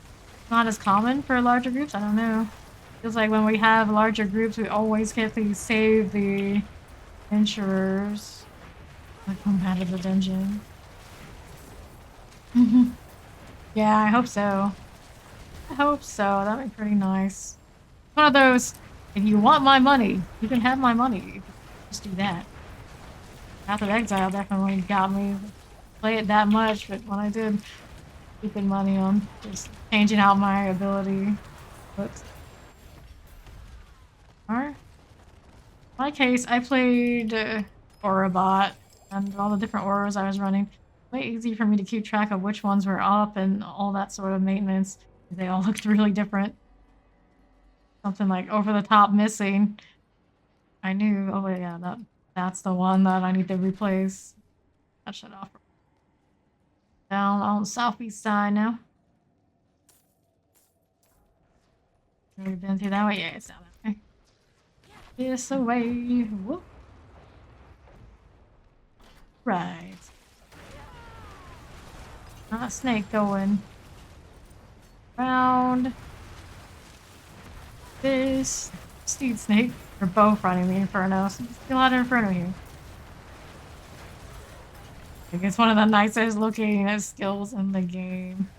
[SPEAKER 1] not as common for larger groups. I don't know. Feels like when we have larger groups, we always get to save the adventurers. Like come out of the dungeon. Yeah, I hope so. I hope so. That'd be pretty nice. One of those, if you want my money, you can have my money. Just do that. Path of Exile definitely got me to play it that much, but when I did, keeping money on just changing out my ability books. In my case, I played Aurabot and all the different auras I was running. Way easy for me to keep track of which ones were up and all that sort of maintenance. They all looked really different. Something like over the top missing. I knew, oh yeah, that's the one that I need to replace. That shut off. Down on the southeast side now. We've been through that way? Yeah, it's down that way. This away. Whoop. Right. Not snake going. Round. This. Steed snake. We're both running the Inferno. So there's a lot of Inferno here. I think it's one of the nicest looking skills in the game.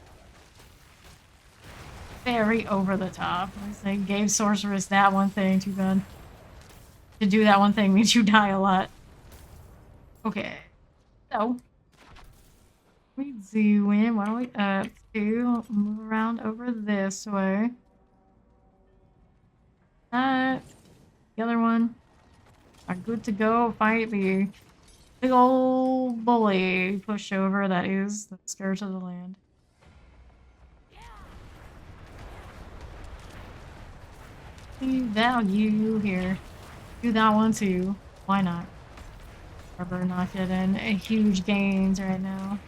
[SPEAKER 1] Very over the top. They gave Sorceress that one thing, too bad. To do that one thing means you die a lot. Okay. So. We do in. What are we up to? Move around over this way. That. The other one. Are good to go. Fight the big old bully pushover that is the scourge of the land. See value here. Do that one too. Why not? We're not getting huge gains right now.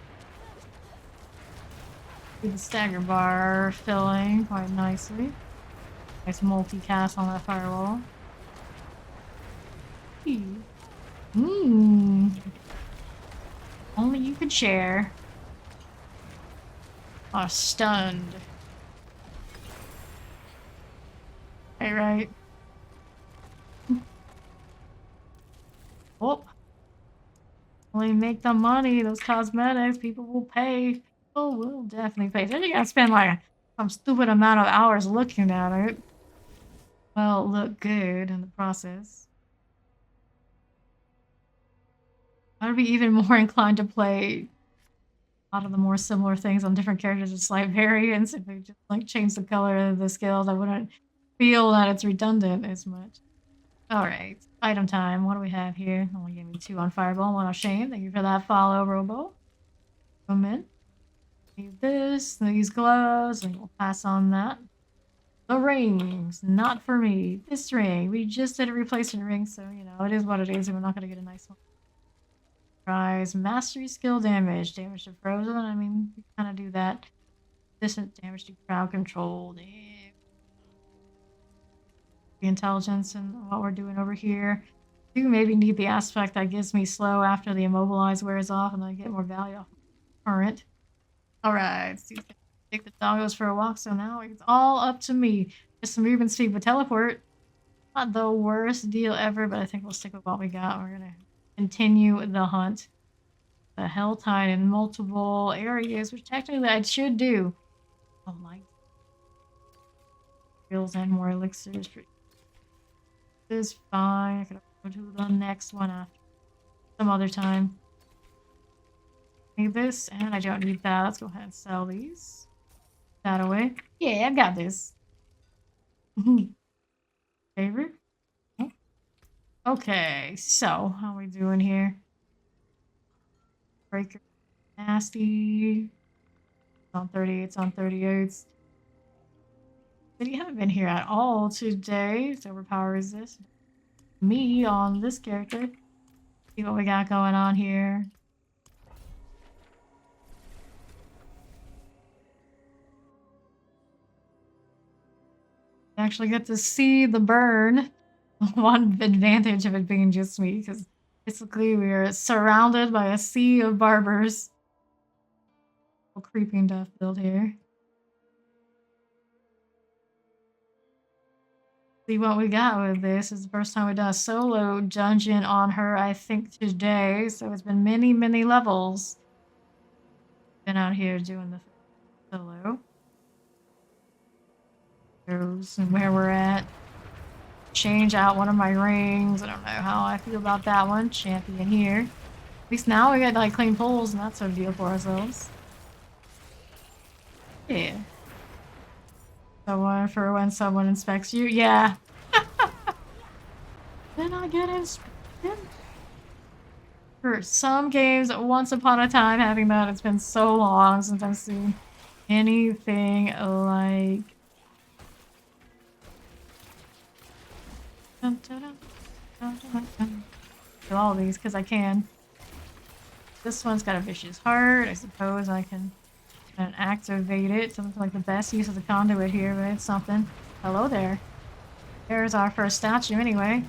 [SPEAKER 1] Do the stagger bar filling quite nicely. Nice multicast on that firewall. Only you could share. Oh, stunned. Hey, right. Oh. Only make the money, those cosmetics, people will pay. People will definitely pay. Then you gotta spend like some stupid amount of hours looking at it. Well, look good in the process. I'd be even more inclined to play a lot of the more similar things on different characters, just like variants. If we just like change the color of the skills, I wouldn't feel that it's redundant as much. Alright, item time. What do we have here? Only gave me 2 on Fireball, 1 on Shame. Thank you for that follow, Robo. Come in. Need this, these gloves, and we'll pass on that. The rings, not for me. This ring, we just did a replacement ring, so you know, it is what it is, and we're not gonna get a nice one. Prize, mastery skill damage. Damage to frozen, I mean, we kind of do that. Distant damage to crowd control. The intelligence and what we're doing over here. Do maybe need the aspect that gives me slow after the immobilize wears off and I get more value off current. Alright, take the doggos for a walk, so now it's all up to me. Just some movement speed with teleport. Not the worst deal ever, but I think we'll stick with what we got. We're gonna continue the hunt. The Hell Tide in multiple areas, which technically I should do. Oh my. Skills and more elixirs for is fine. I could go to the next one after some other time. Need this, and I don't need that. Let's go ahead and sell these. That away. Yeah, I've got this. Favorite? Okay, so how we doing here? Breaker nasty. It's on 38, it's on 38. But you haven't been here at all today. So overpower resist. Me on this character. See what we got going on here. You actually get to see the burn. One advantage of it being just me, because basically we are surrounded by a sea of barbers. Creeping death build here. See what we got with this. Is the first time we done a solo dungeon on her, I think, today. So it's been many, many levels. Been out here doing the solo. Shows where we're at. Change out one of my rings. I don't know how I feel about that one. Champion here. At least now we get like clean pulls, and that's a deal for ourselves. Yeah. Someone for when someone inspects you. Yeah. Then I get inspected. For some games, once upon a time, having that, it's been so long since I've seen anything like. Do all these because I can. This one's got a vicious heart. I suppose I can activate it. Something like the best use of the conduit here, but it's something. Hello there. There's our first statue anyway.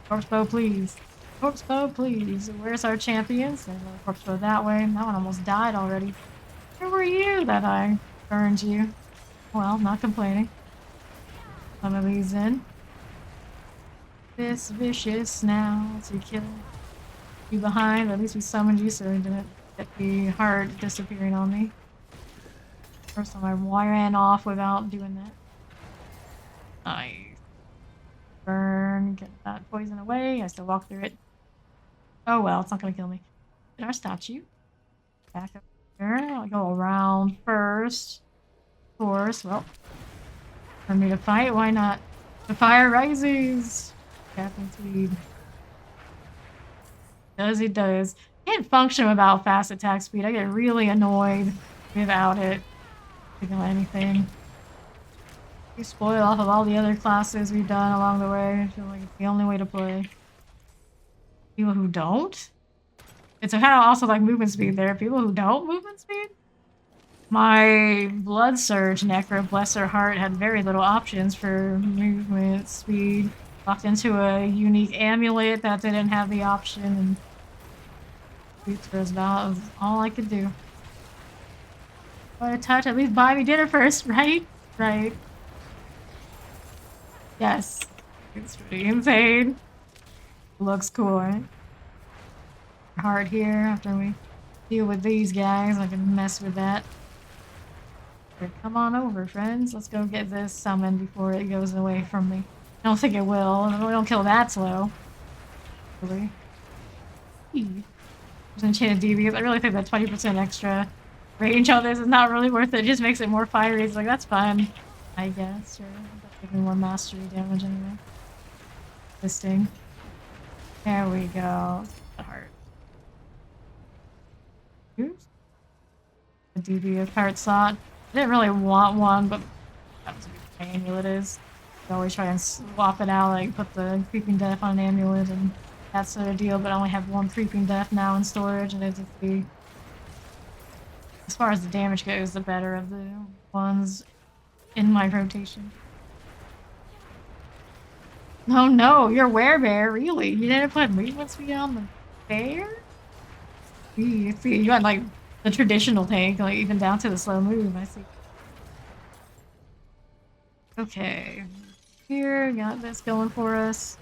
[SPEAKER 1] Corpse bow, please. Corpse bow, please. Where's our champions? There's a corpse bow that way. That one almost died already. Where were you that I burned you? Well, not complaining. Some of these in. This vicious now to kill you behind. At least we summoned you so it didn't get the heart disappearing on me. First time I ran off without doing that. Nice. Burn, get that poison away. I still walk through it. Oh well, it's not gonna kill me. Get our statue. Back up here. I'll go around first. Of course, well. For me to fight, why not? The fire rises! Captain Tweed. Does it does. Can't function without fast attack speed. I get really annoyed without it. Picking anything. We spoil off of all the other classes we've done along the way. I feel like it's the only way to play. People who don't? It's kind of also like movement speed there. People who don't movement speed? My Blood Surge Necro, bless her heart, had very little options for movement speed. Locked into a unique amulet that didn't have the option, and boots was about all I could do. But a touch, at least buy me dinner first, right? Right. Yes. It's pretty insane. Looks cool, right? Hard here after we deal with these guys. I can mess with that. Here, come on over, friends. Let's go get this summoned before it goes away from me. I don't think it will. We don't kill that slow. Really? There's an enchanted devious. I really think that 20% extra range on this is not really worth it. It just makes it more fiery. It's like, that's fun. I guess. Sure. That's giving more mastery damage anyway. This thing. There we go. The heart. Oops. The devious heart slot. I didn't really want one, but that's what the amulet is. I always try and swap it out, like put the Creeping Death on an amulet and that sort of deal, but I only have one Creeping Death now in storage, and it's the... As far as the damage goes, the better of the ones in my rotation. Oh no, you're werebear, really? You didn't put movement speed on the bear? You see, you went like the traditional tank, like even down to the slow move, I see. Okay. Here, got this going for us.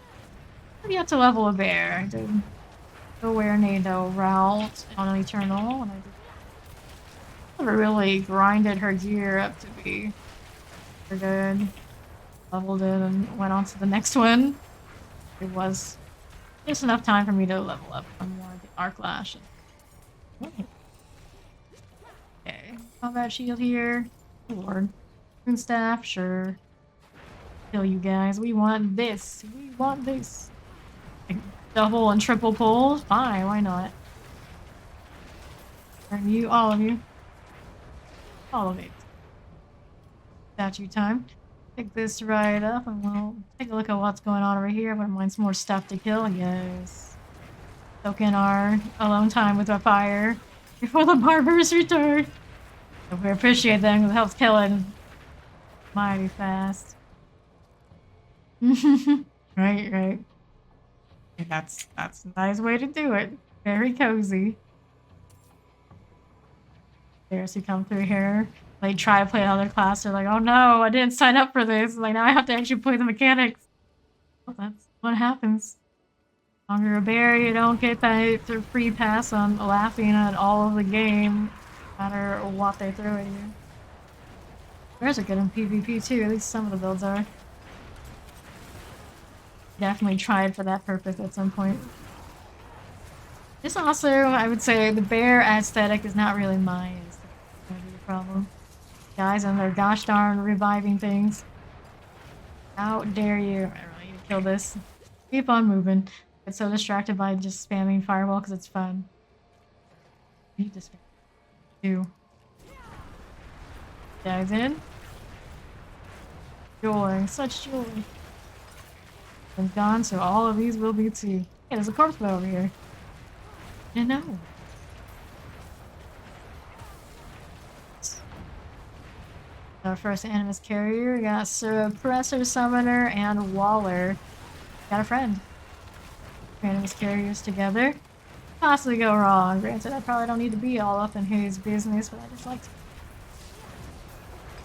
[SPEAKER 1] We have to level a bear. I did the Werenado route on Eternal, and I never really grinded her gear up to be good. Leveled it and went on to the next one. It was just enough time for me to level up on more of the Arc Lash. Okay, combat shield here. Lord. Rune staff, sure. Kill you guys. We want this. We want this. Like, double and triple pulls? Fine, why not? Are you, all of you? All of it. Statue time. Pick this right up and we'll take a look at what's going on over here. Wouldn't mind some more stuff to kill, yes. Soak in our alone time with our fire before the barbers return. So we appreciate them because it helps killing mighty fast. Right. That's a nice way to do it. Very cozy. There's who come through here. Like try to play another class. They're like, oh no, I didn't sign up for this. Like now I have to actually play the mechanics. Well, that's what happens. If you're a bear, you don't get that free pass on laughing at all of the game, no matter what they throw at you. Bears are good in PvP too, at least some of the builds are. Definitely tried for that purpose at some point. This also, I would say, the bear aesthetic is not really mine. It's gonna be the problem. Guys and their gosh darn reviving things. How dare you? I really need to kill this. Keep on moving. Get so distracted by just spamming Firewall because it's fun. Need to spam. Two. Guys in. Joy. Such joy. It's gone, so all of these will be too. Hey, there's a corpse over here. I know. Our first Animus carrier, we got Suppressor Summoner and Waller. Got a friend. Animus carriers together. Possibly go wrong. Granted, I probably don't need to be all up in his business, but I just like to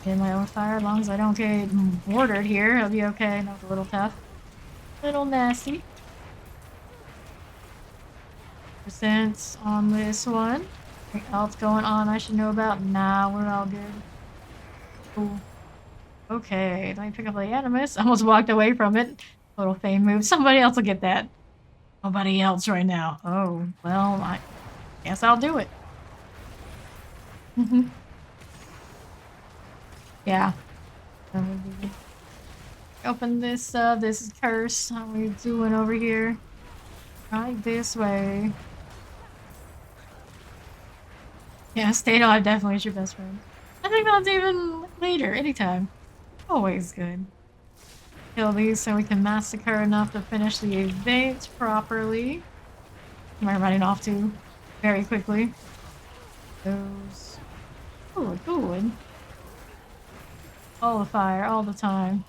[SPEAKER 1] get my own fire. As long as I don't get mortared here, it'll be okay. Not a little tough. A little nasty. Percent on this one. Anything else going on I should know about? Nah, we're all good. Cool. Okay, let me pick up the Animus. I almost walked away from it. Little fame move. Somebody else will get that. Nobody else right now. Oh, well, I guess I'll do it. Yeah. Open this, this is curse. How are we doing over here? Right this way. Yeah, stay alive definitely is your best friend. I think that's even later, anytime. Always good. Kill these so we can massacre enough to finish the event properly. Am I running off to very quickly? Those. Good. All the fire, all the time.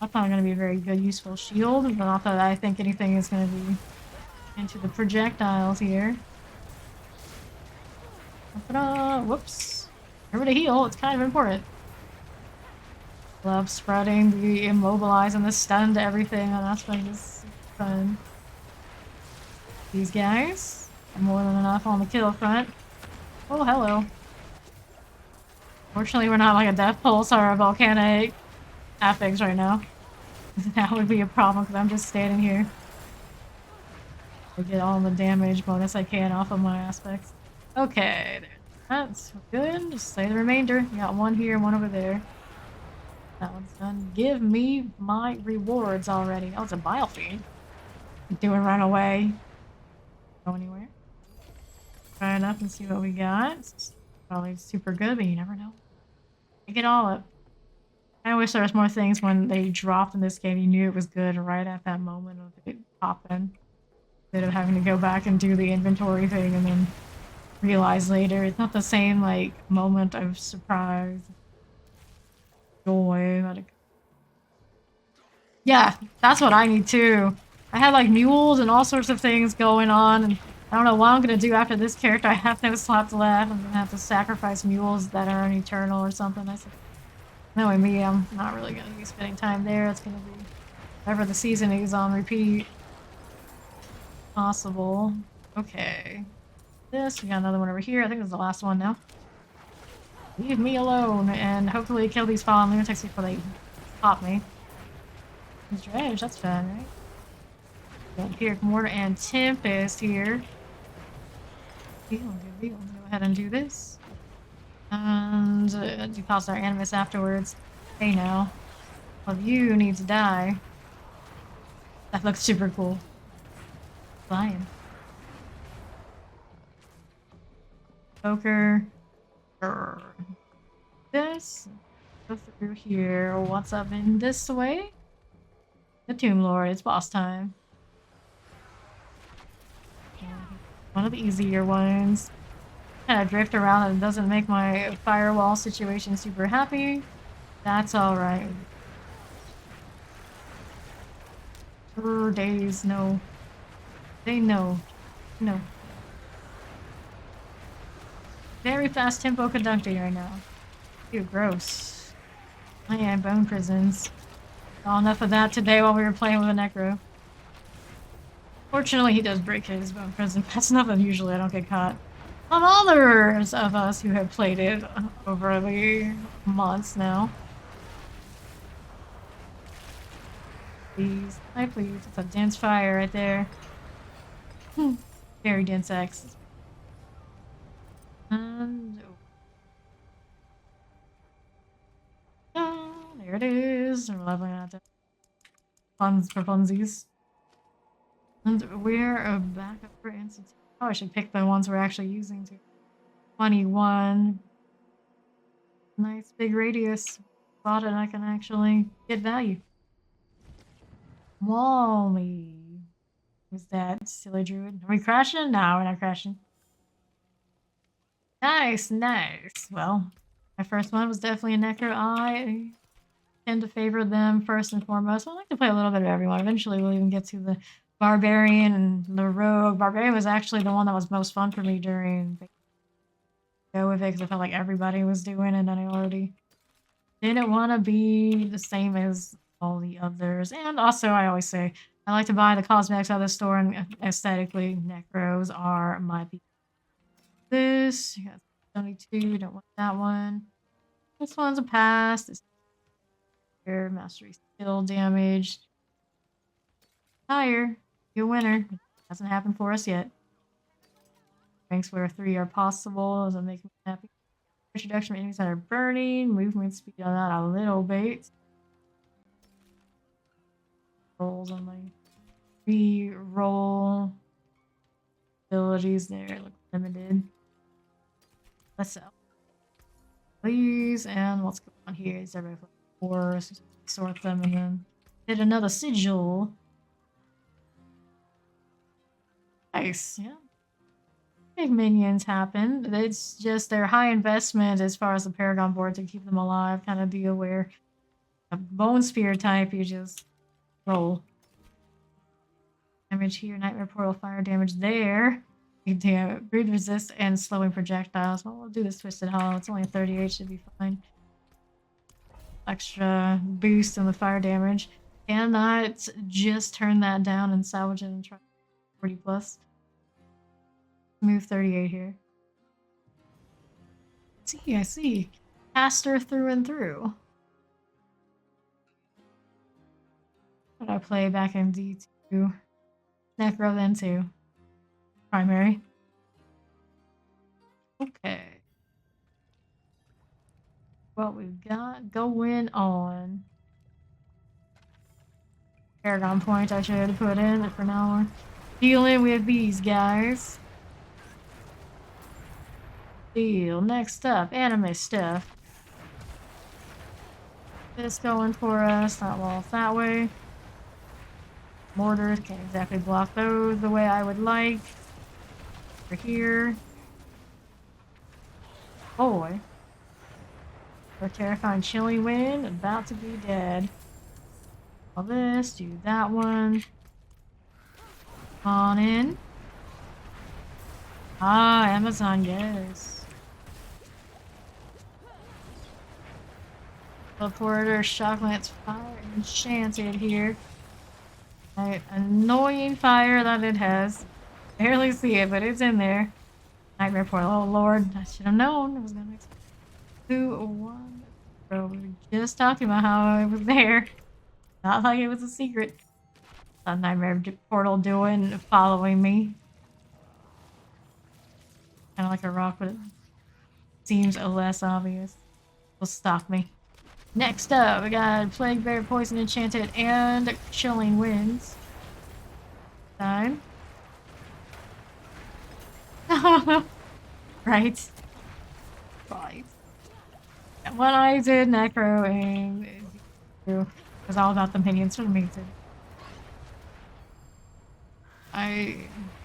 [SPEAKER 1] That's not going to be a very good, useful shield, but not that I think anything is going to be into the projectiles here. Whoops. Remember to heal, it's kind of important. Love spreading, the immobilizing, the stun to everything on aspect is fun. These guys are more than enough on the kill front. Oh, hello. Fortunately, we're not like a death pulse or a volcanic affix right now. That would be a problem because I'm just standing here. To get all the damage bonus I can off of my aspects. Okay, that's good. Just say the remainder. You got one here, one over there. That one's done. Give me my rewards already. Oh, it's a bile feed. Do a run away. Go anywhere. Try it up and see what we got. It's probably super good, but you never know. Pick it all up. I wish there was more things when they dropped in this game. You knew it was good right at that moment of it popping. Instead of having to go back and do the inventory thing and then realize later it's not the same like moment of surprise, joy. Yeah, that's what I need too. I had like mules and all sorts of things going on, and I don't know what I'm gonna do after this character. I have no slots left. I'm gonna have to sacrifice mules that are eternal or something. I said, knowing me, I'm not really gonna be spending time there. It's gonna be whatever the season is on repeat. Possible. Okay. This, we got another one over here. I think this is the last one now. Leave me alone and hopefully kill these fallen lunatics before they pop me. Dredge, that's fun, right? Got Empiric Mortar and Tempest here. Let's go ahead and do this. And deposit our Animus afterwards. Hey now. One of you needs to die. That looks super cool. flying. Poker. Grr. This. Go through here. What's up in this way? The Tomb Lord. It's boss time. One of the easier ones. Kind of drift around and doesn't make my firewall situation super happy. That's alright. Days, no. They know. No. Very fast tempo conducting right now. Ew, gross. Oh yeah, bone prisons. Well, enough of that today while we were playing with a necro. Fortunately, he does break his bone prison. That's nothing usually I don't get caught. Some others of us who have played it over the months now. Please. Hi, please. It's a dense fire right there. Very dense X. And... oh, there it is. We're leveling out there. Funds for funsies. And we're back up for instance. Oh, I should pick the ones we're actually using too. 21. Nice big radius. Spot it, I can actually get value. Wally. Who's that silly druid? Are we crashing? No, we're not crashing. Nice, nice. Well, my first one was definitely a necro. I tend to favor them first and foremost. I like to play a little bit of everyone. Eventually, we'll even get to the barbarian and the rogue. Barbarian was actually the one that was most fun for me during go with it because I felt like everybody was doing it and I already didn't want to be the same as all the others. And also, I always say, I like to buy the cosmetics out of the store, and aesthetically, necros are my people. This, you got 72, don't want that one. This one's a pass. This here, mastery skill damage. Higher, you a winner. Hasn't happened for us yet. Ranks where 3 are possible, doesn't make me happy. Introduction of enemies that are burning, movement speed on that a little bit. Rolls on my re-roll abilities there look limited. Let's sell. Please, and what's going on here is everybody four, sort them, and then hit another sigil. Nice, yeah. Big minions happen. It's just they're high investment as far as the Paragon board to keep them alive kind of deal where a bone spear type you just roll. Damage here, nightmare portal, fire damage there. Damn, breed resist and slowing projectiles. Well, we'll do this twisted hollow. It's only a 38, should be fine. Extra boost in the fire damage. Cannot just turn that down and salvage it and try 40 plus. Move 38 here. See, I see. Caster through and through. What did I play back in D2? Necro then too. Primary. Okay. What we've got going on. Paragon point I should have put in, but for now we're dealing with these guys. Deal. Next up, anime stuff. This going for us, not walls that way. Mortars can't exactly block those the way I would like. Over here. Boy. A terrifying chilling wind, about to be dead. All this, do that one. On in. Ah, Amazon, yes. Teleporter, shock lance, fire, enchanted here. Right, annoying fire that it has. Barely see it, but it's in there. Nightmare portal. Oh lord, I should have known. I was gonna 2, 1. Bro, we were just talking about how it was there. Not like it was a secret. That nightmare portal doing, following me. Kind of like a rock, but it seems less obvious. Will stalk me. Next up, we got Plague Bear, Poison Enchanted, and Chilling Winds. Time. Right. Right. And when I did Necro and it was all about the minions for the maiden. I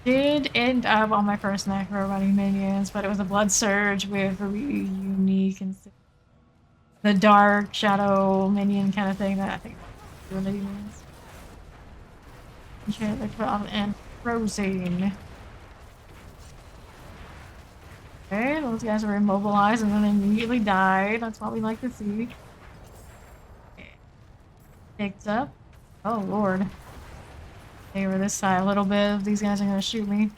[SPEAKER 1] did end up on my first Necro running minions, but it was a Blood Surge with really unique and the dark shadow minion kind of thing that I think doing the minions. And Frozen. Okay, those guys were immobilized and then immediately died. That's what we like to see. Okay. Picked up. Oh lord. Over this side a little bit. These guys are gonna shoot me.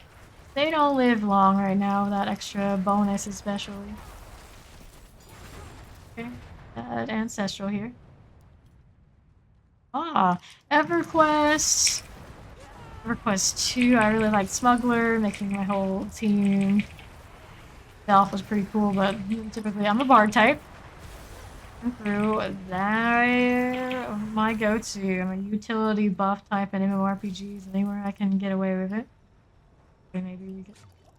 [SPEAKER 1] They don't live long right now with that extra bonus especially. Okay. Ancestral here. Ah, EverQuest. EverQuest 2, I really like Smuggler, making my whole team. Self was pretty cool, but typically I'm a bard type. Through that, my go-to. I'm a utility buff type in MMORPGs. Anywhere I can get away with it. Maybe we get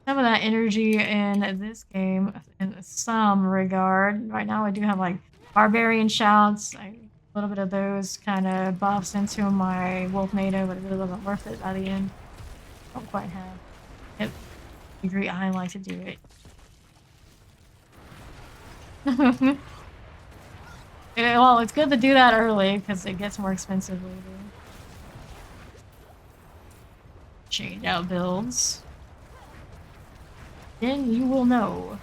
[SPEAKER 1] some of that energy in this game in some regard. Right now I do have like barbarian shouts. A little bit of those kind of buffs into my wolf native, but it really wasn't worth it by the end. Don't quite have it. Agree, I like to do it. Yeah, well, it's good to do that early because it gets more expensive later. Change out builds. Then you will know.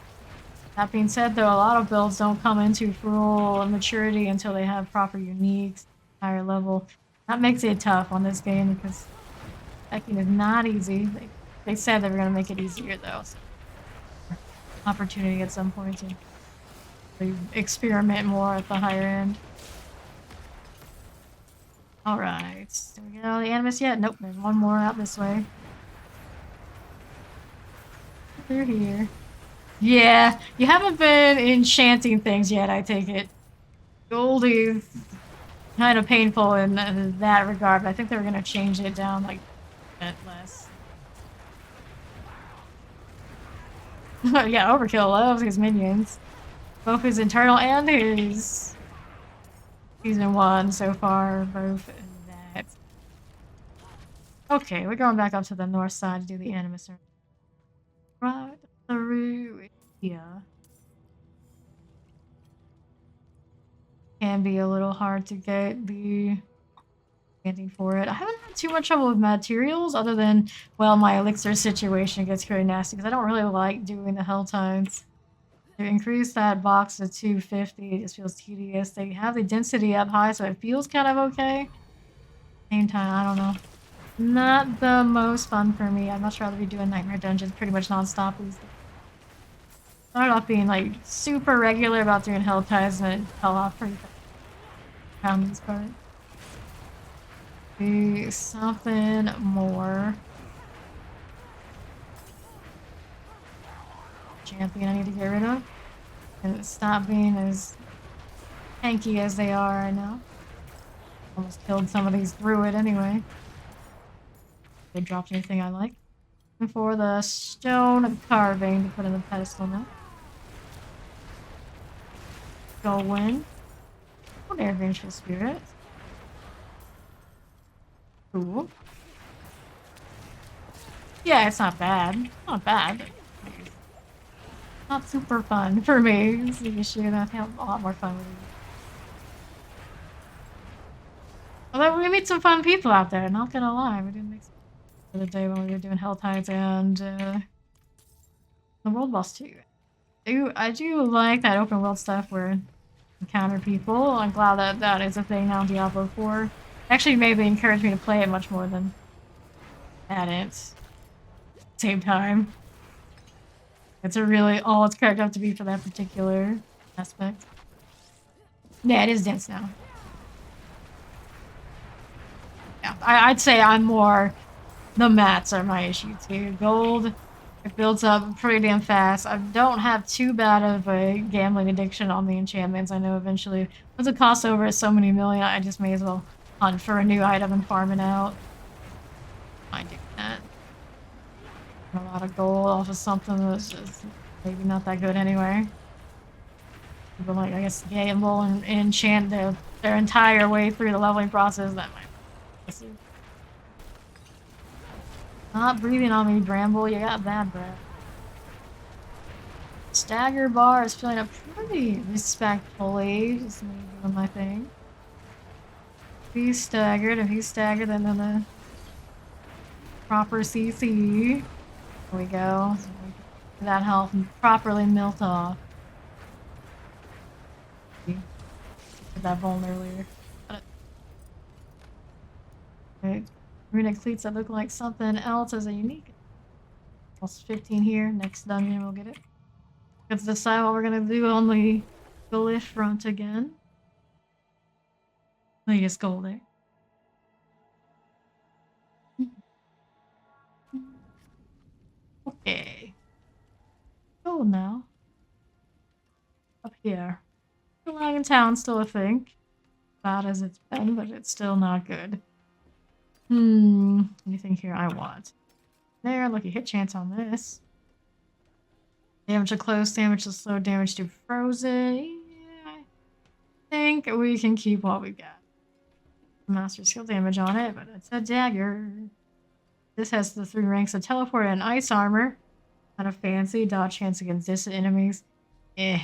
[SPEAKER 1] That being said, though, a lot of builds don't come into full maturity until they have proper uniques, higher level. That makes it tough on this game because decking is not easy. They said they were going to make it easier, though. So opportunity at some point to experiment more at the higher end. Alright. Did we get all the animus yet? Nope, there's one more out this way. Through here. Yeah, you haven't been enchanting things yet, I take it. Goldie's kind of painful in that regard, but I think they were going to change it down like a bit less. Yeah, Overkill loves his minions. Both his internal and his season 1 so far, both that. Okay, we're going back up to the north side to do the animus. Right through here. Can be a little hard to get the standing for it. I haven't had too much trouble with materials other than, well, my elixir situation gets very nasty because I don't really like doing the hell tides. To increase that box to 250, it just feels tedious. They have the density up high, so it feels kind of okay. Same time, I don't know. Not the most fun for me. I'd much rather be doing nightmare dungeons pretty much non-stop these days. Started off being like super regular about doing hell ties and it fell off pretty fast. Found this part. Be something more. Champion I need to get rid of. And stop being as tanky as they are right now. Almost killed some of these through it anyway. They dropped anything I like. And for the stone carving to put in the pedestal now. Go win. Oh, there, Vengeful Spirit. Cool. Yeah, it's not bad. Not bad. Not super fun for me. It's the issue, and I have a lot more fun with it. Although we meet some fun people out there, not gonna lie. We didn't make some the other day when we were doing Hell Tides and the World Boss 2. I do like that open world stuff where you encounter people. I'm glad that that is a thing now in Diablo 4. Actually maybe encouraged me to play it much more than at it. Same time. It's a really all it's cracked up to be for that particular aspect. Yeah, it is dense now. Yeah, I'd say I'm more... The mats are my issue too. Gold, it builds up pretty damn fast. I don't have too bad of a gambling addiction on the enchantments. I know eventually, once it costs over so many million, I just may as well hunt for a new item and farm it out. I do that. A lot of gold off of something that's just maybe not that good anyway. People like, I guess, gamble and enchant their entire way through the leveling process. That might be. Not breathing on me, Bramble. You got bad breath. Stagger bar is filling up pretty respectfully. Just me doing my thing. If he's staggered, then the proper CC. There we go. So we get that health properly milked off. Did that vuln earlier. Okay. Runic cleats that look like something else as a unique. Plus 15 here. Next dungeon we'll get it. Let's decide what we're gonna do on the glyph front again. Let me just go there. Okay. Cool now. Up here. Wagon Town still a thing. Bad as it's been, but it's still not good. Anything here I want? There, lucky hit chance on this. Damage to close, damage to slow, damage to frozen. Yeah, I think we can keep what we got. Master skill damage on it, but it's a dagger. This has the 3 ranks of teleport and ice armor. Kind of fancy. Dodge chance against distant enemies. Think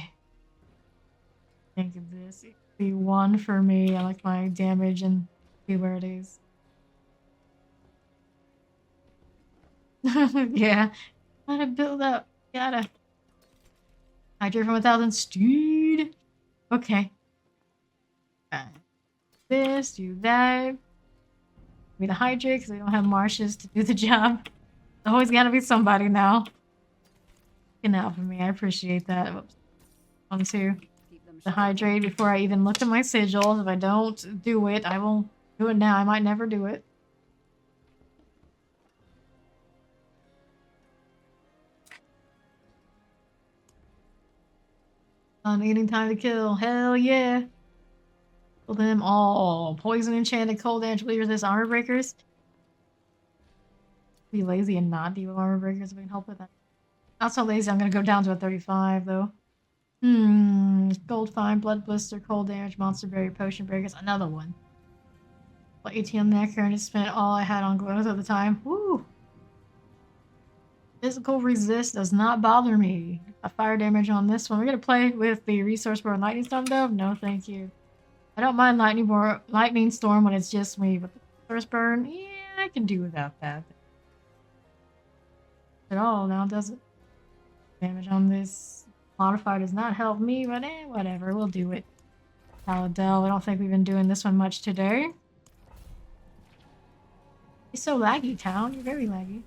[SPEAKER 1] of this. It could be 1 for me. I like my damage and see where it is. Yeah. Gotta build up. Gotta. Hydrate from 1,000 speed. Okay. This, do that. Be the hydrate because we don't have marshes to do the job. Always gotta be somebody now. Looking out for me. I appreciate that. Whoops. 1, 2. The hydrate before I even look at my sigils. If I don't do it, I will do it now. I might never do it. Eating time to kill. Hell yeah. Kill them all. Poison enchanted cold damage leaders this armor breakers. Be lazy and not deal with armor breakers if we can help with that. Not so lazy, I'm gonna go down to a 35 though. Gold fine, blood blister, cold damage, monster berry, potion breakers, another one. Well, ATM necker and just spent all I had on glows at the time. Woo! Physical resist does not bother me. A fire damage on this one. We're gonna play with the resource board lightning storm though. No, thank you. I don't mind lightning storm when it's just me, but the resource burn, yeah, I can do without that. At all now, does it? Damage on this modifier does not help me, but whatever, we'll do it. Paladel, I don't think we've been doing this one much today. You're so laggy, town. You're very laggy.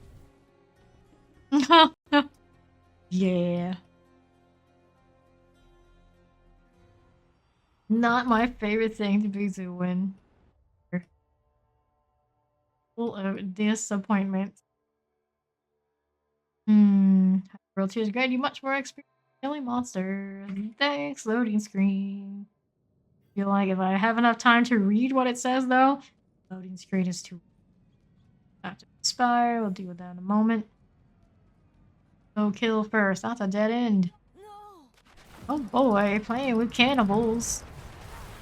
[SPEAKER 1] Yeah. Not my favorite thing to be doing. Full of disappointment. World Tier is great. You much more experience killing monsters. Thanks, loading screen. Feel like if I have enough time to read what it says though, loading screen is too. After expire, we'll deal with that in a moment. Go kill first. That's a dead end. Oh boy, playing with cannibals.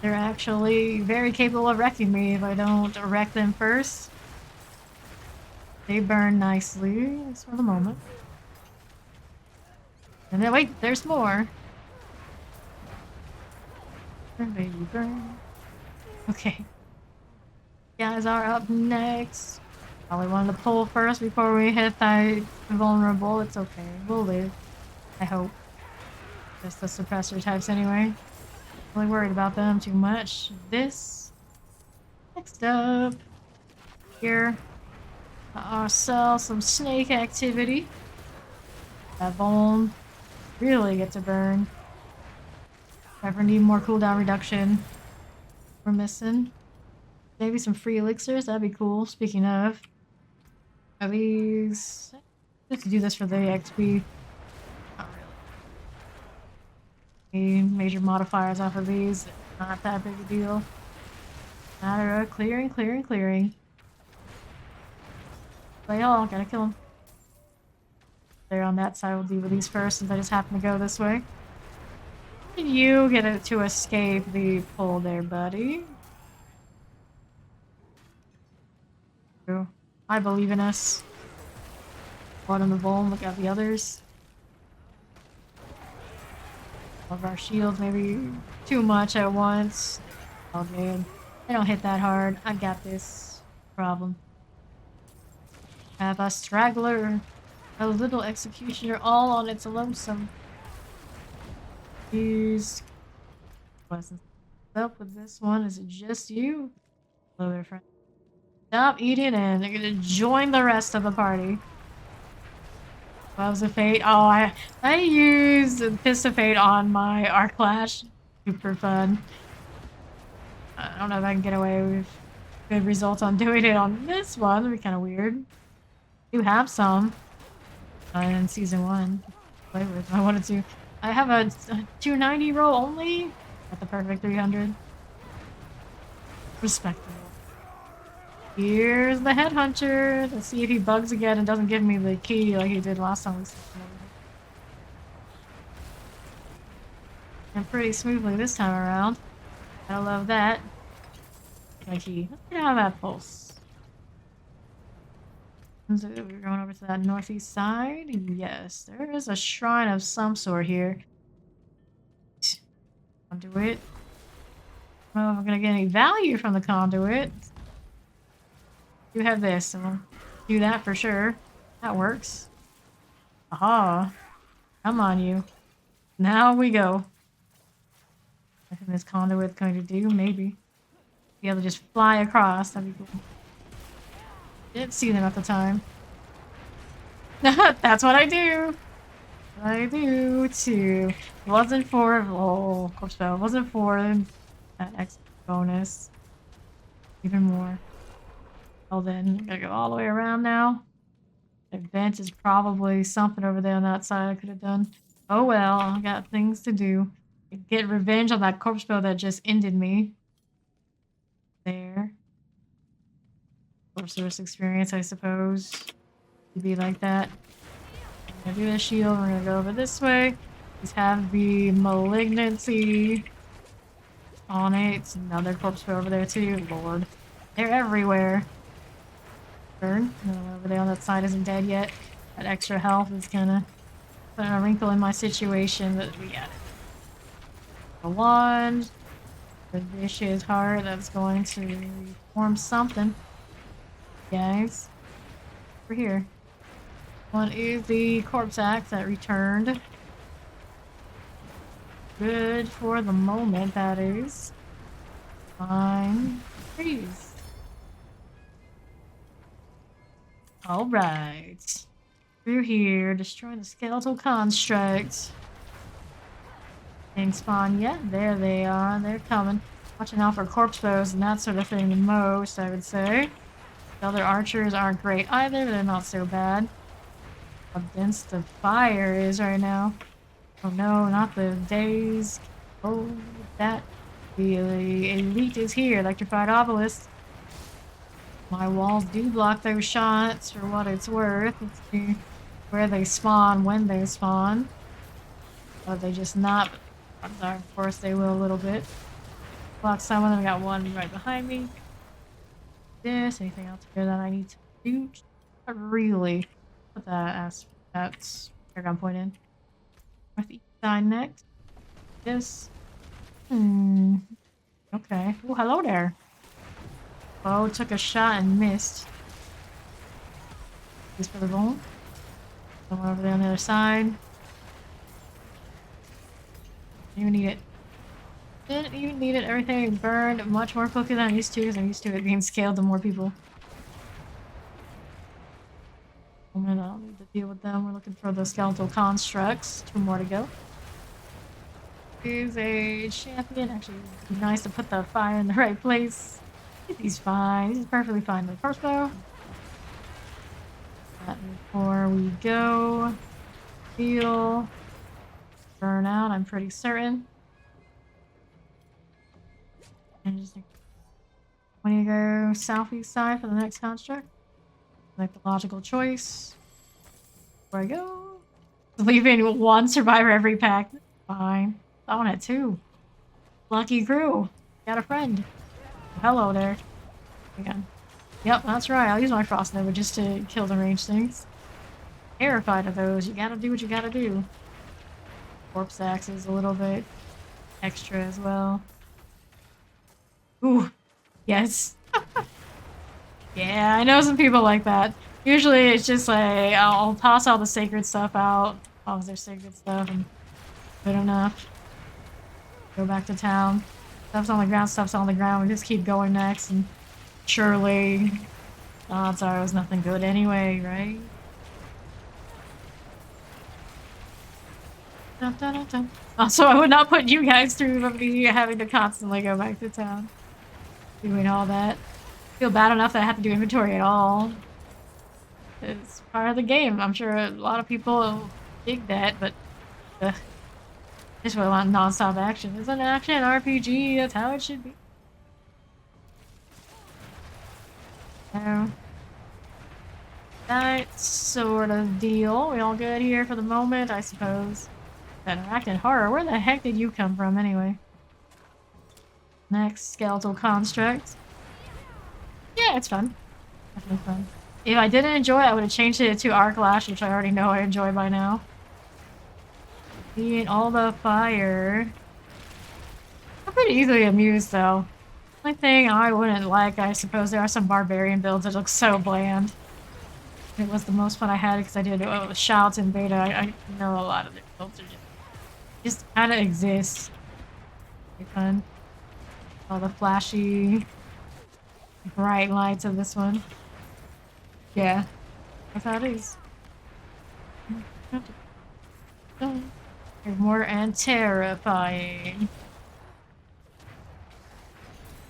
[SPEAKER 1] They're actually very capable of wrecking me if I don't wreck them first. They burn nicely, just for the moment. And then wait, there's more. Burn, baby, burn. Okay. Guys are up next. Probably wanted to pull first before we hit that vulnerable. It's okay. We'll live. I hope. Just the suppressor types anyway. Really worried about them too much. This. Next up. Here. Ourselves some snake activity. That vuln really get to burn. Ever need more cooldown reduction? We're missing. Maybe some free elixirs. That'd be cool. Speaking of. Are these... I have to do this for the XP. Not really. Major modifiers off of these. Not that big a deal. Matter of clearing. They all gotta kill them. There on that side, we'll deal with these first since I just happen to go this way. And you get it to escape the pull there, buddy. I believe in us. One on the bone, look at the others. Of our shields, maybe too much at once. Oh, good. They don't hit that hard. I got this problem. Have a straggler, a little executioner, all on its lonesome. Jeez. What's up with this one? Is it just you? Hello there, friend. Stop eating and they're gonna join the rest of the party. Gloves of Fate. Oh, I used Fist of Fate on my Arc Clash. Super fun. I don't know if I can get away with good results on doing it on this one. That'd be kind of weird. Do have some in season 1 to play with. If I wanted to. I have a 290 roll only at the perfect 300. Respectable. Here's the headhunter. Let's see if he bugs again and doesn't give me the key like he did last time we saw him. And pretty smoothly this time around. I love that. My key. Let's get out of that pulse. So we're going over to that northeast side. Yes, there is a shrine of some sort here. Conduit. I don't know if I'm gonna get any value from the conduit. You have this, so we'll do that for sure. That works. Aha. Come on, you. Now we go. I think this conduit's going to do, maybe. Be able to just fly across, that'd be cool. Didn't see them at the time. That's what I do! I do, too. It wasn't for, oh, corpse spell. It wasn't for that extra bonus. Even more. Well then, gotta go all the way around now. Event is probably something over there on that side I could have done. Oh well, I got things to do. Get revenge on that corpse spell that just ended me. There. Sorceress experience, I suppose. It'd be like that. I'm gonna do the shield, we're gonna go over this way. Just have the malignancy on it. Another corpse spell over there too. Lord. They're everywhere. Burn. No, over there on that side isn't dead yet. That extra health is gonna put a wrinkle in my situation, but we got it. A wand. The vicious heart that's going to form something. Guys. Over here. One is the corpse axe that returned. Good for the moment, that is. Fine. Please. Alright. Through here, destroy the skeletal construct. Thing spawn, yeah, there they are. They're coming. Watching out for corpse foes and that sort of thing the most, I would say. The other archers aren't great either, but they're not so bad. How dense the fire is right now. Oh no, not the days. Oh, that. The elite is here, electrified obelisk. My walls do block those shots for what it's worth. Let's see where they spawn, when they spawn. Or they just not. Of course they will a little bit. Block some of them. I got one right behind me. This, anything else here that I need to do? Not really. Put that as that's airgun point in. Northeast side next. This. Okay. Oh, hello there. Oh, took a shot and missed. This for the bone. Someone over there on the other side. Didn't even need it. Didn't even need it. Everything burned much more quickly than I'm used to, because I'm used to it being scaled to more people. I don't need to deal with them. We're looking for the skeletal constructs. 2 more to go. He's a champion. Actually, it'd be nice to put the fire in the right place. He's fine. He's perfectly fine with first though. Before we go, heal, burn out. I'm pretty certain. And just when you go southeast side for the next construct, make the logical choice. Where I go. Leaving one survivor every pack. Fine. I want it too. Lucky crew. Got a friend. Hello there. Again. Yep, that's right. I'll use my Frost Nova just to kill the ranged things. Terrified of those. You gotta do what you gotta do. Corpse Axe is a little bit extra as well. Ooh. Yes. Yeah, I know some people like that. Usually it's just like, I'll toss all the sacred stuff out. All of their sacred stuff and good enough. Go back to town. Stuff's on the ground, stuff's on the ground. We just keep going next and surely odds are it was nothing good anyway, right? Dun, dun, dun, dun. Also, I would not put you guys through me having to constantly go back to town. Doing all that. Feel bad enough that I have to do inventory at all. It's part of the game. I'm sure a lot of people dig that, but just really want non-stop action. It's an action RPG. That's how it should be. So, that sort of deal. We all good here for the moment, I suppose. That arachnid horror. Where the heck did you come from, anyway? Next, skeletal construct. Yeah, it's fun. Definitely fun. If I didn't enjoy it, I would have changed it to Arc Lash, which I already know I enjoy by now. Seeing all the fire. I'm pretty easily amused, though. Only thing I wouldn't like, I suppose, there are some barbarian builds that look so bland. It was the most fun I had because I did shouts in beta. I know a lot of their builds are just kind of exist. Pretty fun. All the flashy, bright lights of this one. Yeah, that's how it is. More and terrifying.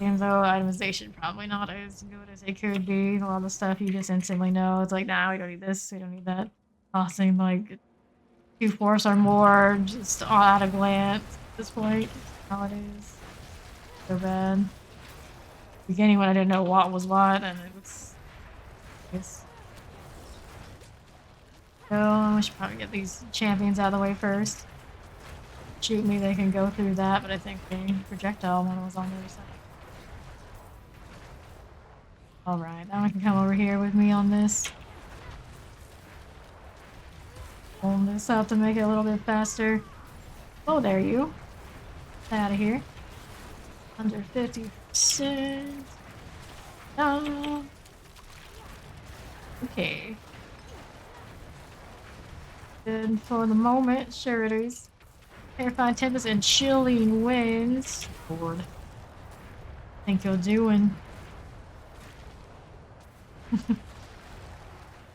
[SPEAKER 1] Even though itemization probably not as good as it could be. A lot of the stuff you just instantly know. It's like, nah, we don't need this, we don't need that. Costing like 2 force or more, just all at a glance at this point. That's how it is. So bad. Beginning when I didn't know what was what, and it was. Yes. So I should probably get these champions out of the way first. Shoot me, they can go through that, but I think the projectile one was on the other side. Alright, now I can come over here with me on this. Pull this up to make it a little bit faster. Oh, there you. Get out of here. Under 50%. No. Okay. Good for the moment, sure it is. Terrifying tempests and chilling winds. Lord. Think you're doing.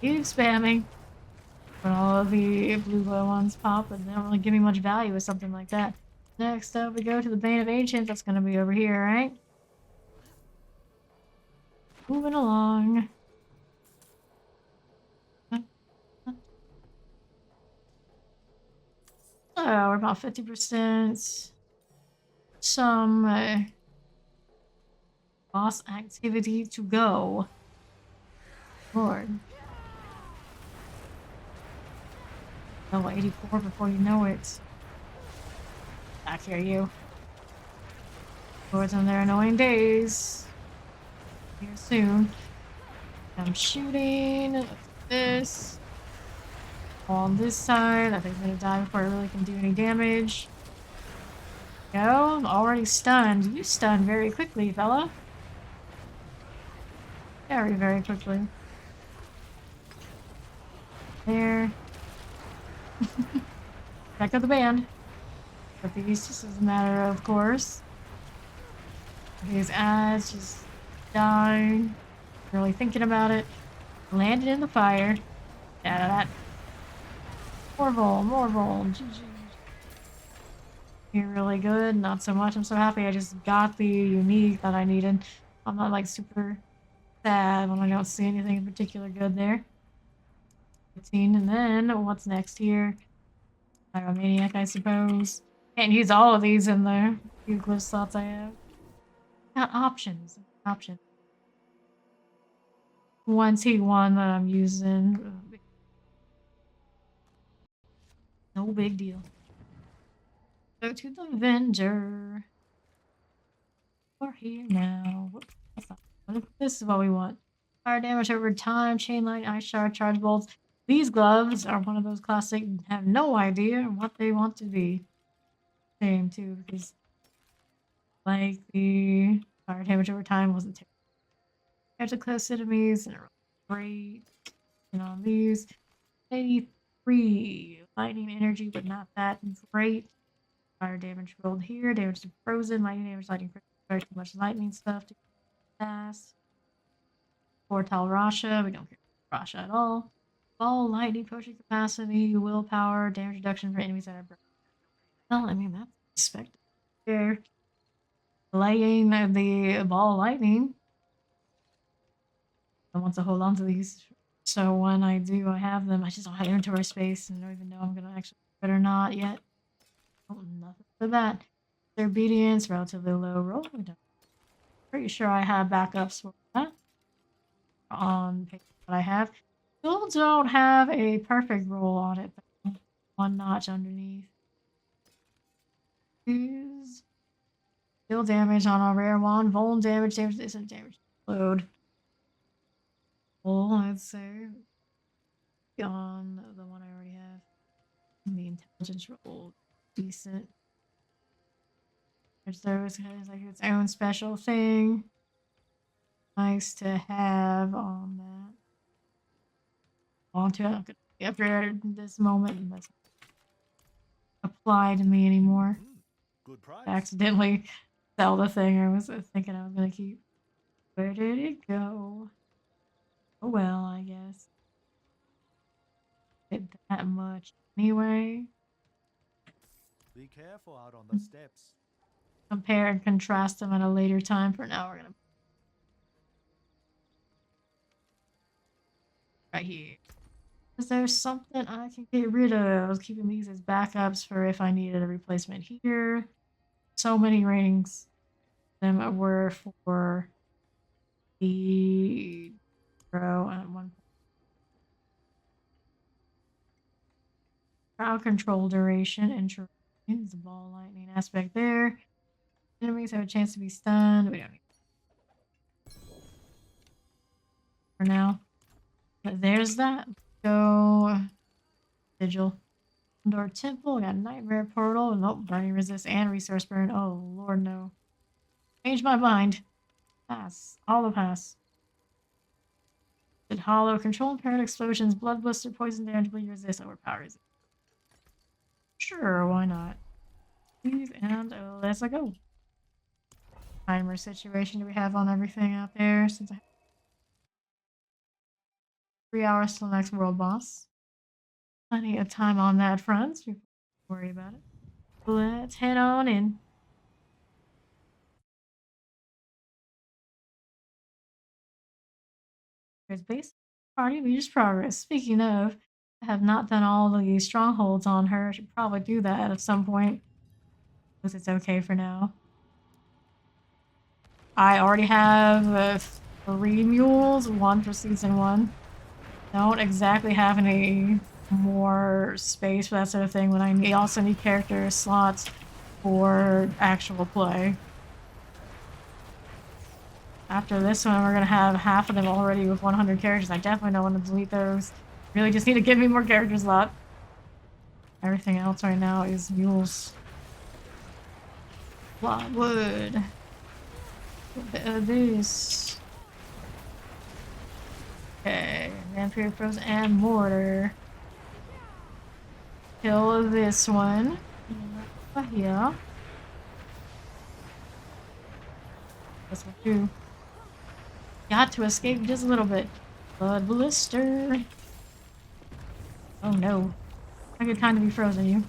[SPEAKER 1] Keep spamming. When all of the blue glow ones pop, but they don't really give me much value with something like that. Next up, we go to the Bane of Ancients. That's gonna be over here, right? Moving along. Oh, we're about 50%. Some boss activity to go. Lord. Oh, 84 before you know it. Back here, you. Lords on their annoying days. Here soon. I'm shooting. This. On this side. I think I'm gonna die before I really can do any damage. Go. I'm already stunned. You stunned very quickly, fella. Very, very quickly. There. Back up the band. But these just as a matter of course. His ads just died. Really thinking about it. Landed in the fire. Da-da-da. More vol, GG. You're really good, not so much. I'm so happy I just got the unique that I needed. I'm not like super sad when I don't see anything in particular good there. 15, and then what's next here? Pyromaniac, I suppose. Can't use all of these in the few glyph slots I have. Got options. Options. 1T1 that I'm using. No big deal. Go to the vendor. We're here now. Whoops, that's not what this is what we want. Fire damage over time, chain lightning, ice shard, charge bolts. These gloves are one of those classic, have no idea what they want to be. Same too, because like the fire damage over time wasn't terrible. There's a close enemies and great. And on these, 83 lightning energy, but not that great. Fire damage rolled here, damage to frozen, lightning damage, lightning very too much lightning stuff to pass. Portal Rasha, we don't care about Rasha at all. Ball, lightning, potion capacity, willpower, damage reduction for enemies that are broken. Well, I mean, that's expected. Here, laying the ball lightning. I want to hold on to these. So when I do, I have them. I just don't have inventory space and don't even know I'm gonna actually do it or not yet. Oh, nothing for that. Their obedience, relatively low roll. Pretty sure I have backups for that on paper that I have. Still don't have a perfect roll on it, though. One notch underneath. Use deal damage on a rare one. Vuln damage isn't damage. Load. Well, I'd say on the one I already have. The intelligence roll decent. There's those has like its own special thing. Nice to have on that. Onto it. I'm gonna upgrade at this moment and that's apply to me anymore.
[SPEAKER 4] Good price.
[SPEAKER 1] Accidentally sell the thing I was thinking I was gonna keep. Where did it go? Oh well, I guess. It that much anyway.
[SPEAKER 4] Be careful out on the steps.
[SPEAKER 1] Compare and contrast them at a later time. For now, we're gonna right here. Is there something I can get rid of? I was keeping these as backups for if I needed a replacement here. So many rings. Them were for the row at one point. Crowd control duration and the ball lightning aspect there. Enemies have a chance to be stunned. We don't need for now. But there's that. Go sigil. Indoor temple. We got nightmare portal. Nope. Burning resist and resource burn. Oh lord no. Change my mind. Pass. All the pass. Did hollow control impaired explosions, blood blister, poison damage, bleed resist, overpower resist. Sure, why not? Please and let's go. Timer situation do we have on everything out there since I have 3 hours till the next world boss. Plenty of time on that front, so don't worry about it. Let's head on in. There's base party leaders progress. Speaking of, I have not done all the strongholds on her. I should probably do that at some point. Because it's okay for now. I already have 3 mules, 1 for season 1. Don't exactly have any more space for that sort of thing when I also need character slots for actual play. After this one, we're gonna have half of them already with 100 characters. I definitely don't want to delete those. Really just need to give me more character slot. Everything else right now is mules. A lot of wood. A bit of this. Okay, vampire pros and mortar. Kill this one. Here. This one too. Got to escape just a little bit. Blood blister. Oh no. A good time to be frozen, you.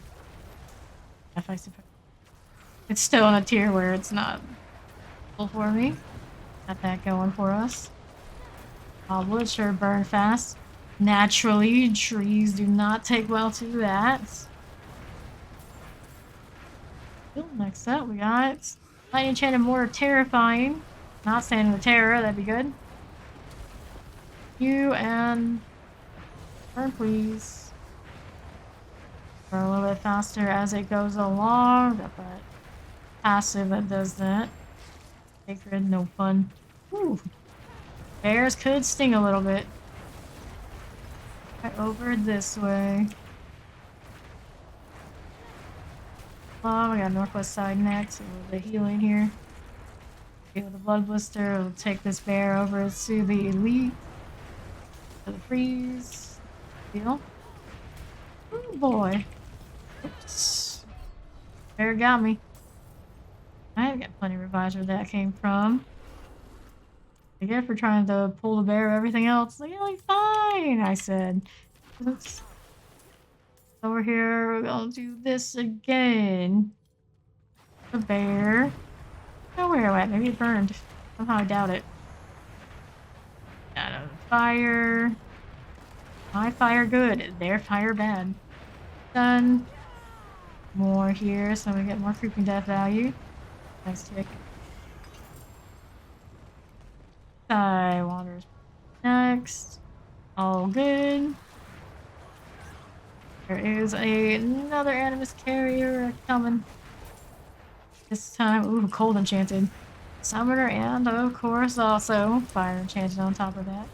[SPEAKER 1] If I suppose. It's still in a tier where it's not full for me. Got that going for us. Wood sure burn fast. Naturally, trees do not take well to that. Next up, we got Lightning Enchanted Mortar Terrifying. Not standing with terror, that'd be good. You and burn, please. Or a little bit faster as it goes along. Got that passive that does that. Sacred, no fun. Ooh. Bears could sting a little bit. Right over this way. We got northwest side next. A little bit of healing here. With the blood blister, we'll take this bear over to the elite. To the freeze. Heal. Oh boy. Oops. Bear got me. I've got plenty of revives where that came from. Again, for trying to pull the bear, everything else, like, you're like, fine, I said. Oops. Over here, we're gonna do this again. The bear. Oh, where am I? Maybe it burned. Somehow I doubt it. Out of fire. My fire good. Their fire bad. Done. More here, so we get more creeping death value. Nice tick. Sky waters next. All good. There is another animus carrier coming. This time, ooh, cold enchanted. Summoner and, of course, also fire enchanted on top of that.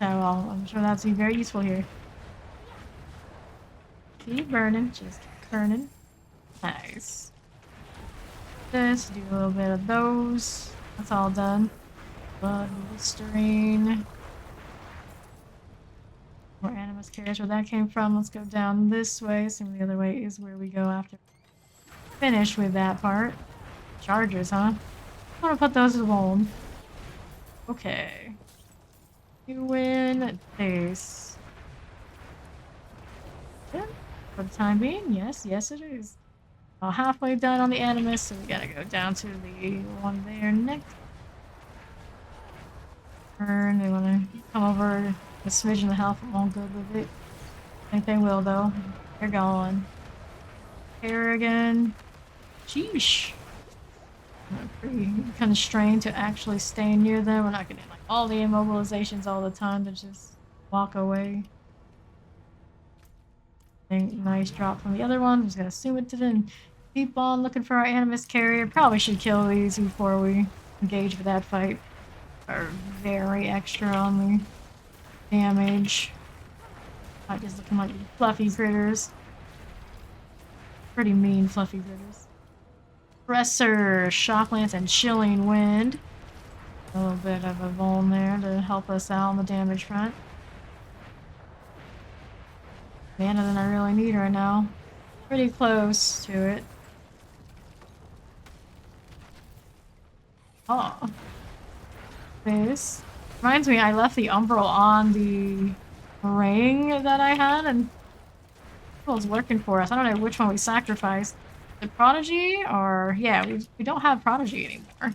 [SPEAKER 1] So, I'm sure that's very useful here. Keep burning, just keep burning. Nice. Just do a little bit of those. That's all done. Blood blistering. More animus carriers where that came from. Let's go down this way. Assuming the other way is where we go after finish with that part. Chargers, huh? I want to put those to home. Okay. You win this. Yeah, for the time being, yes, yes it is. Halfway done on the animus, so we gotta go down to the one there next. Turn, they wanna come over a smidgen of health, I'm all good with it. I think they will though. They're going. Here again. Sheesh. I'm pretty constrained to actually stay near them. We're not getting like all the immobilizations all the time to just walk away. Nice drop from the other one. I'm just gonna assume it didn't. Keep on looking for our animus carrier. Probably should kill these before we engage with that fight. Are very extra on the damage. Not just looking like fluffy critters. Pretty mean fluffy critters. Presser, Shock Lance, and Chilling Wind. A little bit of a vuln there to help us out on the damage front. Mana than I really need right now. Pretty close to it. Oh. This reminds me, I left the Umbral on the ring that I had, and it was working for us. I don't know which one we sacrificed. The Prodigy, or yeah, we don't have Prodigy anymore.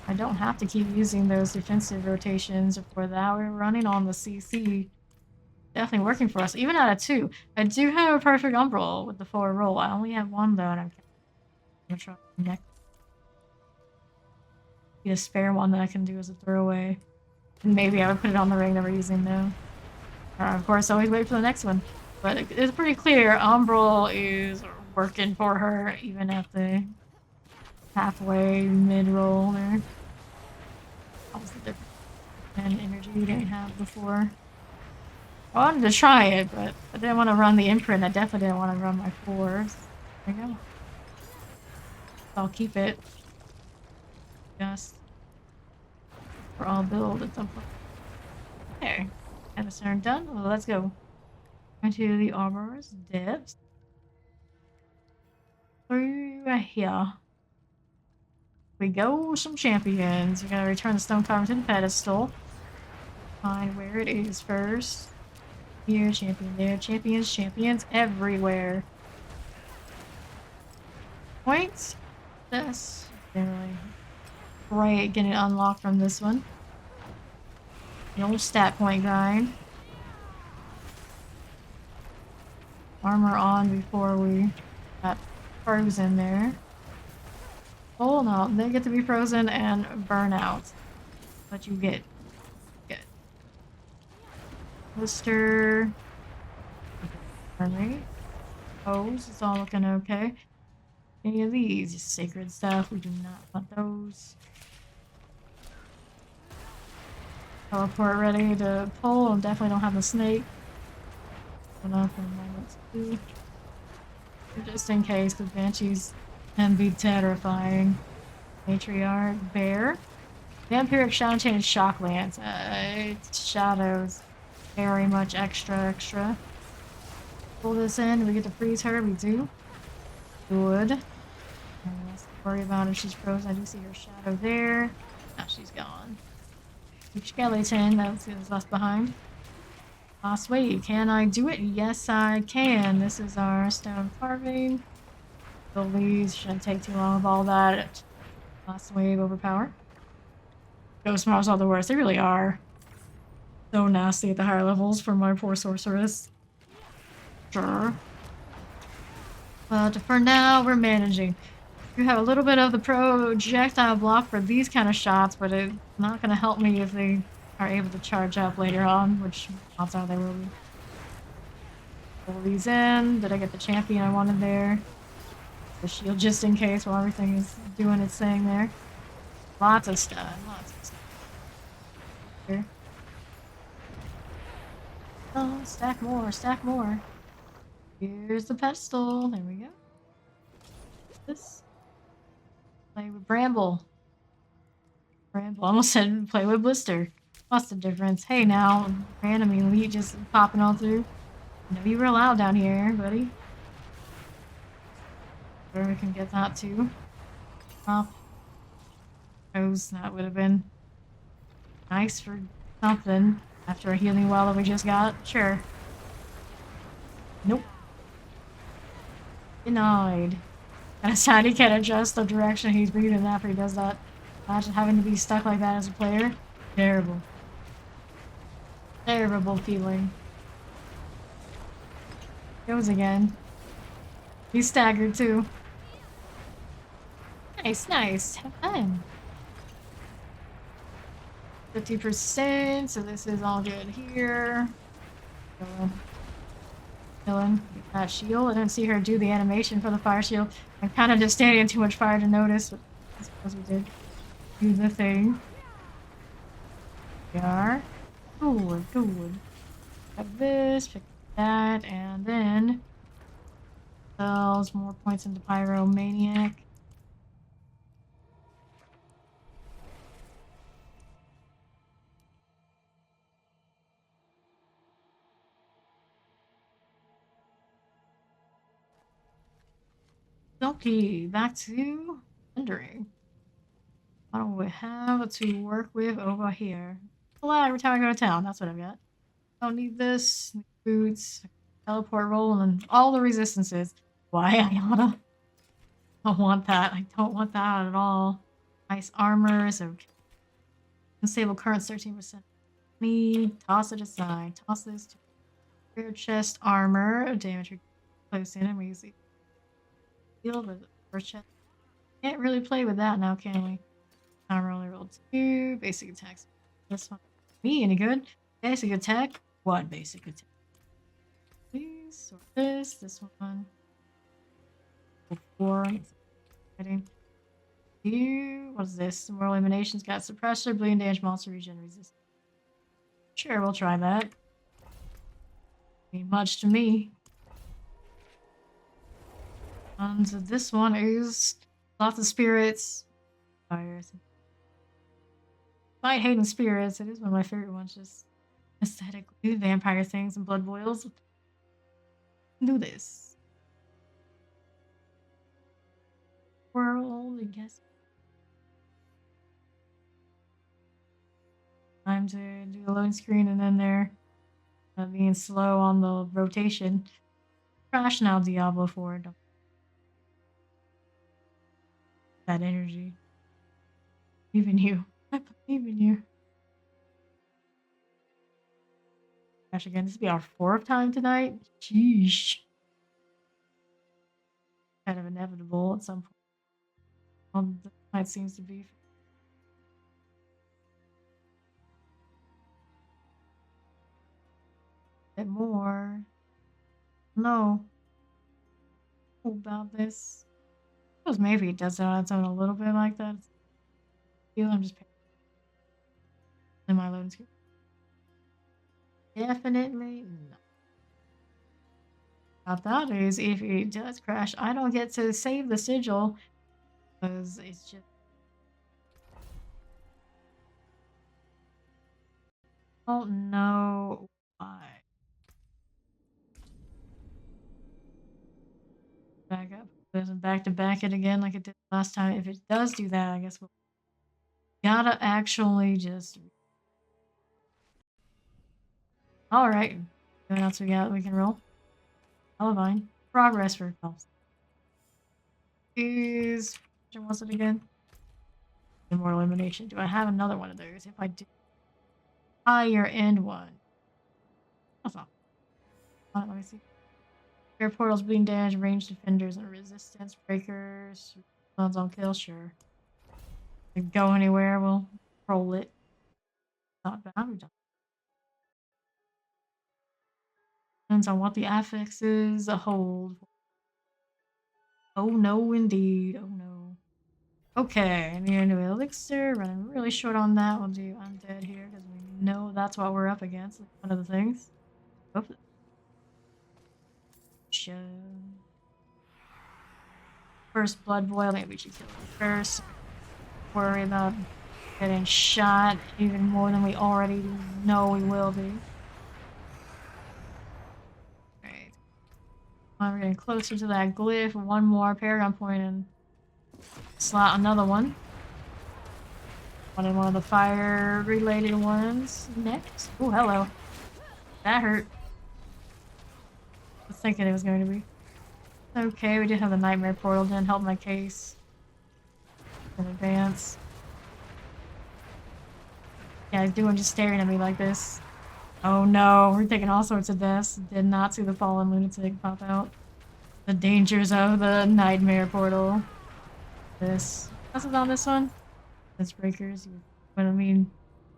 [SPEAKER 1] I don't have to keep using those defensive rotations for that. We're running on the CC. Definitely working for us, even out of 2. I do have a perfect Umbral with the 4 roll. I only have 1 though, and I'm gonna try next. Get a spare one that I can do as a throwaway. And maybe I would put it on the ring that we're using though. Of course, always wait for the next one. But it's pretty clear Umbral is working for her, even at the halfway mid-roll there. That was the difference. And energy we didn't have before. I wanted to try it, but I didn't want to run the imprint. I definitely didn't want to run my 4s. There you go. I'll keep it. Just for all build at some point. Okay. Animus turn done. Well, let's go. Into the armor's depths. Through here. We go, some champions. We're gonna return the stone carving to the pedestal. Find where it is first. Here, champion there. Champions, champions everywhere. Points. That's generally great getting unlocked from this one. The old stat point grind. Armor on before we got frozen there. Oh no, they get to be frozen and burn out. What you get. Blister. Alright. Those, it's all looking okay. Any of these is sacred stuff. We do not want those. Teleport ready to pull. And definitely don't have the snake. Enough in moments too. Just in case, because banshees can be terrifying. Matriarch, bear. Vampiric Shadow Chain Shock Lance. Shadows. Very much extra. Pull this in. Do we get to freeze her? We do. Good. Let's worry about if she's frozen. I do see her shadow there. Now she's gone. Skeleton. That's left behind. Last wave. Can I do it? Yes, I can. This is our stone carving. The leaves shouldn't take too long of all that. Last wave overpower. Ghost mobs are the worst. They really are. So nasty at the higher levels for my poor sorceress. Sure. But for now, we're managing. You have a little bit of the projectile block for these kind of shots, but it's not going to help me if they are able to charge up later on, which odds are they will be. Pull these in. Did I get the champion I wanted there? The shield just in case while everything is doing its thing there. Lots of stuff. Here. Oh, stack more. Here's the pedestal. There we go. This. Play with Bramble. Almost said play with Blister. What's the difference? Hey now, random elite just popping all through. No, you were allowed down here, buddy. Where we can get that too. Well, that would have been nice for something after a healing well that we just got. Sure. Nope. Denied. And sad he can't adjust the direction he's breathing after he does that. Imagine having to be stuck like that as a player. Terrible. Terrible feeling. Goes again. He's staggered too. Nice. Have fun. 50%, so this is all good here. Killing that shield. I didn't see her do the animation for the fire shield. I'm kind of just standing in too much fire to notice, but I suppose we did do the thing. We are. Good. Pick this, pick that, and then sells more points into Pyromaniac. Okay, back to rendering. What do we have to work with over here? Well, every time I go to town, that's what I've got. Don't need this. Boots, teleport roll, and all the resistances. Why, Ayana? I don't want that. I don't want that at all. Nice armor, so unstable currents 13%. Me, toss it aside. Toss this to rear chest armor. Damage close in, and we use the shield with first chest. Can't really play with that now, can we? Armor only rolled 2. Basic attacks. This one. Me, any good? Basic attack. 1 basic attack. Please sort this one. 4. What is this? More eliminations. Got suppressor, bleeding damage, monster regen resistance. Sure, we'll try that. Ain't much to me. And this one is lots of spirits. Fires. Despite hating spirits, it is one of my favorite ones. Just aesthetically, vampire things and blood boils. Do this. World, I guess. Time to do the loading screen, and then they're being slow on the rotation. Crash now, Diablo 4. Don't that energy. Even you. I believe in you. Gosh, again, this will be our 4th time tonight. Sheesh. Kind of inevitable at some point. The night seems to be. A bit more. No. About this. I suppose maybe it does it on its own a little bit like that. I'm just in my loading screen. Definitely no. About that is if it does crash, I don't get to save the sigil because it's just. I don't know why. Back up. It doesn't back to back it again like it did last time. If it does do that, I guess we'll gotta actually just. Alright. What else we got? We can roll. Olivine. Progress for health. Is. What's it again? More elimination. Do I have another one of those? If I do. Higher end one. That's not. Let me see. Air portals, bleeding damage, ranged defenders, and resistance breakers. Ones on kill, sure. If go anywhere, we'll roll it. Not bad. Depends on what the affix is. A hold. Oh no, indeed. Oh no. Okay, I need a new elixir. Running really short on that. We'll do undead here because we know that's what we're up against. One of the things. Oh. First blood boil. Maybe we should kill it first. Worry about getting shot even more than we already know we will be. Right. We're getting closer to that glyph. One more paragon point and slot another one. Wanted one of the fire related ones next. Oh, hello. That hurt. I was thinking it was going to be. Okay, we did have the nightmare portal. Didn't help my case. In advance. Yeah, he's doing just staring at me like this. Oh no, we're taking all sorts of deaths. Did not see the fallen lunatic pop out. The dangers of the nightmare portal. This. What's it on this one? This breakers. Wouldn't mean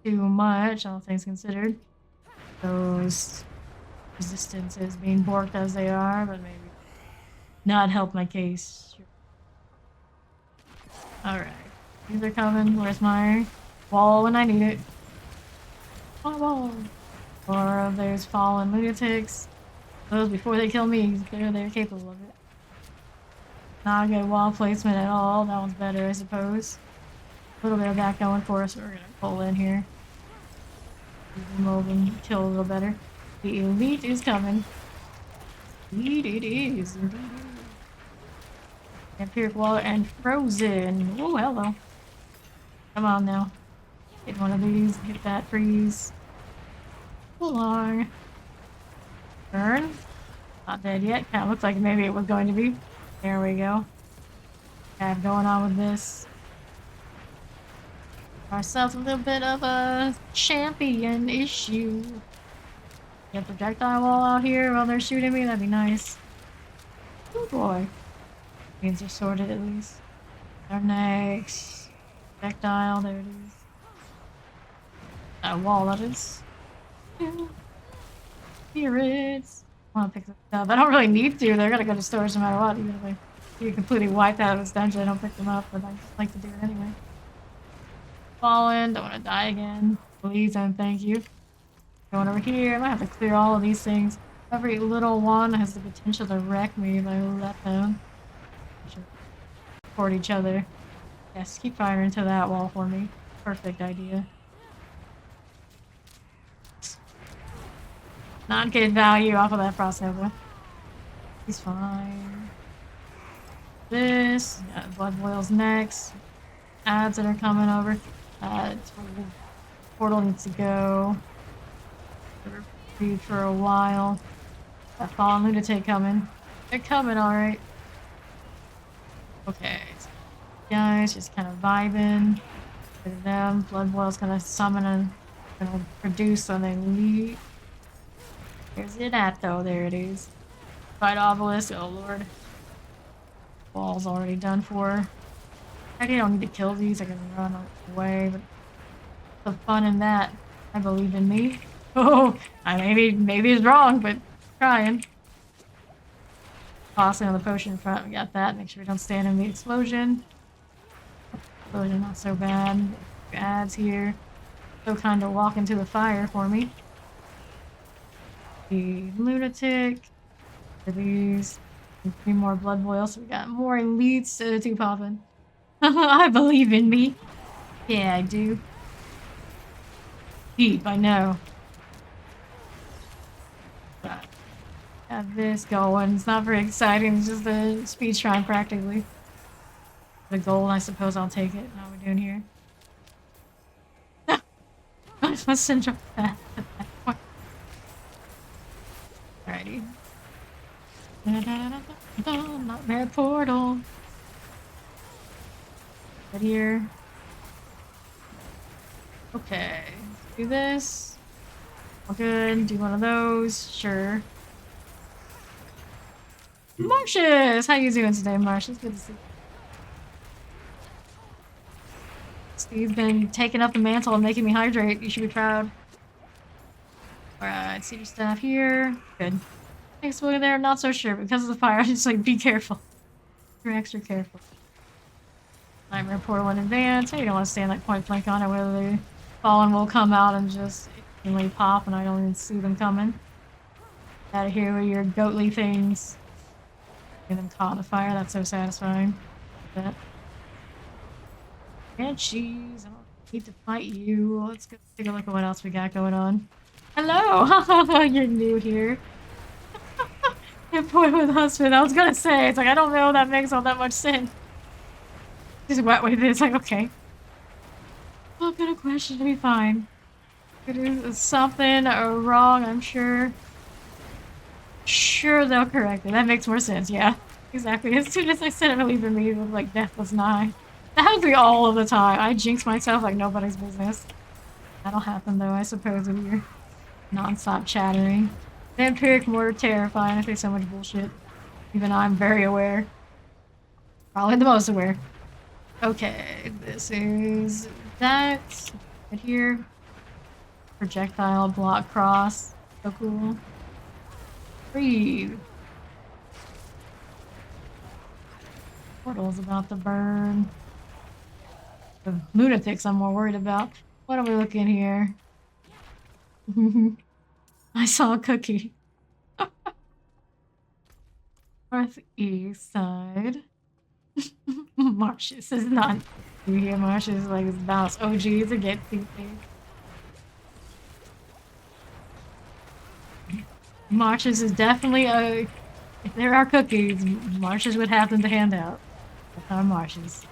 [SPEAKER 1] too much, all things considered. Those resistances being borked as they are, but maybe not help my case. Sure. Alright. These are coming. Where's my wall when I need it? My wall. Or there's fallen lunatics. Those before they kill me, they're capable of it. Not good wall placement at all. That one's better, I suppose. A little bit of that going for us. We're gonna pull in here. Move and kill a little better. The elite is coming. Indeed it is. Indeed. Vampiric water and frozen. Oh, hello. Come on now. Hit one of these. Hit that freeze. Pull along. Burn. Not dead yet. Kind of looks like maybe it was going to be. There we go. Have going on with this. Ourselves a little bit of a champion issue. Get the projectile wall out here while they're shooting me. That'd be nice. Oh boy. Means they're sorted at least. Our next projectile. There it is. That wall, that is. Spirits. I want to pick this up. I don't really need to. They're gonna go to storage no matter what. Even if you completely wipe out this dungeon, I don't pick them up, but I just like to do it anyway. Fallen. Don't want to die again. Please and thank you. Going over here. I might have to clear all of these things. Every little one has the potential to wreck me if I let them. Should support each other. Yes, keep firing into that wall for me. Perfect idea. Not getting value off of that frost nova. He's fine. This. Yeah, blood boils next. Ads that are coming over. Portal needs to go. Reprieve for a while. That fallen lunatic coming. They're coming, alright. Okay. Guys, just kind of vibing. Look at them. Blood boil's gonna summon and gonna produce when they leave. Where's it at though? There it is. Fight obelisk. Oh lord. Wall's already done for. I don't need to kill these. I can run away, but the fun in that. I believe in me. Oh, maybe it's wrong, but trying. tossing on the potion in front. We got that. Make sure we don't stand in the explosion. Explosion, not so bad. Ads here. So kind of walk into the fire for me. The lunatic. For these. And 3 more blood boils. So we got more elites to popping. I believe in me. Yeah, I do. Deep, I know. But got this going. It's not very exciting. It's just a speed shrine practically. The gold, I suppose I'll take it. How are we doing here? Let's drop that at that point. Alrighty. Nightmare portal. Right here. Okay. Let's do this. All good. Do one of those. Sure. Marcius! How you doing today, Marcius? Good to see you. Steve's been taking up the mantle and making me hydrate. You should be proud. Alright, see your staff here. Good. Thanks for there. Not so sure. Because of the fire, just like, be careful. You're extra careful. Nightmare portal in advance. Hey, you don't want to stand like point blank on it, whether the fallen will come out and just instantly pop and I don't even see them coming. Out of here with your goatly things. Get them caught in the fire. That's so satisfying. That. And cheese. I don't need to fight you. Let's go take a look at what else we got going on. Hello! You're new here. Boy with husband. I was gonna say, it's like, I don't know if that makes all that much sense. Just wet with it. It's like, okay. I've got a question to be fine. It is something wrong, I'm sure. Sure, they'll correct it. That makes more sense, yeah. Exactly. As soon as I said I believe in me, it was like death was nigh. That happens to me all of the time. I jinx myself like nobody's business. That'll happen though, I suppose, with your non-stop chattering. Vampiric mortar terrifying. I say so much bullshit. Even I'm very aware. Probably the most aware. Okay, this is that. Right here. Projectile block cross. So cool. Breathe. Portal's about to burn. The lunatics I'm more worried about. What are we looking here? I saw a cookie. Northeast side. Marcius is not. You hear Marcius like his bounce OGs to get CP. Marcius is definitely a. If there are cookies, Marcius would have them to hand out. That's our Marcius.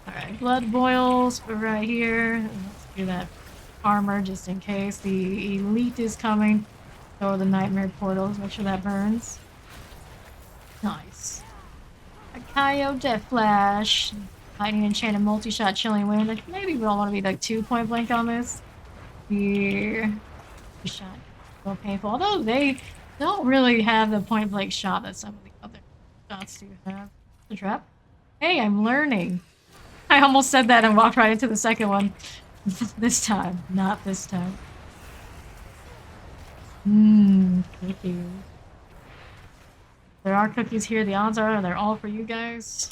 [SPEAKER 1] Alright, blood boils right here. Let's do that armor just in case. The elite is coming. Or the nightmare portals. Make sure that burns. Nice. Akayo Death Flash. Lightning Enchanted Multi-Shot Chilling Wind. Like, maybe we don't want to be like too point blank on this. Here. Shot. So painful. Although they don't really have the point blank shot that some of the other shots do have. The trap. Hey, I'm learning. I almost said that and walked right into the second one. This time. Not this time. Cookies. There are cookies here. The odds are they're all for you guys.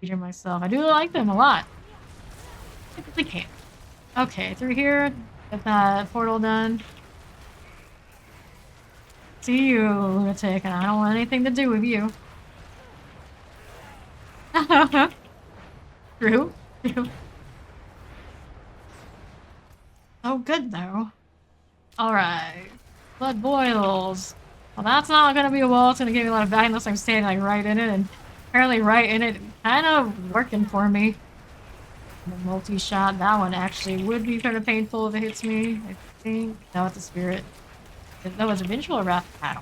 [SPEAKER 1] Feature myself. I do like them a lot. Typically can't. Okay, through here. Get that portal done. See you, lunatic, and I don't want anything to do with you. True. True. Oh, good though. Alright. Blood boils. Well, that's not gonna be a wall. It's gonna give me a lot of value unless I'm standing like right in it, and apparently right in it, kind of working for me. The multi-shot, that one actually would be kind of painful if it hits me, I think. No, it's a spirit. That was a vengeful wrath. I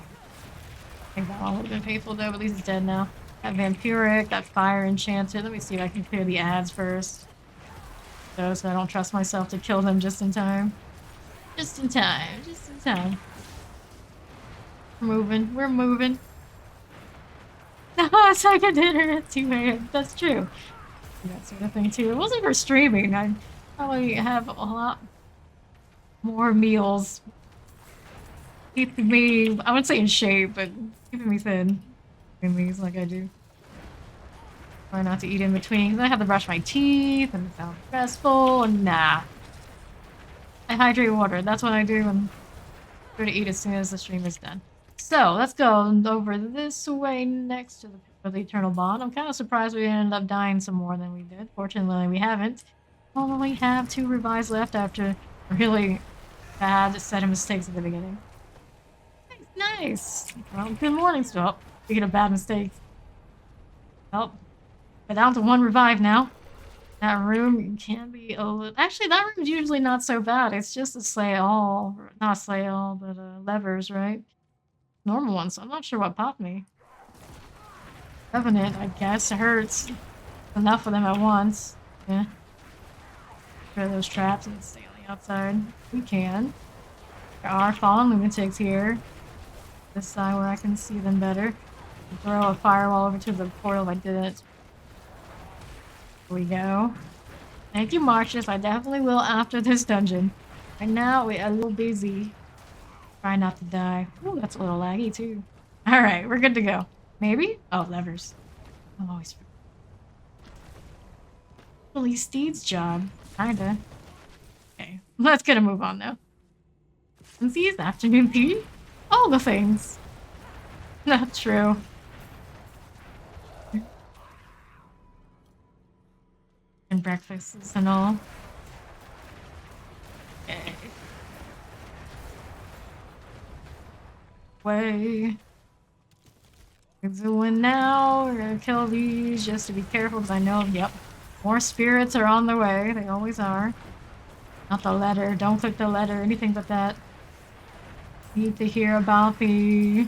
[SPEAKER 1] think that one would have been painful though, but at least it's dead now. That vampiric, that fire enchanted. Let me see if I can clear the ads first. So I don't trust myself to kill them just in time. Just in time. Just in time. We're moving. We're moving. It's like a dinner at 2 a.m. That's true. That sort of thing too. It wasn't for streaming. I'd probably have a lot more meals. Keeping me, I wouldn't say in shape, but keeping me thin. in these like I do. Try not to eat in between, because I have to brush my teeth, and it sounds stressful, and nah. I hydrate water. That's what I do, and try to eat as soon as the stream is done. So, let's go over this way next to the Eternal Bond. I'm kind of surprised we ended up dying some more than we did. Fortunately, we haven't. We only have 2 revives left after really bad set of mistakes at the beginning. Nice! Well, good morning, still. Speaking of bad mistakes. Well, we're down to 1 revive now. That room can be a little... Actually, that room's usually not so bad. It's just a slay all. Not slay all, but levers, right? Normal ones. I'm not sure what popped me. Revenant, I guess. It hurts. Enough of them at once. Yeah. Try those traps and stay on the outside. We can. There are fallen lunatics here. This side where I can see them better. Throw a firewall over to the portal if I didn't. Here we go. Thank you, Marcius. I definitely will after this dungeon. Right now, we're a little busy. Try not to die. Ooh, that's a little laggy, too. Alright, we're good to go. Maybe? Oh, levers. I'm always... Police Steed's job. Kinda. Okay, let's get a move on, though. Lindsay's afternoon tea? All the things. Not true. And breakfasts and all. Okay. Way. We're doing now. We're gonna kill these just to be careful because I know, yep, more spirits are on the way. They always are. Not the letter. Don't click the letter. Anything but that. Need to hear about the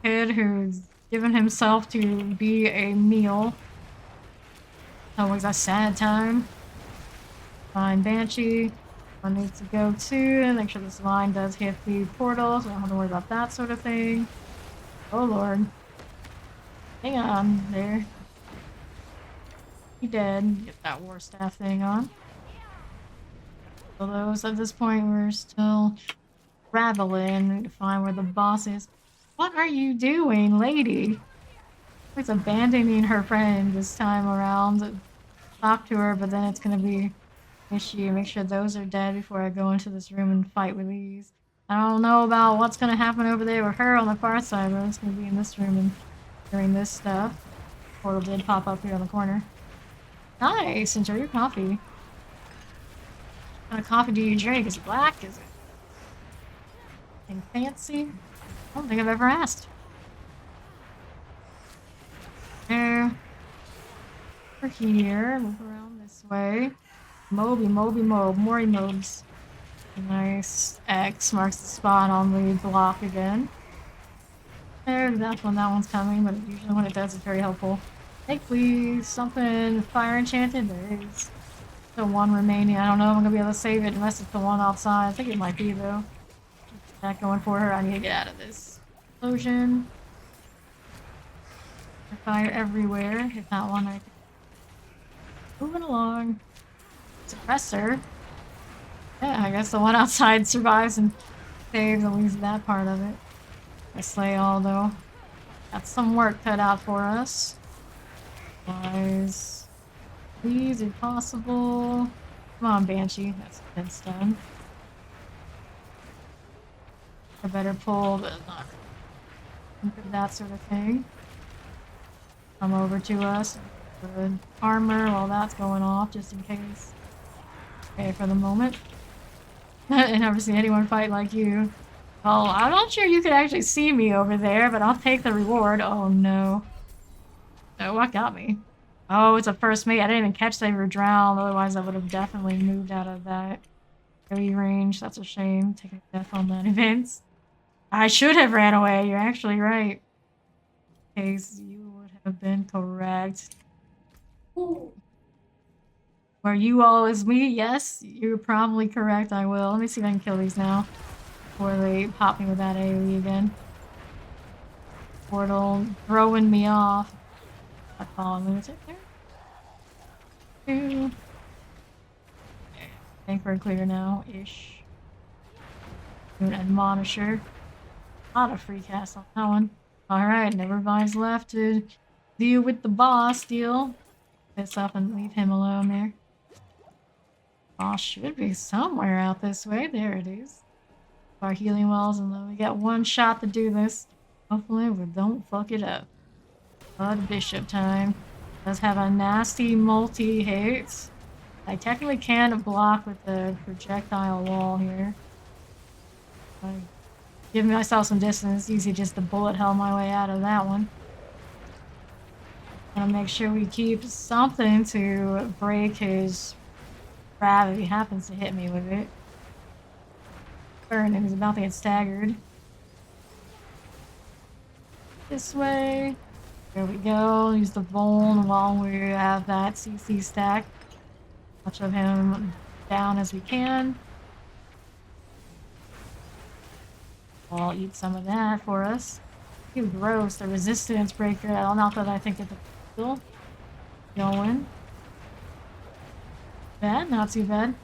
[SPEAKER 1] kid who's given himself to be a meal. Always a sad time. Find Banshee. I need to go to. Make sure this line does hit the portal, so I don't have to worry about that sort of thing. Oh lord. Hang on there. He dead. Get that war staff thing on. So those at this point we're still traveling to find where the boss is. What are you doing, lady? She's abandoning her friend this time around. Talk to her, but then it's gonna be an issue. Make sure those are dead before I go into this room and fight with these. I don't know about what's gonna happen over there with her on the far side, but it's gonna be in this room and doing this stuff. Portal did pop up here on the corner. Nice! Enjoy your coffee. What kind of coffee do you drink? Is it black? Is it anything fancy? I don't think I've ever asked. There. We're here. Move around this way. Moby, Mob. More mobs. Nice. X marks the spot on the block again. There, that's when that one's coming, but usually when it does, it's very helpful. Take please. Something fire enchanted. There is. The one remaining. I don't know if I'm gonna be able to save it unless it's the one outside. I think it might be though. That going for her. I need to get out of this explosion. Fire everywhere. Hit that one right there. Moving along. Suppressor. Yeah, I guess the one outside survives and saves at least that part of it. I slay all though. Got some work cut out for us. Guys. Please, if possible. Come on, Banshee. That's done. I better pull, but not that sort of thing. Come over to us. Good armor while that's going off, just in case. Okay, for the moment. I never see anyone fight like you. Well, I'm not sure you could actually see me over there, but I'll take the reward. Oh no. Oh, what got me? Oh, it's a first mate. I didn't even catch they were drowned, otherwise I would have definitely moved out of that area range. That's a shame, taking death on that event. I should have ran away, you're actually right. Case you would have been correct. Ooh. Were you always me? Yes, you're probably correct, I will. Let me see if I can kill these now. Before they pop me with that AoE again. Portal throwing me off. I call him lunatic there. Two. Okay, I think we're clear now, ish. Do an admonisher. A lot of free cast on that one. Alright, no revives left to deal with the boss deal. Piss off and leave him alone there. Boss should be somewhere out this way. There it is. Our healing wells, and then we got one shot to do this. Hopefully we don't fuck it up. Blood Bishop time. Does have a nasty multi-hit. I technically can block with the projectile wall here. I give myself some distance. Easy just to bullet hell my way out of that one. Gotta make sure we keep something to break his grab if he happens to hit me with it. Burn, he's about to get staggered. This way. There we go. Use the Vuln while we have that CC stack. Much of him down as we can. I'll eat some of that for us. Ew, gross. The resistance breaker. Not that I think it's still going. Bad? Not too bad.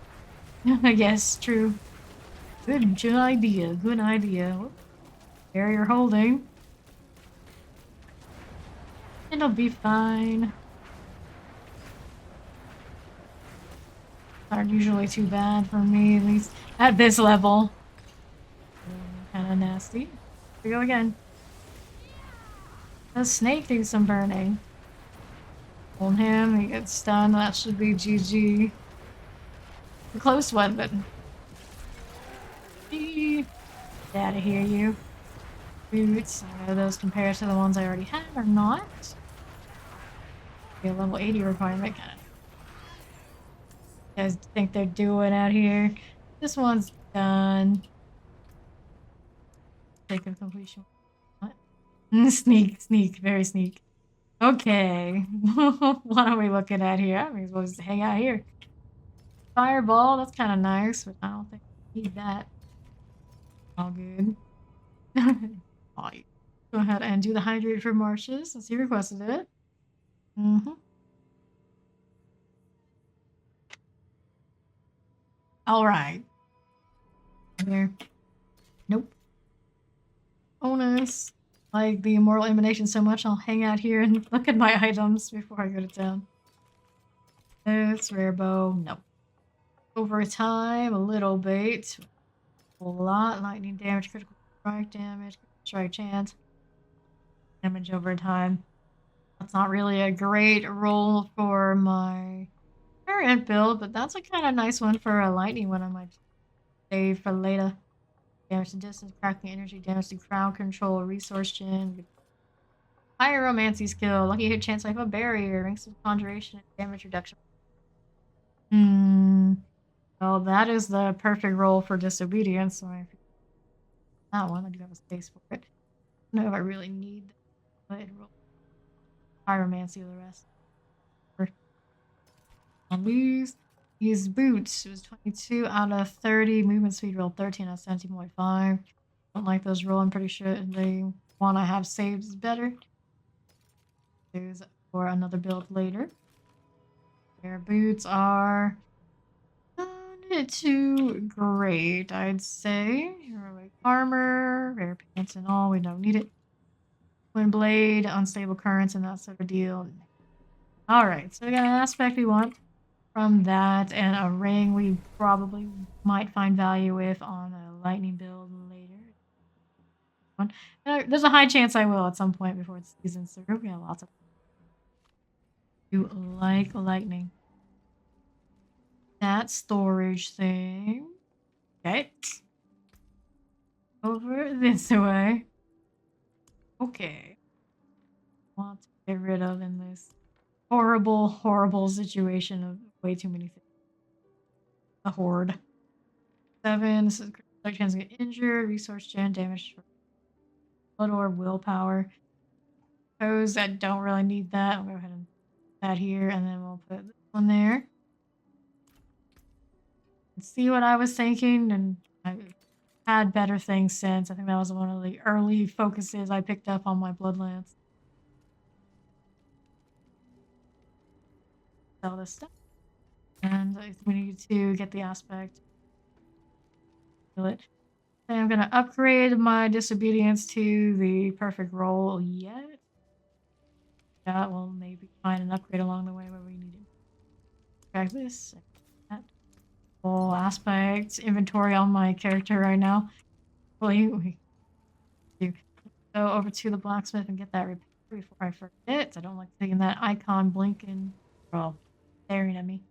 [SPEAKER 1] Yes, true. Good idea. Good idea. Whoop. Barrier holding. It'll be fine. Aren't usually too bad for me, at least at this level. Kind of nasty. Here we go again. The snake do some burning. Hold him, he gets stunned. That should be GG. A close one, but. Get out of here, you. Boots. I know those compared to the ones I already had or not. Be a level 80 requirement, kind of. You guys think they're doing out here? This one's done. Sake of completion. What? Sneak, sneak, very sneak. Okay. What are we looking at here? I may as well just hang out here. Fireball, that's kind of nice, but I don't think we need that. All good. Go ahead and do the hydrate for marshes since he requested it. All right. There. Nope. Bonus. Like the immortal emanation so much, I'll hang out here and look at my items before I go to town. This rare bow. Nope. Over time, a little bit. A lot. Lightning damage, critical strike damage, strike chance. Damage over time. That's not really a great roll for my current build, but that's a kind of nice one for a lightning one I might save for later. Damage to distance, cracking energy, damage to crowd control, resource gen. Pyromancy skill, lucky hit chance life a barrier, ranks of conjuration, and damage reduction. Well, that is the perfect roll for disobedience, so I that one, I do have a space for it. I don't know if I really need the roll. Pyromancy the rest. On these boots, it was 22 out of 30. Movement speed rolled 13 out of 17.5. Don't like those roll. I'm pretty sure the one I have saved is better. There's for another build later. Their boots are not too great, I'd say. Heroic armor, rare pants and all. We don't need it. Twin blade, unstable currents, and that sort of deal. Alright, so we got an aspect we want from that, and a ring we probably might find value with on a lightning build later. There's a high chance I will at some point before it's season, so we got lots of you like lightning. That storage thing. Okay. Over this way. Okay. Want to get rid of in this horrible, horrible situation of way too many things. A horde. 7. This is like chance to get injured. Resource gen damage. Blood orb, willpower. Those that don't really need that. I'll go ahead and put that here, and then we'll put this one there. And see what I was thinking, and I had better things since. I think that was one of the early focuses I picked up on my Bloodlands. Sell this stuff. And we need to get the aspect. Kill it. I'm gonna upgrade my disobedience to the perfect roll yet. Yeah, we'll maybe find an upgrade along the way where we need it. Track this. That. Full aspect inventory on my character right now. Well, we do go over to the blacksmith and get that repaired before I forget. I don't like seeing that icon blinking, well, staring at me.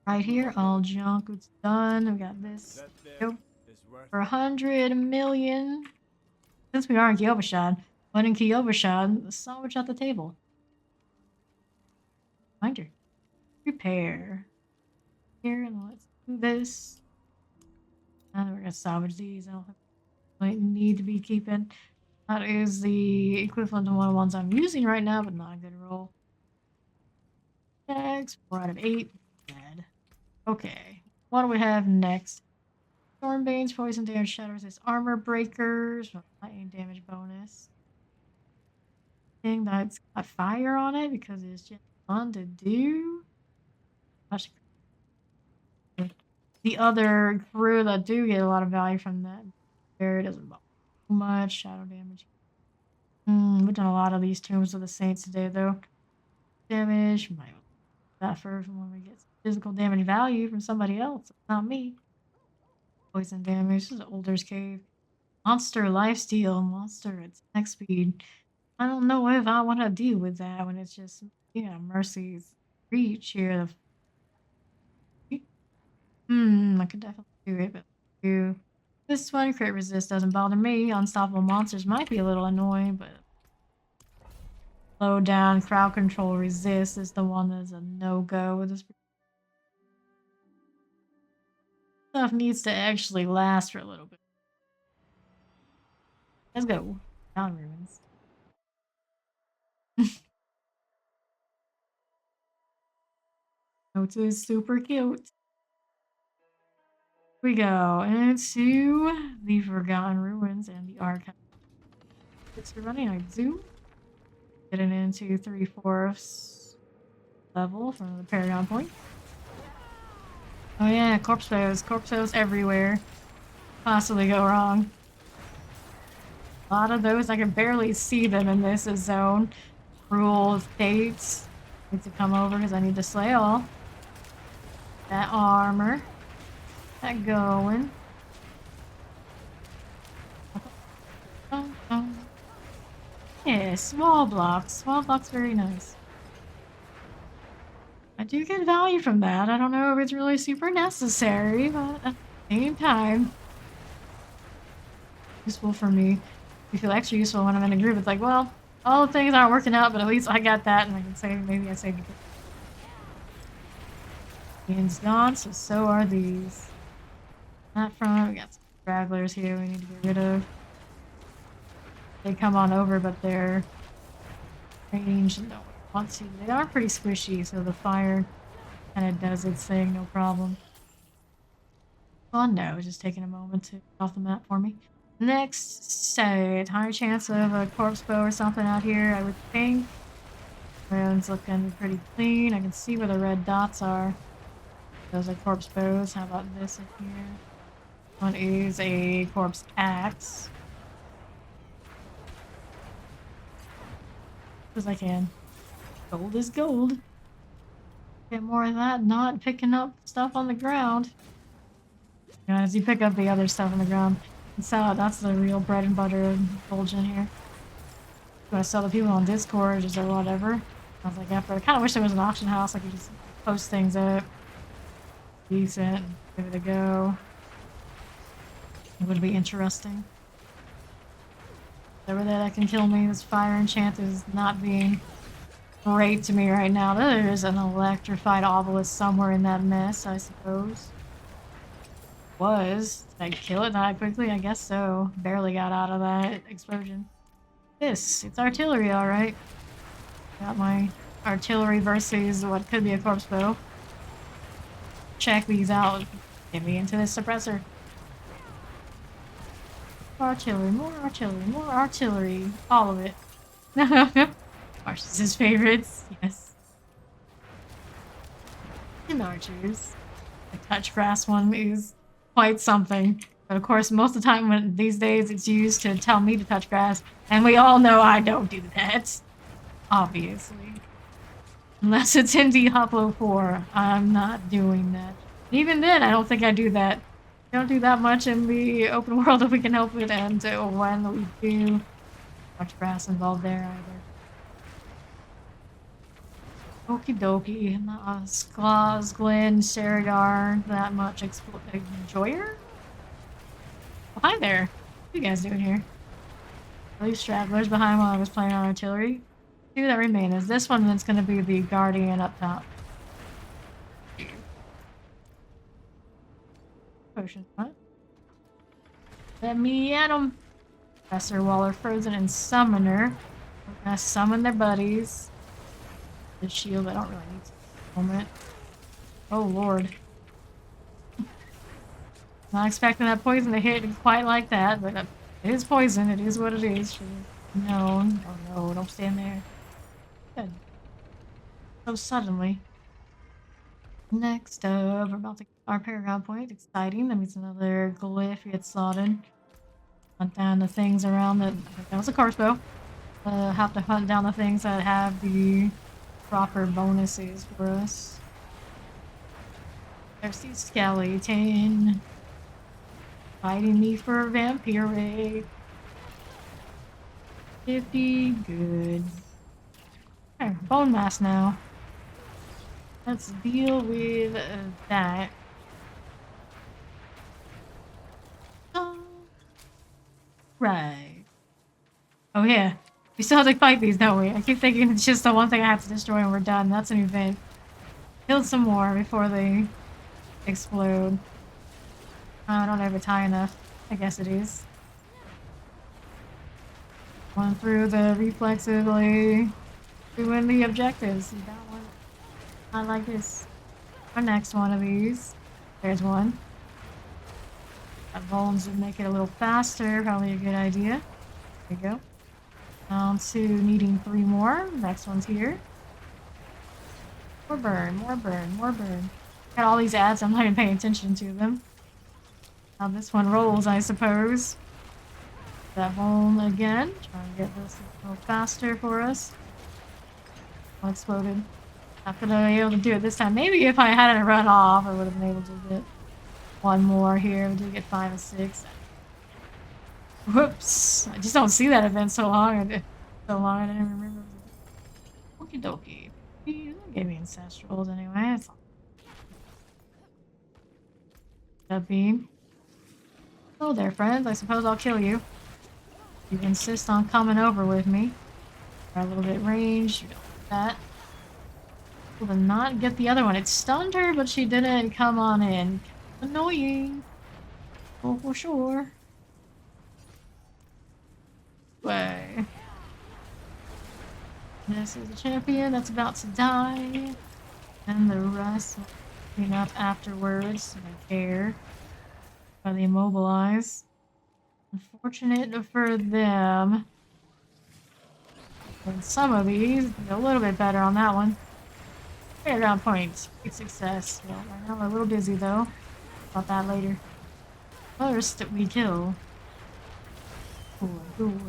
[SPEAKER 1] Right here, all junk. It's done. We got this. Go. For 100 million. Since we are in Kyovashad, but in Kyovashad, sandwich at the table. Reminder. Repair. Here, and let's do this. And we're gonna salvage these. I don't think need to be keeping. That is the equivalent to one of the ones I'm using right now, but not a good roll. Next, 4 out of 8. Bad. Okay. What do we have next? Stormbane's poison damage shatters his armor breakers. Lightning damage bonus. Thing that's got fire on it because it's just fun to do. The other crew that do get a lot of value from that there doesn't bother too much. Shadow damage. We've done a lot of these Tombs of the Saints today though. Damage. Might that first when we get physical damage value from somebody else. Not me. Poison damage. This is Older's Cave. Monster lifesteal. Monster attack speed. I don't know if I want to deal with that when it's just, Mercy's reach here. I could definitely do it, but do this one. Crit resist doesn't bother me. Unstoppable monsters might be a little annoying, but slow down, crowd control resist is the one that's a no-go with this. Stuff needs to actually last for a little bit. Let's go. Down ruins. Notes is super cute. We go into the Forgotten Ruins and the Archive. It's running a zoom. Getting into 3/4 level from the Paragon Point. Oh yeah, corpse foes. Corpse foes everywhere. Possibly go wrong. A lot of those, I can barely see them in this zone. Rule states. Need to come over because I need to slay all. That armor. That going. Yeah, small blocks. Small blocks, very nice. I do get value from that. I don't know if it's really super necessary, but at the same time, useful for me. I feel extra useful when I'm in a group. It's like, well, all the things aren't working out, but at least I got that, and I can say maybe I saved it. Ian's gone, so are these. That front, we got some stragglers here we need to get rid of. They come on over, but they're ranged and don't want to. They are pretty squishy, so the fire kind of does its thing, no problem. Well, no, just taking a moment to get off the map for me. Next site, higher chance of a corpse bow or something out here, I would think. Ground's looking pretty clean. I can see where the red dots are. Those are corpse bows. How about this in here? One is a corpse axe. As I can. Gold is gold. Get more of that, not picking up stuff on the ground. As you pick up the other stuff on the ground, so that's the real bread and butter of Bulgin here. I'm gonna sell the people on Discord or whatever. I was like, after I kind of wish there was an auction house, I could just post things up. Decent, give it a go. It would be interesting. Whatever that can kill me, this fire enchant is not being great to me right now. There is an electrified obelisk somewhere in that mess, I suppose. Did I kill it that quickly? I guess so. Barely got out of that explosion. It's artillery, alright. Got my artillery versus what could be a corpse bow. Check these out. Get me into this suppressor. Artillery, more artillery, more artillery. All of it. Marsh's favorites, yes. And archers. The touch grass one is quite something. But of course, most of the time when these days it's used to tell me to touch grass, and we all know I don't do that. Obviously. Unless it's in Diablo 4, I'm not doing that. Even then, I don't think I do that. I don't do that much in the open world if we can help it, and when we do, much grass involved there either. Okie dokie. Sklas, Glenn, Sheridar, that much enjoyer? Oh, hi there. What are you guys doing here? Leave stragglers behind while I was playing on artillery. Two that remain is this one that's going to be the guardian up top. Potion, what? Let me at him. Professor Waller, Frozen, and Summoner. We're gonna summon their buddies. The shield, I don't really need to at the moment. Oh lord. Not expecting that poison to hit quite like that, but it is poison. It is what it is. No, oh no, don't stand there. Good. So suddenly. Next up, we're about to get our Paragon Point. Exciting. That means another glyph gets slotted. Hunt down the things around the. That was a crossbow. Have to hunt down the things that have the proper bonuses for us. There's the skeleton. Fighting me for a vampire raid. 50, good. Okay, bone mass now. Let's deal with that. Right. Oh yeah. We still have to fight these, don't we? I keep thinking it's just the one thing I have to destroy and we're done. That's an event. Kill some more before they explode. I don't have it high enough. I guess it is. One through the reflexively doing the objectives. You got one. I like this. Our next one of these. There's one. That bones would make it a little faster. Probably a good idea. There you go. Down to needing 3 more. Next one's here. More burn, more burn, more burn. Got all these ads, I'm not even paying attention to them. Now this one rolls, I suppose. That bone again. Trying to get this a little faster for us. Oh, exploded. Not gonna be able to do it this time. Maybe if I hadn't run off, I would have been able to get one more here. We did get 5 and 6. Whoops! I just don't see that event so long. I didn't even remember. Okie dokie. You gave me ancestrals anyway. It's that beam. Hello there, friends. I suppose I'll kill you. You insist on coming over with me. Are a little bit ranged. You don't like that. Will not get the other one. It stunned her, but she didn't come on in. Annoying. Oh, for sure. Way. This is the champion that's about to die. And the rest will clean up afterwards. I don't care. By the immobilize. Unfortunate for them. And some of these, a little bit better on that one. Paragon points. Great success. Yeah, right now we're a little busy though. About that later. First, we kill. Good.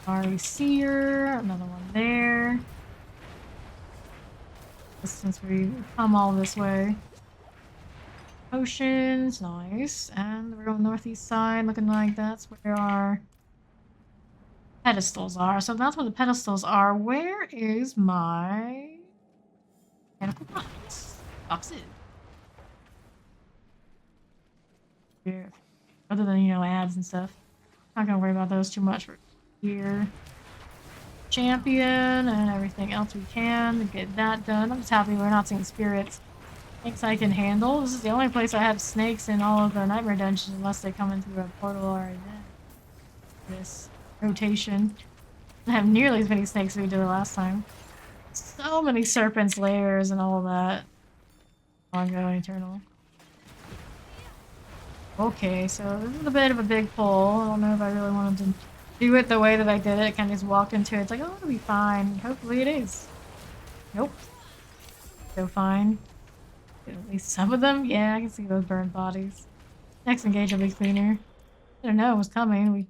[SPEAKER 1] Ari Seer, another one there. Since we come all this way. Potions, nice. And we're going northeast side, looking like that's where our pedestals are. So if that's where the pedestals are, where is my mechanical box? Box it. Here. Other than, you know, ads and stuff. Not gonna worry about those too much for here. Champion and everything else we can to get that done. I'm just happy we're not seeing spirits. Things I can handle. This is the only place I have snakes in all of the nightmare dungeons unless they come into a portal or event. This rotation. I have nearly as many snakes as we did the last time. So many serpents, layers, and all of that. Ongoing eternal. Okay, so this is a bit of a big pull. I don't know if I really wanted to do it the way that I did it. I kind of just walked into it. It's like, oh, it'll be fine. Hopefully it is. Nope. So fine. At least some of them? Yeah, I can see those burned bodies. Next engage will be cleaner. I didn't know it was coming. We do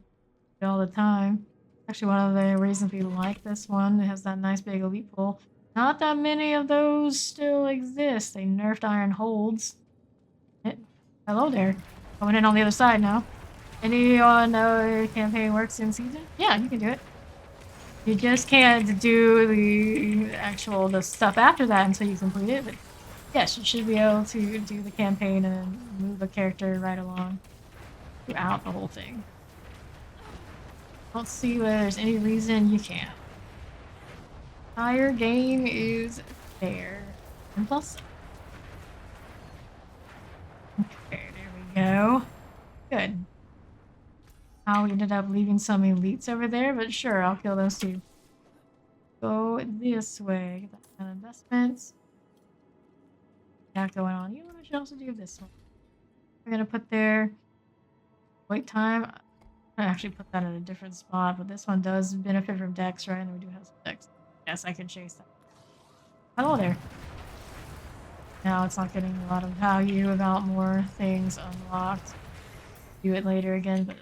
[SPEAKER 1] it all the time. Actually, one of the reasons we like this one, it has that nice big elite pool. Not that many of those still exist. They nerfed iron holds. Hello there. Going in on the other side now. Anyone know your campaign works in season? Yeah, you can do it. You just can't do the stuff after that until you complete it, but yes, you should be able to do the campaign and move a character right along throughout the whole thing. Don't see where there's any reason you can't. Entire game is fair. And plus. Okay, there we go. Good. How we ended up leaving some elites over there, but sure, I'll kill those too. Go this way. Get that kind of investments. Got going on. You know what I should also do this one. We're gonna put there. Wait time. I actually put that in a different spot, but this one does benefit from Dex, right? And we do have some Dex. Yes, I can chase that. Hello there. Now it's not getting a lot of value about more things unlocked. Do it later again, but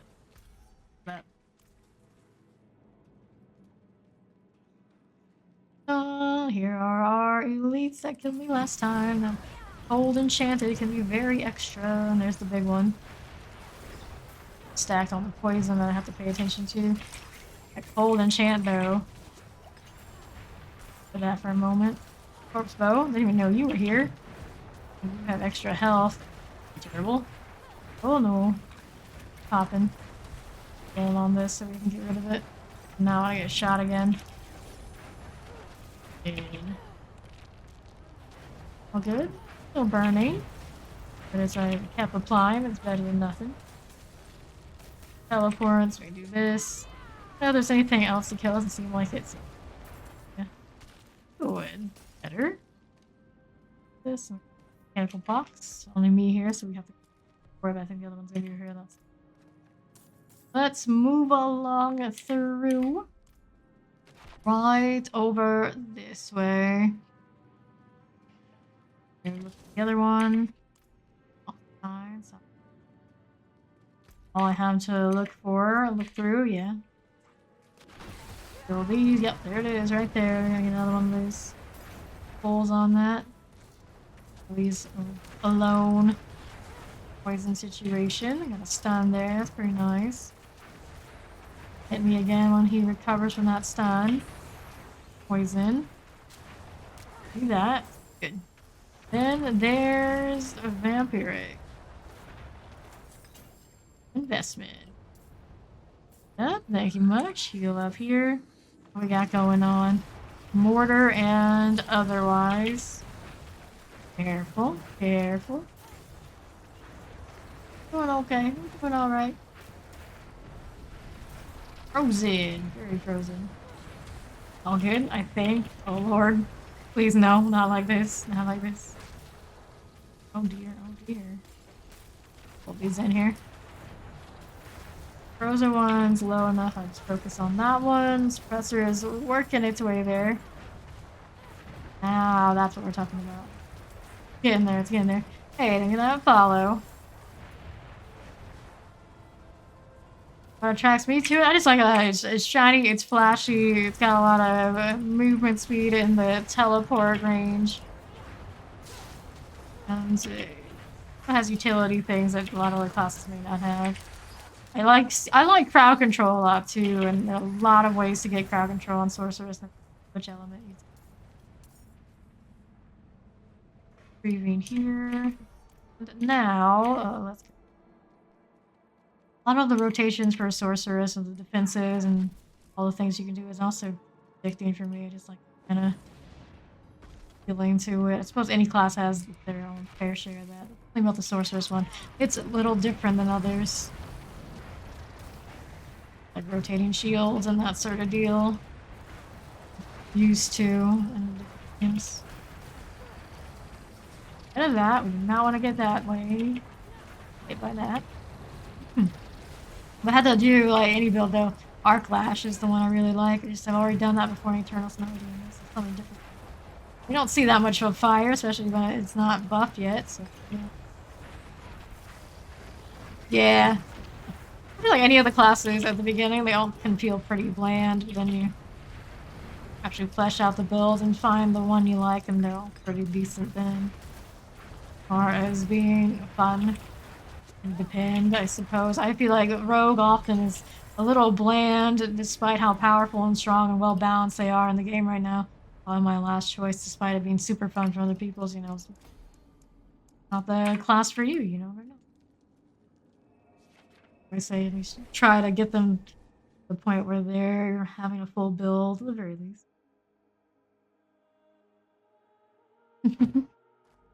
[SPEAKER 1] here are our elites that killed me last time. Now, Old Enchanted can be very extra, and there's the big one. Stacked on the poison that I have to pay attention to. Like Old Enchant though. For that for a moment. Corpse Bow, didn't even know you were here. You have extra health. Terrible. Oh no. Popping. Going on this so we can get rid of it. Now I get shot again. All good. Still burning. But as I kept applying, it's better than nothing. Teleports, we do this. No, there's anything else to kill, doesn't seem like it. So yeah. Good. Better. This mechanical box. Only me here, so we have to worry about. I think the other one's over here. Let's move along through. Right over this way. And look at the other one. All I have to look through, yeah. Kill these, yep, there it is, right there. I get another one of these holes on that. These alone. Poison situation. I got a stun there, that's pretty nice. Hit me again when he recovers from that stun. Poison. Do that. Good. Then there's a vampiric. Investment. Yep, thank you much. Heal up here. What we got going on? Mortar and otherwise. Careful, careful. Doing okay. We're doing alright. Frozen. Very frozen. All good, I think. Oh lord. Please no, not like this. Not like this. Oh dear, oh dear. Hold these in here. Frozen one's low enough, I just focus on that one. Suppressor is working its way there. Now that's what we're talking about. Getting there, it's getting there. Hey, look at that follow. What attracts me to it? I just like that. It's shiny, it's flashy, it's got a lot of movement speed in the teleport range. And it has utility things that a lot of other classes may not have. I like crowd control a lot too, and there are a lot of ways to get crowd control on Sorceress, which element you breathing here. And now, let's go. A lot of the rotations for Sorceress and the defenses and all the things you can do is also addicting for me. I just like kind of feeling to it. I suppose any class has their own fair share of that. Think about the Sorceress one. It's a little different than others. Like rotating shields and that sort of deal. Used to and games. Instead of that, we do not want to get that way. Hit by that. If I had to do like any build though, Arc Lash is the one I really like. I just have already done that before in Eternal, so now we're doing this. It's something different. We don't see that much of fire, especially when it's not buffed yet, so yeah. Yeah. I feel like any of the classes at the beginning, they all can feel pretty bland, but then you actually flesh out the build and find the one you like, and they're all pretty decent then. As far as being fun and depend, I suppose. I feel like Rogue often is a little bland, despite how powerful and strong and well balanced they are in the game right now. Probably my last choice, despite it being super fun for other people's, you know, it's not the class for you, you know, right now. I say we should try to get them to the point where they're having a full build at the very least.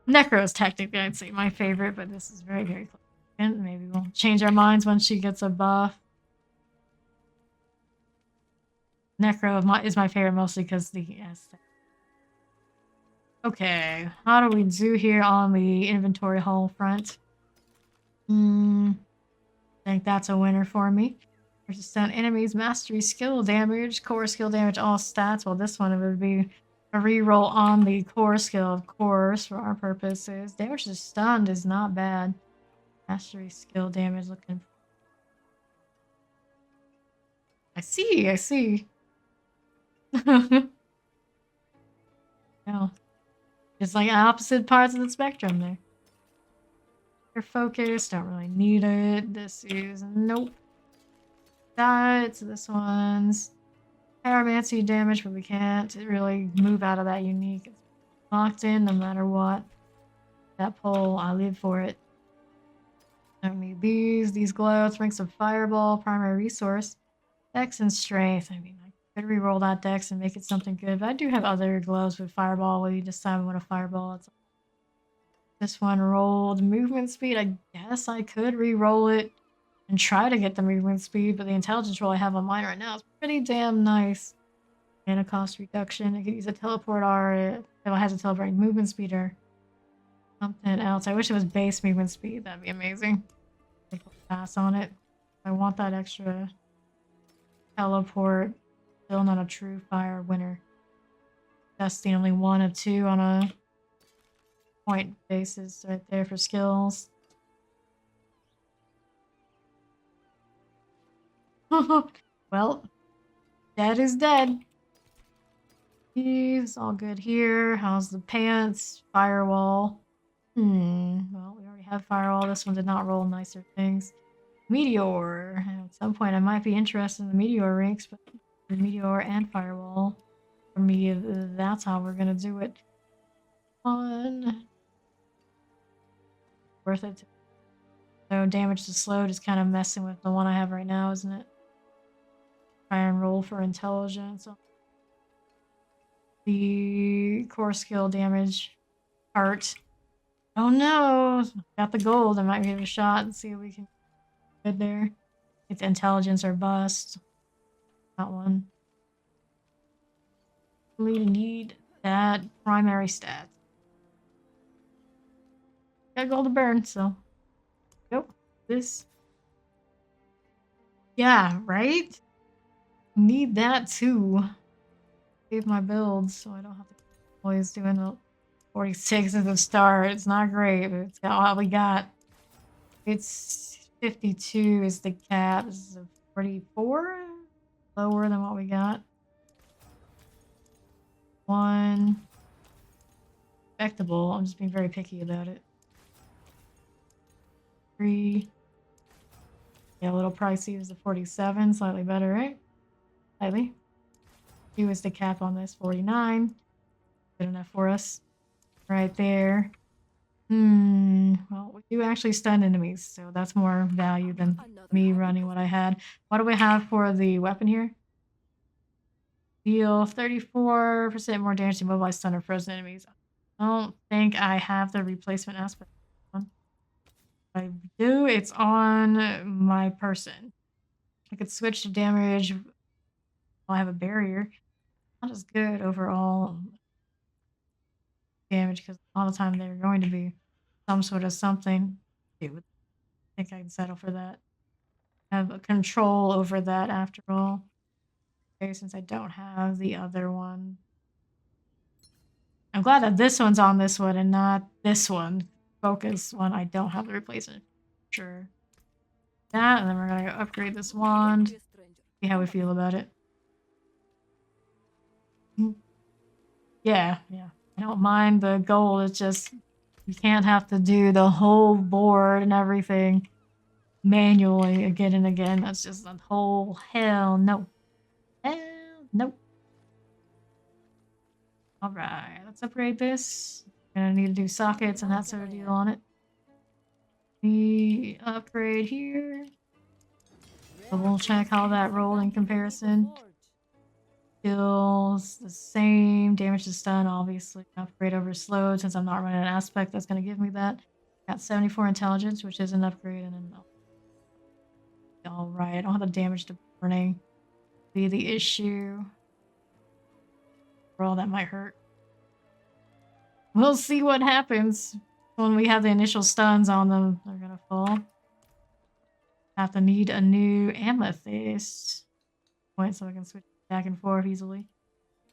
[SPEAKER 1] Necro is technically, I'd say, my favorite, but this is very, very close. And maybe we'll change our minds when she gets a buff. Necro is my favorite mostly because the aesthetic. Okay, how do we do here on the inventory haul front? I think that's a winner for me. Resistant enemies, mastery, skill damage, core skill damage, all stats. Well, this one it would be a reroll on the core skill, of course, for our purposes. Damage to stunned is not bad. Mastery, skill damage, looking. I see. No. It's like opposite parts of the spectrum there. Your focus, don't really need it. This is nope. That's this one's pyromancy damage, but we can't really move out of that unique. It's locked in no matter what. That pole, I live for it. Don't need these glow, strengths of fireball, primary resource, dex and strength. I mean, I could re-roll that dex and make it something good, but I do have other glows with fireball where you decide what a fireball. It's this one rolled movement speed. I guess I could re-roll it and try to get the movement speed, but the intelligence roll I have on mine right now is pretty damn nice. And a cost reduction. I could use a teleport or if it has a teleport movement speed or something else. I wish it was base movement speed. That'd be amazing. Pass on it. I want that extra teleport. Still not a true fire winner. That's the only one of two on a point basis right there for skills. Well, dead is dead. It's all good here. How's the pants? Firewall. Well, we already have Firewall. This one did not roll nicer things. Meteor. At some point, I might be interested in the Meteor ranks, but the Meteor and Firewall. For me, that's how we're gonna do it. Fun. Worth it. So damage to slowed is kind of messing with the one I have right now, isn't it? Try and roll for intelligence. The core skill damage part. Oh no! Got the gold. I might give it a shot and see if we can get there. It's intelligence or bust. That one. We need that primary stat. Got gold to burn, so. Nope. This. Yeah, right? Need that too. Save my builds so I don't have to always doing the 46 at the start. It's not great, but it's got all we got. It's 52 is the cap. This is a 44? Lower than what we got. 1. Respectable. I'm just being very picky about it. 3. Yeah, a little pricey is the 47. Slightly better, right? Slightly. 2 is the cap on this. 49. Good enough for us. Right there. Well, we do actually stun enemies, so that's more value than me running what I had. What do we have for the weapon here? Deal 34% more damage to mobilized stun or frozen enemies. I don't think I have the replacement aspect. If I do, it's on my person. I could switch to damage while I have a barrier. Not as good overall damage because a lot of the time they're going to be some sort of something. I think I can settle for that. Have a control over that after all. Okay, since I don't have the other one. I'm glad that this one's on this one and not this one. Focus one. I don't have the replacement. Sure. that, and then we're gonna go upgrade this wand. See how we feel about it. Yeah. I don't mind the gold. It's just you can't have to do the whole board and everything manually again and again. That's just a whole hell no. Hell no. Alright, let's upgrade this. Gonna need to do sockets and that sort of deal on it. The upgrade here. So we'll check how that rolled in comparison. Skills the same. Damage to stun, obviously. Upgrade over slowed since I'm not running an aspect that's gonna give me that. Got 74 intelligence, which is an upgrade, and then alright, I don't have the damage to burning. Be the issue. Roll that might hurt. We'll see what happens when we have the initial stuns on them. They're gonna fall. Have to need a new amethyst point so I can switch back and forth easily.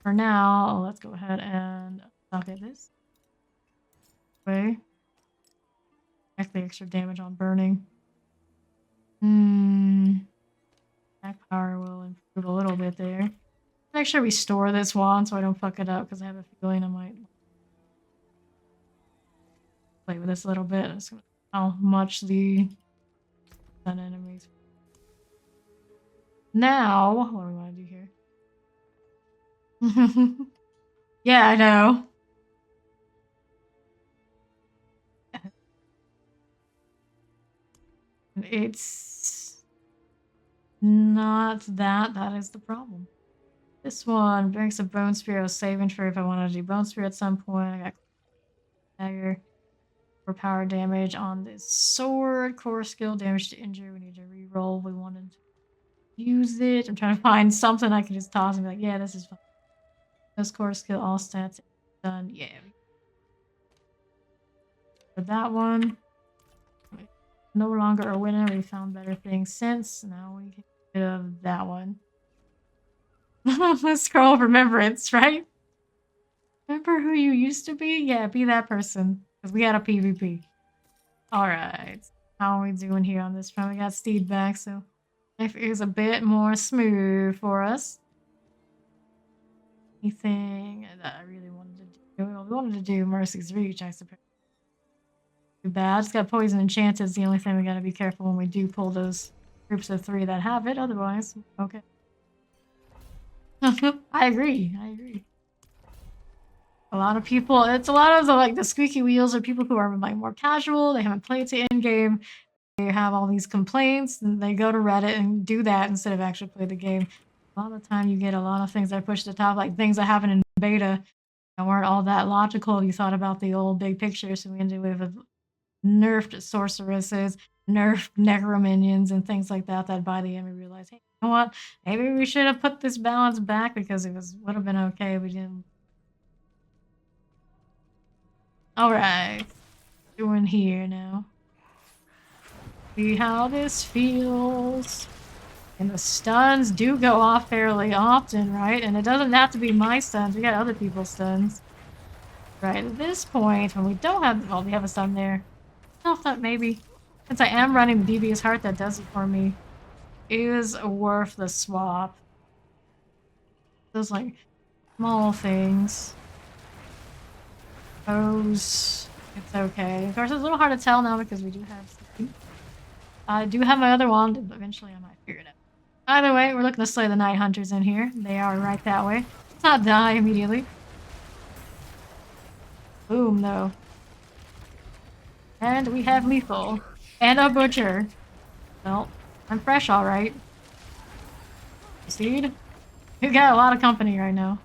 [SPEAKER 1] For now, let's go ahead and socket this. Way. Check the extra damage on burning. Attack power will improve a little bit there. Make sure we store this wand so I don't fuck it up because I have a feeling I might play with this a little bit. It's gonna how much the stun enemies. Now, what do we want to do here? Yeah, I know. It's not that. That is the problem. This one brings a bone spear saving for if I want to do bone spear at some point. I got dagger for power damage on this sword. Core skill damage to injury. We need to re-roll. We wanted to use it. I'm trying to find something I can just toss and be like, yeah, this is fine. This core skill, all stats done. Yeah. For that one, no longer a winner. We found better things since. Now we can get rid of that one. Scroll of remembrance, right? Remember who you used to be? Yeah, be that person. Because we got a PvP. Alright. How are we doing here on this front? We got Steed back, so life is a bit more smooth for us. Anything that I really wanted to do? Well, we wanted to do Mercy's Reach, I suppose. Too bad. It's got Poison Enchanted. It's the only thing we gotta be careful when we do pull those groups of 3 that have it. Otherwise, okay. I agree. A lot of people, it's a lot of the squeaky wheels are people who are like more casual. They haven't played to end game. They have all these complaints and they go to Reddit and do that instead of actually play the game. A lot of the time you get a lot of things that push to the top, like things that happen in beta that weren't all that logical if you thought about the old big picture. So we ended with nerfed sorceresses, nerfed necrominions, and things like that by the end we realized, hey, you know what? Maybe we should have put this balance back because it would have been okay if we didn't. Alright. Doing here now. See how this feels. And the stuns do go off fairly often, right? And it doesn't have to be my stuns. We got other people's stuns. Right, at this point, when we don't have... Well, we have a stun there. I thought maybe... Since I am running the Devious Heart that does it for me, is worth the swap. Those, like, small things. Those... It's okay. Of course, it's a little hard to tell now because we do have... I do have my other wand, but eventually I might figure it out. Either way, we're looking to slay the Night Hunters in here. They are right that way. Let's not die immediately. Boom, though. And we have Lethal. And a Butcher. Well, I'm fresh, alright. Proceed. We've got a lot of company right now.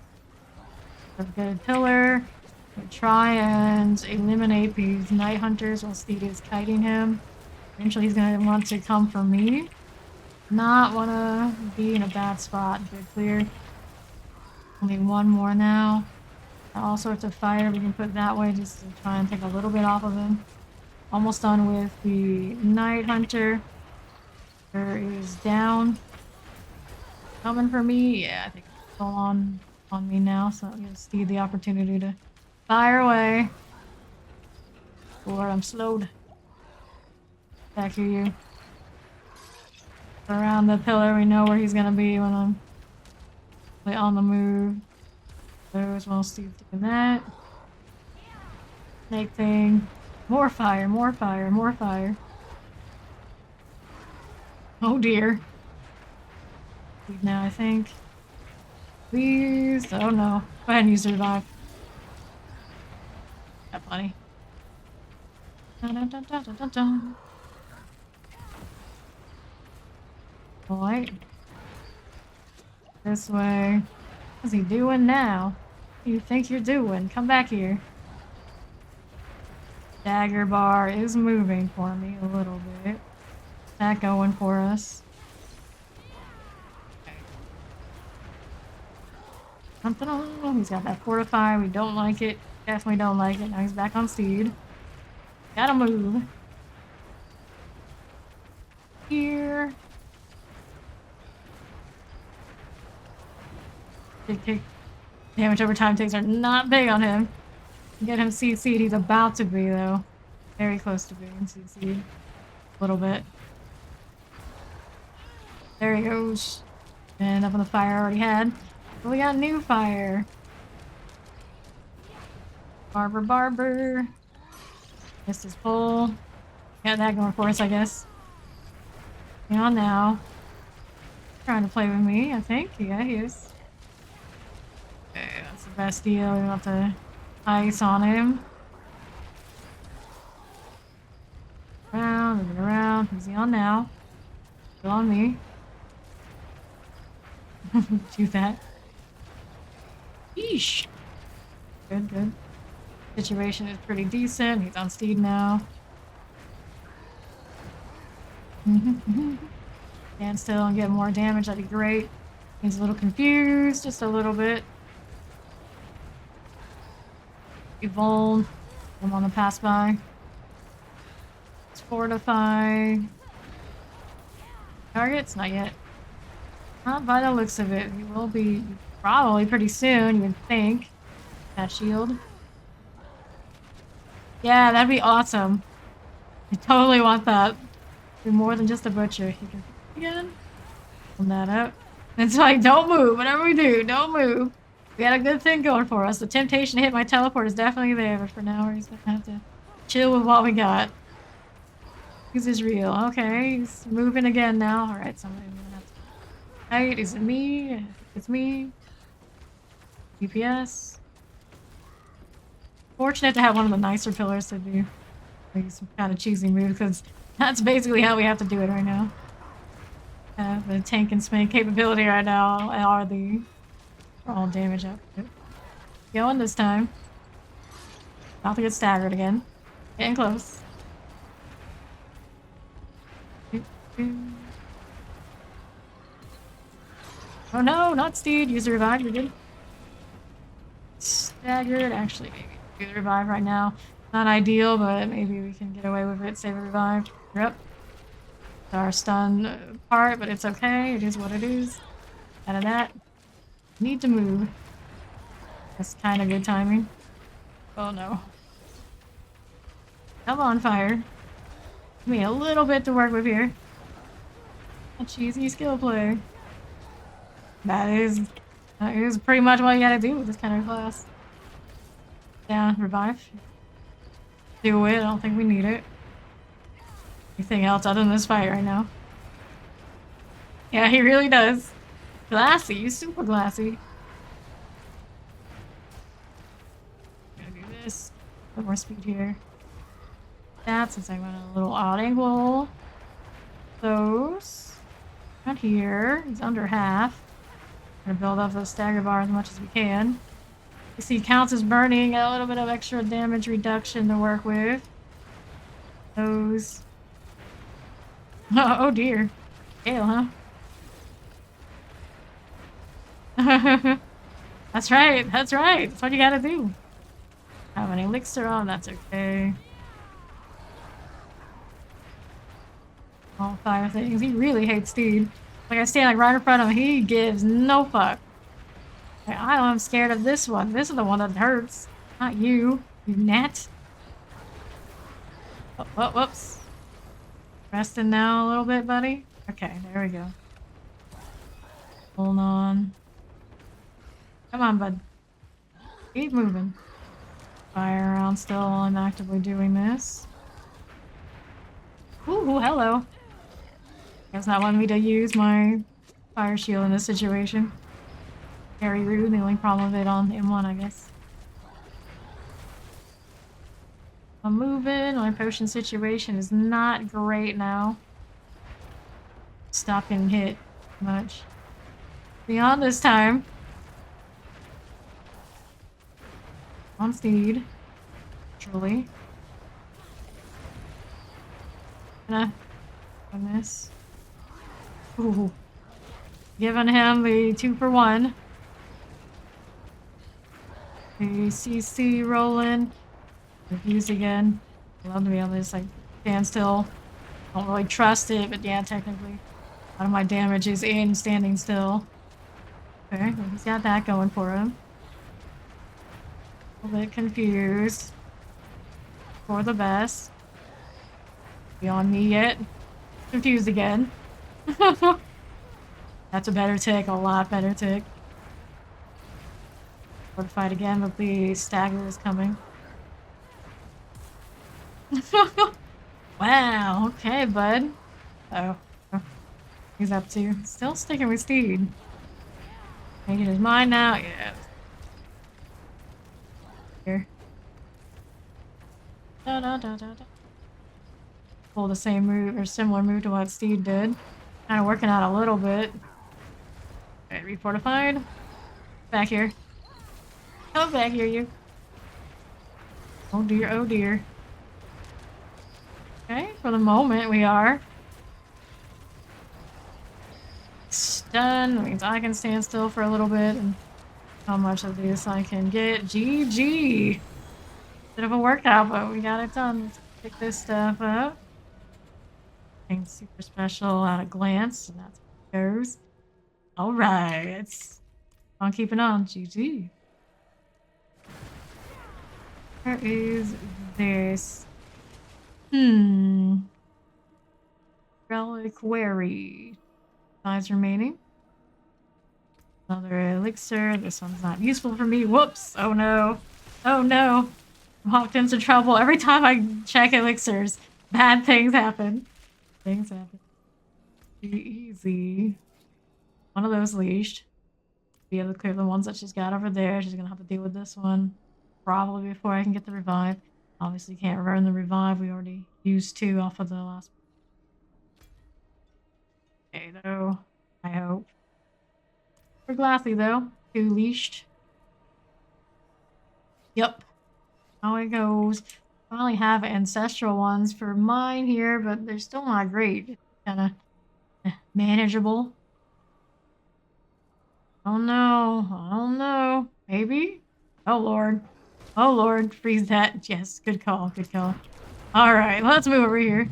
[SPEAKER 1] A good pillar. We try and eliminate these Night Hunters while Steed is kiting him. Eventually he's gonna want to come for me. Not wanna be in a bad spot. Good clear. Only one more now. All sorts of fire we can put that way just to try and take a little bit off of him. Almost done with the Night Hunter. There is down. Coming for me. Yeah, I think it's still on me now, so I'll give Steve the opportunity to fire away. Or I'm slowed. Back here, you. Around the pillar, we know where he's gonna be when I'm on the move. There's while Steve's doing that. Snake thing. More fire, more fire, more fire. Oh dear. Leave now, I think. Please. Oh no. Go ahead and use the revive. Got plenty. Dun, dun, dun, dun, dun, dun, dun. Alright. This way. What's he doing now? What do you think you're doing? Come back here. Dagger bar is moving for me a little bit. That going for us. He's got that fortify. We don't like it. Definitely don't like it. Now he's back on steed. Gotta move. Here. Kick. Damage over time takes are not big on him. Get him CC'd. He's about to be, though. Very close to being CC'd. A little bit. There he goes. And up on the fire I already had. But we got new fire. Barber. Missed his pull. Got that going for us, I guess. Yeah, now. Trying to play with me, I think. Yeah, he is. Okay, that's the best deal. We don't have to ice on him. Around. Who's he on now? Still on me. Do that. Yeesh. Good. Situation is pretty decent. He's on steed now. Stand still and get more damage. That'd be great. He's a little confused, just a little bit. Evolve. I'm on the pass by. Let's fortify. Targets? Not yet. Not by the looks of it. He will be probably pretty soon, you would think. That shield. Yeah, that'd be awesome. I totally want that. Do more than just a butcher. He can again. Pull that up. It's like, don't move. Whatever we do, don't move. We got a good thing going for us. The temptation to hit my teleport is definitely there, but for now we're just gonna have to chill with what we got. This is real. Okay, he's moving again now. Alright, somebody's gonna have to fight. Is it me? It's me. DPS. Fortunate to have one of the nicer pillars to do like some kind of cheesy move, because that's basically how we have to do it right now. The tank and smite capability right now are the all damage output. Going this time. About to get staggered again. Getting close. Oh no, not steed. Use the revive. You're good. Staggered. Actually, maybe do the revive right now. Not ideal, but maybe we can get away with it. Save a revive. Yep. It's our stun part, but it's okay. It is what it is. Out of that. Need to move. That's kind of good timing. Oh no. Come on, fire. Give me a little bit to work with here. A cheesy skill play. That is pretty much what you gotta do with this kind of class. Yeah, revive. Do it. I don't think we need it. Anything else other than this fight right now? Yeah, he really does. Glassy. He's super glassy. Gonna do this. Put more speed here. That, since I went a little odd angle. Those. Not here. He's under half. Gonna build up those stagger bars as much as we can. You see, counts as burning. A little bit of extra damage reduction to work with. Those. Oh dear. Gale, huh? That's right. That's right. That's what you gotta do. Have an elixir on. That's okay. All fire things. He really hates Steed. Like I stand like right in front of him. He gives no fuck. I'm scared of this one. This is the one that hurts. Not you. You gnat. Oh, whoops. Resting now a little bit, buddy. Okay, there we go. Hold on. Come on, bud. Keep moving. Fire around still while I'm actively doing this. Ooh, hello. Guess not wanting me to use my fire shield in this situation. Very rude. The only problem with it on M1, I guess. I'm moving. My potion situation is not great now. Stop getting hit much. Beyond this time. On speed. Truly. I miss. Ooh. Giving him the 2-for-1. The CC rolling. Refuse again. I love to be able to just like stand still. Don't really trust it, but yeah, technically. A lot of my damage is in standing still. Okay, well, he's got that going for him. A little bit confused. For the best. Beyond me yet. Confused again. That's a better tick, a lot better tick. Fight again, but the stagger is coming. Wow, okay, bud. Oh. He's up to. Still sticking with Steed. Making his mind now? Yeah. Here. Da da da da da. Pull the same move, or similar move to what Steed did. Kind of working out a little bit. Alright, refortified. Back here. Come back here, you. Oh dear, oh dear. Okay, for the moment we are. Stun means I can stand still for a little bit and how much of this I can get. GG! Bit of a workout, but we got it done. Let's pick this stuff up. Anything super special at a glance, and that's how it goes. Alright. On keeping on. GG. Where is this? Reliquary. 5 remaining. Another elixir. This one's not useful for me. Whoops! Oh no. Oh no. I'm walked into trouble. Every time I check elixirs, bad things happen. Things happen. Be easy. One of those leashed. Be able to clear the ones that she's got over there. She's gonna have to deal with this one. Probably before I can get the revive. Obviously can't run the revive. We already used 2 off of the last. Okay, though. I hope. For Glassy, though. 2 leashed. Yep. How it goes. Finally have ancestral ones for mine here, but they're still not great. Kinda manageable. Oh no. Oh no. Maybe? Oh lord. Oh lord. Freeze that. Yes. Good call. Good call. Alright. Let's move over here.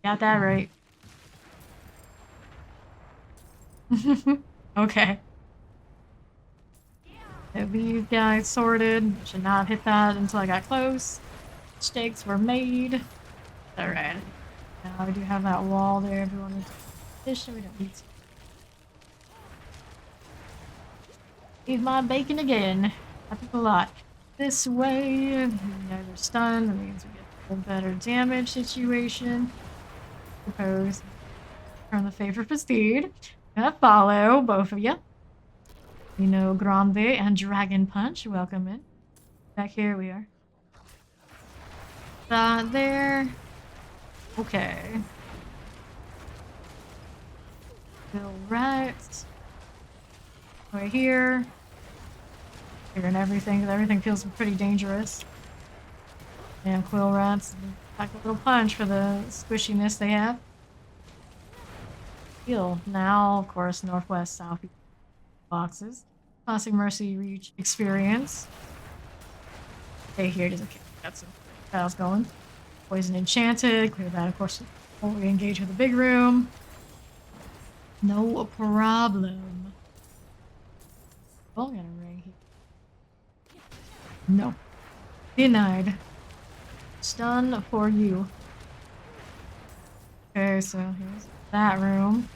[SPEAKER 1] Got that right. Okay. These guys sorted. Should not have hit that until I got close. Mistakes were made. Alright. Now we do have that wall there. Everyone needs fish. We don't need to. Eat my bacon again. Happens a lot. This way. They're stunned. That means we get a better damage situation. Suppose. Turn the favor for Steed. Gonna follow both of you. You know, Grande and Dragon Punch. Welcome in. Back here we are. That there. Okay. Still right. Right here. Here and everything, because everything feels pretty dangerous. Damn quill rats. Like a little punch for the squishiness they have. Heal. Now, of course, northwest, southeast boxes. Classic Mercy Reach experience. Stay here, doesn't care. Got some battles going. Poison Enchanted. Clear that, of course, before we engage with the big room. No problem. Oh, got a ring here. No. Denied. Stun for you. Okay, so here's that room.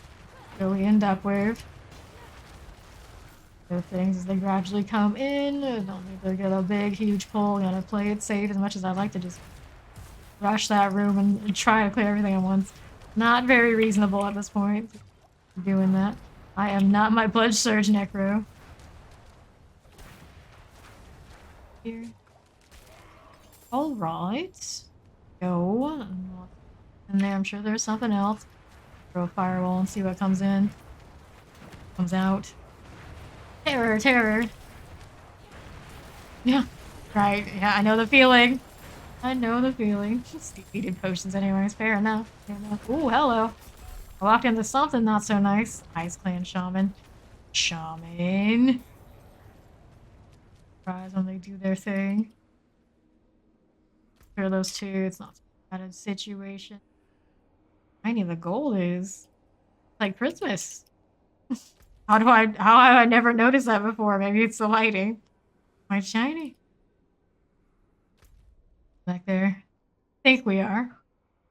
[SPEAKER 1] So we end up with the things as they gradually come in. I don't need to get a big, huge pull. I'm gonna play it safe as much as I'd like to just rush that room and try to clear everything at once. Not very reasonable at this point. Doing that. I am not my Blood Surge Necro. Here. Alright. Go. In there, I'm sure there's something else. Throw a Firewall and see what comes in. Comes out. Terror, terror. Yeah. Right. Yeah, I know the feeling. I know the feeling. Defeated potions anyways. Fair enough. Fair enough. Ooh, hello. I walked into something not so nice. Ice Clan Shaman. Shaman. Surprise when they do their thing. For those two, it's not so bad a situation. Tiny the gold is. It's like Christmas. How have I never noticed that before? Maybe it's the lighting. Quite shiny. Back there. Think we are.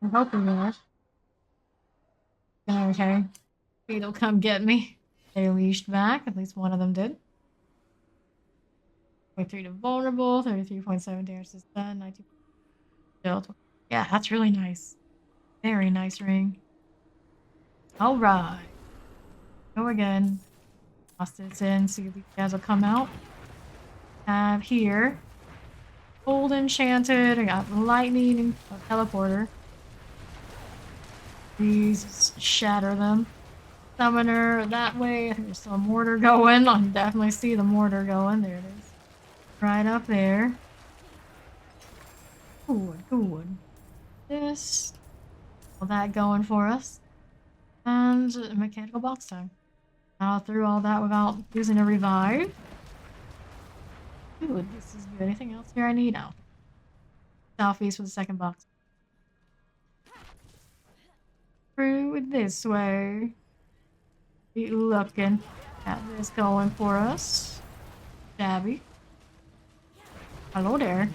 [SPEAKER 1] I'm hoping we are. Okay. They'll come get me. They leashed back. At least one of them did. 23 to vulnerable. 33.7 damage to stun. 19. Yeah, that's really nice. Very nice ring. Alright. Go again. Toss this in. See if these guys will come out. Have here. Gold enchanted. I got lightning. A teleporter. Please shatter them. Summoner that way. There's still a mortar going. I can definitely see the mortar going. There it is. Right up there. Good, good. This. All that going for us. And mechanical box time. I'll through all that without using a revive. Good, this is good. Anything else here I need? No. Southeast for the second box. Through this way. Be looking at this going for us. Shabby. Hello there.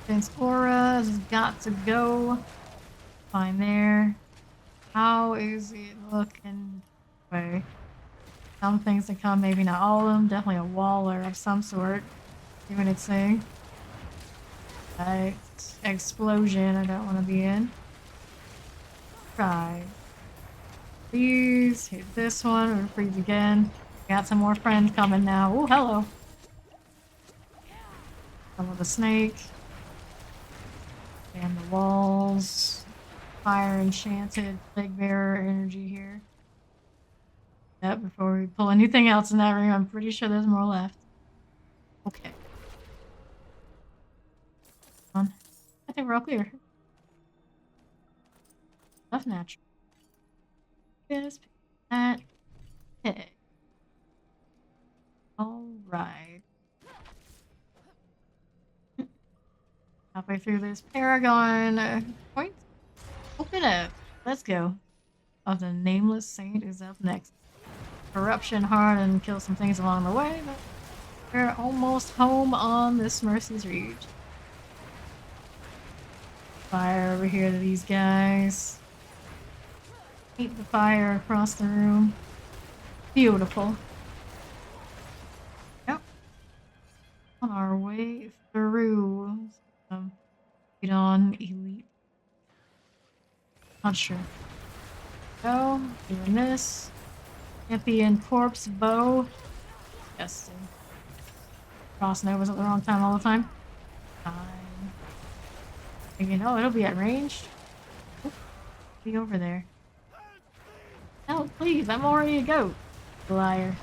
[SPEAKER 1] Since Aura's got to go. Fine there. How is it looking? Way. Some things to come, maybe not all of them. Definitely a waller of some sort. See what it's saying. Right. Explosion I don't want to be in. Try. Please hit this one or freeze again. Got some more friends coming now. Oh, hello. Some of the snake. And the walls. Fire enchanted. Plague bearer energy here. Yep, before we pull anything else in that room, I'm pretty sure there's more left. Okay. I think we're all clear. Left natural. This, that, okay. Alright. Halfway through this Paragon point. Open up. Let's go. Oh, the Nameless Saint is up next. Corruption hard and kill some things along the way, but we're almost home on this Mercy's Reach. Fire over here to these guys. Paint the fire across the room. Beautiful. Yep. On our way through. Get on elite. Not sure. Go. Doing this. Champion corpse bow. Disgusting. Crossing overs at the wrong time all the time. Fine. Thinking, oh, it'll be at range. Oop, be over there. Help, please, I'm already a goat. Liar.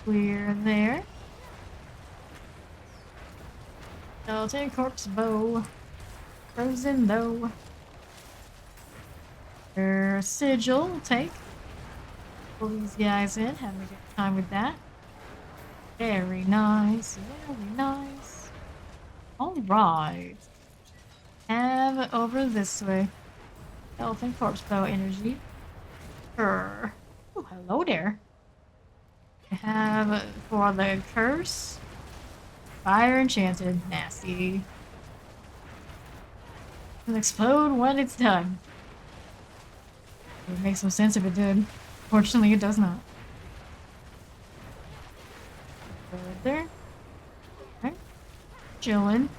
[SPEAKER 1] Clear there. Skeleton corpse bow. Frozen though. Their sigil will take. Pull these guys in, having a good time with that. Very nice, very nice. Alright. Have over this way. Skeleton corpse bow energy. Oh, hello there. I have for the curse. Fire enchanted. Nasty. It'll explode when it's done. It would make some sense if it did. Fortunately, it does not. Go right there. Okay. Chilling.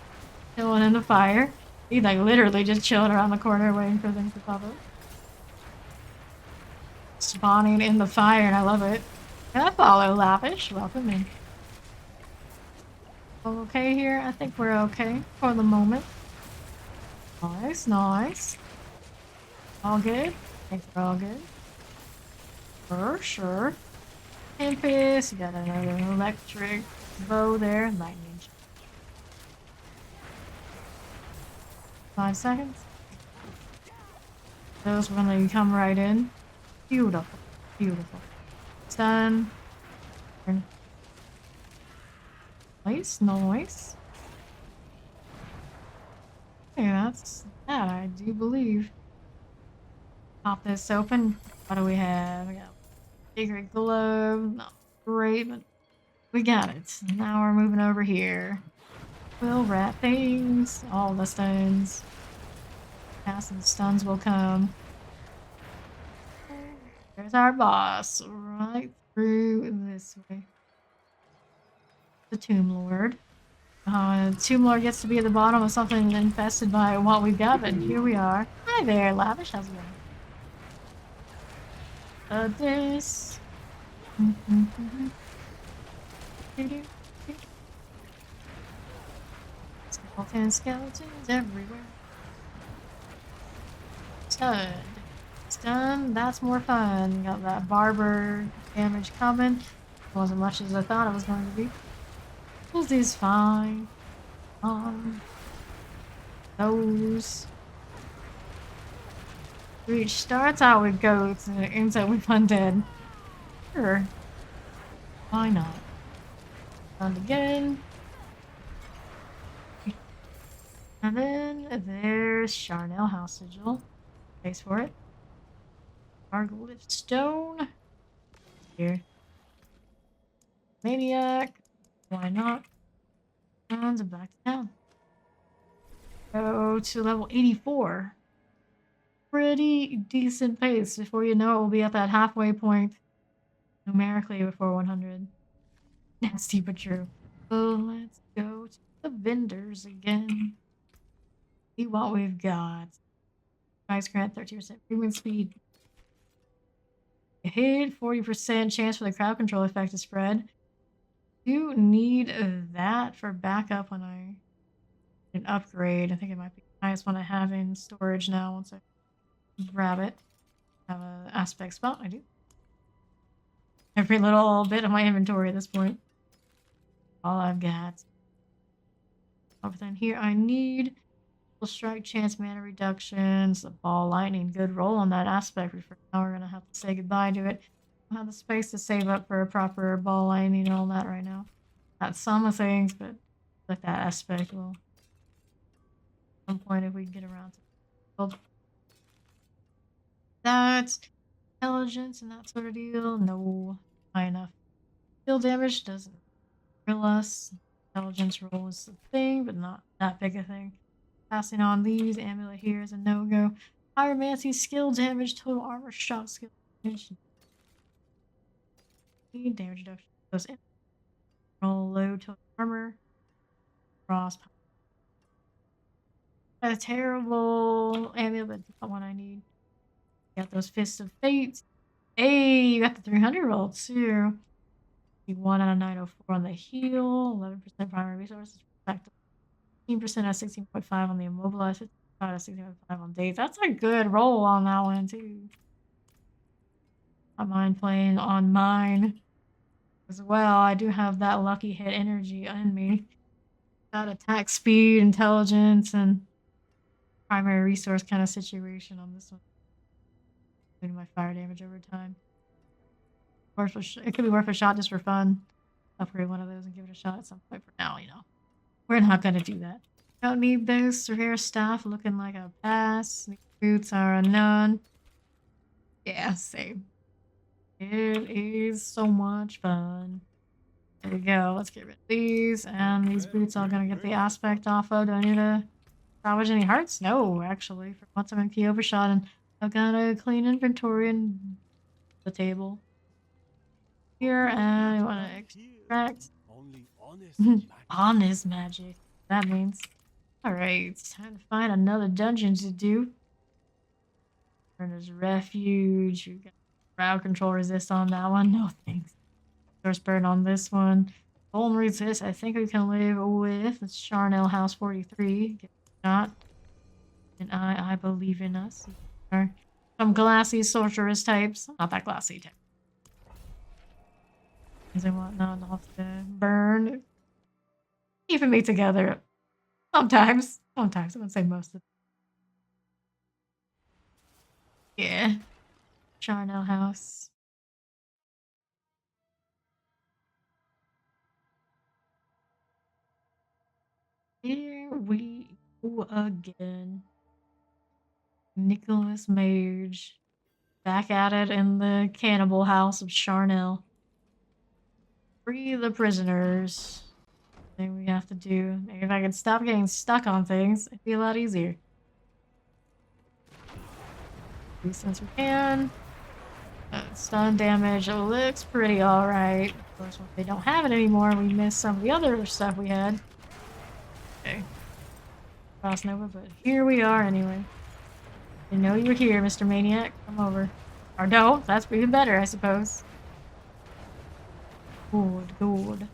[SPEAKER 1] Chilling in the fire. He's like literally just chilling around the corner waiting for things to pop up. Spawning in the fire, and I love it. Can I follow Lavish? Welcome in. Okay here? I think we're okay for the moment. Nice, nice. All good? I think we're all good. For sure. Tempest, you got another electric bow there. Lightning. 5 seconds. Those when they come right in. Beautiful. Beautiful. It's done. Nice, nice. Okay, that's that, I do believe. Pop this open. What do we have? We got secret glove. Not great, but we got it. Now we're moving over here. We'll wrap things. All the stones. Casting stuns will come. There's our boss. Right through this way. The Tomb Lord. Tomb Lord gets to be at the bottom of something infested by what we've got, but here we are. Hi there, Lavish. How's it going? This. Skeletons everywhere. Stud. Stun. That's more fun. Got that barber damage coming. Wasn't much as I thought it was going to be. This is fine. Those. Reach starts out with goats and it ends up with undead. Sure. Why not? And again. And then there's Charnel House Sigil. Thanks for it. Argolith Stone. Here. Maniac. Why not? And back to town. Go to level 84. Pretty decent pace. Before you know it, we'll be at that halfway point numerically before 100. Nasty but true. So let's go to the vendors again. See what we've got. Price grant 13% movement speed. Hit 40% chance for the crowd control effect to spread. Do need that for backup when I an upgrade. I think it might be the highest one I have in storage now once I grab it. I have an aspect spot. I do. Every little bit of my inventory at this point. All I've got. Everything here I need. Strike chance mana reductions. The ball lightning. Good roll on that aspect. For now we're gonna have to say goodbye to it. I don't have the space to save up for a proper ball lightning and all that right now. Not some of things, but like that aspect will at some point if we can get around to build that. Intelligence and that sort of deal. No, high enough. Skill damage doesn't kill us. Intelligence roll is the thing, but not that big a thing. Passing on these. Amulet here is a no-go. Pyromancy skill damage. Total armor shock skill damage. Damage reduction goes in. Roll low total armor. Frost. A terrible amulet, but not one I need. Got those Fists of Fate. Hey, you got the 300 roll too. 1 out of 904 on the heal. 11% primary resources. 15% at 16.5 on the immobilized. 55 at 16.5 on days. That's a good roll on that one too. I mind playing on mine as well. I do have that lucky hit energy in me. That attack speed, intelligence, and primary resource kind of situation on this one. Including my fire damage over time. It could be worth a shot just for fun. Upgrade one of those and give it a shot at some point. For now, you know. We're not going to do that. Don't need this. Surveyor staff looking like a pass. These boots are a none. Yeah, same. It is so much fun. There we go. Let's get rid of these. And these boots are going to get the aspect off of. Do I need to salvage any hearts? No, actually. For once I'm in key overshot and I've got a clean inventory and the table. Here, and I want to extract
[SPEAKER 4] Only honest magic.
[SPEAKER 1] honest magic. That means. Alright, it's time to find another dungeon to do. There's refuge. We got crowd control resist on that one. No thanks. Source burn on this one. Golden resist. I think we can live with. It's Charnel House 43. Get a shot. And I believe in us. Some glassy sorceress types. Not that glassy type. And whatnot. I'll have to burn. Keeping me together. Sometimes. Sometimes. I wouldn't say most of the Yeah. Charnel House. Here we go again. Nicholas Mage. Back at it in the cannibal house of Charnel. Free the prisoners. Thing we have to do. Maybe if I could stop getting stuck on things, it'd be a lot easier. Since we can. Stun damage looks pretty alright. Of course, when they don't have it anymore, we miss some of the other stuff we had. Okay. Crossing over, but here we are anyway. Didn't know you were here, Mr. Maniac. Come over. Or don't. That's even better, I suppose. Good, good.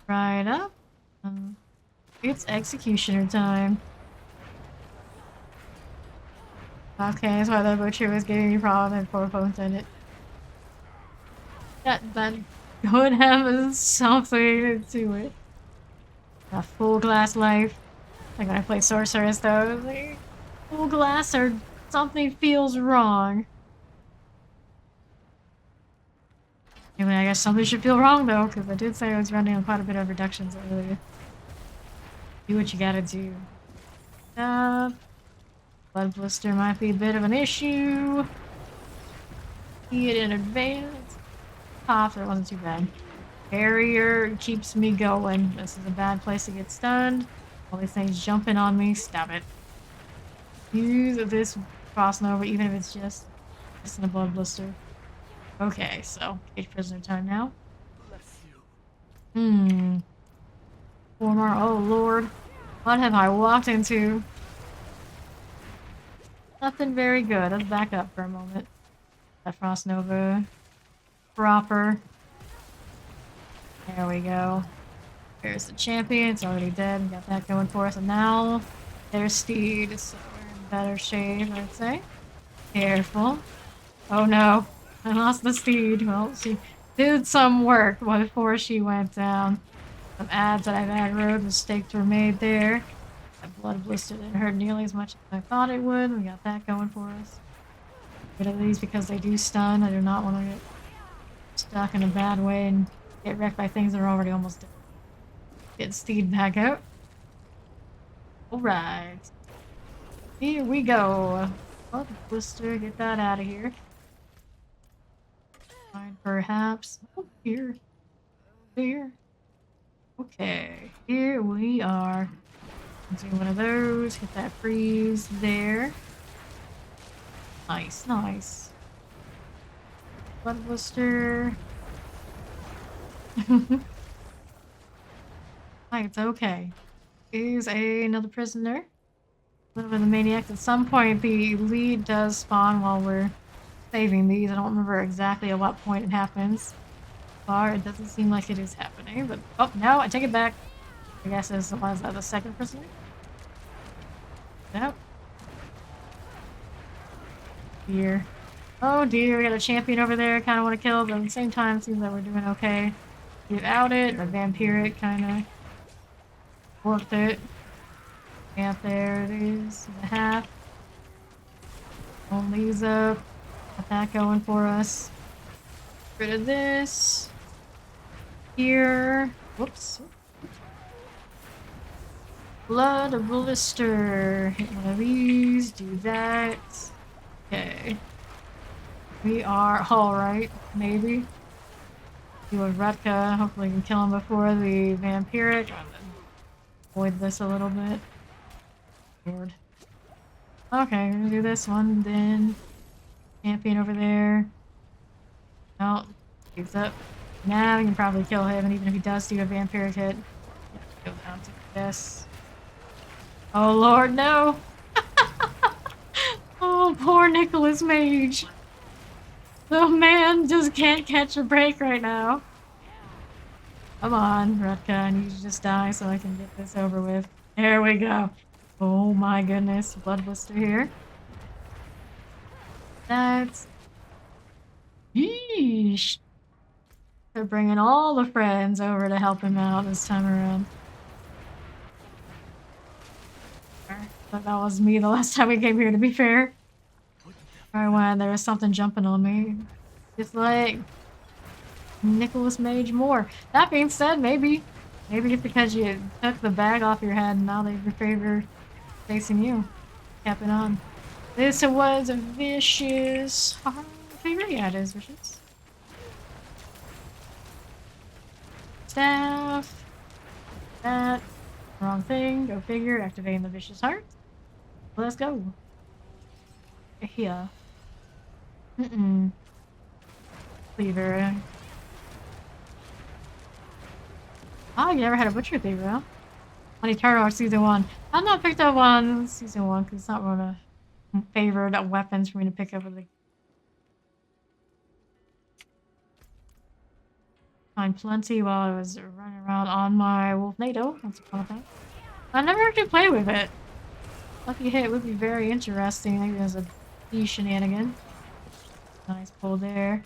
[SPEAKER 1] Right up. It's executioner time. Okay, that's why the butcher was giving you problems and poor phones in it. That could have something to it. A full glass life. Like when I play sorceress though, it's like full glass or something feels wrong. Anyway, I guess something should feel wrong though, because I did say I was running on quite a bit of reductions earlier. Do what you gotta do. Blood blister might be a bit of an issue. See it in advance. Pop, that wasn't too bad. Barrier keeps me going. This is a bad place to get stunned. All these things jumping on me. Stop it. Use this crossing over, even if it's just in a blood blister. Okay, so cage prisoner time now. Four more. Oh lord. What have I walked into? Nothing very good. Let's back up for a moment. That Frost Nova proper. There we go. There's the champion. It's already dead. We got that going for us. And now there's Steed. So we're in better shape, I'd say. Careful. Oh no. I lost the Steed. Well, she did some work before she went down. Some ads that I've aggroed. Mistakes were made there. That blood blister didn't hurt nearly as much as I thought it would. We got that going for us. Get rid of these because they do stun. I do not want to get stuck in a bad way and get wrecked by things that are already almost dead. Get Steed back out. Alright. Here we go. Blood blister, get that out of here. Fine, perhaps. Oh, here. Here. Okay. Here we are. Do one of those. Hit that freeze there. Nice, nice. Blood blister. It's okay. Is another prisoner. A little bit of the maniac. At some point, the lead does spawn while we're saving these. I don't remember exactly at what point it happens. Far, it doesn't seem like it is happening, but oh no, I take it back. I guess it was the second prisoner. Yep. Here. Oh dear, we got a champion over there. Kind of want to kill, but at the same time, it seems like we're doing okay. Without it, the vampiric kind of worked it. Yeah, there it is. The half. Hold these up. Got that going for us. Get rid of this. Here. Whoops. Blood blister. Hit one of these. Do that. Okay. We are alright. Maybe. Do a Rutka. Hopefully we can kill him before the vampiric. Avoid this a little bit. Lord. Okay, we're gonna do this one, then champion over there. Oh, he's up. Now we can probably kill him, and even if he does do a vampiric hit, yeah, go down to this. Oh Lord, no! Oh, poor Nicholas Mage. The man just can't catch a break right now. Come on, Rutka, I need you to just die so I can get this over with. There we go. Oh my goodness, blood blister here. That's... Yeesh. They're bringing all the friends over to help him out this time around. But that was me the last time we came here, to be fair. Right when there was something jumping on me. Just like... Nicholas Mage more. That being said, maybe it's because you took the bag off your head and now they favor facing you. Kept it on. This was vicious. Favorite? Yeah, it is vicious. Staff. That. Wrong thing. Go figure. Activating the vicious heart. Let's go. Here. Cleaver. Oh, you never had a butcher cleaver, huh? On Eternal Season 1. I've not picked up one Season 1 because it's not one of the favored weapons for me to pick up with the... Find plenty while I was running around on my Wolf NATO. That's a fun thing. I never actually played with it. Lucky hit would be very interesting. Maybe there's a B shenanigan. Nice pull there.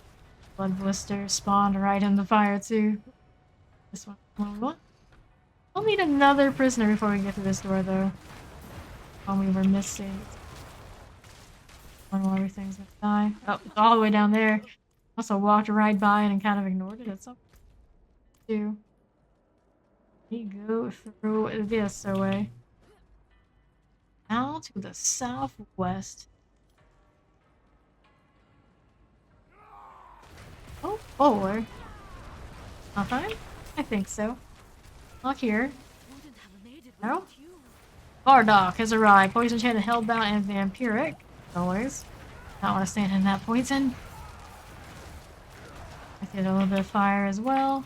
[SPEAKER 1] Blood blister spawned right in the fire too. This one. What? We'll need another prisoner before we get to this door, though. Oh, we were missing. One more everything's gonna die. Oh, it's all the way down there. Also walked right by it and kind of ignored it at some point, too. We go through this way. Now to the southwest. Oh, forward. Nothing? I think so. Not here. No? Bardock has arrived. Poison Chan, Hellbound, and Vampiric. Always. Not want to stand in that poison. I did a little bit of fire as well.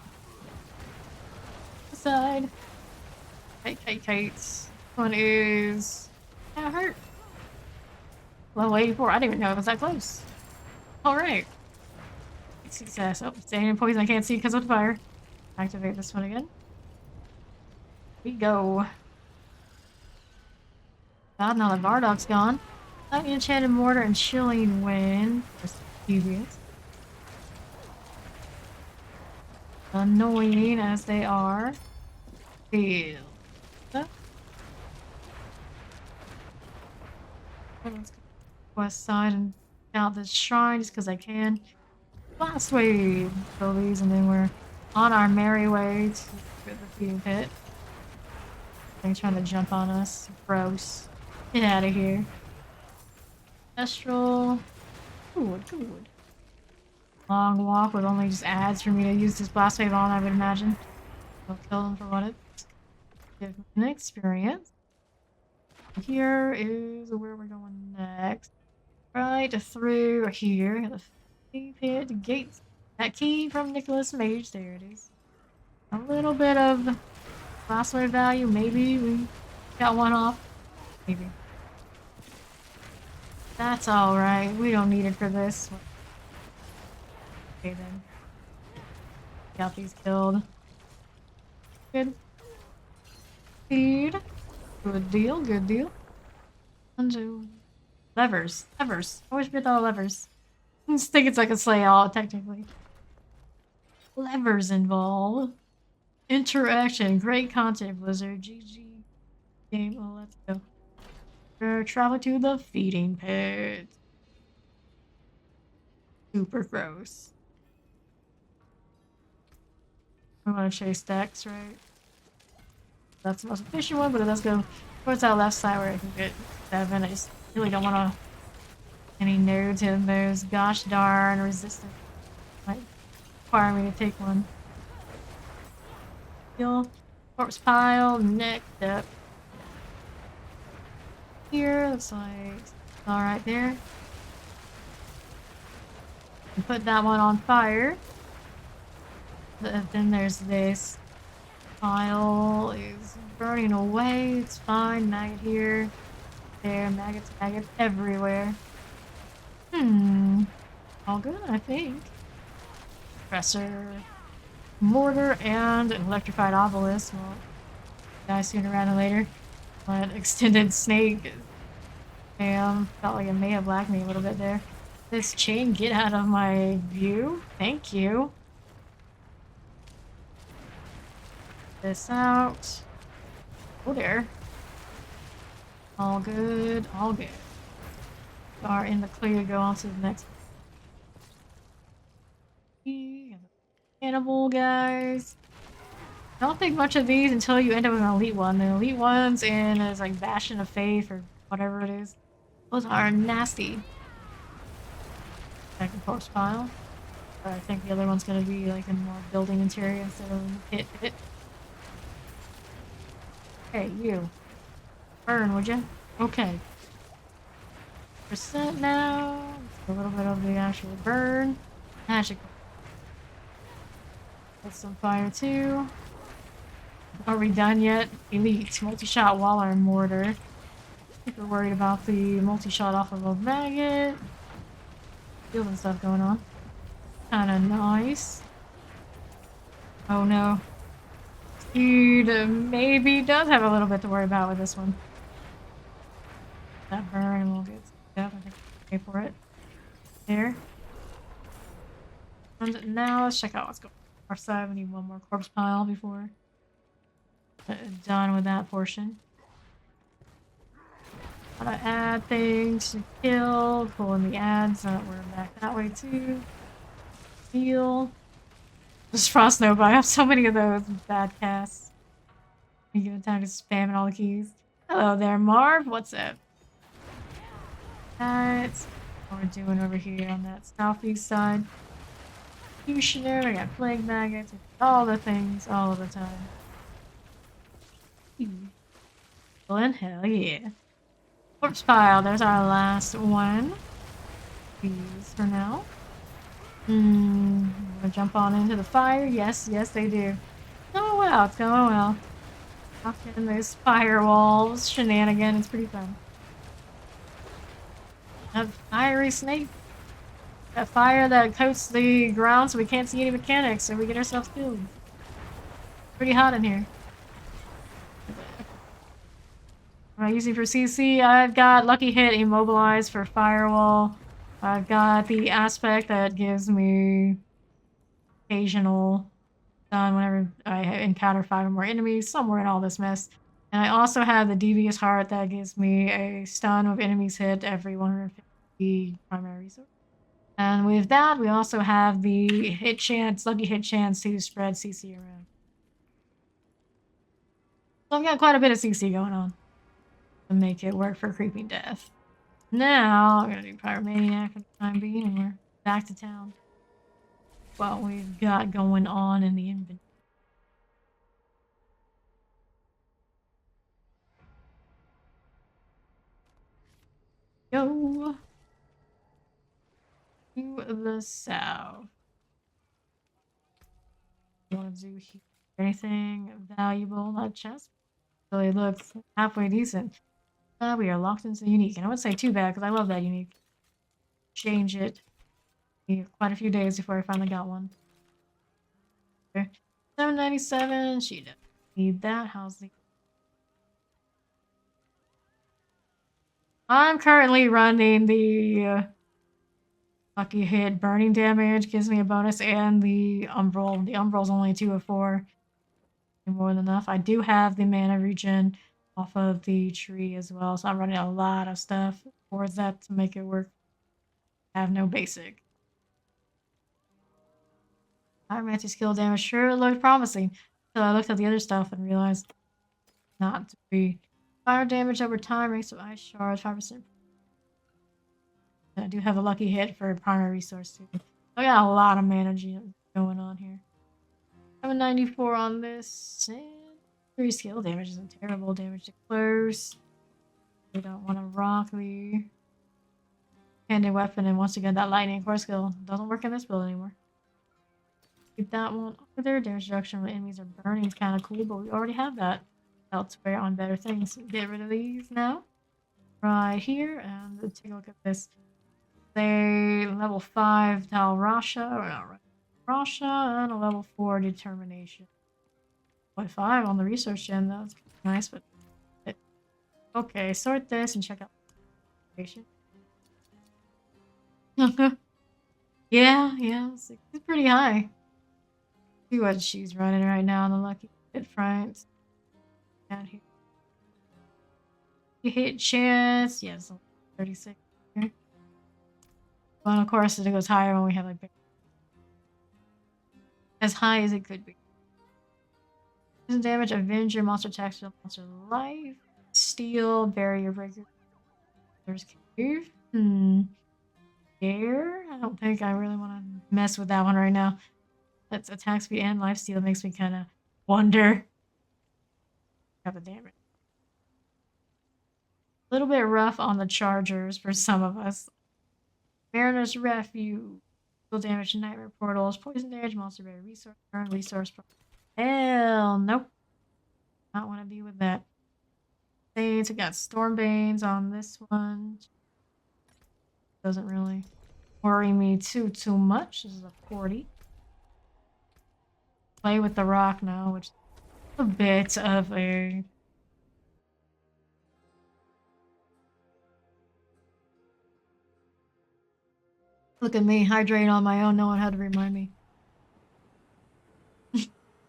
[SPEAKER 1] Side. Kate. One is... Kinda hurt. Level 84. I didn't even know it was that close. Alright. Success. Oh, staying in poison I can't see because of the fire. Activate this one again. Here we go. God, now the Bardock's gone. Lightning Enchanted Mortar and Chilling Wind. Devious. Annoying as they are. Feel. Let's go west side and out this shrine just because I can. Last wave. Kill these and then we're on our merry way to the feeding pit. They're trying to jump on us. Gross. Get out of here. Astral. Good. Long walk with only just ads for me to use this blast wave on, I would imagine. I'll kill them for what it's. Give me an experience. Here is where we're going next. Right through here. The feeding pit gates. That key from Nicholas Mage. There it is. A little bit of blast wave value. Maybe we got one off. Maybe. That's alright. We don't need it for this. Okay then. Got these killed. Good. Feed. Good deal. And levers. Always forget all levers. I just think it's like a sleigh all technically. Levers involved. Interaction. Great content, Blizzard. GG. Game. Well, let's go. We're traveling to the feeding pit. Super gross. We want to chase Dex, right? That's the most efficient one, but let's go towards that left side where I can get 7. I just really don't want to any nodes in those gosh darn resistance. Might require me to take one. Heal. Corpse pile. Next up. here. Looks like all right there. And put that one on fire. Then there's this pile is burning away. It's fine. Maggot here, there, maggots everywhere. All good, I think. Compressor, mortar, and an electrified obelisk. Well, die sooner rather than later. But extended snake. Felt like it may have lagged me a little bit there. This chain, get out of my view. Thank you. This out. Oh there. All good, all good. Are in the clear to go on to the next cannibal guys. I don't think much of these until you end up with an elite one. The elite ones in is like Bastion of Faith or whatever it is. Those are nasty. Second corpse pile. But I think the other one's gonna be like in more building interior instead of hit. Hey, you. Burn, would you? Okay. Percent now. A little bit of the actual burn. Magic. Put some fire too. Are we done yet? Elite. Multi-shot Waller and mortar. I think we're worried about the multi-shot off of a maggot. Field and stuff going on. Kinda nice. Oh no. Dude, maybe does have a little bit to worry about with this one. That burn will get stuff. I think we'll pay for it. There. And now let's check out what's going on. Our side, we need one more corpse pile before done with that portion. Gotta add things to kill, pull in the ads, so we're back that way too. Heal. Just frost nova. I have so many of those bad casts. You give it time to spam all the keys. Hello there, Marv. What's up? That's what we're doing over here on that southeast side. Executioner, we got plague maggots, all the things, all of the time. Well, and hell yeah. Corpse pile, there's our last one. These for now. Wanna jump on into the fire? Yes, yes they do. Oh well, it's going well. Often there's firewalls, shenanigans, it's pretty fun. A fiery snake. A fire that coats the ground so we can't see any mechanics, so we get ourselves killed. Pretty hot in here. What am I using for CC? I've got Lucky Hit Immobilize for Firewall. I've got the aspect that gives me occasional stun whenever I encounter 5 or more enemies, somewhere in all this mess. And I also have the Devious Heart that gives me a stun of enemies hit every 150 primary resource. And with that, we also have the hit chance, lucky hit chance to spread CC around. So I've got quite a bit of CC going on to make it work for Creeping Death. Now, I'm gonna do Pyromaniac for the time being, and we're back to town. What we've got going on in the inventory. Go to the south. You want to do anything valuable? That chest really looks halfway decent. We are locked into unique, and I wouldn't say too bad because I love that unique. Change it. Quite a few days before I finally got one. $7.97. She doesn't need that. How's the? I'm currently running the lucky hit burning damage, gives me a bonus, and the umbral. The umbral's only 2 of 4. More than enough. I do have the mana regen off of the tree as well, so I'm running a lot of stuff towards that to make it work. I have no basic. Pyromancy skill damage sure looked promising. So I looked at the other stuff and realized not to be. Fire damage over time, ranks of ice shards, 5%. I do have a lucky hit for primary resource too. I got a lot of mana going on here. 794 on this, and 3 skill damage isn't terrible. Damage to close. We don't want to rock the handed weapon, and once again, that lightning core skill doesn't work in this build anymore. Keep that one over there. Damage reduction when enemies are burning is kind of cool, but we already have that elsewhere on better things. Get rid of these now. Right here, and let's take a look at this. Say level 5 Talrasha, or not Rasha, and a level 4 Determination. 0.5 on the research gen, that's nice, but okay, sort this and check out patient. Yeah, it's pretty high. See what she's running right now on the lucky hit front. Down here. You hit chance, yes, 36 here. Well, of course, it goes higher when we have like as high as it could be. Poison damage, Avenger, monster attacks, monster life, steel, barrier breaker. There's cave. Air? I don't think I really want to mess with that one right now. That's attack speed and life steal makes me kind of wonder. Have the damage. A little bit rough on the chargers for some of us. Mariner's Refuge. Steel damage, nightmare portals, poison damage, monster berry, resource burn, resource. Hell nope. Not want to be with that. Saints, I got Stormbanes on this one. Doesn't really worry me too much. This is a 40. Play with the rock now, which is a bit of a look at me, hydrating on my own, no one had to remind me.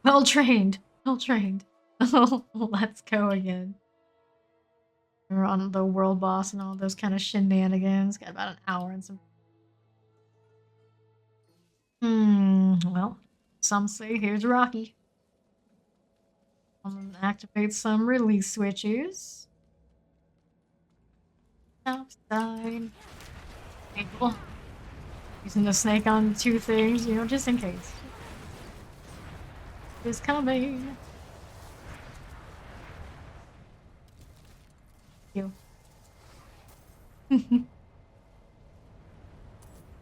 [SPEAKER 1] Well trained. Let's go again. We're on the world boss and all those kind of shenanigans. Got about an hour and some. Well, some say here's Rocky. Activate some release switches. Outside. People. Using the snake on 2 things, you know, just in case. It's coming. You.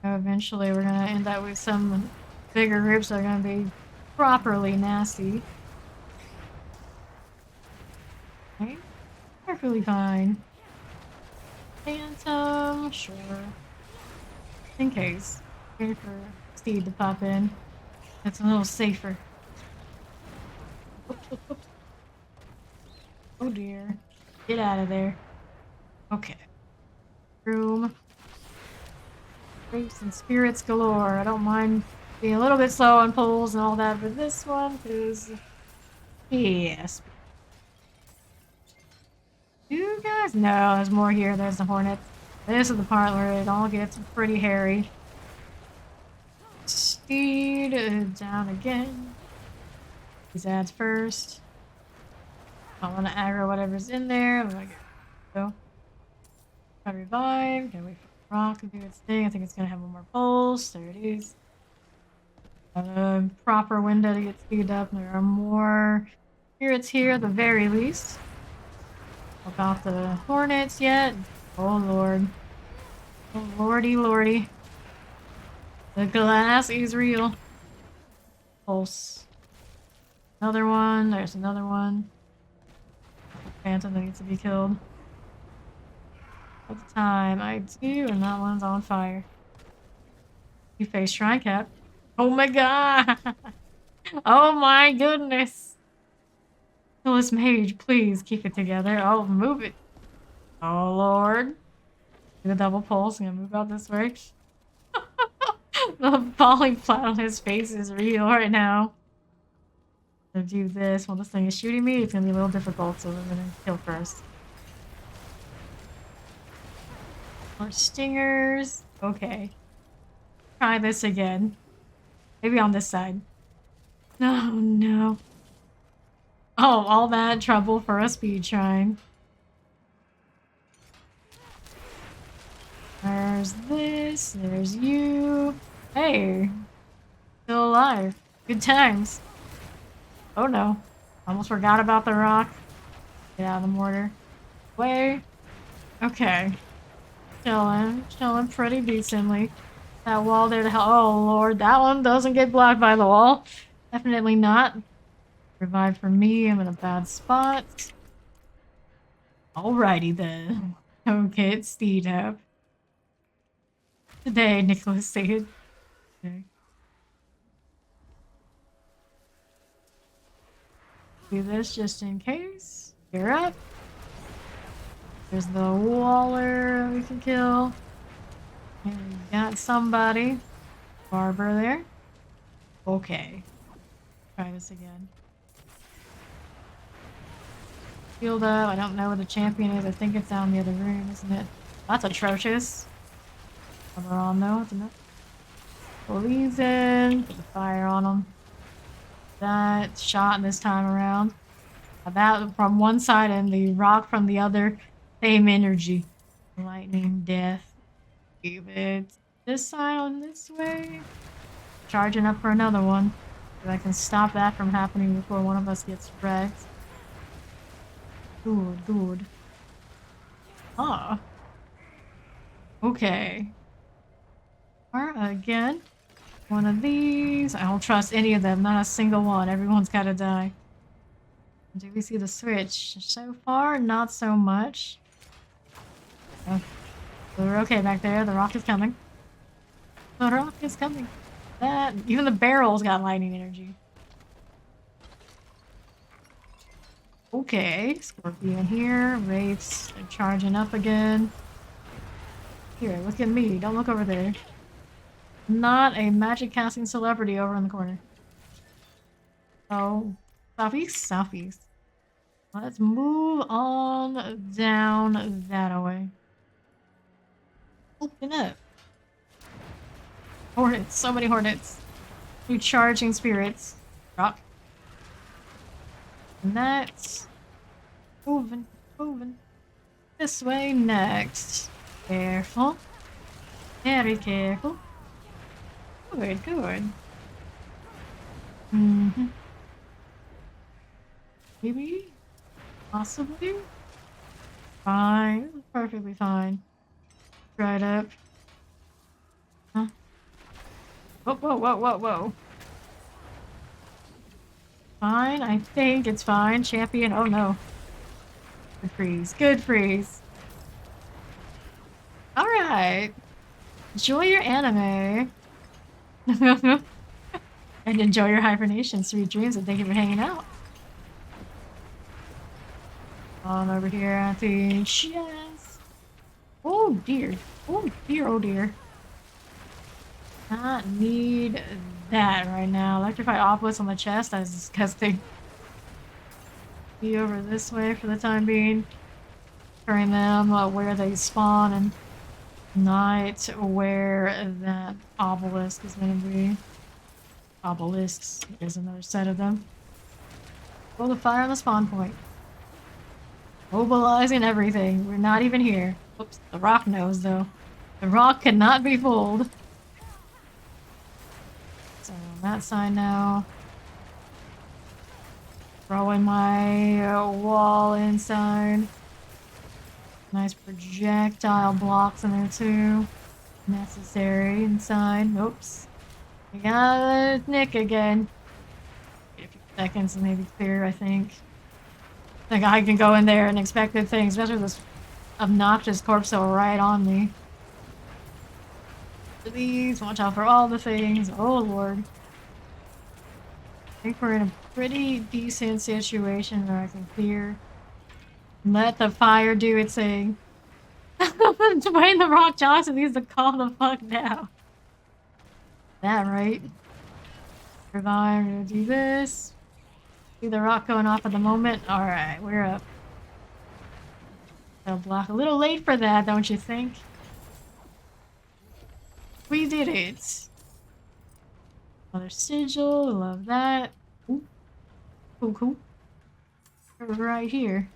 [SPEAKER 1] Eventually, we're gonna end up with some bigger groups that are gonna be properly nasty. Okay, perfectly fine. Phantom, sure. In case. Here for Steve to pop in. It's a little safer. Oops. Oh dear. Get out of there. Okay. Room. Grapes and spirits galore. I don't mind being a little bit slow on pulls and all that, but this one is... Yes. You guys know there's more here. There's the hornet. This is the part where it all gets pretty hairy. Speed down again. These ads first. I want to aggro whatever's in there. I'm gonna go. Try to revive. Gotta wait for the rock to do its thing. I think it's gonna have one more pulse. There it is. Proper window to get speed up. There are more spirits here at the very least. About the hornets yet? Oh lord. Oh lordy. The glass is real. Pulse. Another one. There's another one. Phantom that needs to be killed. At the time, I do, and that one's on fire. You face Shrine Cap. Oh my god! Oh my goodness! Kill this mage, please keep it together. Oh, move it. Oh lord. Do the double pulse. I'm gonna move out this way. The falling flat on his face is real right now. To do this while this thing is shooting me, it's gonna be a little difficult, so we're gonna kill first. More stingers. Okay. Try this again. Maybe on this side. Oh no. Oh, all that trouble for a speed shrine. There's this. There's you. Hey. Still alive. Good times. Oh no. Almost forgot about the rock. Get out of the mortar. Way. Okay. Chilling pretty decently. That wall there to help. Oh lord, that one doesn't get blocked by the wall. Definitely not. Revive for me, I'm in a bad spot. Alrighty then. Okay, it's speed up. Today, Nicholas said. Okay. Do this just in case. You're up. There's the Waller we can kill. And we got somebody. Barber there. Okay. Try this again. Healed up. I don't know where the champion is. I think it's down the other room, isn't it? That's atrocious. Cover on though. It's enough. Pull these in. Put the fire on them. That shot this time around. That from one side and the rock from the other. Same energy. Lightning, death. Give it this side on this way. Charging up for another one. So I can stop that from happening before one of us gets wrecked. Good, good. Ah. Okay. Again. One of these. I don't trust any of them. Not a single one. Everyone's gotta die. Do we see the switch? So far, not so much. Oh. We're okay back there. The rock is coming. The rock is coming. That even the barrel's got lightning energy. Okay, Scorpion here. Wraiths are charging up again. Here, look at me. Don't look over there. Not a magic casting celebrity over in the corner. Oh, southeast? Southeast. Let's move on down that way. Open up. Hornets. So many hornets. New charging spirits. Rock. And that's moving, moving. This way next. Careful. Very careful. Good, good. Mm-hmm. Maybe? Possibly? Fine. Perfectly fine. Right up. Huh? Whoa, whoa, whoa, whoa, whoa. Fine, I think it's fine. Champion, oh no. Good freeze. Good freeze. Alright. Enjoy your anime. And enjoy your hibernation. Sweet dreams, and thank you for hanging out. On over here at the chest. Oh dear. Oh dear, oh dear. Not need that right now. Electrified obelisk on the chest, that is disgusting. Be over this way for the time being. Turning them where they spawn and not where that obelisk is going to be. Obelisks. There's another set of them. Pull the fire on the spawn point. Mobilizing everything. We're not even here. Oops, the rock knows though. The rock cannot be fooled. So on that side now. Throwing my wall inside. Nice projectile blocks in there too. Necessary inside. Oops. We got Nick again. Wait a few seconds and maybe clear, I think. Like I can go in there and expect good things, especially with this obnoxious corpso right on me. Please watch out for all the things. Oh lord. I think we're in a pretty decent situation where I can clear. Let the fire do its thing. Dwayne the Rock Johnson needs to calm the fuck down. That right. Revive, we're gonna do this. See the rock going off at the moment? Alright, we're up. They'll block a little late for that, don't you think? We did it. Another sigil, love that. Ooh. Cool, cool. Right here.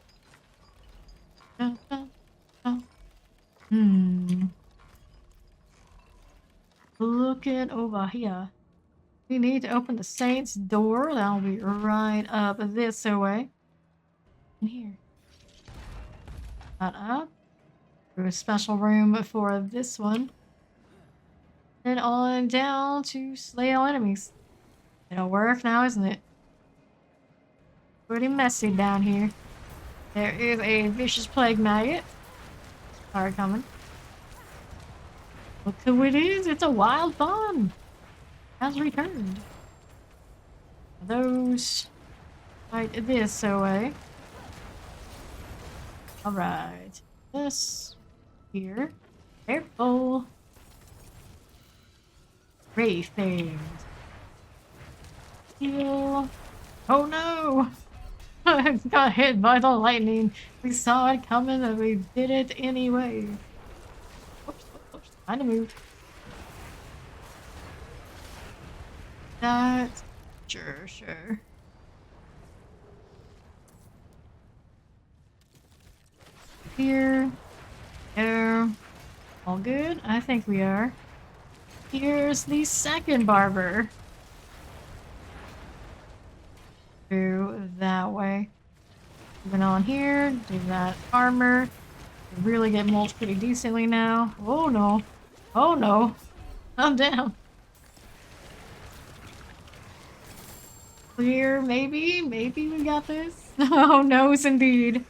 [SPEAKER 1] Look it over here. We need to open the Saint's door. That'll be right up this way. In here. Not up. Through a special room for this one. And on down to slay all enemies. It'll work now, isn't it? Pretty messy down here. There is a vicious plague maggot. Sorry, coming. Look who it is! It's a wild fawn! Has returned. Those right this away. Alright. This here. Careful. Ray things. Heal. Oh no! I got hit by the lightning. We saw it coming and we did it anyway. Oops, oops, kinda moved. That. Sure. Here. There. All good? I think we are. Here's the second barber. Go that way. Moving on here. Do that armor. Really get mulched pretty decently now. Oh no. Oh no. I'm down. Clear, maybe? Maybe we got this? Oh, no's indeed.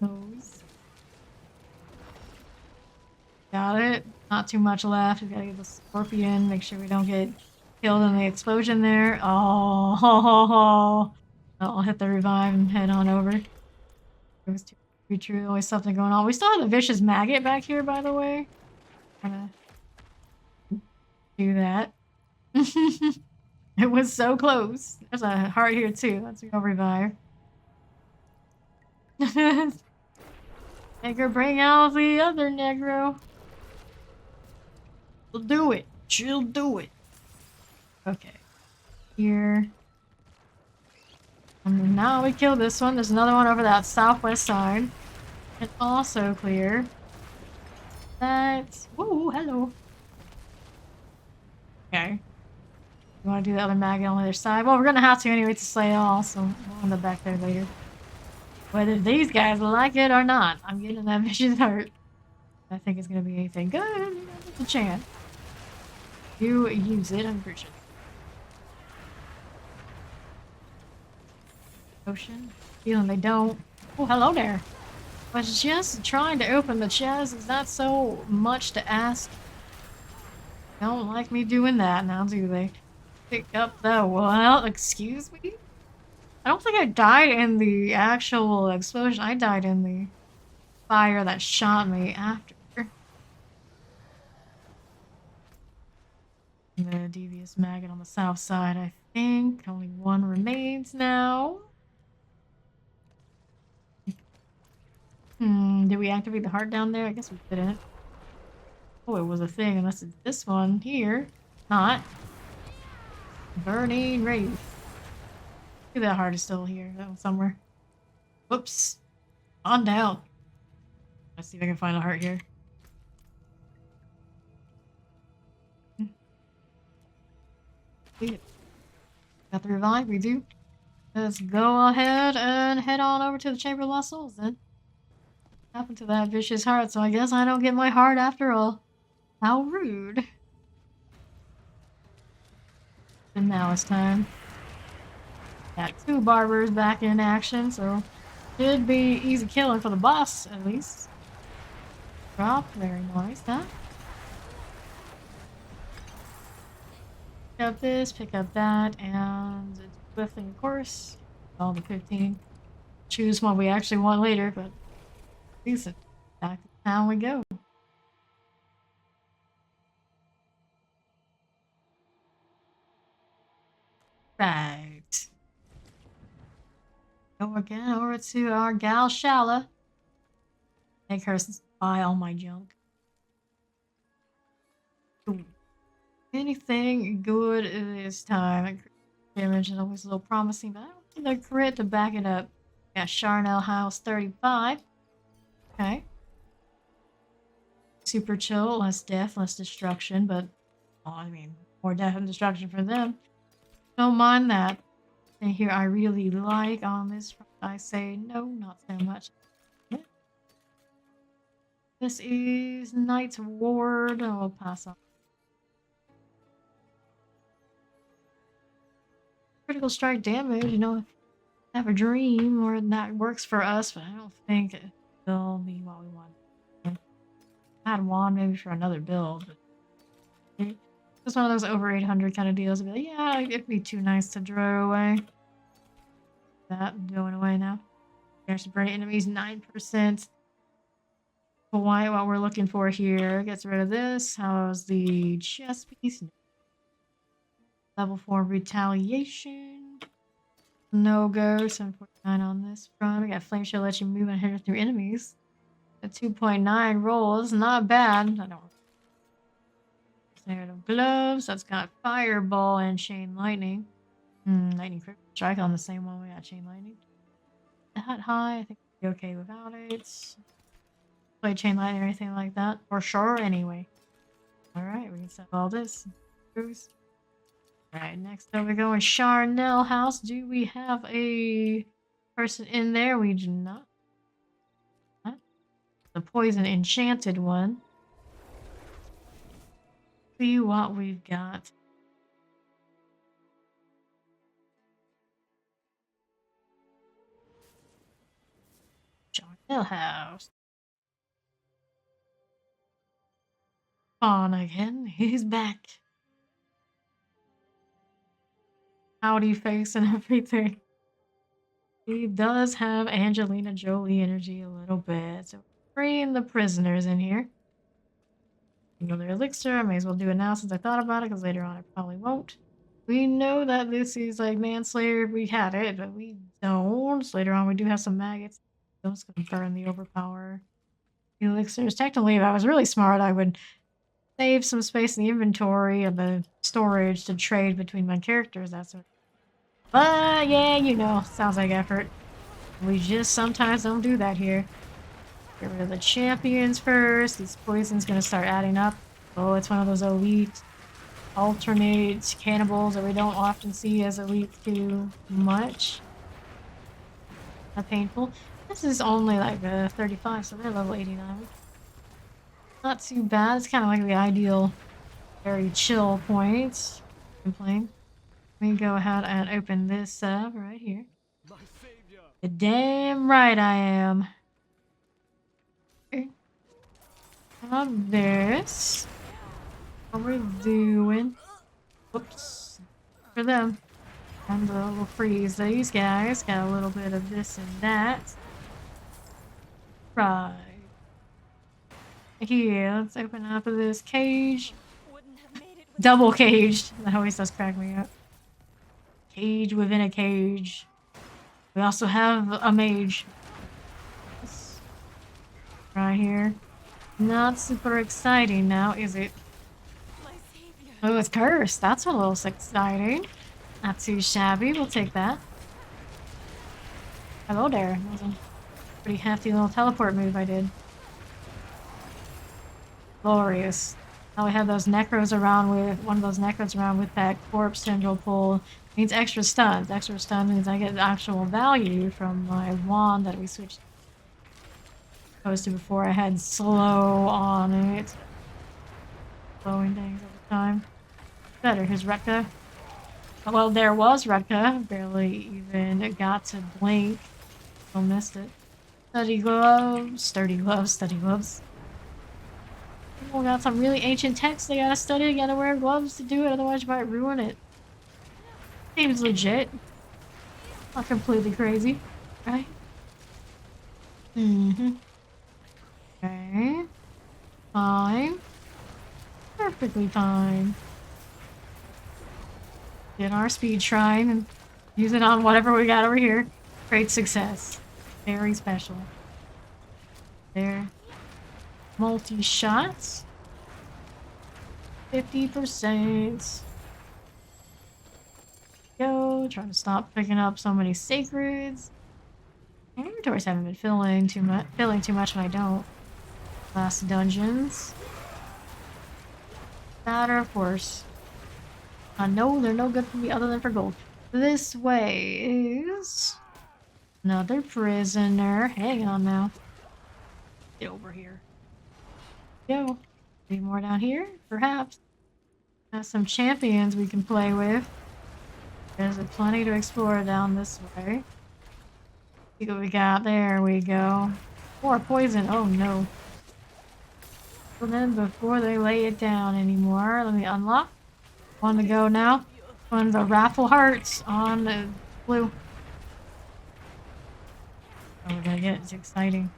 [SPEAKER 1] No's. Got it. Not too much left. We gotta get the scorpion. Make sure we don't get killed in the explosion there. Oh, I'll hit the revive and head on over. It was too true. Always something going on. We still have a vicious maggot back here, by the way. Gonna do that. It was so close. There's a heart here too. Let's go revive. Make her bring out the other Negro. She'll do it. She'll do it. Okay. Here. And now we kill this one. There's another one over that southwest side. And also clear. That. Ooh, hello. Okay. You want to do the other maggot on the other side? Well, we're gonna have to anyway to slay it all, so we'll end up back there later. Whether these guys like it or not, I'm getting that vicious hurt. I think it's gonna be anything good. It's a chance. You use it, I'm pretty sure. Ocean. Feeling they don't. Oh, hello there. Was just trying to open the chest. Is that so much to ask? Don't like me doing that now, do they? Pick up the well, excuse me? I don't think I died in the actual explosion. I died in the fire that shot me after. The devious maggot on the south side, I think. Only one remains now. Did we activate the heart down there? I guess we didn't. Oh, it was a thing, unless it's this one here. Not. Burning Wraith. Maybe that heart is still here, somewhere. Whoops. On down. Let's see if I can find a heart here. Got the revive? We do. Let's go ahead and head on over to the Chamber of Lost Souls then. What happened to that vicious heart, so I guess I don't get my heart after all. How rude. And now it's time. Got two barbers back in action, so should be easy killing for the boss, at least. Drop, very nice, huh? Pick up this, pick up that, and Swiftly, of course. All the 15. Choose one we actually want later, but decent. Back to town we go. Right. Go again over to our gal Shala. Make her buy all my junk. Ooh. Anything good this time? Damage is always a little promising, but I don't think the crit to back it up. Got Charnel House 35. Okay. Super chill, less death, less destruction, but well, I mean, more death and destruction for them. Don't mind that. And here I really like on this front, I say no, not so much. This is Knight's Ward. I'll pass on. Critical strike damage, you know, have a dream or that works for us, but I don't think it'll be what we want. I had wand maybe for another build, but it's one of those over 800 kind of deals. I'd be like, yeah, it'd be too nice to throw away. That going away now. There's to burn enemies 9%. White, what we're looking for here. Gets rid of this. How's the chest piece? Level 4 retaliation. No go. 749 on this front. We got flame shield, let you move and hit through enemies. A 2.9 roll is not bad. I don't. Narrative gloves. That's got fireball and chain lightning. Lightning crit strike on the same one. We got chain lightning. That high. I think we'll be okay without it. Play chain lightning or anything like that. For sure, anyway. Alright, we can set all this. Alright, next up we go in Charnel House. Do we have a person in there? We do not. The poison enchanted one. See what we've got. Charnel House. On again. He's back. Howdy face and everything. He does have Angelina Jolie energy a little bit. So freeing the prisoners in here. Another elixir. I may as well do it now since I thought about it, because later on I probably won't. We know that this is like manslayer. We had it, but we don't. Later on we do have some maggots. Those can burn the overpower elixirs. Technically, if I was really smart, I would save some space in the inventory and the storage to trade between my characters. That's what. But yeah, you know, sounds like effort. We just sometimes don't do that here. Get rid of the champions first. This poison's gonna start adding up. Oh, it's one of those elite alternate cannibals that we don't often see as elite too much. Not painful. This is only like 35, so they're level 89. Not too bad. It's kind of like the ideal, very chill point. Complain. Let me go ahead and open this up right here. You're damn right I am. Okay. Have this. What we're doing. Whoops. For them. And we'll freeze these guys. Got a little bit of this and that. Right. Here, let's open up this cage. Double caged. That always does crack me up. Cage within a cage. We also have a mage. Right here. Not super exciting now, is it? Oh, it's cursed. That's a little exciting. Not too shabby. We'll take that. Hello there. That was a pretty hefty little teleport move I did. Glorious. Now we have those necros around with one of those necros around with that corpse tendril pull. Means extra stuns. Extra stun means I get actual value from my wand that we switched opposed to before. I had slow on it. Slowing things over time. Better. Here's Retka. Well, there was Retka. Barely even got to blink. Still missed it. Study gloves. Sturdy gloves. Study gloves. People got some really ancient text they gotta study. You gotta wear gloves to do it, otherwise you might ruin it. Seems legit. Not completely crazy, right? Okay. Fine. Perfectly fine. Get our speed shrine and use it on whatever we got over here. Great success. Very special. There. Multi-shots. 50%. Go. Trying to stop picking up so many sacreds. My inventories haven't been filling too much when I don't. Last dungeons. Matter, of course. No, they're no good for me other than for gold. This way is another prisoner. Hang on now. Get over here. Go. Maybe more down here, perhaps. Have some champions we can play with. There's plenty to explore down this way. See what we got. There we go. More poison. Oh no. Well then, before they lay it down anymore, let me unlock. One to go now. One of the raffle hearts on the blue. Oh, we're gonna get it. It's exciting.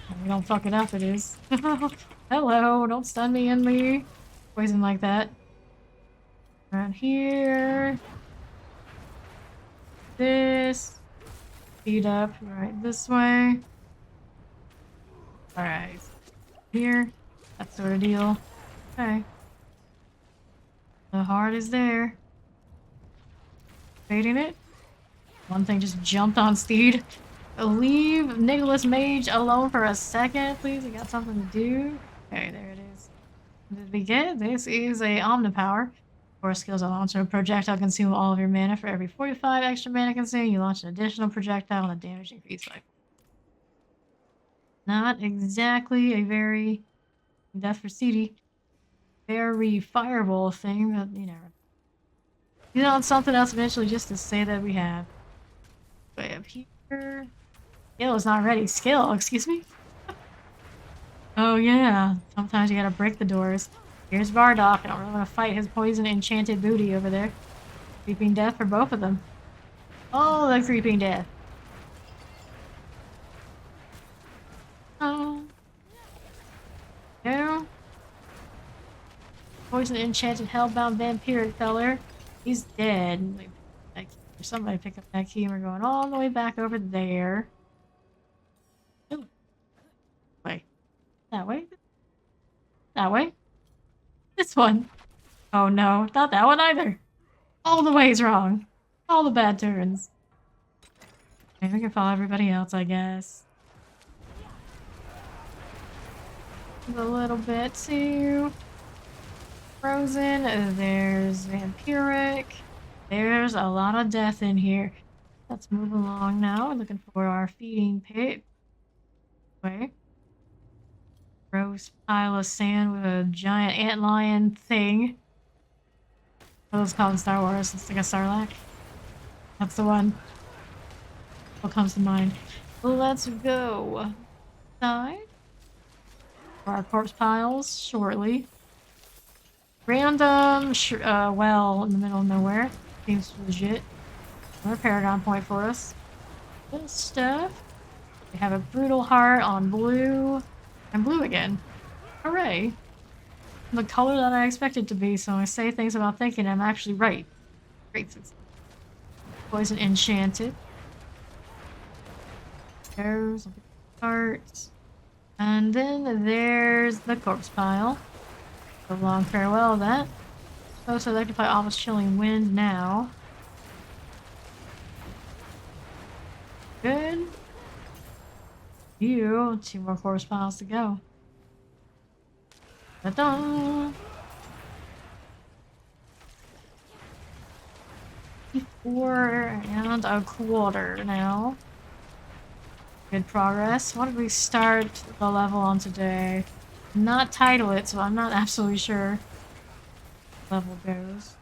[SPEAKER 1] If we don't fuck it up, it is. Hello, don't stun me in the poison like that. Around here. This. Speed up right this way. Alright. Here. That sort of deal. Okay. The heart is there. Fading it. One thing just jumped on Steed. Leave Nicholas Mage alone for a second, please. We got something to do. Okay, there it is. Did we get? This is a Omnipower. Four skills that launch a projectile consume all of your mana. For every 45 extra mana consumed, you launch an additional projectile and the damage increase by 4. Not exactly a very death for CD. Very Firewall thing, but you never. You know, something else eventually just to say that we have. Way up here. Skill is not ready. Skill, excuse me? Oh yeah, sometimes you gotta break the doors. Here's Bardock. I don't really want to fight his poison enchanted booty over there. Creeping death for both of them. Oh, the creeping death. Oh. No. Poison enchanted hellbound vampiric feller. He's dead. Somebody pick up that key and we're going all the way back over there. Ooh. Wait. That way? That way? This one. Oh no, not that one either. All the ways wrong. All the bad turns. Okay, we can follow everybody else, I guess. A little bit too. Frozen. There's vampiric. There's a lot of death in here. Let's move along now. We're looking for our feeding pit. Wait. Gross pile of sand with a giant antlion thing. What was called in Star Wars? It's like a sarlacc. That's the one. What comes to mind? Let's go. Side. For our corpse piles shortly. Random well in the middle of nowhere. Seems legit. Another Paragon point for us. Good stuff. We have a Brutal Heart on blue. And blue again. Hooray. The color that I expected to be, so I say things about thinking I'm actually right. Great success. Poison enchanted. There's a heart. And then there's the corpse pile. A long farewell of that. Most electrify almost chilling wind now. Good. You. 2 more corpse piles to go. Ta-da! 4 and a quarter now. Good progress. What did we start the level on today? Not title it, so I'm not absolutely sure level goes.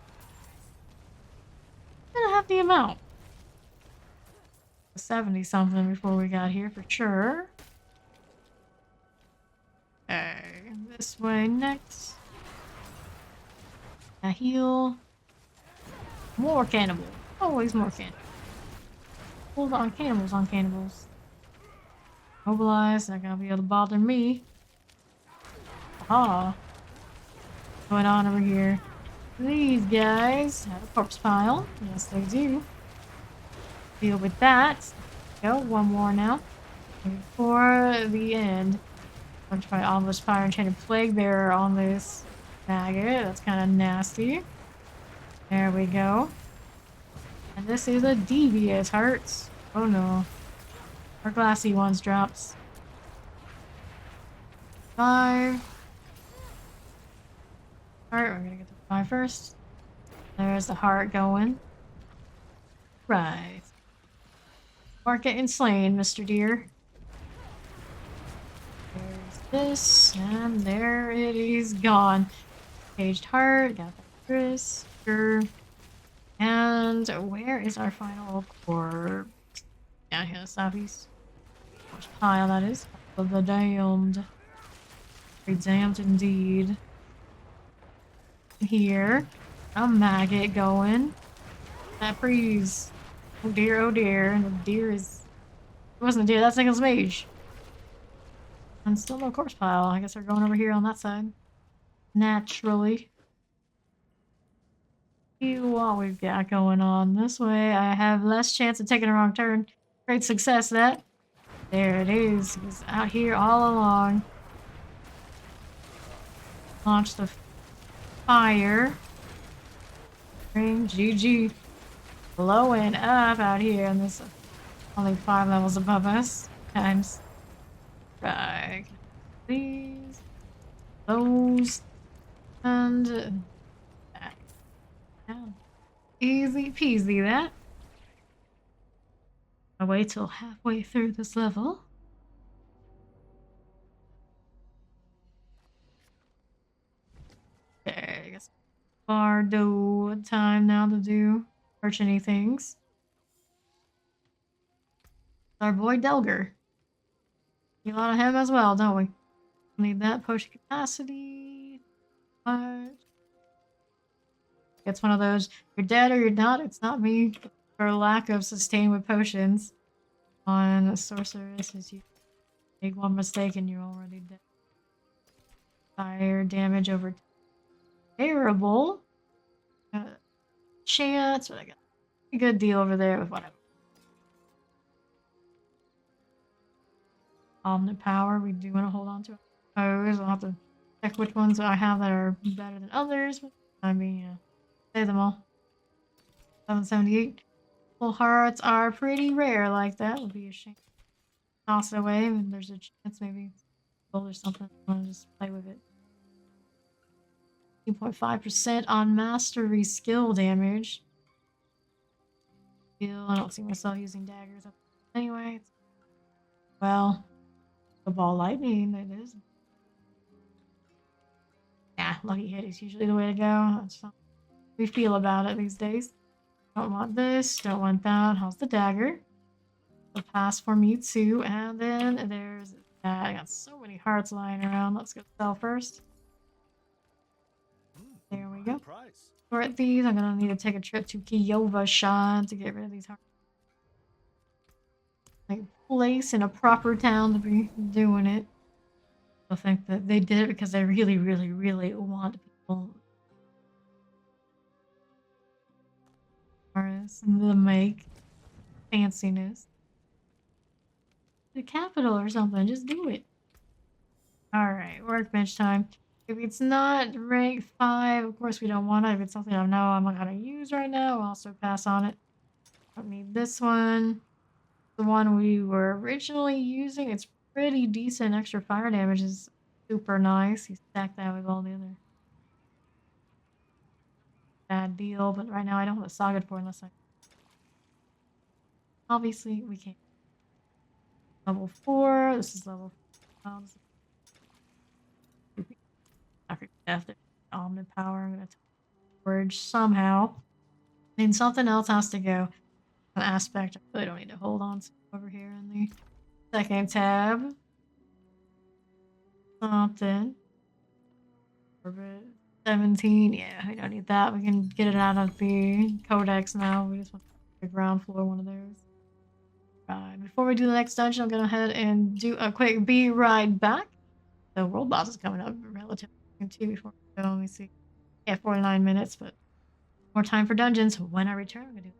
[SPEAKER 1] I'm gonna have the amount. 70 something before we got here for sure. Okay, this way next. A heal. More cannibal. Always more cannibal. Hold on, cannibals on cannibals. Mobilize, not gonna be able to bother me. Aha. What's going on over here? These guys have a corpse pile. Yes, they do. Deal with that. Go, one more now. Before the end. I'm going to try almost fire enchanted plague bearer on this maggot. That's kind of nasty. There we go. And this is a devious heart. Oh no. Our glassy ones drops. 5. Alright, we're gonna get the 5 first. There's the heart going. Right. Mark getting slain, Mr. Deer. There's this, and there it is gone. Caged heart, got that Chris, sure. And where is our final core? Down here, southeast. Which pile that is? Of the damned. Very damned indeed. Here. A maggot going. That freeze. Oh dear, oh dear. And the deer is. It wasn't a deer, that's Nicholas Mage. And still no corpse pile. I guess we're going over here on that side. Naturally. See what we've got going on. This way I have less chance of taking a wrong turn. Great success, that. There it is. It's out here all along. Launch the fire. Ring GG. Blowing up out here, and this only 5 levels above us. Times. Right. These. Those. And back down. Easy peasy, that. I'll wait till halfway through this level. Okay, I guess Bardo time now to do merchant-y things. Our boy Delger. Need a lot of him as well, don't we? Need that potion capacity. What? It's one of those, you're dead or you're not, it's not me. For lack of sustain with potions on a sorceress is you make one mistake and you're already dead. Fire damage over terrible. Chance, but I got a good deal over there with whatever. Omni power, we do want to hold on to it. I'll have to check which ones I have that are better than others. But I mean, yeah, say them all. 778. Full hearts are pretty rare like that. Would be a shame. Toss it away, and there's a chance maybe gold or something. I want to just play with it. 2.5% on mastery skill damage. I don't see myself using daggers up anyway. Well, the ball lightning, it is. Yeah, lucky hit is usually the way to go. That's how we feel about it these days. Don't want this, don't want that. How's the dagger? The pass for me too. And then there's that. I got so many hearts lying around. Let's go sell first. There we go.
[SPEAKER 4] Price.
[SPEAKER 1] Sort these. I'm gonna need to take a trip to Kyovashan to get rid of these hearts. Like place in a proper town to be doing it. I think that they did it because they really, really, really want people to make fanciness. The capital or something, just do it. Alright, workbench time. If it's not rank 5, of course we don't want it. If it's something I know I'm not gonna use right now, I'll also pass on it. Don't need this one. The one we were originally using, it's pretty decent. Extra fire damage is super nice. You stack that with all the other bad deal, but right now I don't have a saga for unless I. Obviously, we can't. Level 4. This is level 4. After Omni Power, I'm gonna forge somehow. And something else has to go. An aspect I really don't need to hold on to over here in the second tab. Something. Orbit 17. Yeah, we don't need that. We can get it out of the codex now. We just want the ground floor one of those. Right. Before we do the next dungeon, I'm gonna go ahead and do a quick be right back. The world boss is coming up relatively soon too before we go. Let me see. Yeah, 49 minutes, but more time for dungeons. When I return, I'm gonna do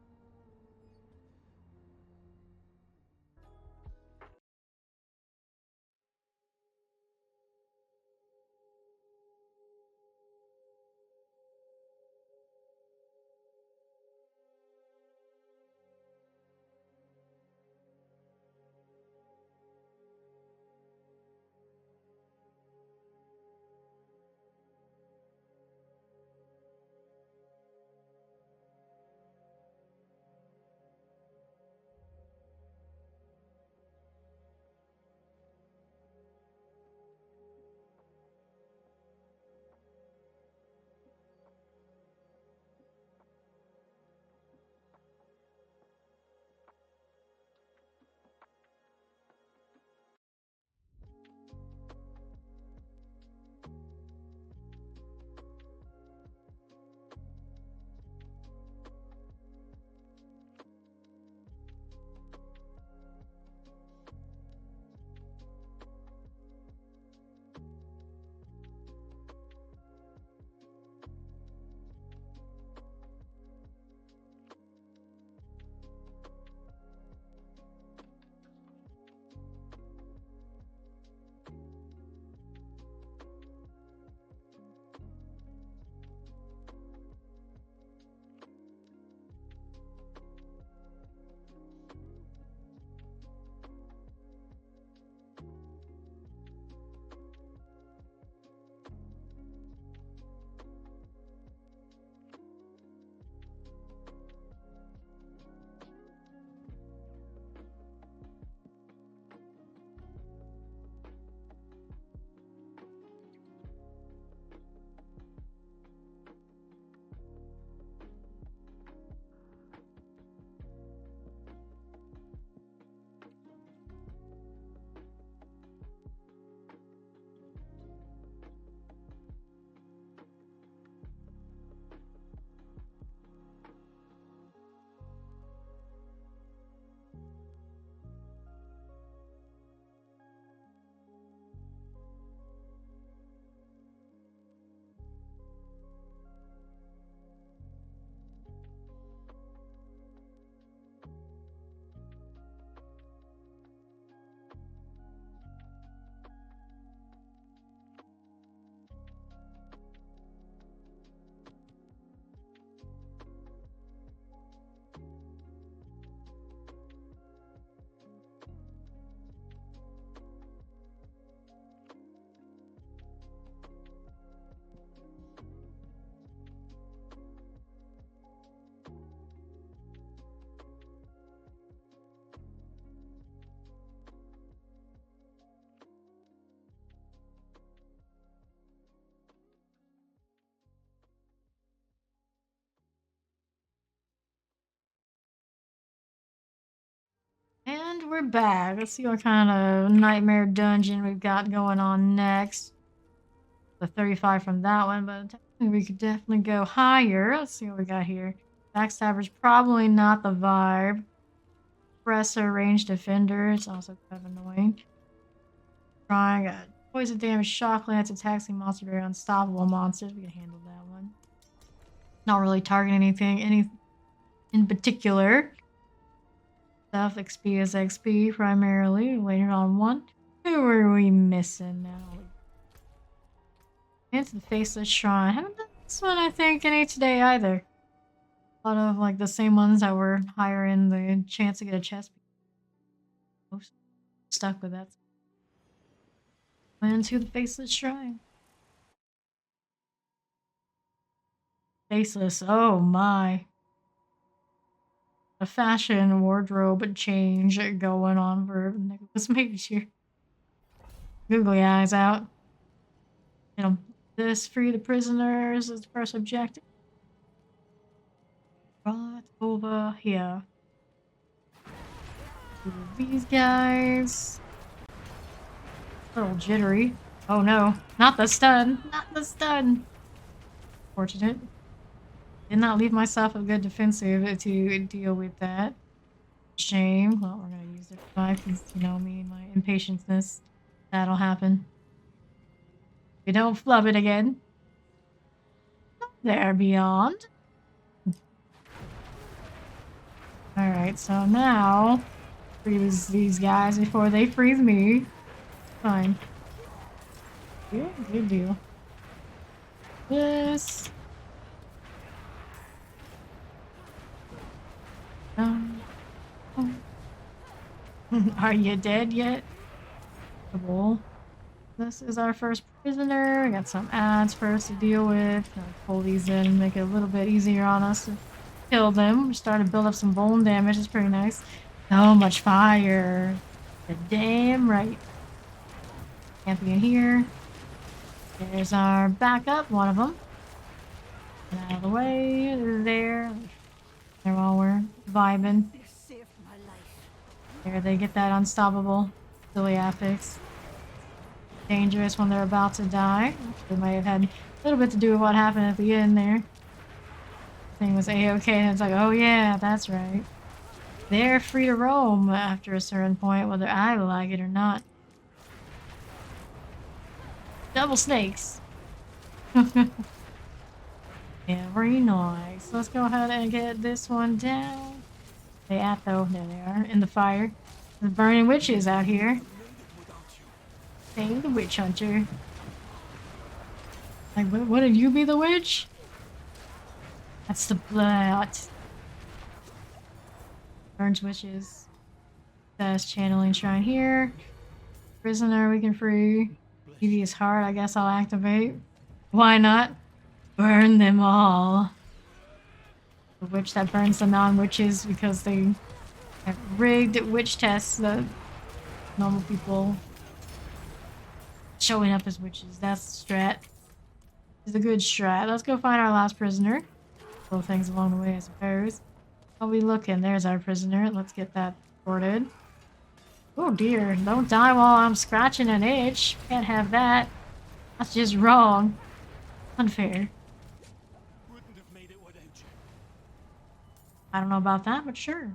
[SPEAKER 1] we're back. Let's see what kind of nightmare dungeon we've got going on next. The 35 from that one, but we could definitely go higher. Let's see what we got here. Backstabber's probably not the vibe. Oppressor, ranged defender. It's also kind of annoying. Trying got poison damage, shock lance, attacking monster, very unstoppable monsters. We can handle that one. Not really targeting anything in particular. Stuff XP is XP primarily. Waiting on one. Who are we missing now? Into the Faceless Shrine. Haven't done this one, I think, any today either. A lot of like the same ones that were higher in the chance to get a chest. Most stuck with that. Into the Faceless Shrine. Faceless, oh my. A fashion wardrobe change going on for Nicholas Mage here. Googly eyes out. You know, this free the prisoners is the first objective. Right over here. These guys. A little jittery. Oh no, not the stun. Not the stun. Fortunate. Did not leave myself a good defensive to deal with that. Shame. Well, we're gonna use it because, you know me and my impatientness. That'll happen. We don't flub it again. There, beyond. Alright, so now freeze these guys before they freeze me. Fine. Good deal. This. Are you dead yet? This is our first prisoner. We got some ads first to deal with. Gonna pull these in, make it a little bit easier on us to kill them. We're starting to build up some bone damage. It's pretty nice. So much fire. You're damn right. Can't be in here. There's our backup, one of them. Get out of the way. There. There while we're vibing. There, they get that unstoppable silly affix. Dangerous when they're about to die. They might have had a little bit to do with what happened at the end there. Thing was A-okay, and it's like, oh yeah, that's right. They're free to roam after a certain point, whether I like it or not. Double snakes. Yeah, very nice. Let's go ahead and get this one down. They at though? There they are, in the fire. The burning witches out here. Hey, the witch hunter. Like, wouldn't you be the witch? That's the blood. Burns witches. That's channeling shrine here. Prisoner we can free. Devious heart, I guess I'll activate. Why not? Burn them all. The witch that burns the non-witches because they have rigged witch tests that normal people showing up as witches. That's the strat. It's a good strat. Let's go find our last prisoner. Little things along the way, I suppose. I'll be looking. There's our prisoner. Let's get that sorted. Oh dear, don't die while I'm scratching an itch. Can't have that. That's just wrong. Unfair.
[SPEAKER 4] Wouldn't have made it without you.
[SPEAKER 1] I don't know about that, but sure.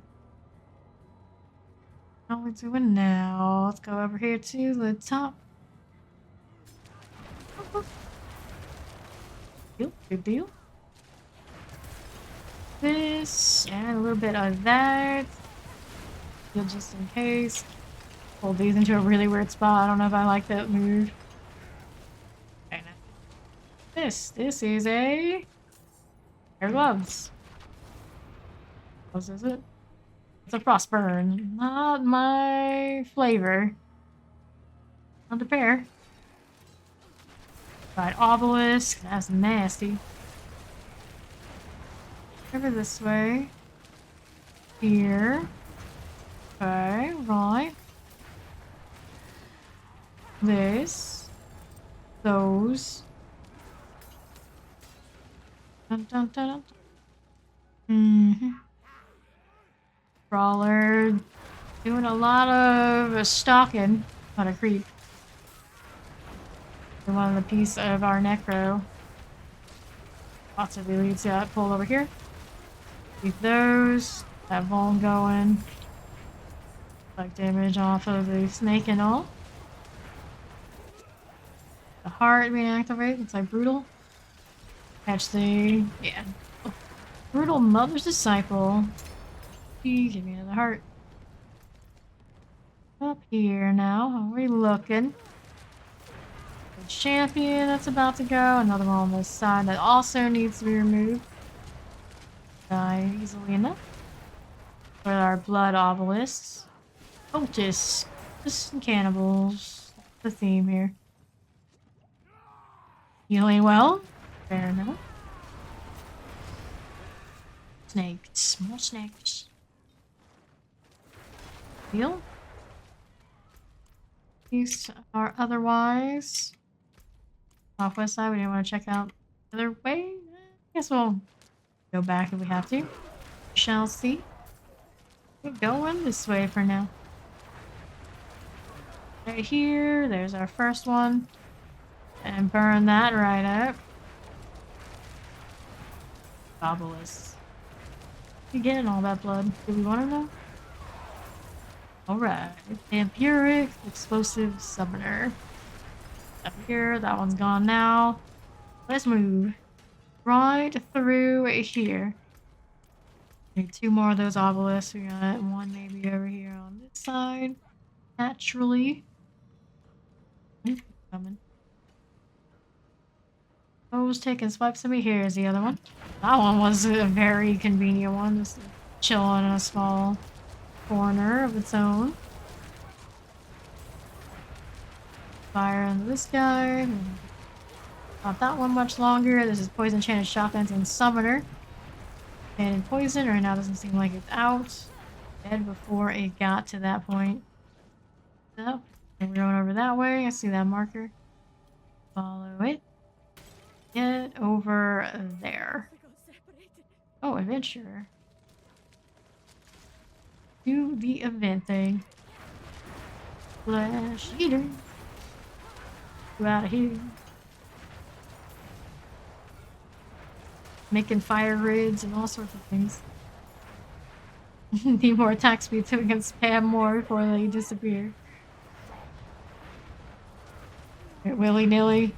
[SPEAKER 1] What are we doing now? Let's go over here to the top. Good deal. This, and a little bit of that. Just in case. Pull these into a really weird spot. I don't know if I like that move. Okay, now. This is a pair of gloves. What is it? It's a frostburn. Not my flavor. Not the pair. Right, obelisk. That's nasty. Over this way. Here. Okay, right. This. Those. Dun, dun, dun, dun. Brawler. Doing a lot of stalking. Not a creep. We wanted a piece of our necro. Lots of elites got pulled over here. Keep those. That Vuln going. Like damage off of the snake and all. The heart being activated. Looks like brutal. Catch the brutal mother's disciple. Give me another heart. Up here now. How are we looking? The champion that's about to go. Another one on this side that also needs to be removed. Die easily enough. With our blood obelisks. Cultists. Just some cannibals. That's the theme here. Healing well. Fair enough. Snakes. More snakes. Heal. These are otherwise. Off west side, we didn't want to check out the other way. Guess we'll go back if we have to. Shall see. We're going this way for now. Right here, there's our first one. And burn that right up. Obelisk. You getting all that blood? Do we want to know? Alright. Vampiric Explosive Summoner. Up here, that one's gone now. Let's move right through here. Need 2 more of those obelisks. We got one maybe over here on this side. Naturally. Coming. Oh, was taking swipes at me. Here's the other one. That one was a very convenient one. Just chilling in a small corner of its own. Fire into this guy. Not that one much longer. This is Poison Chanted Shotguns and Summoner. And poison right now doesn't seem like it's out. Dead before it got to that point. So, we're going over that way. I see that marker. Follow it. Get over there. Oh, adventure. Do the event thing. Flash eater. Go out of here. Making fire grids and all sorts of things. Need more attack speed so we can spam more before they disappear. Willy-nilly.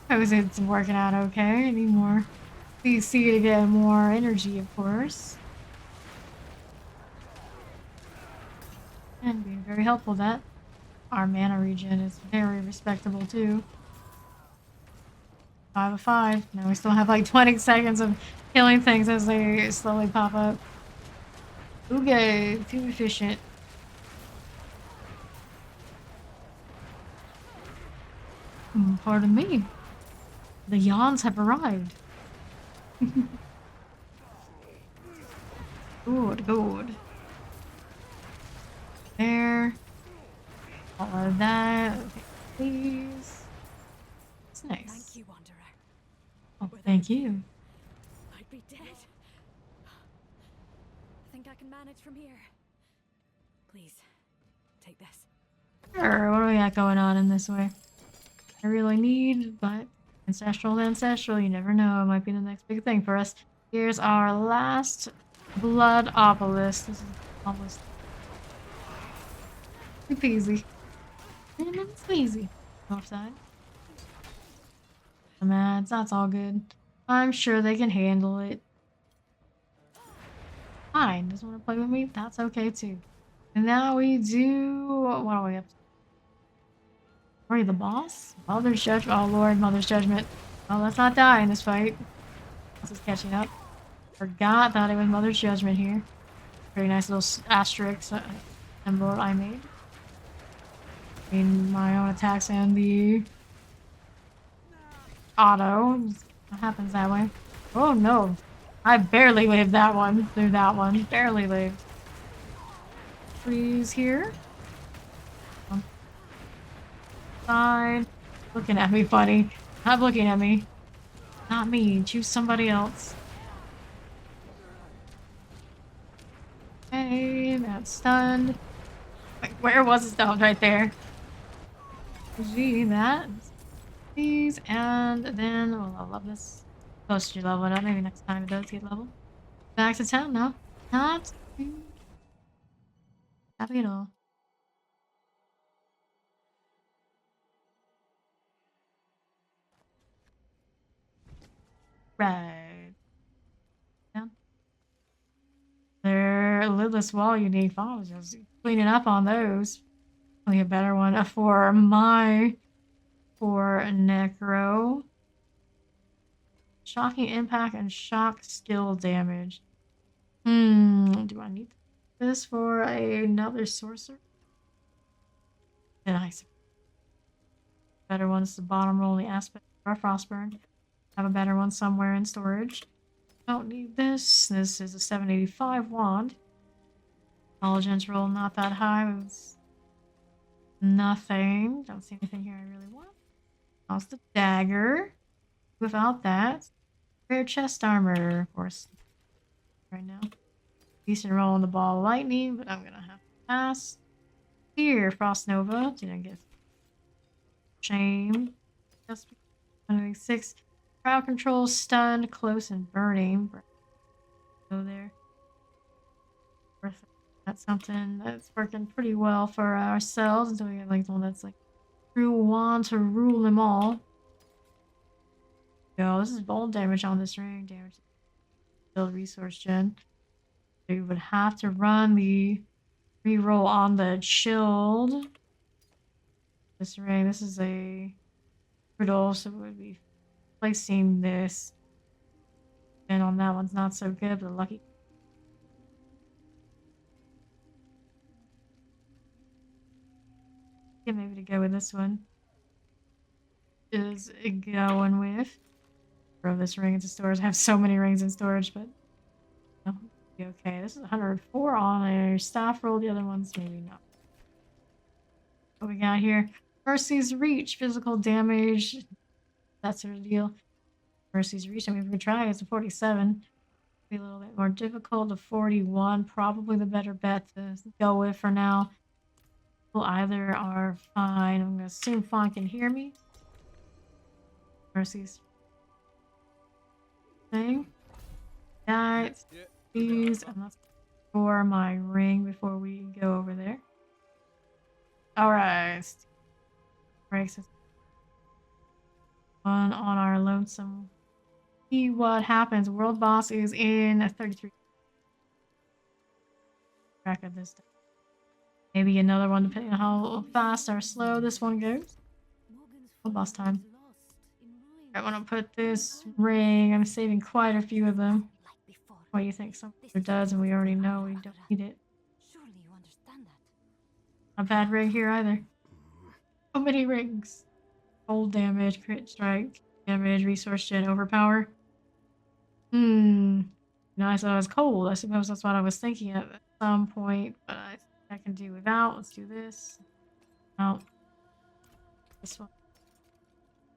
[SPEAKER 1] It's working out okay. I need more CC to get more energy, of course. And being very helpful that our mana regen is very respectable too. 5 of 5. Now we still have like 20 seconds of killing things as they slowly pop up. Okay, too efficient. Pardon me. The yawns have arrived. Good, good. There. All of that. Okay, please. It's nice.
[SPEAKER 2] Thank you, Wanderer.
[SPEAKER 1] Oh, thank you.
[SPEAKER 2] I'd be dead. I think I can manage from here. Please, take this.
[SPEAKER 1] Sure, what do we got going on in this way? I really need, but ancestral to ancestral, you never know. It might be the next big thing for us. Here's our last blood obelisk. This is almost easy. And it's easy. Offside. The mats, that's all good. I'm sure they can handle it. Fine, doesn't want to play with me? That's okay too. And now we do. What are we up to? Are you the boss? Mother's Judgment. Oh lord, Mother's Judgment. Oh, let's not die in this fight. This is catching up. Forgot that it was Mother's Judgment here. Very nice little asterisk symbol I made. In my own attacks and the auto. What happens that way? Oh no. I barely lived that one through that one. Barely lived. Freeze here. Side. Looking at me funny. Not looking at me. Not me. Choose somebody else. Okay, that's stunned. Wait, where was it stunned? Right there. Gee, that. These, and then we'll level up this. Closer to level it up. Maybe next time it does get leveled. Back to town now. Not too happy at all. Right. Yeah. They're lidless wall unique files. Just cleaning up on those. Probably a better one for Necro. Shocking impact and shock skill damage. Do I need this for another sorcerer? Nice. Better one's the bottom rolling aspect of our Frostburn. Have a better one somewhere in storage. Don't need this. This is a 785 wand. Intelligence roll not that high. It's nothing. Don't see anything here I really want. How's the dagger? Without that, rare chest armor, of course. Right now, decent roll on the ball of lightning, but I'm gonna have to pass. Here, Frost Nova. Didn't get shame. Just 106. Crowd control, stunned, close, and burning. Go there. That's something that's working pretty well for ourselves until we get like the one that's like true wand to rule them all. Yo, this is bold damage on this ring. Damage. Build resource gen. So you would have to run the reroll on the shield. This ring. This is a brittle, so it would be placing this. And on that one's not so good, but lucky. Yeah, maybe to go with this one. Is going with. Throw this ring into storage. I have so many rings in storage, but no, be okay. This is 104 on a staff roll. The other one's maybe not. What we got here? Mercy's Reach, physical damage. That sort of deal. Mercy's Reach. I mean, if we try, it's a 47. Be a little bit more difficult. The 41, probably the better bet to go with for now. Well, either are fine. I'm gonna assume Fawn can hear me. Mercy's thing. That, please, and let's for my ring before we go over there. Alright. Breaks us. One on our lonesome. See what happens. World boss is in 33. Track of this. Maybe another one depending on how fast or slow this one goes. World boss time. I want to put this ring. I'm saving quite a few of them. What do you think? Something does, and we already know we don't need it.
[SPEAKER 2] Surely you understand that.
[SPEAKER 1] Not a bad ring here either. So many rings. Cold damage, crit strike, damage, resource gen, overpower. No, I thought it was cold. I suppose that's what I was thinking at some point, but I can do without. Let's do this. Out. This one.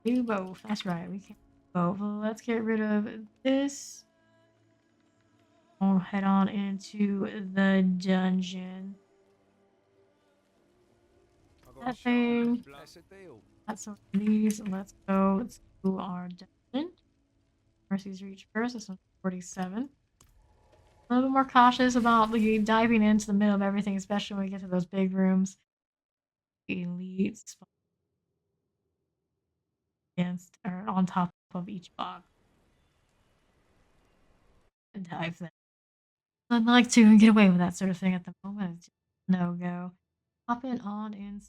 [SPEAKER 1] Do both. That's right. We can do both. Well, let's get rid of this. We'll head on into the dungeon. That thing. That's what these. Let's go to our dungeon. Mercy's Reach first. This one's 47. A little bit more cautious about the diving into the middle of everything, especially when we get to those big rooms. Elite spot against or on top of each box. And dive them. I'd like to get away with that sort of thing at the moment. It's just no go. Hop in on in.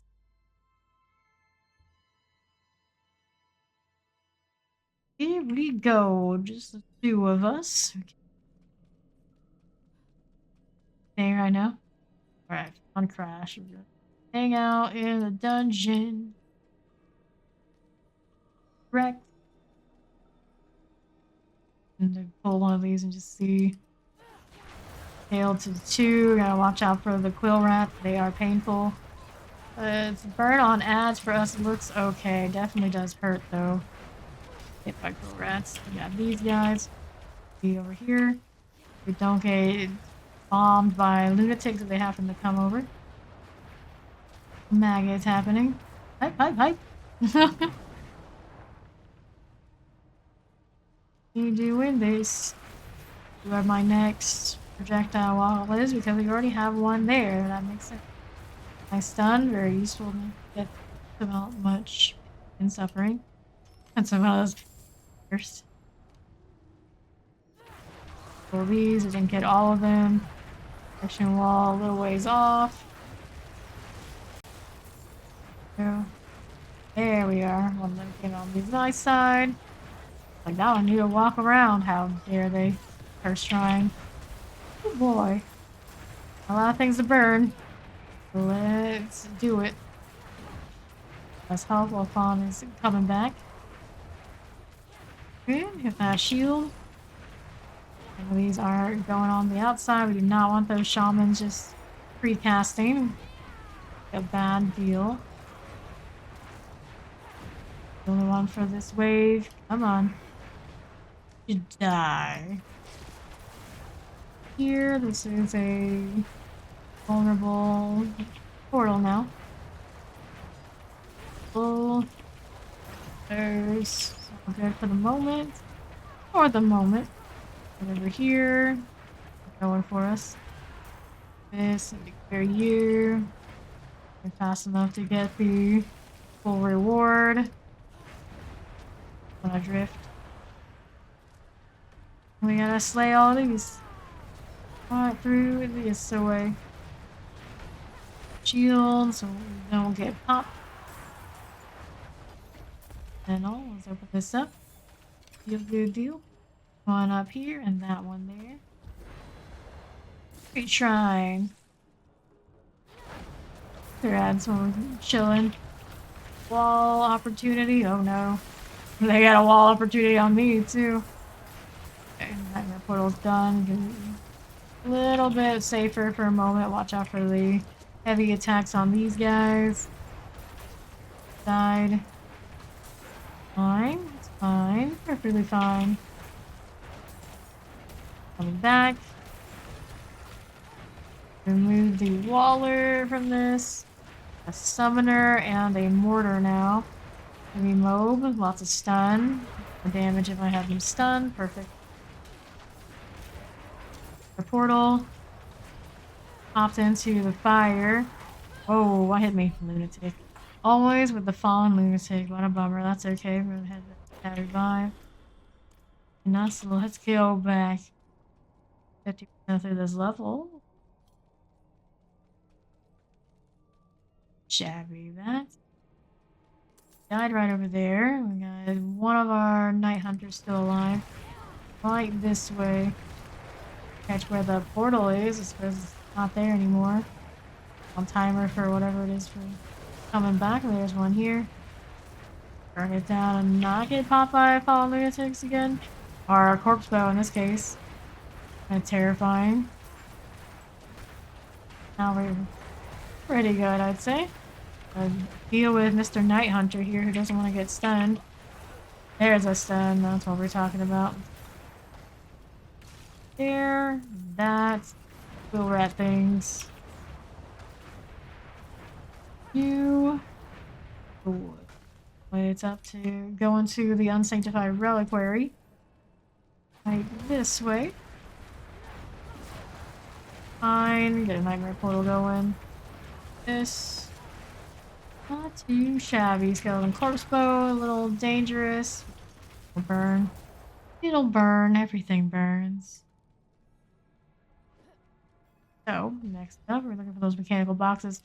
[SPEAKER 1] Here we go. Just the two of us. Okay, right now. Alright, on crash. We're gonna hang out in the dungeon. Correct. And then pull one of these and just see. Tail to the 2. Gotta watch out for the quill rat. They are painful. It's burn on ads for us looks okay. Definitely does hurt though. Hit by quill rats. We got these guys. Be over here. We don't get bombed by lunatics if they happen to come over. Maggots happening. Hype. You doing this? Where my next projectile wall is because we already have one there. That makes sense. My stun, very useful to get without much in suffering. And some of those first. So these, I didn't get all of them. Section wall a little ways off. So, there we are. One of them came on the nice side. Like that one need to walk around. How dare they? First trying. Oh boy. A lot of things to burn. Let's do it. Let's help while Fawn is coming back. Good. Hit that shield. And these are going on the outside. We do not want those shamans just pre-casting. A bad deal. The only one for this wave. Come on. You die. Here, this is a vulnerable portal now. Oh, there's good for the moment. For the moment. And over here, going for us. This, for you. We're fast enough to get the full reward. When I drift. We gotta slay all these. Right through this away. Shield so we don't get popped. And all, let's open this up. Good deal. One up here and that one there. Great shrine. They're adding some chilling. Wall opportunity. Oh no. They got a wall opportunity on me too. Okay, nightmare portal's done. A little bit safer for a moment. Watch out for the heavy attacks on these guys. Died. Fine. It's fine. Perfectly fine. Coming back. Remove the waller from this. A summoner and a mortar now. Heavy mob. Lots of stun. More damage if I have them stunned. Perfect. The portal. Popped into the fire. Oh, what hit me? Lunatic. Always with the fallen lunatic. What a bummer. That's okay. We're gonna head to revive. Nice. Let's go back. 50% through this level. Shabby that. Died right over there. We got one of our night hunters still alive. Right this way. Catch where the portal is. I suppose it's not there anymore. On timer for whatever it is for coming back. There's one here. Burn it down and not get popped by fallen lunatics again. Or a corpse bow in this case. Kind of terrifying. Now we're pretty good, I'd say. Deal with Mr. Night Hunter here who doesn't want to get stunned. There's a stun. That's what we're talking about. There. That. We'll rat things. You. It's up to go into the unsanctified reliquary. Right this way. Fine. Get a nightmare portal going. This. Not too shabby. Skeleton corpse bow. A little dangerous. It'll burn. It'll burn. Everything burns. So, next up, we're looking for those mechanical boxes.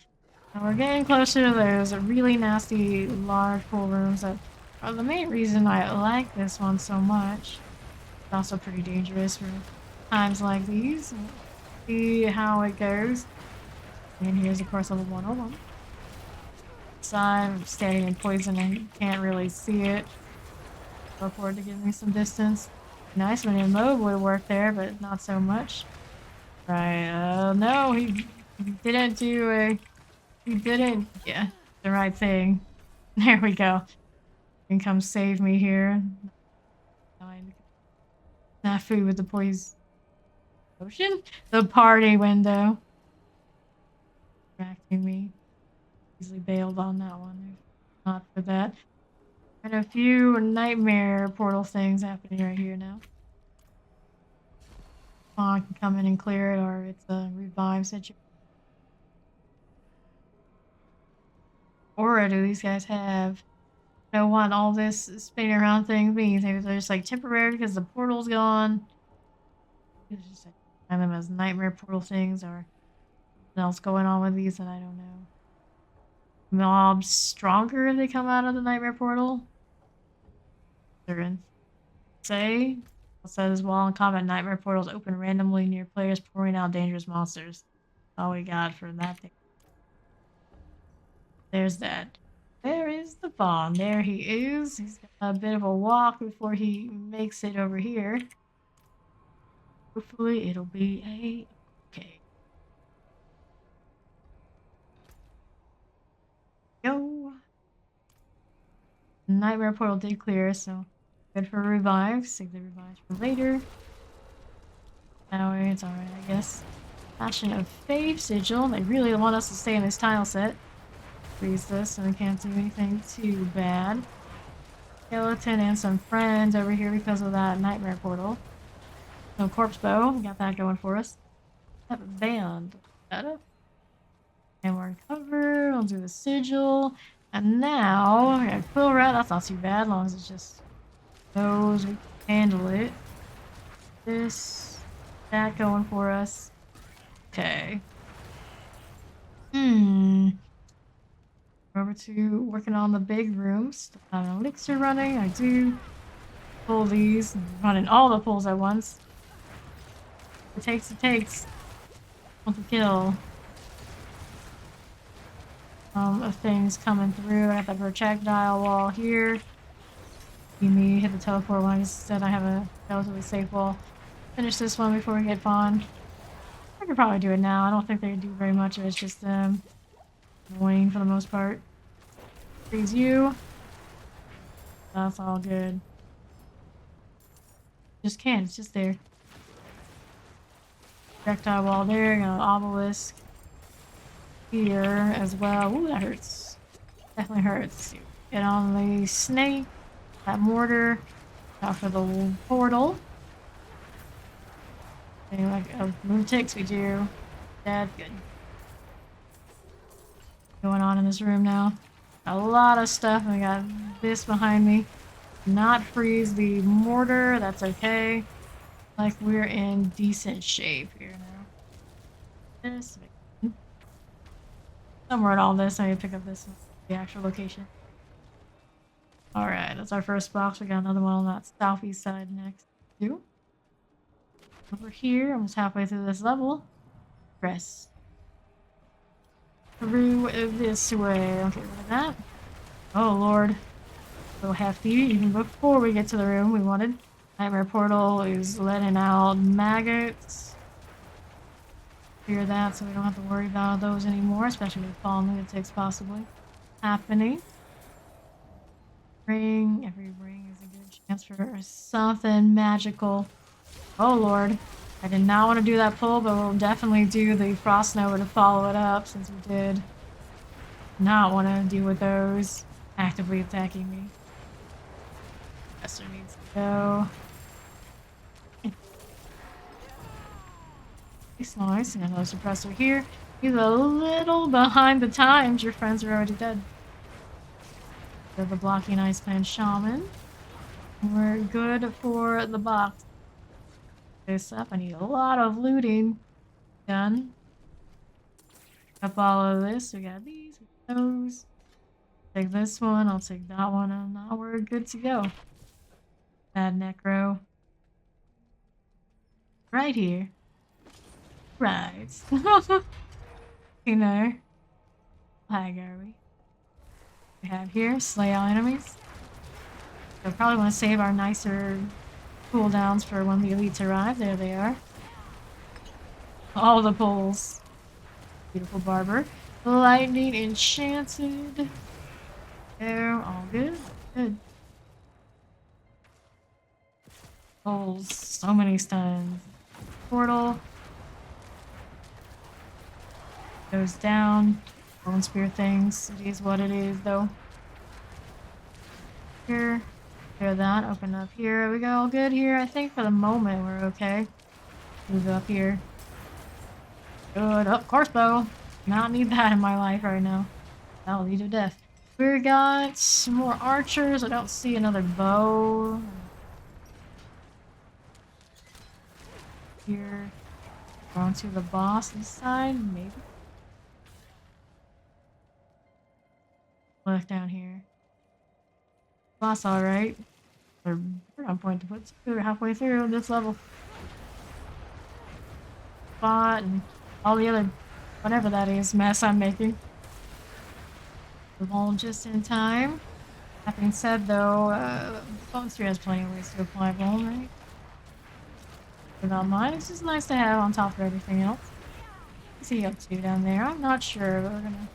[SPEAKER 1] And we're getting closer to those really nasty, large pool rooms that are the main reason I like this one so much. It's also pretty dangerous for times like these. See how it goes. And here's, of course, level 101. Side, I'm standing in poison and can't really see it. Go forward to give me some distance. Nice when your mode would work there, but not so much. Right, no, he didn't do the right thing. There we go. You can come save me here. Snafu with the poison. Ocean? The party window. Distracting me. Easily bailed on that one. Not for that. And a few nightmare portal things happening right here now. Spawn can come in and clear it, or it's a revive situation. Aura do these guys have? I don't know what all this spinning around thing means. Maybe they're just like temporary because the portal's gone. It's just like kind of them as nightmare portal things, or something else going on with these that I don't know. Mobs stronger if they come out of the nightmare portal. Certain say says while in combat, nightmare portals open randomly near players, pouring out dangerous monsters. That's all we got for that thing. There's that. There is the Fawn. There he is. He's got a bit of a walk before he makes it over here. Hopefully it'll be okay. Go. Nightmare portal did clear, so good for revive. Save the revives for later. That way it's alright, I guess. Passion of Faith Sigil. They really want us to stay in this tile set. Freeze this so we can't do anything too bad. Skeleton and some friends over here because of that nightmare portal. No corpse bow. We got that going for us. Have a band. Better. And we're in cover. We'll do the sigil. And now, we got quill rat. That's not too bad as long as it's just those. We can handle it. This. That going for us. Okay. Over to working on the big rooms. Have an elixir running. I do pull these. Running all the pulls at once. It takes, it takes. Want the kill. Of things coming through. I got the projectile wall here. You need to hit the teleport one. Instead, I have a relatively safe wall. Finish this one before we get fawn. I could probably do it now. I don't think they do very much. It's just annoying for the most part. Freeze you. That's all good. Just can't. It's just there. Projectile wall there. Got an obelisk here as well. Ooh, that hurts. Definitely hurts. Get on the snake. That mortar. Out for the portal. Like move ticks we do. That's good. Going on in this room now. A lot of stuff. We got this behind me. Not freeze the mortar. That's okay. Like we're in decent shape here now. This. Somewhere in all this, I need to pick up this the actual location. Alright, that's our first box. We got another one on that southeast side next too. Over here, almost halfway through this level. Press. Through this way. Okay, like that. Oh lord. So hefty. Even before we get to the room we wanted. Nightmare portal is letting out maggots. Clear that so we don't have to worry about those anymore, especially with fallen lunatics possibly happening. Ring. Every ring is a good chance for something magical. Oh lord. I did not want to do that pull, but we'll definitely do the Frost Nova to follow it up since we did not want to deal with those actively attacking me. Professor needs to go. It's nice. And another suppressor here. He's a little behind the times. Your friends are already dead. They're the blocking Ice Clan Shaman. We're good for the box. This up. I need a lot of looting done. Up all of this. We got these, those. Take this one. I'll take that one, and now we're good to go. Bad necro. Right here. Right. You know. How high are we? We have here slay all enemies. So probably want to save our nicer cooldowns for when the elites arrive. There they are. All the pulls. Beautiful barber. Lightning enchanted. There, all good. Good. Pulls. So many stuns. Portal. Goes down. Bone spear things. It is what it is, though. Here. Clear that. Open up here. We got all good here. I think for the moment we're okay. Move up here. Good. Up, crossbow. Not need that in my life right now. That'll lead to death. We got some more archers. I don't see another bow. Here. On to the boss this side, maybe. Look down here. Boss, alright. We're on point to put through halfway through this level. Spot and all the other whatever that is mess I'm making. All just in time. That being said, though, Bone Spear has plenty of ways to apply Bone, right? Without mine, it's just nice to have on top of everything else. What's he up to down there? I'm not sure, but we're gonna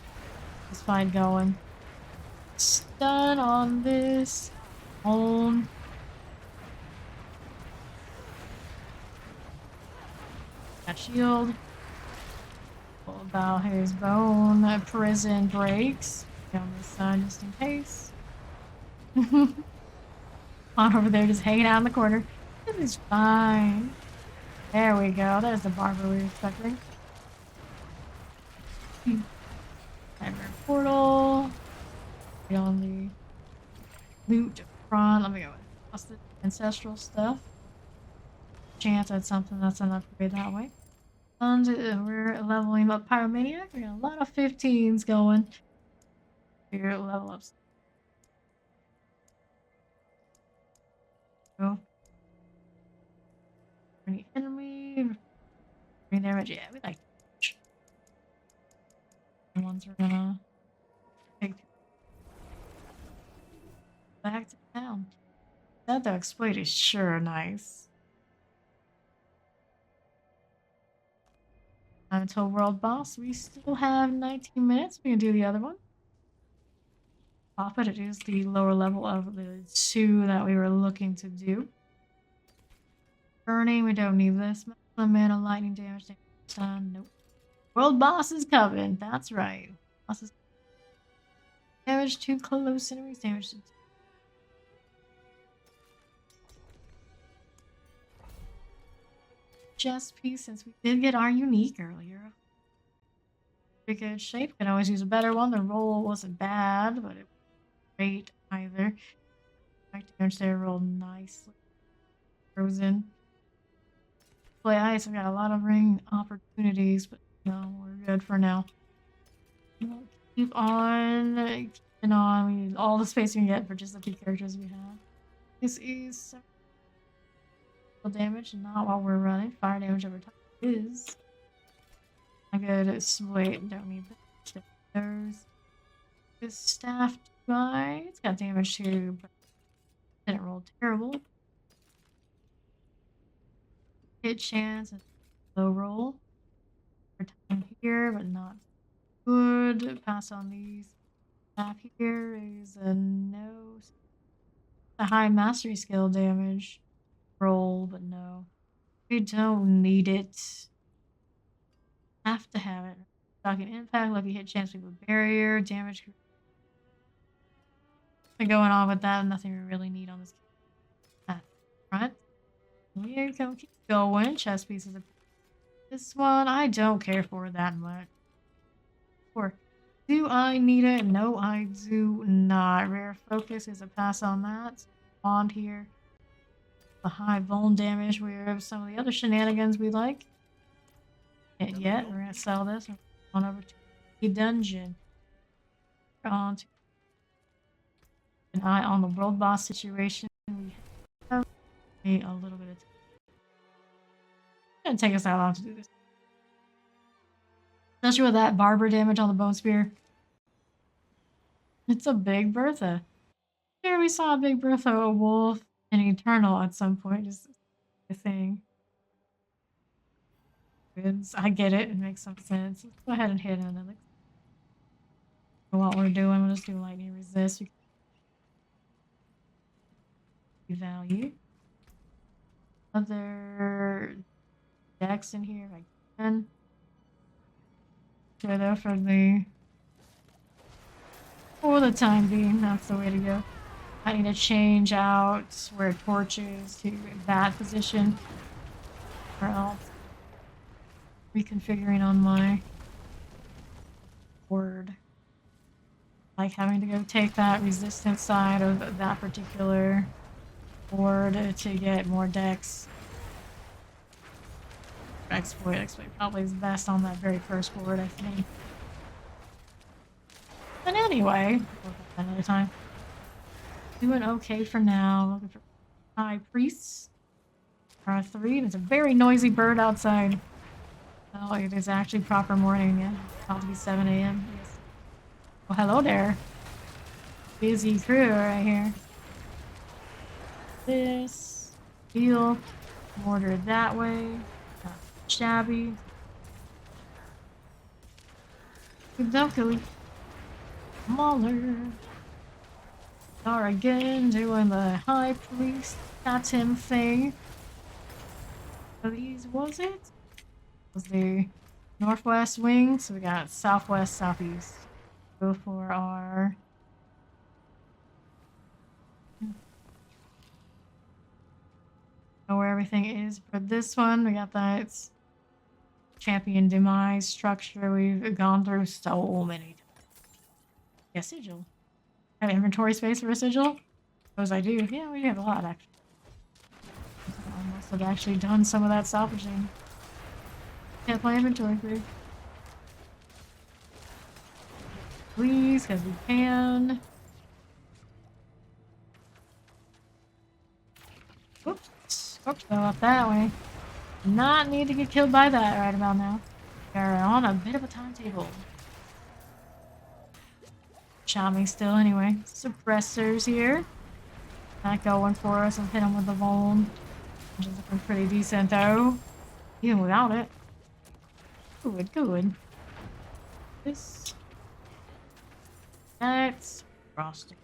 [SPEAKER 1] just find going. Stun on this. Bone. Got shield. What about his bone? Prison breaks. On this side just in case. On over there just hanging out in the corner. This is fine. There we go. There's the barber we were expecting. Nightmare portal. Get on the loot front. Let me go with the ancestral stuff. Chance at something that's an upgrade that way. And we're leveling up Pyromaniac. We got a lot of 15s going. Here, level ups. Go. Any enemy? Any damage? Yeah, we like the ones we're gonna take back to town. That the exploit is sure nice. Until world boss, we still have 19 minutes. We can do the other one. Pop it. It is the lower level of the two that we were looking to do. Burning, we don't need this. Mana, lightning damage, stun, nope. World boss is coming. That's right. Boss is damage to close enemies, damage to chest piece since we did get our unique earlier. Pretty good shape. Can always use a better one. The roll wasn't bad, but it wasn't great either. Damage there rolled nicely. Frozen. Play ice. We got a lot of ring opportunities, but no, we're good for now. We'll keep on keeping on. We need all the space we can get for just the two characters we have. This is damage, not while we're running. Fire damage over time is a good split. Don't need those. This staff guy, it's got damage too, but didn't roll terrible. Hit chance and low roll. Time here, but not good. Pass on these. Staff here is a no. A high mastery skill damage roll, but no. We don't need it. Have to have it. Shocking impact, lucky hit chance, we have a barrier, damage. Been going on with that, nothing we really need on this front. Here, come keep going. Chest pieces of this one, I don't care for that much. Or do I need it? No, I do not. Rare focus is a pass on that. Bond here. The high vuln damage. We have some of the other shenanigans we like. Can't yet. We're gonna sell this. On over to the dungeon. On to an eye on the world boss situation. We have a little bit of time. It's gonna take us that long to do this. Especially with that barber damage on the bone spear. It's a big Bertha. Here we saw a big Bertha, a wolf, and Eternal at some point. Just a thing. I get it. It makes some sense. Let's go ahead and hit another. What we're doing, we'll just do lightning resist. Value. Other decks in here if I can. Go there for the time being. That's the way to go. I need to change out where torch is to that position, or else reconfiguring on my board. Like having to go take that resistance side of that particular board to get more decks. Exploit probably is best on that very first board, I think. But anyway, we'll look at that another time. Doing okay for now. Looking for high priests. R3. There's a very noisy bird outside. Oh, it is actually proper morning. Yeah, it's about to be 7 a.m. Yes. Well, hello there. Busy crew right here. This. Deal. Mortar that way. Not shabby. Exactly. Mauler. Are again doing the high priest. That's him thing. These was it? Was the northwest wing? So we got southwest, southeast. Go for our. Know where everything is for this one. We got that champion demise structure. We've gone through so many times. Yeah, sigil. Have inventory space for a sigil? Suppose I do. Yeah, we have a lot actually. I must have actually done some of that salvaging. Can't play inventory free. Please, because we can. Oops. Oops, go up that way. Not need to get killed by that right about now. We are on a bit of a timetable. Shot me still anyway. Suppressors here. Not going for us. I'll hit him with the Vuln. Which is looking pretty decent though. Even without it. Good, good. This. That's frosting.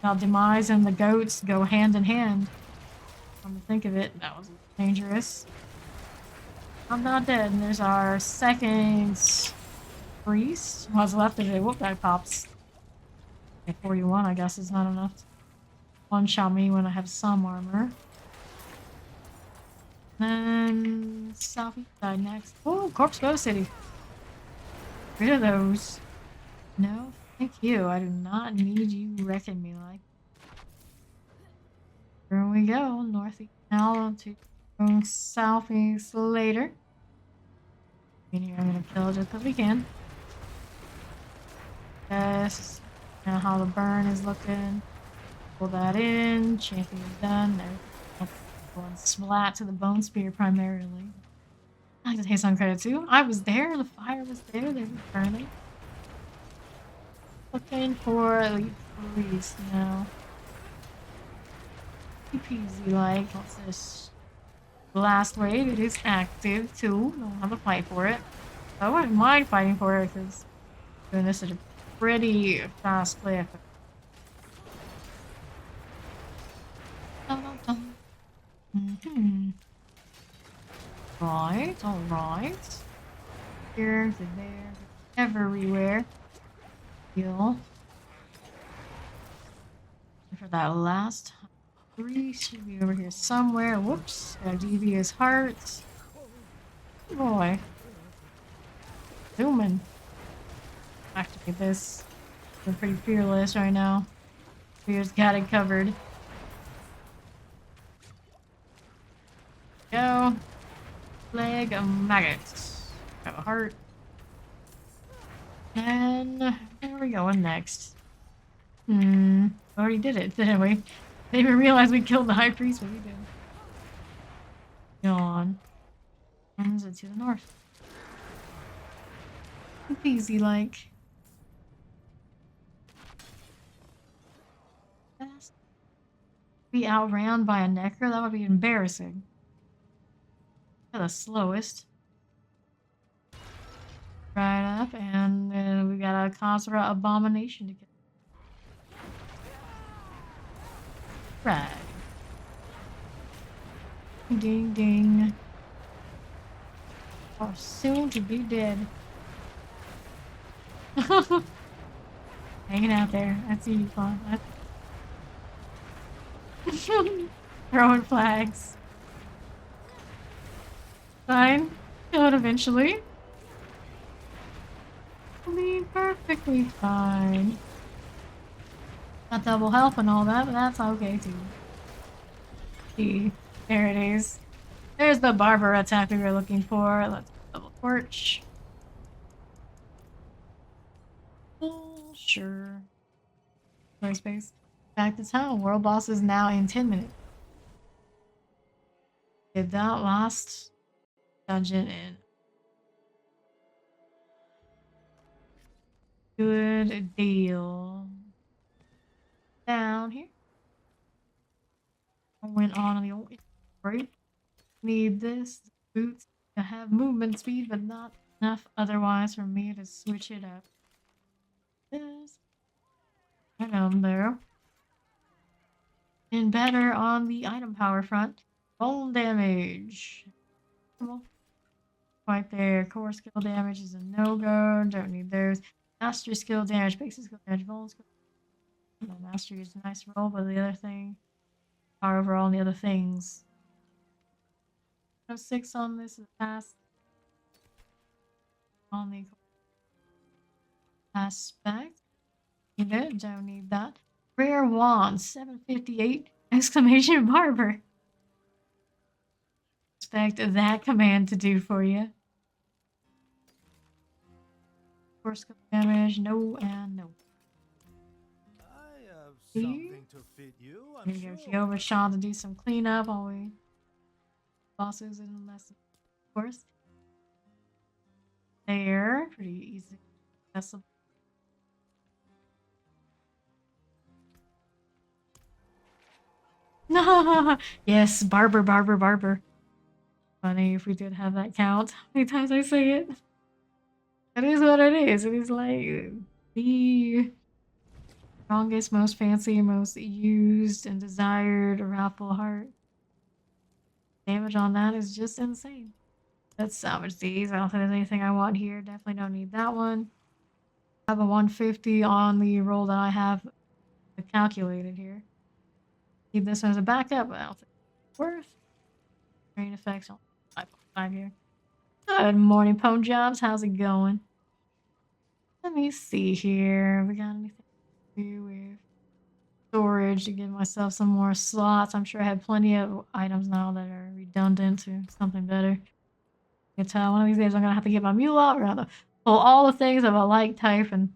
[SPEAKER 1] Now demise and the goats go hand in hand. Come to think of it, that was dangerous. I'm not dead. And there's our second priest. What's left of it? Whoop, that pops. Okay, 41, I guess, is not enough. One shot me when I have some armor. Then southeast side next. Oh, Corpse Ghost City. Rid of those. No, thank you. I do not need you wrecking me like. Here we go. Northeast now to southeast later. In here, I'm gonna kill just because we can. Yes. Now how the burn is looking. Pull that in. Champion's done. There. Going splat to the bone spear primarily. I like to take some credit too. I was there. The fire was there. They were burning. Looking for elite police now. Easy like. What's this? Blast wave. It is active too. Don't have to fight for it. I wouldn't mind fighting for it because doing this at a pretty fast clip. Right, alright. Here, to there, everywhere. Heal. And for that last 3 should be over here somewhere. Whoops. Got devious hearts. Boy. Zooming. Activate this. We're pretty fearless right now. Fear's got it covered. Go. Leg of maggots. Have a heart. And where are we going next? Already did it, didn't we? Didn't even realize we killed the high priest, but we did. Yawn. And to the north. Easy like. Be outran by a necker? That would be embarrassing. They're the slowest. Right up, and then we got a Khazra abomination to get. Right. Ding ding. Are soon to be dead. Hanging out there. I see you, Fawn. Throwing flags. Fine. Kill it eventually. Will be perfectly fine. Got double health and all that, but that's okay too. See, there it is. There's the barber attack we were looking for. Let's double torch. Oh, sure. First space. Back to town. World boss is now in 10 minutes. Did that last dungeon in. Good deal. Down here. I went on the old break. Need this boots to have movement speed, but not enough otherwise for me to switch it up. This. And there. And better on the item power front. Bone damage. Right there. Core skill damage is a no-go. Don't need those. Mastery skill damage, basic skill damage, bone skill. No, mastery is a nice roll, but the other thing. Power overall and the other things. No 6 on this is pass. On the aspect. Need it, don't need that. Rare wand, 758! Exclamation barber. Expect that command to do for you. Force skill damage, no and no.
[SPEAKER 4] I have
[SPEAKER 1] See?
[SPEAKER 4] something to fit you, I'm
[SPEAKER 1] I'm gonna
[SPEAKER 4] sure.
[SPEAKER 1] go over Sean to do some cleanup while we bosses in less, of course. There, pretty easy accessible. Yes, barber, barber, barber. Funny if we did have that count. How many times I say it? It is what it is. It is like the strongest, most fancy, most used and desired raffle heart. Damage on that is just insane. Let's salvage these. I don't think there's anything I want here. Definitely don't need that one. I have a 150 on the roll that I have calculated here. Keep this one as a backup, but I don't think it's worth. Rain effects on 5.5 here. Good morning, Pwn Jobs. How's it going? Let me see here. We got anything to do with storage to give myself some more slots? I'm sure I have plenty of items now that are redundant to something better. You can tell one of these days I'm gonna have to get my mule out. We're gonna pull all the things of a like type and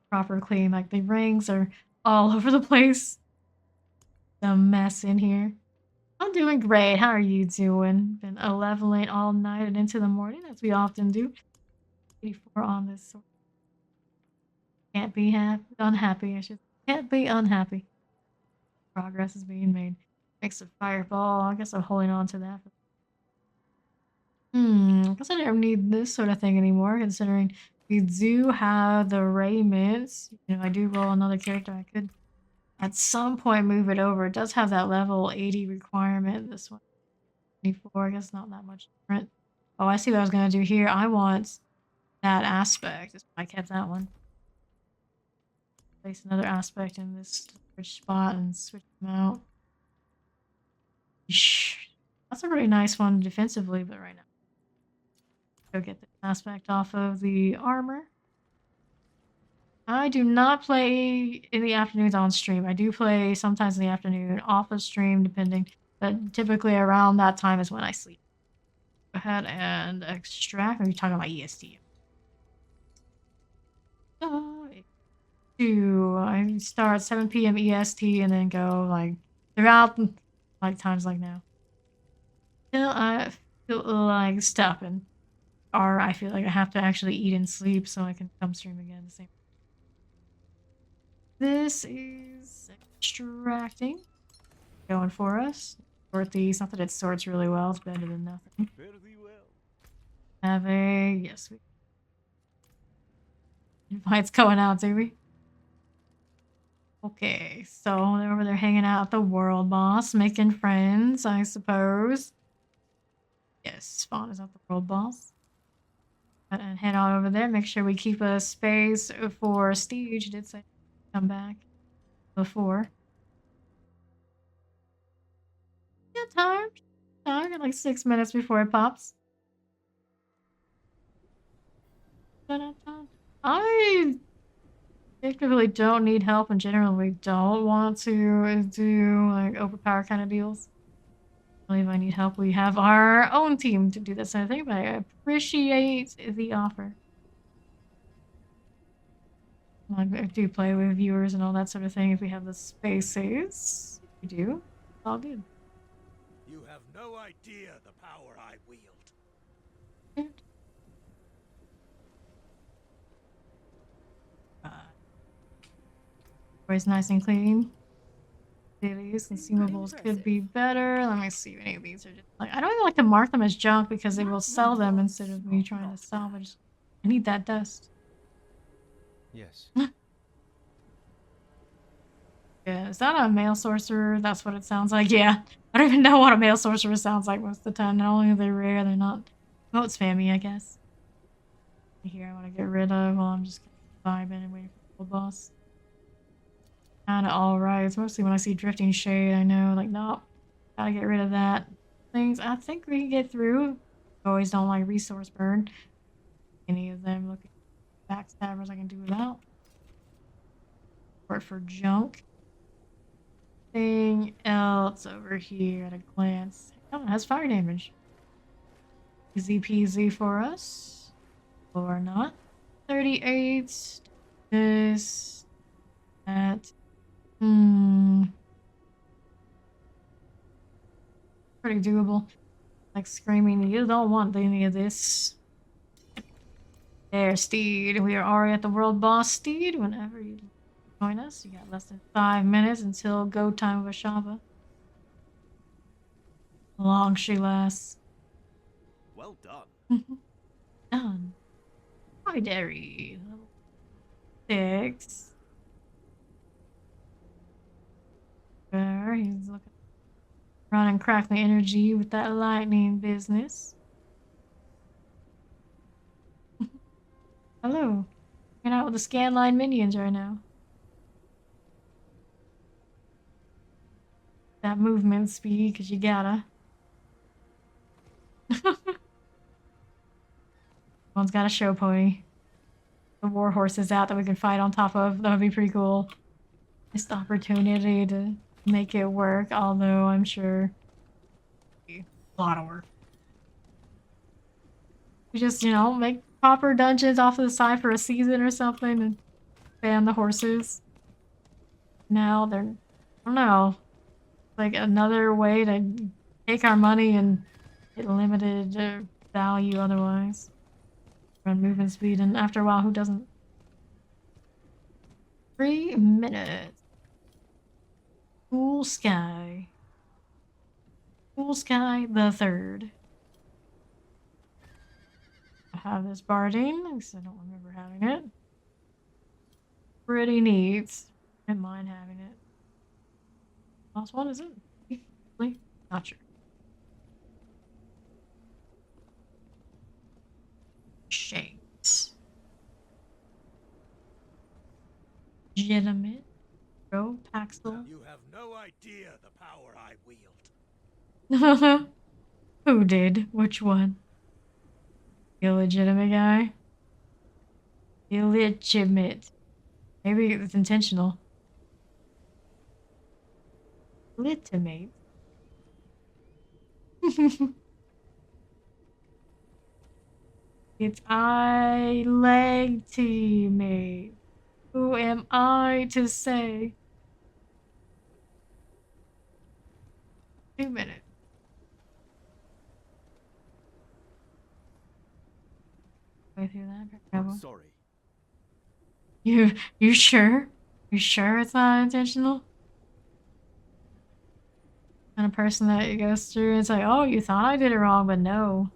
[SPEAKER 1] proper clean. Like the rings are all over the place. A mess in here. I'm doing great. How are you doing? Been leveling all night and into the morning, as we often do. 84 on this sword. Can't be unhappy. I should. Can't be unhappy. Progress is being made. Makes a fireball. I guess I'm holding on to that. I guess I don't need this sort of thing anymore, considering we do have the raiments. You know, I do roll another character. I could at some point move it over. It does have that level 80 requirement. This one, 24. I guess not that much different. Oh, I see what I was gonna do here. I want that aspect. That's why I kept that one. Place another aspect in this storage spot and switch them out. That's a really nice one defensively, but right now. Go get the aspect off of the armor. I do not play in the afternoons on stream. I do play sometimes in the afternoon off of stream, depending. But typically around that time is when I sleep. Go ahead and extract. Are you talking about EST? I start 7 p.m. EST and then go like throughout like times like now. Till I feel like stopping. Or I feel like I have to actually eat and sleep so I can come stream again the same. This is extracting. Going for us. Sort these. Not that it sorts really well. It's better than nothing.
[SPEAKER 4] Fairly well.
[SPEAKER 1] Have a... Yes, we... Invites going out, do we? Okay, so they're over there hanging out at the world boss, making friends, I suppose. Yes, Spawn is not the world boss. And head on over there. Make sure we keep a space for Steve. She did say come back before. Yeah, time. I got like 6 minutes before it pops. I particularly don't need help and generally don't want to do like overpower kind of deals. I believe I need help. We have our own team to do that sort of thing, but I appreciate the offer. I do play with viewers and all that sort of thing if we have the spaces. If we do, it's all good.
[SPEAKER 4] You have no idea the power I wield.
[SPEAKER 1] Always nice and clean. These consumables could be better. Let me see if any of these are just like I don't even like to mark them as junk because they will sell them instead of me trying to salvage. I need that dust.
[SPEAKER 4] Yes.
[SPEAKER 1] Yeah, is that a male sorcerer? That's what it sounds like. Yeah. I don't even know what a male sorcerer sounds like most of the time. Not only are they rare, they're not vote spammy, I guess. Here I want to get rid of while I'm just vibing and waiting for the boss. Kinda alright. It's mostly when I see drifting shade, I know, like, nope. Gotta get rid of that. Things I think we can get through. Always don't like resource burn. Any of them looking backstabbers I can do without. Work for junk. Thing else over here at a glance. Oh, it has fire damage. Easy peasy for us. Or not. 38. This. That. Pretty doable. Like screaming, you don't want any of this. There, Steed. We are already at the world boss, Steed. Whenever you join us, you got less than 5 minutes until go time of Ashamba. Long she lasts.
[SPEAKER 4] Well done.
[SPEAKER 1] Done. Hi, Derry. Level 6. There, he's looking. Run and crack the energy with that lightning business. Hello. Hanging out with the scanline minions right now. That movement speed, because you gotta. One's got a show pony. The war horse is out that we can fight on top of. That would be pretty cool. Missed opportunity to make it work, although I'm sure a lot of work. We just, make proper dungeons off to the side for a season or something and ban the horses. Now they're, I don't know, like another way to take our money and get limited value otherwise. Run movement speed, and after a while, who doesn't? 3 minutes. Cool Sky. Cool Sky the Third. I have this barding, because I don't remember having it. Pretty neat. Didn't mind having it. Last one, is it? Really? Not sure. Shakes. Legitimate. Bro, Paxel.
[SPEAKER 4] You have no idea the power I wield.
[SPEAKER 1] Who did? Which one? Illegitimate guy? Illegitimate. Maybe it's intentional. Legitimate. It's I leg teammate. Who am I to say? 2 minutes. Way through that.
[SPEAKER 4] Sorry.
[SPEAKER 1] You sure? You sure it's not intentional? Kind of person that goes through and it's like, oh, you thought I did it wrong, but no.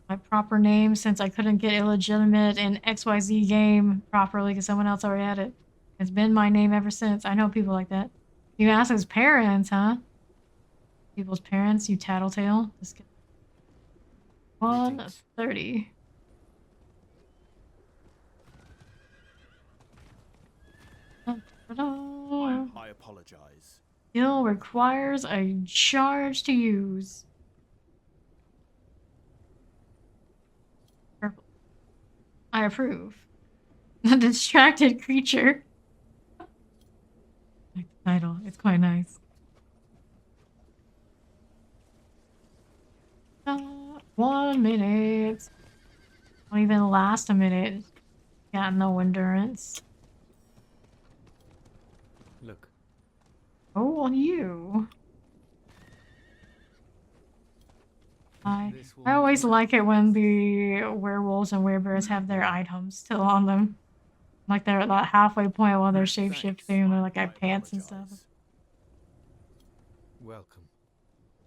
[SPEAKER 1] My proper name, since I couldn't get illegitimate in XYZ game properly because someone else already had it. It's been my name ever since. I know people like that. You ask his parents, huh? People's parents, you tattletale. Just kidding. 130.
[SPEAKER 4] I apologize.
[SPEAKER 1] Skill requires a charge to use. Purple. I approve. The distracted creature. I like the title. It's quite nice. 1 minute. Won't even last a minute. Got no endurance.
[SPEAKER 6] Look.
[SPEAKER 1] Oh, on you. I always like it when the werewolves and werebears have their items still on them. Like they're at that halfway point while they're shapeshifting and they're like got pants and stuff.
[SPEAKER 6] Welcome.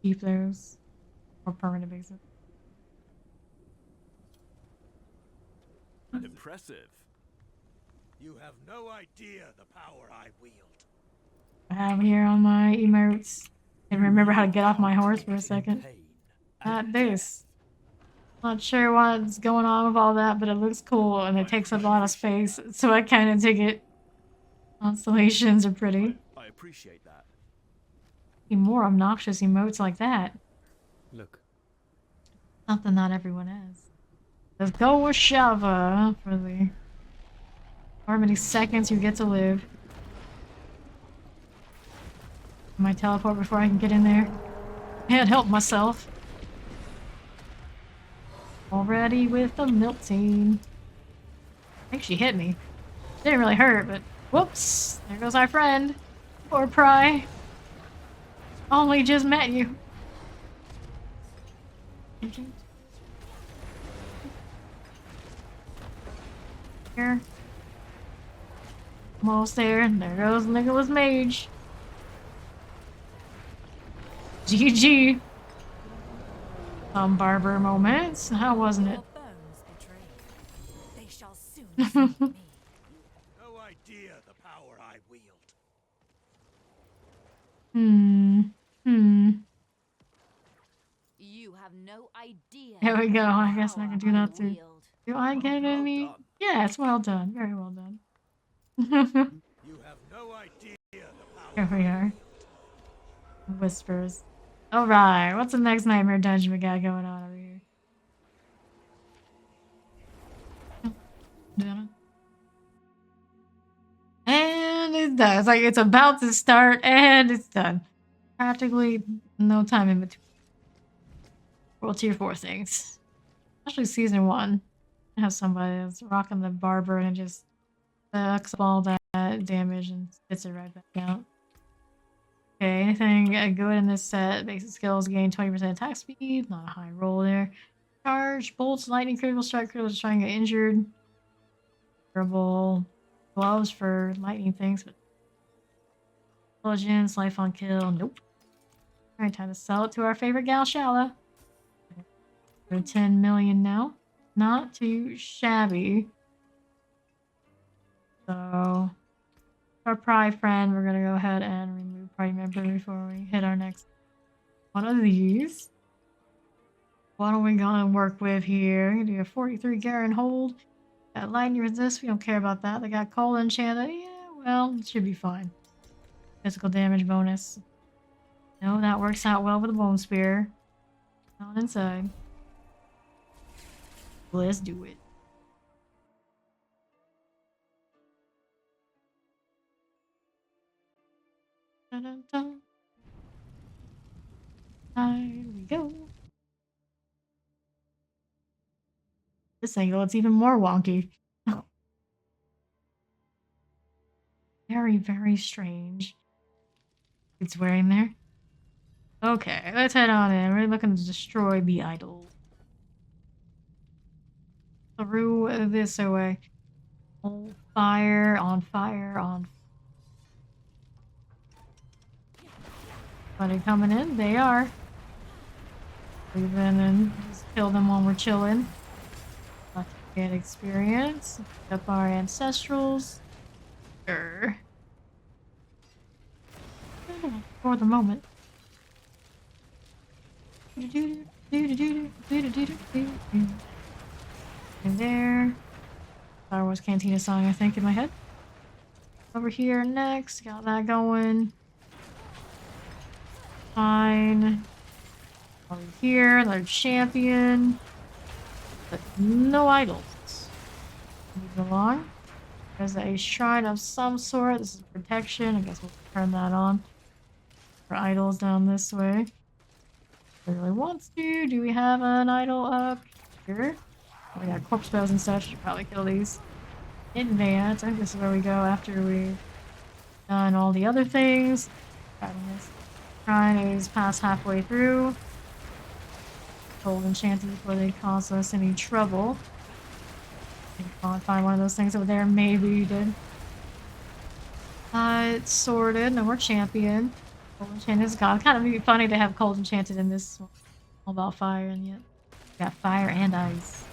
[SPEAKER 1] Keep those. Or permanent basis.
[SPEAKER 4] Impressive. You have no idea the power I wield.
[SPEAKER 1] I have here on my emotes. And remember how to get off my horse for a second. Not this. Not sure what's going on with all that, but it looks cool and it takes up a lot of space, so I kind of dig it. Constellations are pretty.
[SPEAKER 4] I appreciate that.
[SPEAKER 1] Need more obnoxious emotes like that.
[SPEAKER 6] Look.
[SPEAKER 1] Something not everyone has. Let's go with Shava for the however many seconds you get to live. I might teleport before I can get in there. Can't help myself. Already with the melting. I think she hit me. Didn't really hurt, but whoops! There goes our friend. Poor Pry. Only just met you. Here. Almost there. There goes Nicholas Mage. GG. Some barber moments. How wasn't it?
[SPEAKER 2] Your bones betray you. They shall soon see me.
[SPEAKER 4] No idea the power I wield.
[SPEAKER 2] You have no idea.
[SPEAKER 1] There we go. I guess I
[SPEAKER 2] power
[SPEAKER 1] can do that too.
[SPEAKER 2] wield.
[SPEAKER 1] Do I get any?
[SPEAKER 4] done.
[SPEAKER 1] Yes, well done. Very well done.
[SPEAKER 4] You have no idea the power.
[SPEAKER 1] Here we are. Whispers. Alright, what's the next nightmare dungeon we got going on over here? And it's done. It's like it's about to start and it's done. Practically no time in between. World Tier 4 things. Especially Season 1. I have somebody that's rocking the barber and it just sucks up all that damage and spits it right back out. Okay, anything good in this set? Basic skills gain 20% attack speed. Not a high roll there. Charge, bolts, lightning, critical strike, critical strike, get injured. Durable gloves for lightning things, but intelligence, life on kill, nope. Alright, time to sell it to our favorite gal, Shala. For 10 million now. Not too shabby. So, our Pride friend, we're gonna go ahead and remove party member before we hit our next one of these. What are we gonna work with here? Gonna do a 43 Garen hold. Got lightning resist, we don't care about that. They got cold enchanted. Yeah, well, it should be fine. Physical damage bonus. No, that works out well with a bone spear. On inside. Let's do it. Dun, dun, dun. Here we go. This angle, it's even more wonky. Very, very strange. It's wearing there. Okay, let's head on in. We're looking to destroy the idol. Through this away. On fire, on fire, on. Are they coming in? They are. Leave in and just kill them while we're chilling. Not to get experience. Pick up our ancestrals. Sure. For the moment. And there. Star Wars Cantina song, I think, in my head. Over here next, got that going. Fine. Over here, another champion. But no idols. Moving along. There's a shrine of some sort. This is protection. I guess we'll turn that on. For idols down this way. If we really wants to. Do we have an idol up here? Oh, we got corpse bows and such. Should probably kill these in advance. I think this is where we go after we've done all the other things. This shrine is past halfway through. Gold enchanted before they cause us any trouble. I think I'll find one of those things over there. Maybe you did. It's sorted. No more champion. Cold enchanted is gone. Kind of be funny to have cold enchanted in this one. All about fire, and yet got fire and ice.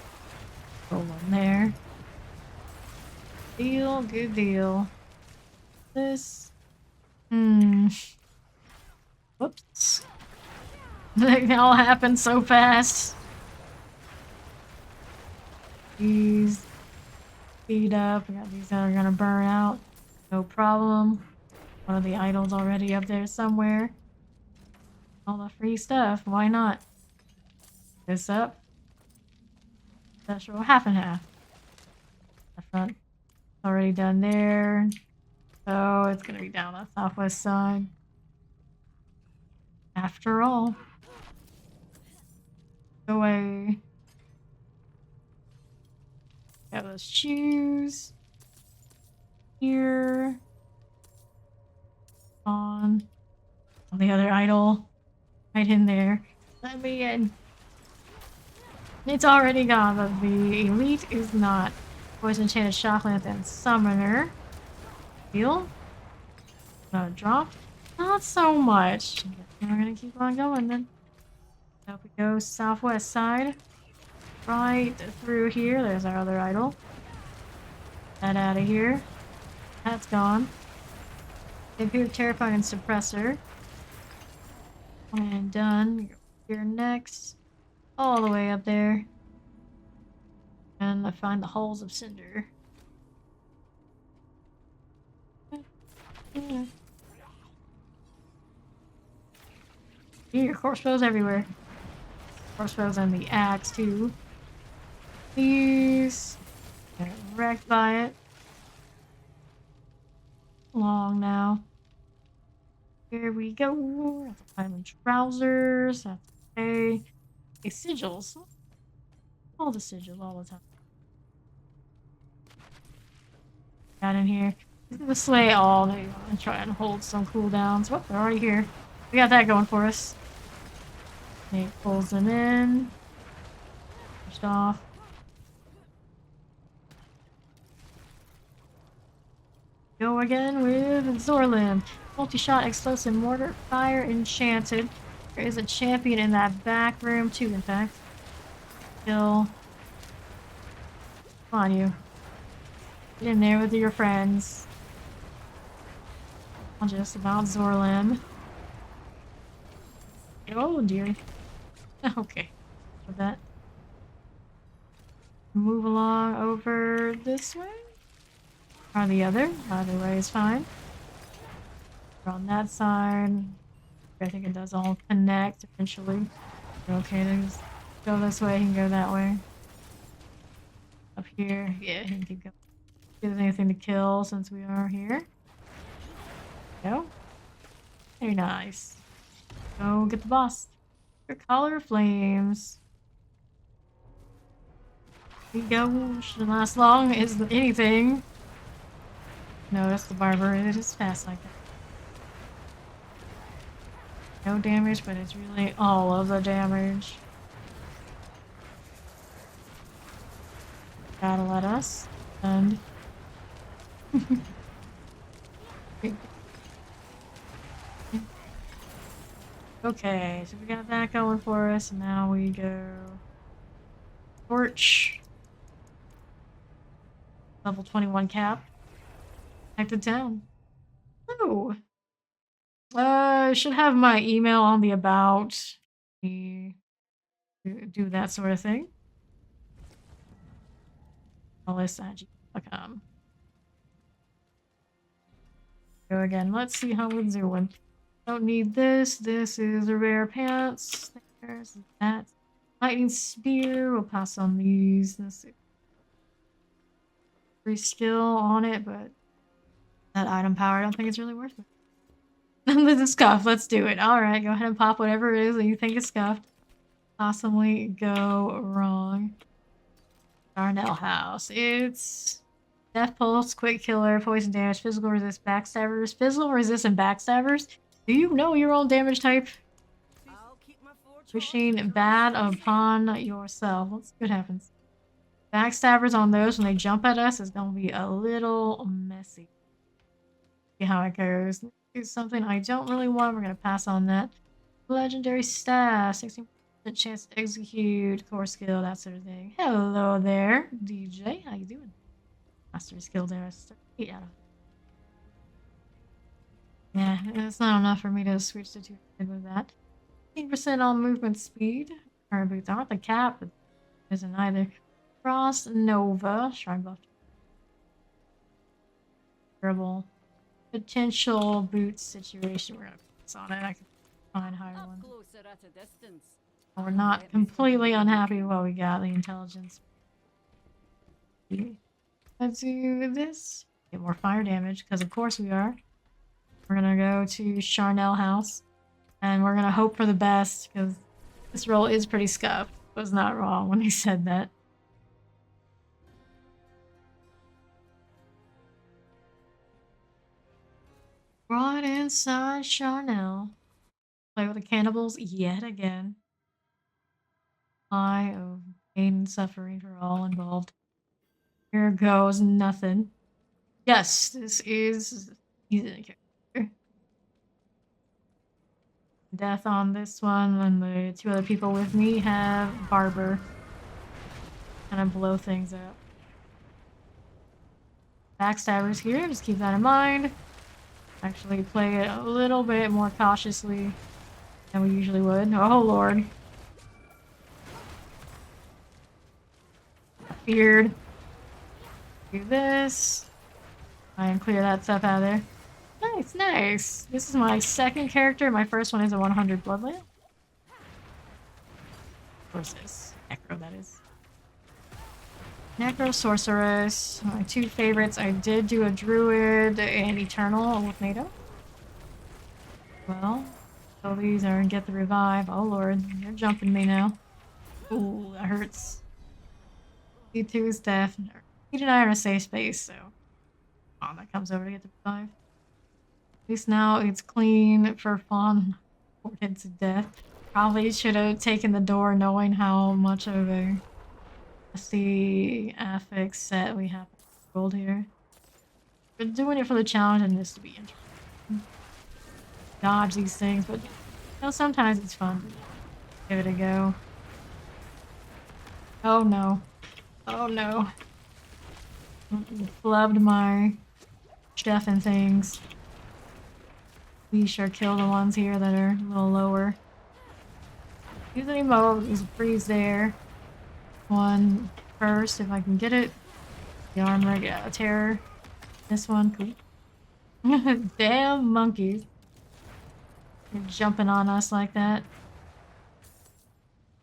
[SPEAKER 1] Gold on there. Deal, good deal. This. Whoops. They all happened so fast. These speed up. We got these that are gonna burn out. No problem. One of the idols already up there somewhere. All the free stuff. Why not? This up. Special half and half. The front already done there. So it's gonna be down the southwest side. After all. Go away. Got those shoes. Here. On the other idol. Right in there. Let me in. It's already gone, but the elite is not. Poison enchanted shocklanth and summoner. Heal. Drop. Not so much. We're gonna keep on going then. Up we go, southwest side. Right through here. There's our other idol. That out of here. That's gone. Here, terrifying suppressor. And done. Here next. All the way up there. And I find the halls of cinder. Here, corpse bows everywhere. Corpse bows and the axe too. Please. Get wrecked by it. Long now. Here we go. That's diamond trousers. That's okay. Okay, sigils. All the sigils all the time. Got in here. He's gonna slay all. There you go. And try and hold some cooldowns. Whoop, they're already here. We got that going for us. Nate pulls them in. Pushed off. Go again with Zorlim. Multi-shot explosive mortar. Fire enchanted. There is a champion in that back room too, in fact. Kill. Come on, you. Get in there with your friends. I'll just about Zorlim. Oh, dearie. Okay. With that. Move along over this way. Or the other. Either way is fine. We're on that side. I think it does all connect eventually. Okay, then just go this way, he can go that way. Up here, yeah, he can keep going. If there's anything to kill since we are here. Go. Very nice. Go get the boss. Your collar flames. Here you go. Shouldn't last long as anything. Notice the barber, it is fast like that. No damage, but it's really all of the damage. Gotta let us. And okay, so we got that going for us, and now we go torch. Level 21 cap. Back to town. Oh. I should have my email on the about. do that sort of thing. Go again. Let's see how we're doing. Don't need this. This is a rare pants. There's that. Lightning spear. We'll pass on these. This is free skill on it, but that item power, I don't think it's really worth it. This is scuffed. Let's do it. Alright, go ahead and pop whatever it is that you think is scuffed. Possibly go wrong. Darnell House. It's Death Pulse, Quick Killer, Poison Damage, Physical Resist, Backstabbers. Physical Resist and Backstabbers? Do you know your own damage type? Wishing bad upon yourself. Let's see what happens. Backstabbers on those when they jump at us is gonna be a little messy. See how it goes. Do something I don't really want. We're gonna pass on that. Legendary staff, 16% chance to execute, core skill, that sort of thing. Hello there, DJ. How you doing? Master skill there. Yeah. Yeah, it's not enough for me to switch to 2 with that. 15% on movement speed. Current boots aren't the cap, but isn't either. Frost Nova. Shrine buff. Terrible. Potential boots situation. We're gonna focus on it. I can find higher ones. We're not completely unhappy with what we got. The intelligence. Let's do this. Get more fire damage, because of course we are. We're gonna go to Charnel House. And we're gonna hope for the best, because this roll is pretty scuffed. Was not wrong when he said that. Brought inside Charnel. Play with the cannibals yet again. Eye of pain and suffering for all involved. Here goes nothing. Yes, this is easy character. Death on this one, and the 2 other people with me have Barber. Kind of blow things up. Backstabbers here, just keep that in mind. Actually play it a little bit more cautiously than we usually would. Oh lord. Feared. Do this. Try and clear that stuff out of there. Nice, nice. This is my second character. My first one is a 100 Bloodland. Of course, this Necro, that is. Necro Sorceress. My 2 favorites. I did do a Druid and Eternal with NATO. Well, so these are get the revive. Oh lord, you're jumping me now. Ooh, that hurts. C2 is death. Pete and I are in a safe space, so. Oh, that comes over to get the revive. At least now it's clean for fun. Ported to death. Probably should have taken the door knowing how much of a the affix set we have rolled here. We're doing it for the challenge and this to be interesting. Dodge these things, but you know, sometimes it's fun. Give it a go. Oh no. Oh no. Flubbed my chef and things. We sure kill the ones here that are a little lower. Use any mode, there's a freeze there. One first, if I can get it. The armor, get out of terror. This one, cool. Damn monkeys. You're jumping on us like that.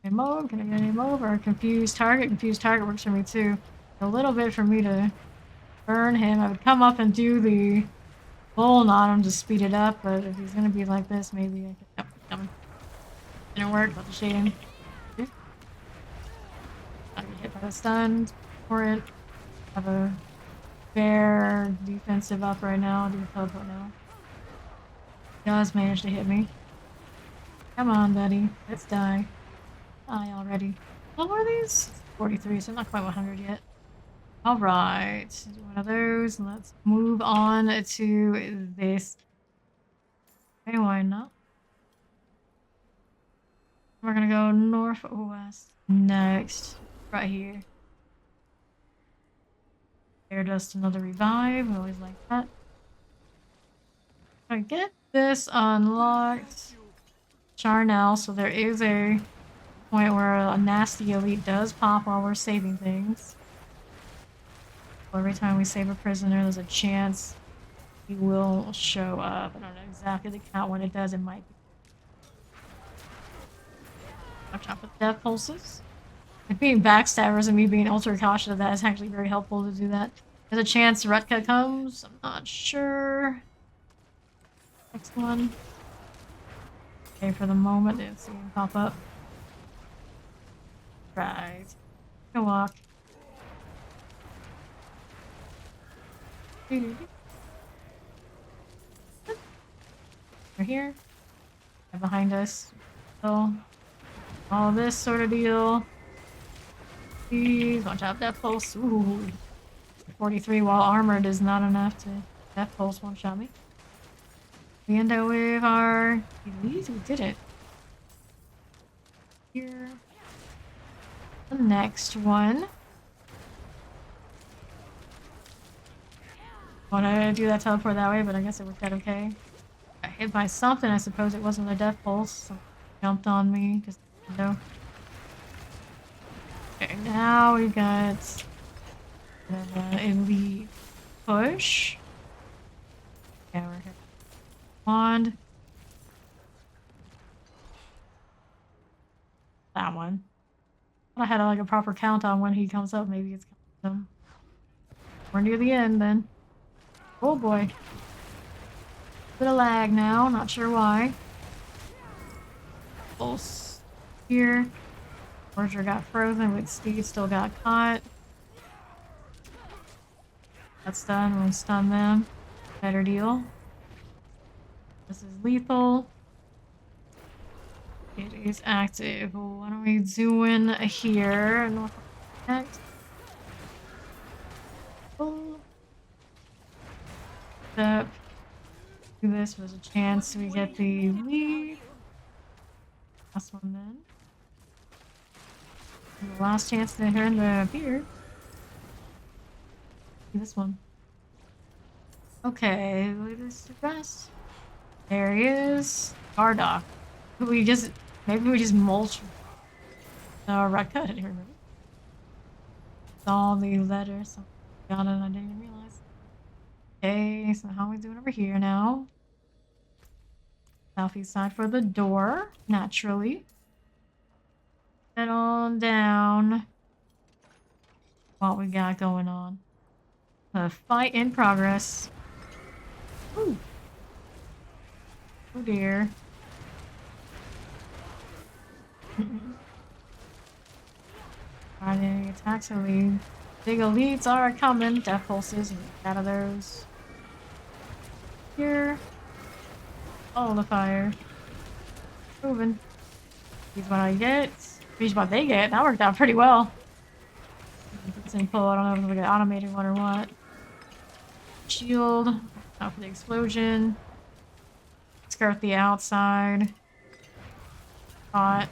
[SPEAKER 1] Any mode? Can I get any mode? Or confused target? Confused target works for me too. A little bit for me to burn him. I would come up and do the bowl on him to speed it up, but if he's gonna be like this, maybe I can. Oh, coming. Didn't work, but the shading. I get hit by the stun for it. Have a fair defensive up right now. Do the teleport now. He does manage to hit me. Come on, buddy. Let's die. Die already. What were these? 43, so I'm not quite 100 yet. Alright. Do one of those. Let's move on to this. Okay, why not? We're gonna go northwest next. Right here. Air dust, another revive. We always like that. I get this unlocked. Charnel, so there is a point where a nasty elite does pop while we're saving things. So every time we save a prisoner, there's a chance he will show up. I don't know exactly the count when it does. It might be. Watch out for the death pulses. Like being backstabbers and me being ultra cautious of that is actually very helpful to do that. There's a chance Rutka comes. I'm not sure. Next one. Okay, for the moment, didn't see him pop up. Right. Go walk. They're here. They're behind us. So, all this sort of deal. Please watch out, death pulse. Ooh. 43 while armored is not enough to death pulse one shot me. We end up with our elite. We did it. Here. The next one. Wanna do that teleport that way, but I guess it worked out okay. Got hit by something. I suppose it wasn't a death pulse. Something jumped on me. Just no. Okay, now we got the elite push. Yeah, we're here. Wand. That one. I had like a proper count on when he comes up. Maybe it's coming. We're near the end then. Oh boy. Bit of lag now. Not sure why. Pulse here. Roger got frozen, but Steve still got caught. That's done. We'll stun them. Better deal. This is lethal. It is active. What are we doing here? North Connect. Step. Do this. There's a chance we get the lead. Last one then. And the last chance to turn the beard. This one. Okay, leave this to rest. There he is. Bardock. Maybe we just mulch. No, Rutka, I didn't remember. It's all the letters. So got it, I didn't even realize. Okay, so how are we doing over here now? Southeast side for the door, naturally. Head on down. What we got going on? A fight in progress. Ooh. Oh dear. Alright, any attacks are lead. Big elites are coming. Death pulses. Out of those. Here. Oh, the fire. Moving. Here's what I get. Here's what they get. That worked out pretty well. Same pull. I don't know if we get automated one or what. Shield. Out for the explosion. Skirt the outside. Spot.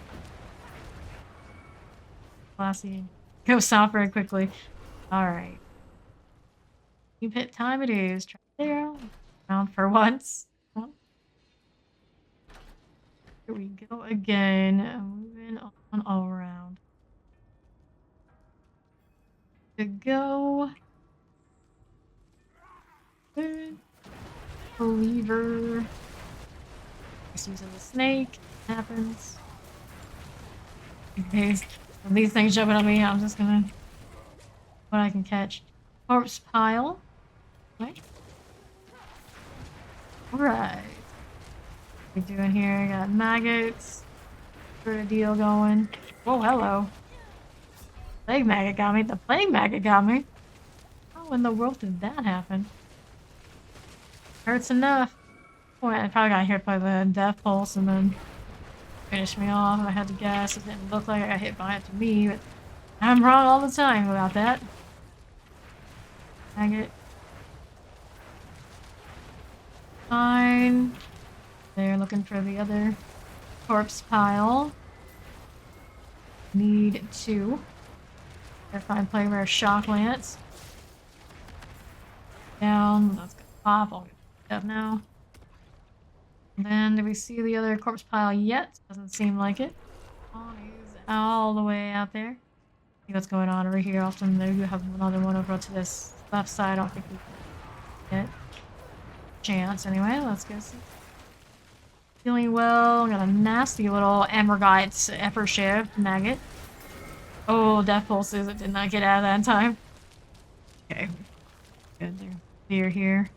[SPEAKER 1] Classy. Go south very quickly. Alright. Keep hit time it is. Try there. Round for once. Here we go again. Moving on all around. To go. Good. Believer. Just using the snake. Happens. Okay. These things jumping on me, I'm just gonna what I can catch. Corpse pile. Right. Alright. What we doing here? Got maggots. Sort of deal going. Oh, hello. Plague maggot got me. The plague maggot got me. How in the world did that happen? Hurts enough. Oh, I probably got hit by the death pulse and then finished me off. I had to guess. It didn't look like I got hit by it to me, but I'm wrong all the time about that. Maggot. Fine. They're looking for the other corpse pile. Need two. They're fine play rare shock lance. Down. That's gonna pop. I'll get up now. And then, do we see the other corpse pile yet? Doesn't seem like it. On is all the way out there. See what's going on over here. Often there you have another one over to this left side. I don't think we get chance. Anyway, let's go see. Feeling well. Got a nasty little Emergite Emperor Shift maggot. Oh, Death Pulses. It did not get out of that in time. Okay. Good. They're clear here.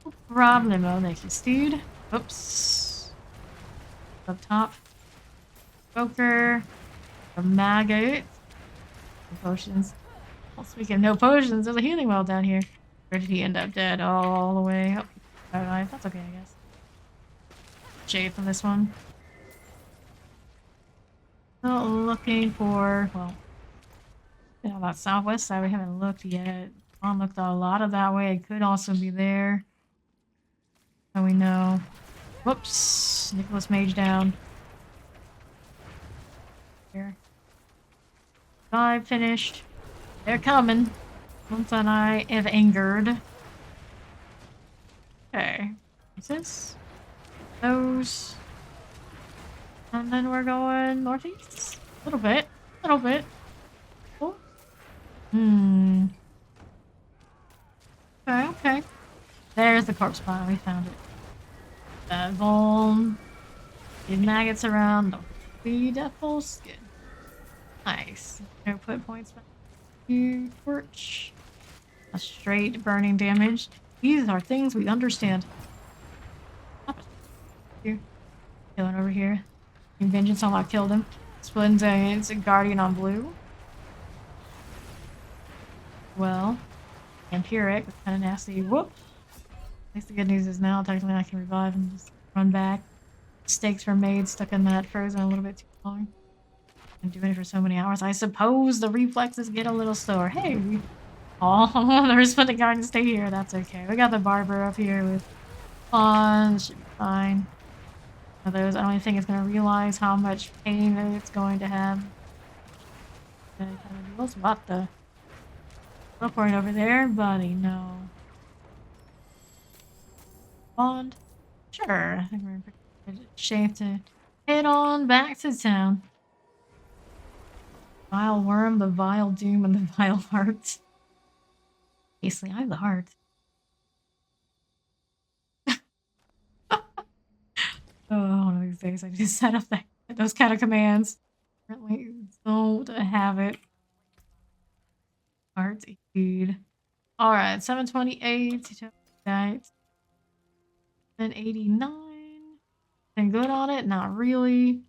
[SPEAKER 1] No problemo. Thank you, Steed. Oops. Up top. Poker. A maggot. No potions. Well, speaking of no potions, there's a healing well down here. Or did he end up dead all the way up? Alright, that's okay, I guess. Shade from this one. Still looking for, well, yeah, that southwest side we haven't looked yet. Mom looked a lot of that way. It could also be there. So we know. Whoops! Nicholas Mage down. Here. 5 finished. They're coming. Once that I have angered. Okay. What's this? Those. And then we're going northeast. A little bit. A little bit. Oh. Okay, okay. There's the corpse pile. We found it. Vuln. These maggots around. Don't be Deathful Skin. Nice. No put points back. You torch. A straight burning damage. These are things we understand. Here. Killing over here. Vengeance on what killed him. Splitting Giants, Guardian on blue. Well. Empiric. That's kind of nasty. Whoop. At least the good news is now technically I can revive and just run back. Mistakes were made, stuck in that frozen a little bit too long. Been doing it for so many hours. I suppose the reflexes get a little slower. Hey, oh, the responding guardians stay here. That's okay. We got the barber up here with pawns. Should be fine. Of those, I don't even think it's gonna realize how much pain it's going to have. What the? Teleport over there, buddy. No. Bond? Sure. I think we're in pretty good shape to head on back to town. Vile worm, the vile doom, and the vile heart. Basically, I have the heart. Oh, one of these days I just set up those kind of commands. Apparently, don't have it. Heart, indeed. Alright, 728. Right. 1089. Been good on it? Not really.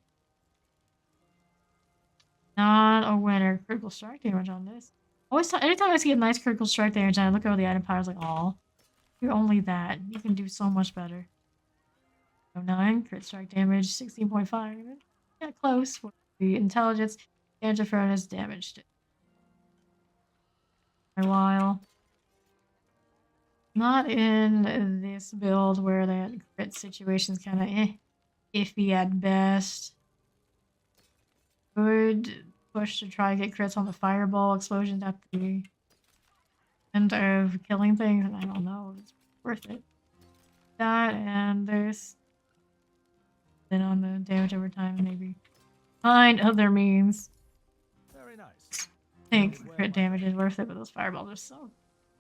[SPEAKER 1] Not a winner. Critical strike damage on this. Anytime I see a nice critical strike damage, I look over the item power, I was like, oh, you're only that. You can do so much better. 9, crit strike damage, 16.5. Yeah, close. The intelligence, damage of furnace, damaged it. For a while. Not in this build where that crit situation's kind of iffy at best. Good push to try to get crits on the fireball explosions at the end of killing things, and I don't know if it's worth it. That and there's then on the damage over time, maybe find other means.
[SPEAKER 4] Very nice.
[SPEAKER 1] I think crit damage is worth it, but those fireballs are so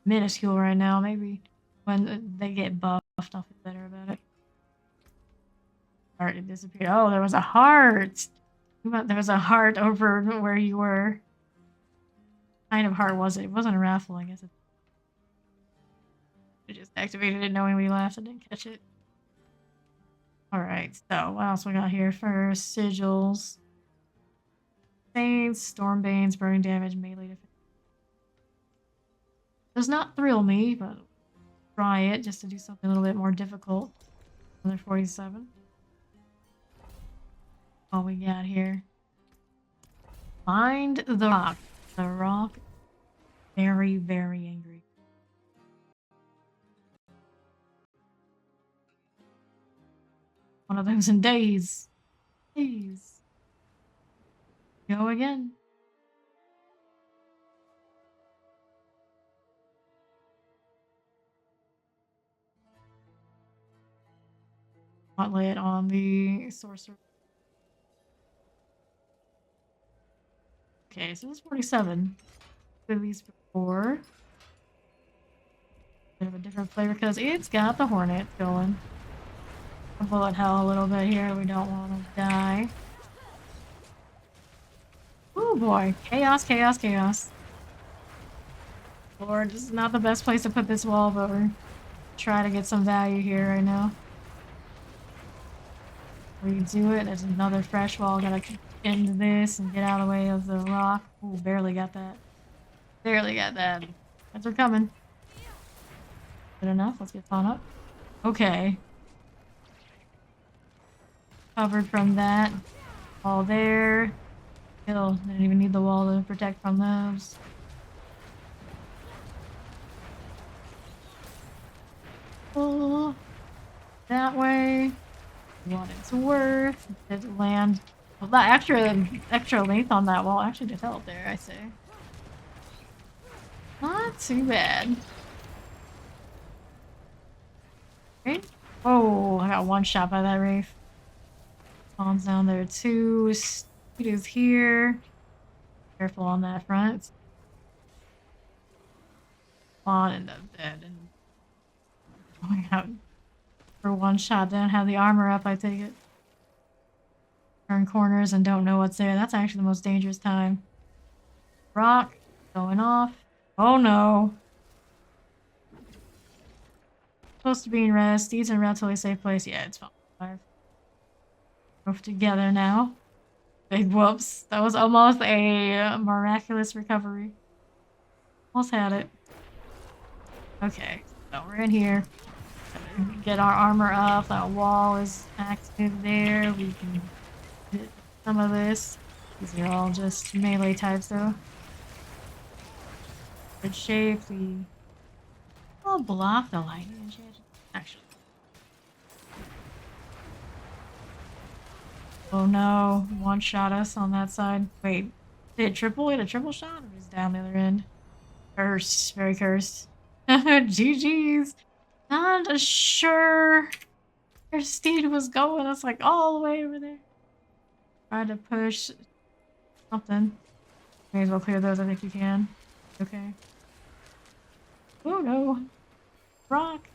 [SPEAKER 1] minuscule right now. Maybe when they get buffed, I'll feel better about it. Heart, it disappeared. Oh, there was a heart! There was a heart over where you were. What kind of heart was it? It wasn't a raffle, I guess. It just activated it knowing we left. I didn't catch it. Alright, so what else we got here for sigils? Saints, Stormbanes, burning damage, melee defense. Does not thrill me, but try it just to do something a little bit more difficult. Another 47. All we got here. Find the rock. The rock. Very, very angry. One of those in days. Days. Go again. Spotlight on the sorcerer. Okay, so it's 47. At least before. Bit of a different flavor because it's got the Hornet going. A bullet hell a little bit here. We don't want to die. Oh boy. Chaos, chaos, chaos. Lord, this is not the best place to put this wall, but we're trying to get some value here right now. Redo it. There's another fresh wall. Gotta get into this and get out of the way of the rock. Ooh, barely got that. Barely got that. Guys are coming. Good enough. Let's get on up. Okay. Covered from that. All there. Still, didn't even need the wall to protect from those. Oh, that way. What it's worth. Did land. Well, that extra length on that wall actually did help there, I say. Not too bad. Okay. Oh, I got one shot by that Wraith. Spawn's down there too. Speed is here. Careful on that front. Spawn ended up dead. And going out for one shot. Don't have the armor up, I take it. Turn corners and don't know what's there. That's actually the most dangerous time. Rock going off. Oh no. Supposed to be in rest. Steeds in a relatively safe place. Yeah, it's fine. Both together now. Big whoops. That was almost a miraculous recovery. Almost had it. Okay, so we're in here. Get our armor up. That wall is active there. We can hit some of this. These are all just melee types though. Good shape. I'll block the lightning. Actually. Oh no, one shot us on that side. Wait, did it triple? Hit a triple shot? Or was it down the other end? Cursed, very cursed. GG's. Not sure where Steed was going. It's like all the way over there. Try to push something. May as well clear those, I think you can. Okay. Oh no. Rock.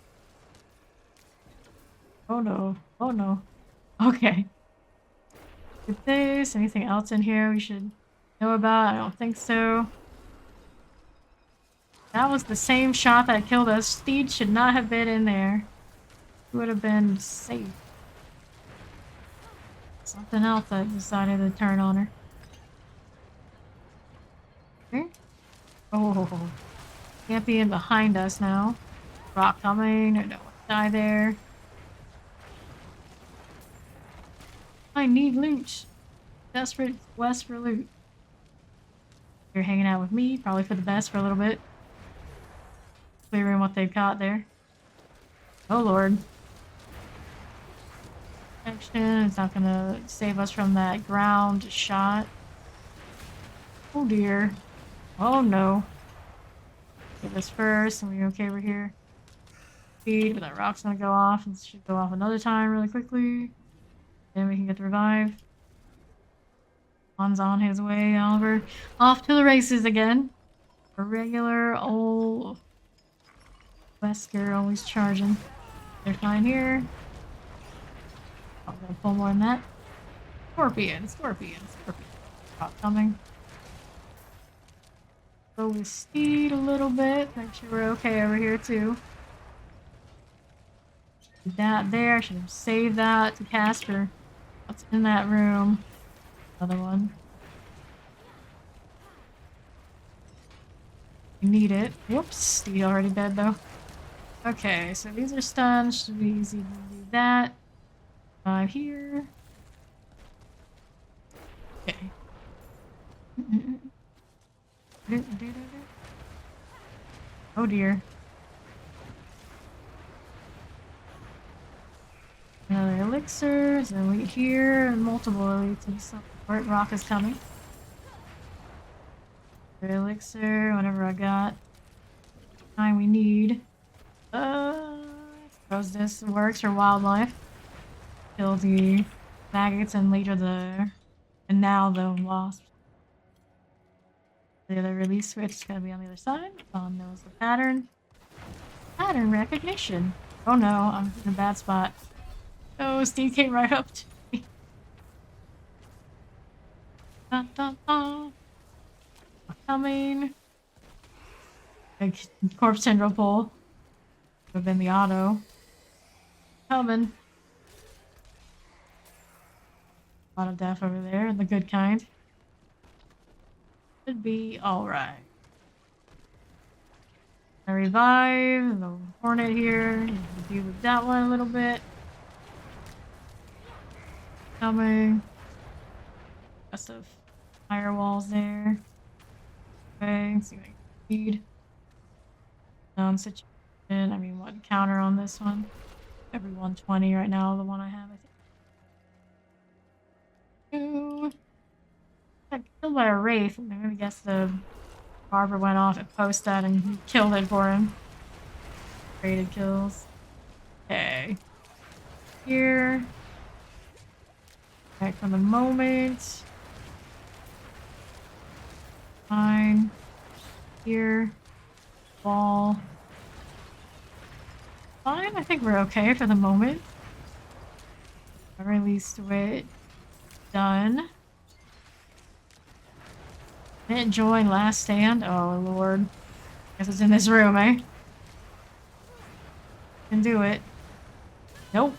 [SPEAKER 1] Oh no. Oh no. Okay. With this, anything else in here we should know about? I don't think so. That was the same shot that killed us. Steed should not have been in there. It would have been safe. Something else that decided to turn on her. Okay. Oh. Can't be in behind us now. Rock coming. I don't want to die there. I need loot. Desperate West for loot. You're hanging out with me, probably for the best for a little bit. Clearing what they've got there. Oh lord. Action. It's not gonna save us from that ground shot. Oh dear. Oh no. Get this first. Are we okay over here? Speed, but that rock's gonna go off. It should go off another time really quickly. Then we can get the revive. One's on his way, Oliver. Off to the races again. A regular old Wesker always charging. They're fine here. I'm gonna pull more than that. Scorpion. Rock coming. Go with Steed a little bit. Make sure we're okay over here too. That there. Should have saved that to Casper. What's in that room? Another one. We need it. Whoops. Steed already dead though. Okay, so these are stunned. Should be easy to do that. Here. Okay. Oh dear. Another elixir. There's an elite here. Multiple elites and support. Rock is coming. Another elixir. Whatever I got. Time we need. Suppose this works for wildlife. Kill the maggots and later the. And now the wasps. The other release switch is gonna be on the other side. Bond knows the pattern. Pattern recognition. Oh no, I'm in a bad spot. Oh, Steve came right up to me. Da, da, da. Coming. Big corpse tendril pull. Would have been the auto. Coming. A lot of death over there, the good kind. Should be alright. I revive the hornet here. Deal with that one a little bit. Coming. Rest of firewalls there. Okay, see what I can feed. Down situation. I mean, what counter on this one? Every 120 right now, the one I have, I think. Two. Got killed by a wraith. I'm gonna guess the barber went off and post that and killed it for him. Rated kills. Okay. Here. Back for the moment. Fine. Here. Ball. Fine, I think we're okay for the moment. I released it. Done. Didn't join last stand. Oh lord. Guess it's in this room, eh? Can do it. Nope.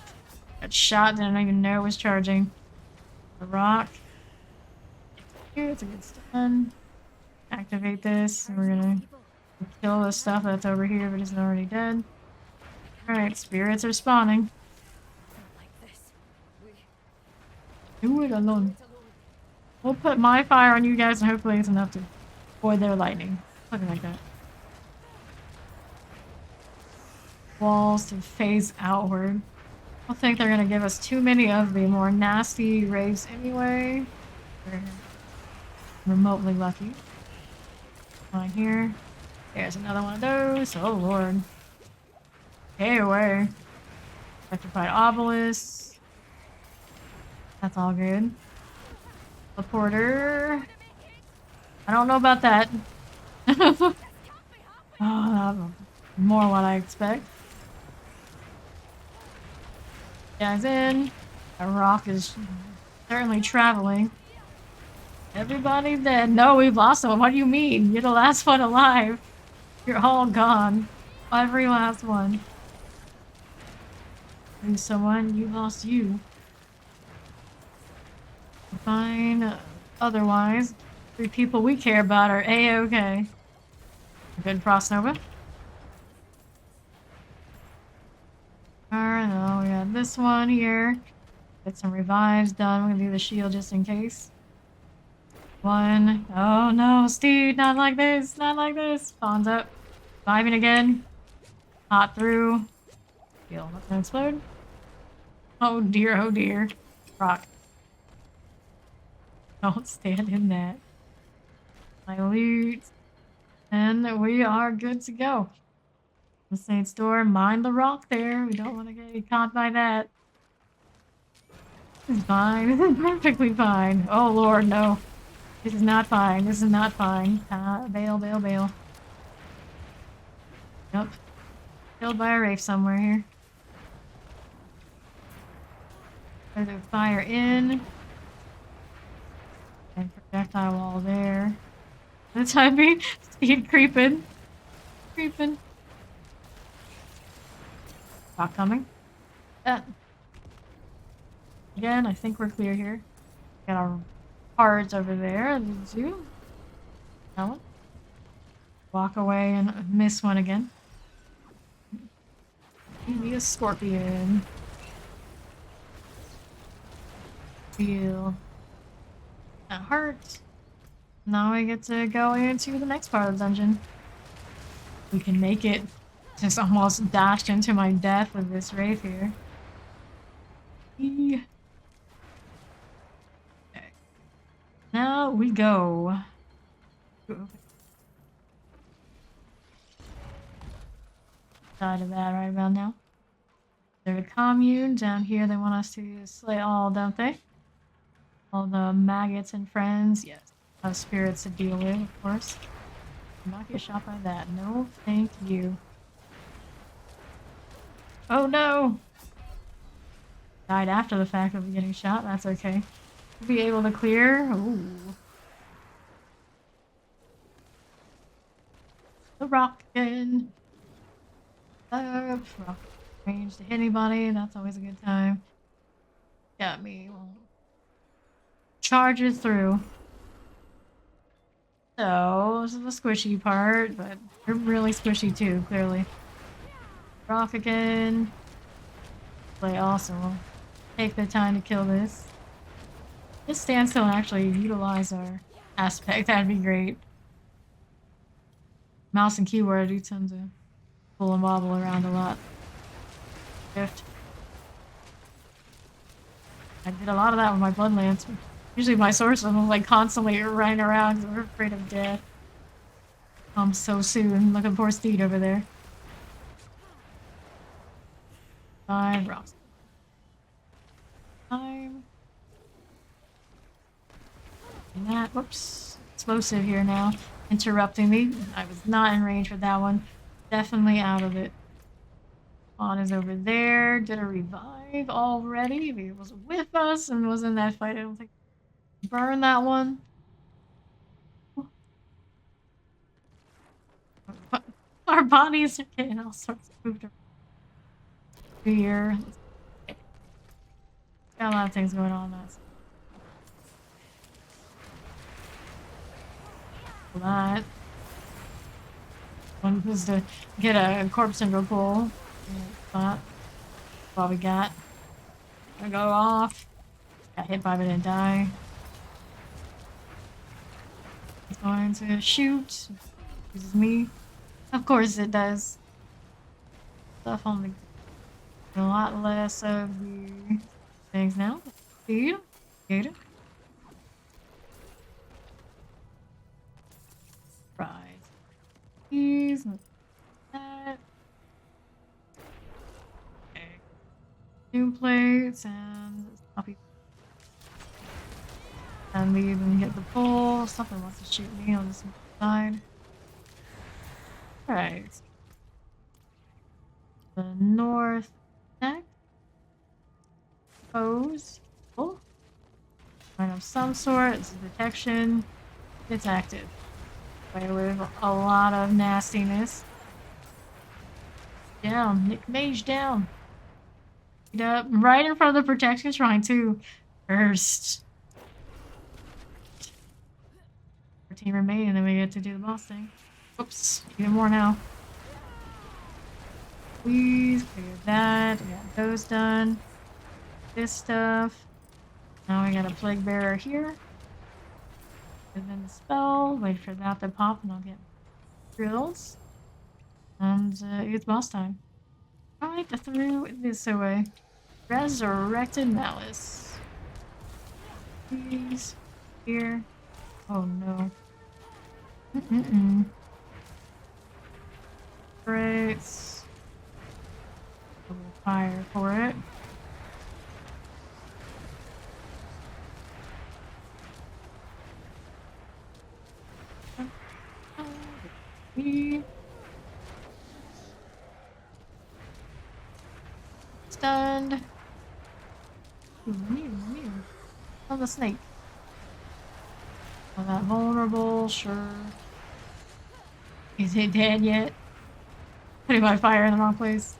[SPEAKER 1] Got shot, didn't even know it was charging. The rock. Here, it's a good stun. Activate this, and we're gonna kill the stuff that's over here but isn't already dead. Alright, spirits are spawning. Do it alone. We'll put my fire on you guys and hopefully it's enough to avoid their lightning. Something like that. Walls to phase outward. I don't think they're gonna give us too many of the more nasty raves anyway. We're remotely lucky. One here. There's another one of those. Oh lord. Stay away. Electrified obelisk. That's all good. Teleporter. I don't know about that. Oh, more what I expect. Guys in. A rock is certainly traveling. Everybody dead. No, we've lost them. What do you mean? You're the last one alive. You're all gone. Every last one. Lose someone, you lost you. Fine. Otherwise, 3 people we care about are A-okay. Good Frost Nova. Alright, now we got this one here. Get some revives done. We're gonna do the shield just in case. One. Oh no, Steve, not like this. Not like this. Spawns up. Reviving again. Hot through. Shield. Not gonna explode. Oh dear, oh dear. Rock. Don't stand in that. My loot. And we are good to go. The Saint's door. Mind the rock there. We don't want to get caught by that. This is fine. This is perfectly fine. Oh lord, no. This is not fine. This is not fine. Bail, bail, bail. Yep. Killed by a wraith somewhere here. Further fire in. And projectile wall there. For the time being, speed creeping. Creeping. Rock coming. Again, I think we're clear here. Got our cards over there. Zoo. That one. Walk away and miss one again. Maybe a scorpion. Feel that heart. Now we get to go into the next part of the dungeon. We can make it. Just almost dashed into my death with this wraith here. Okay. Now we go. Side of that right about now. There's a commune down here. They want us to slay all, don't they? All the maggots and friends. Yes. Have spirits to deal with, of course. Do not get shot by that. No, thank you. Oh no! Died after the fact of getting shot. That's okay. We'll be able to clear. Ooh. The rocket. Rocket range to hit anybody. That's always a good time. Got me. Charges through. So, this is the squishy part, but they're really squishy too, clearly. Rock again. Play awesome. Take the time to kill this. Just stand still and actually utilize our aspect. That'd be great. Mouse and keyboard do tend to pull and wobble around a lot. Shift. I did a lot of that with my Bloodlance. Usually my swordsman was like constantly running around because we're afraid of death. So soon. Look at poor Steed over there. 5 rocks. Time. And that, whoops. Explosive here now. Interrupting me. I was not in range for that one. Definitely out of it. Spawn is over there. Did a revive already. He was with us and was in that fight. I don't think. Burn that one. Our bodies are getting all sorts of moved around here. Got a lot of things going on. That's that. One was to get a corpse syndrome pull. That's all we got. Gonna go off. Got hit by it and die. It's going to shoot. Uses me. Of course it does. Stuff on the a lot less of the things now. Speed. Get it. Right. These. That. Okay. New plates and copy. And we even get the pull. Something wants to shoot me on this side. Alright. The north next. Pose. Oh. Kind of some sort. It's detection. It's active. Play with a lot of nastiness. Down. Nick Mage down. Get up. Right in front of the protection shrine too. First. 14 remain and then we get to do the boss thing. Oops. Even more now. Please clear that. We got those done. This stuff. Now we got a plague bearer here. And then the spell. Wait for that to pop and I'll get drills. And it's boss time. Alright, through this away. Resurrected Malice. Please. Here. Oh no. Great. Fire for it. Stunned. Oh, the snake. I'm not vulnerable, sure. Is it dead yet? Putting my fire in the wrong place.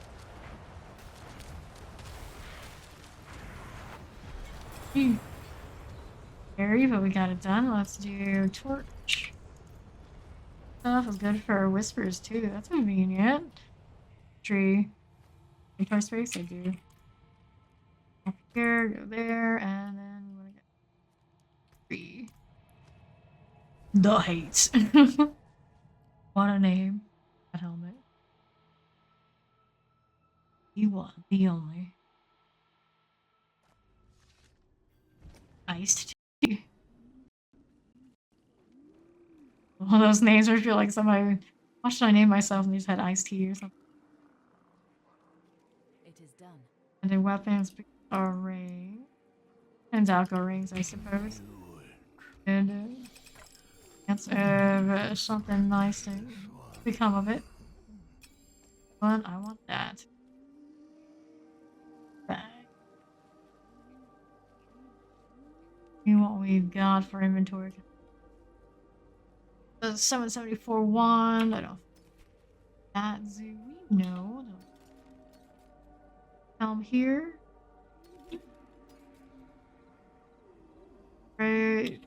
[SPEAKER 1] Scary, but we got it done. Let's do torch. Stuff is good for whispers too. That's convenient. Tree. Inventory space, I do. Up here, go there, and then we want to get tree. The Hate. What a name. That helmet. The one, the only. Iced tea. One of those names where I feel like somebody. What should I name myself? And they just had iced tea or something.
[SPEAKER 2] It is done.
[SPEAKER 1] And then weapons, array. And Alco rings, I suppose. And chance of something nice to become of it. But I want that. Bag. See what we've got for inventory. The 774 1. I don't. That zoo. No. Here. Great.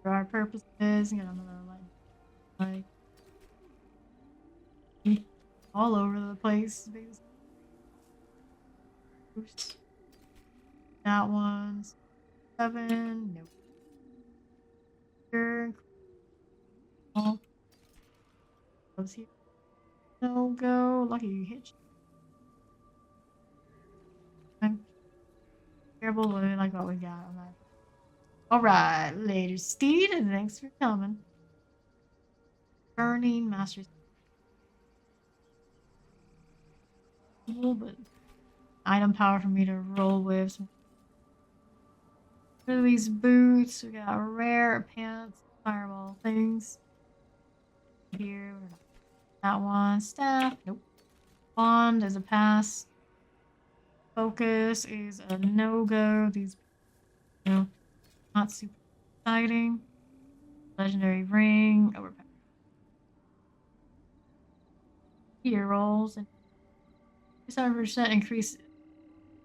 [SPEAKER 1] For our purposes, you know, another like all over the place, basically. Oops. That one's 7. Nope. Here. Oh. Goes here. No go. Lucky you hit. Terrible, but we like what we got on that. Alright, later, Steed, and thanks for coming. Burning Masters. But item power for me to roll with. What are these boots? We got rare pants, fireball things. Here, that one. Staff, nope. Wand is a pass. Focus is a no-go. These, you know, not super exciting. Legendary ring. Overpowered. Here rolls and 7% increase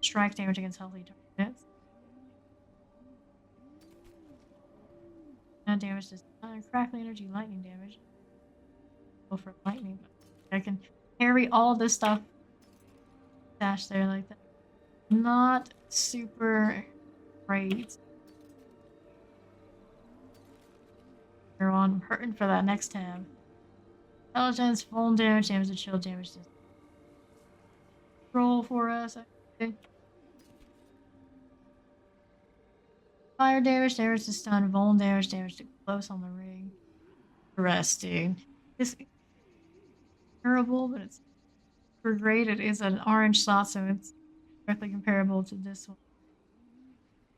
[SPEAKER 1] strike damage against healthy targets. Now damage does crackling energy, lightning damage. Go for lightning, but I can carry all this stuff stashed there like that. Not super great. I'm hurting for that next tab. Intelligence, full damage, damage to chill, damage to roll for us. Okay. Fire damage, damage to stun, vuln damage, damage to close on the ring. Interesting. This is terrible, but it's super great. It is an orange slot, so it's directly comparable to this one.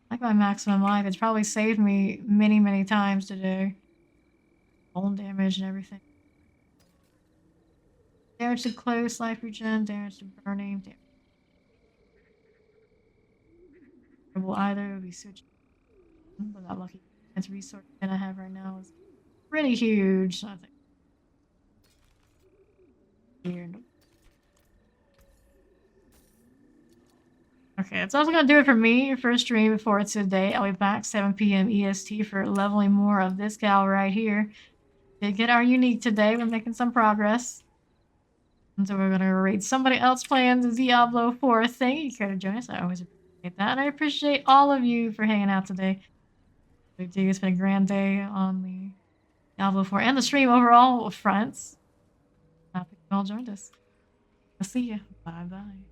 [SPEAKER 1] I like my maximum life. It's probably saved me many, many times today. Vuln damage and everything. Damage to close, life regen, damage to burning, damage. Either would be switched. But that lucky chance resource that I have right now is pretty huge, I think. Weird. Okay, that's also gonna do it for me for stream for today. I'll be back 7 p.m. EST for leveling more of this gal right here. Did get our unique today. We're making some progress. And so we're gonna raid somebody else playing the Diablo 4 thing. You care to join us? I always appreciate that. And I appreciate all of you for hanging out today. It's been a grand day on the Diablo 4 and the stream overall with friends. Happy you all joined us. I'll see you. Bye bye.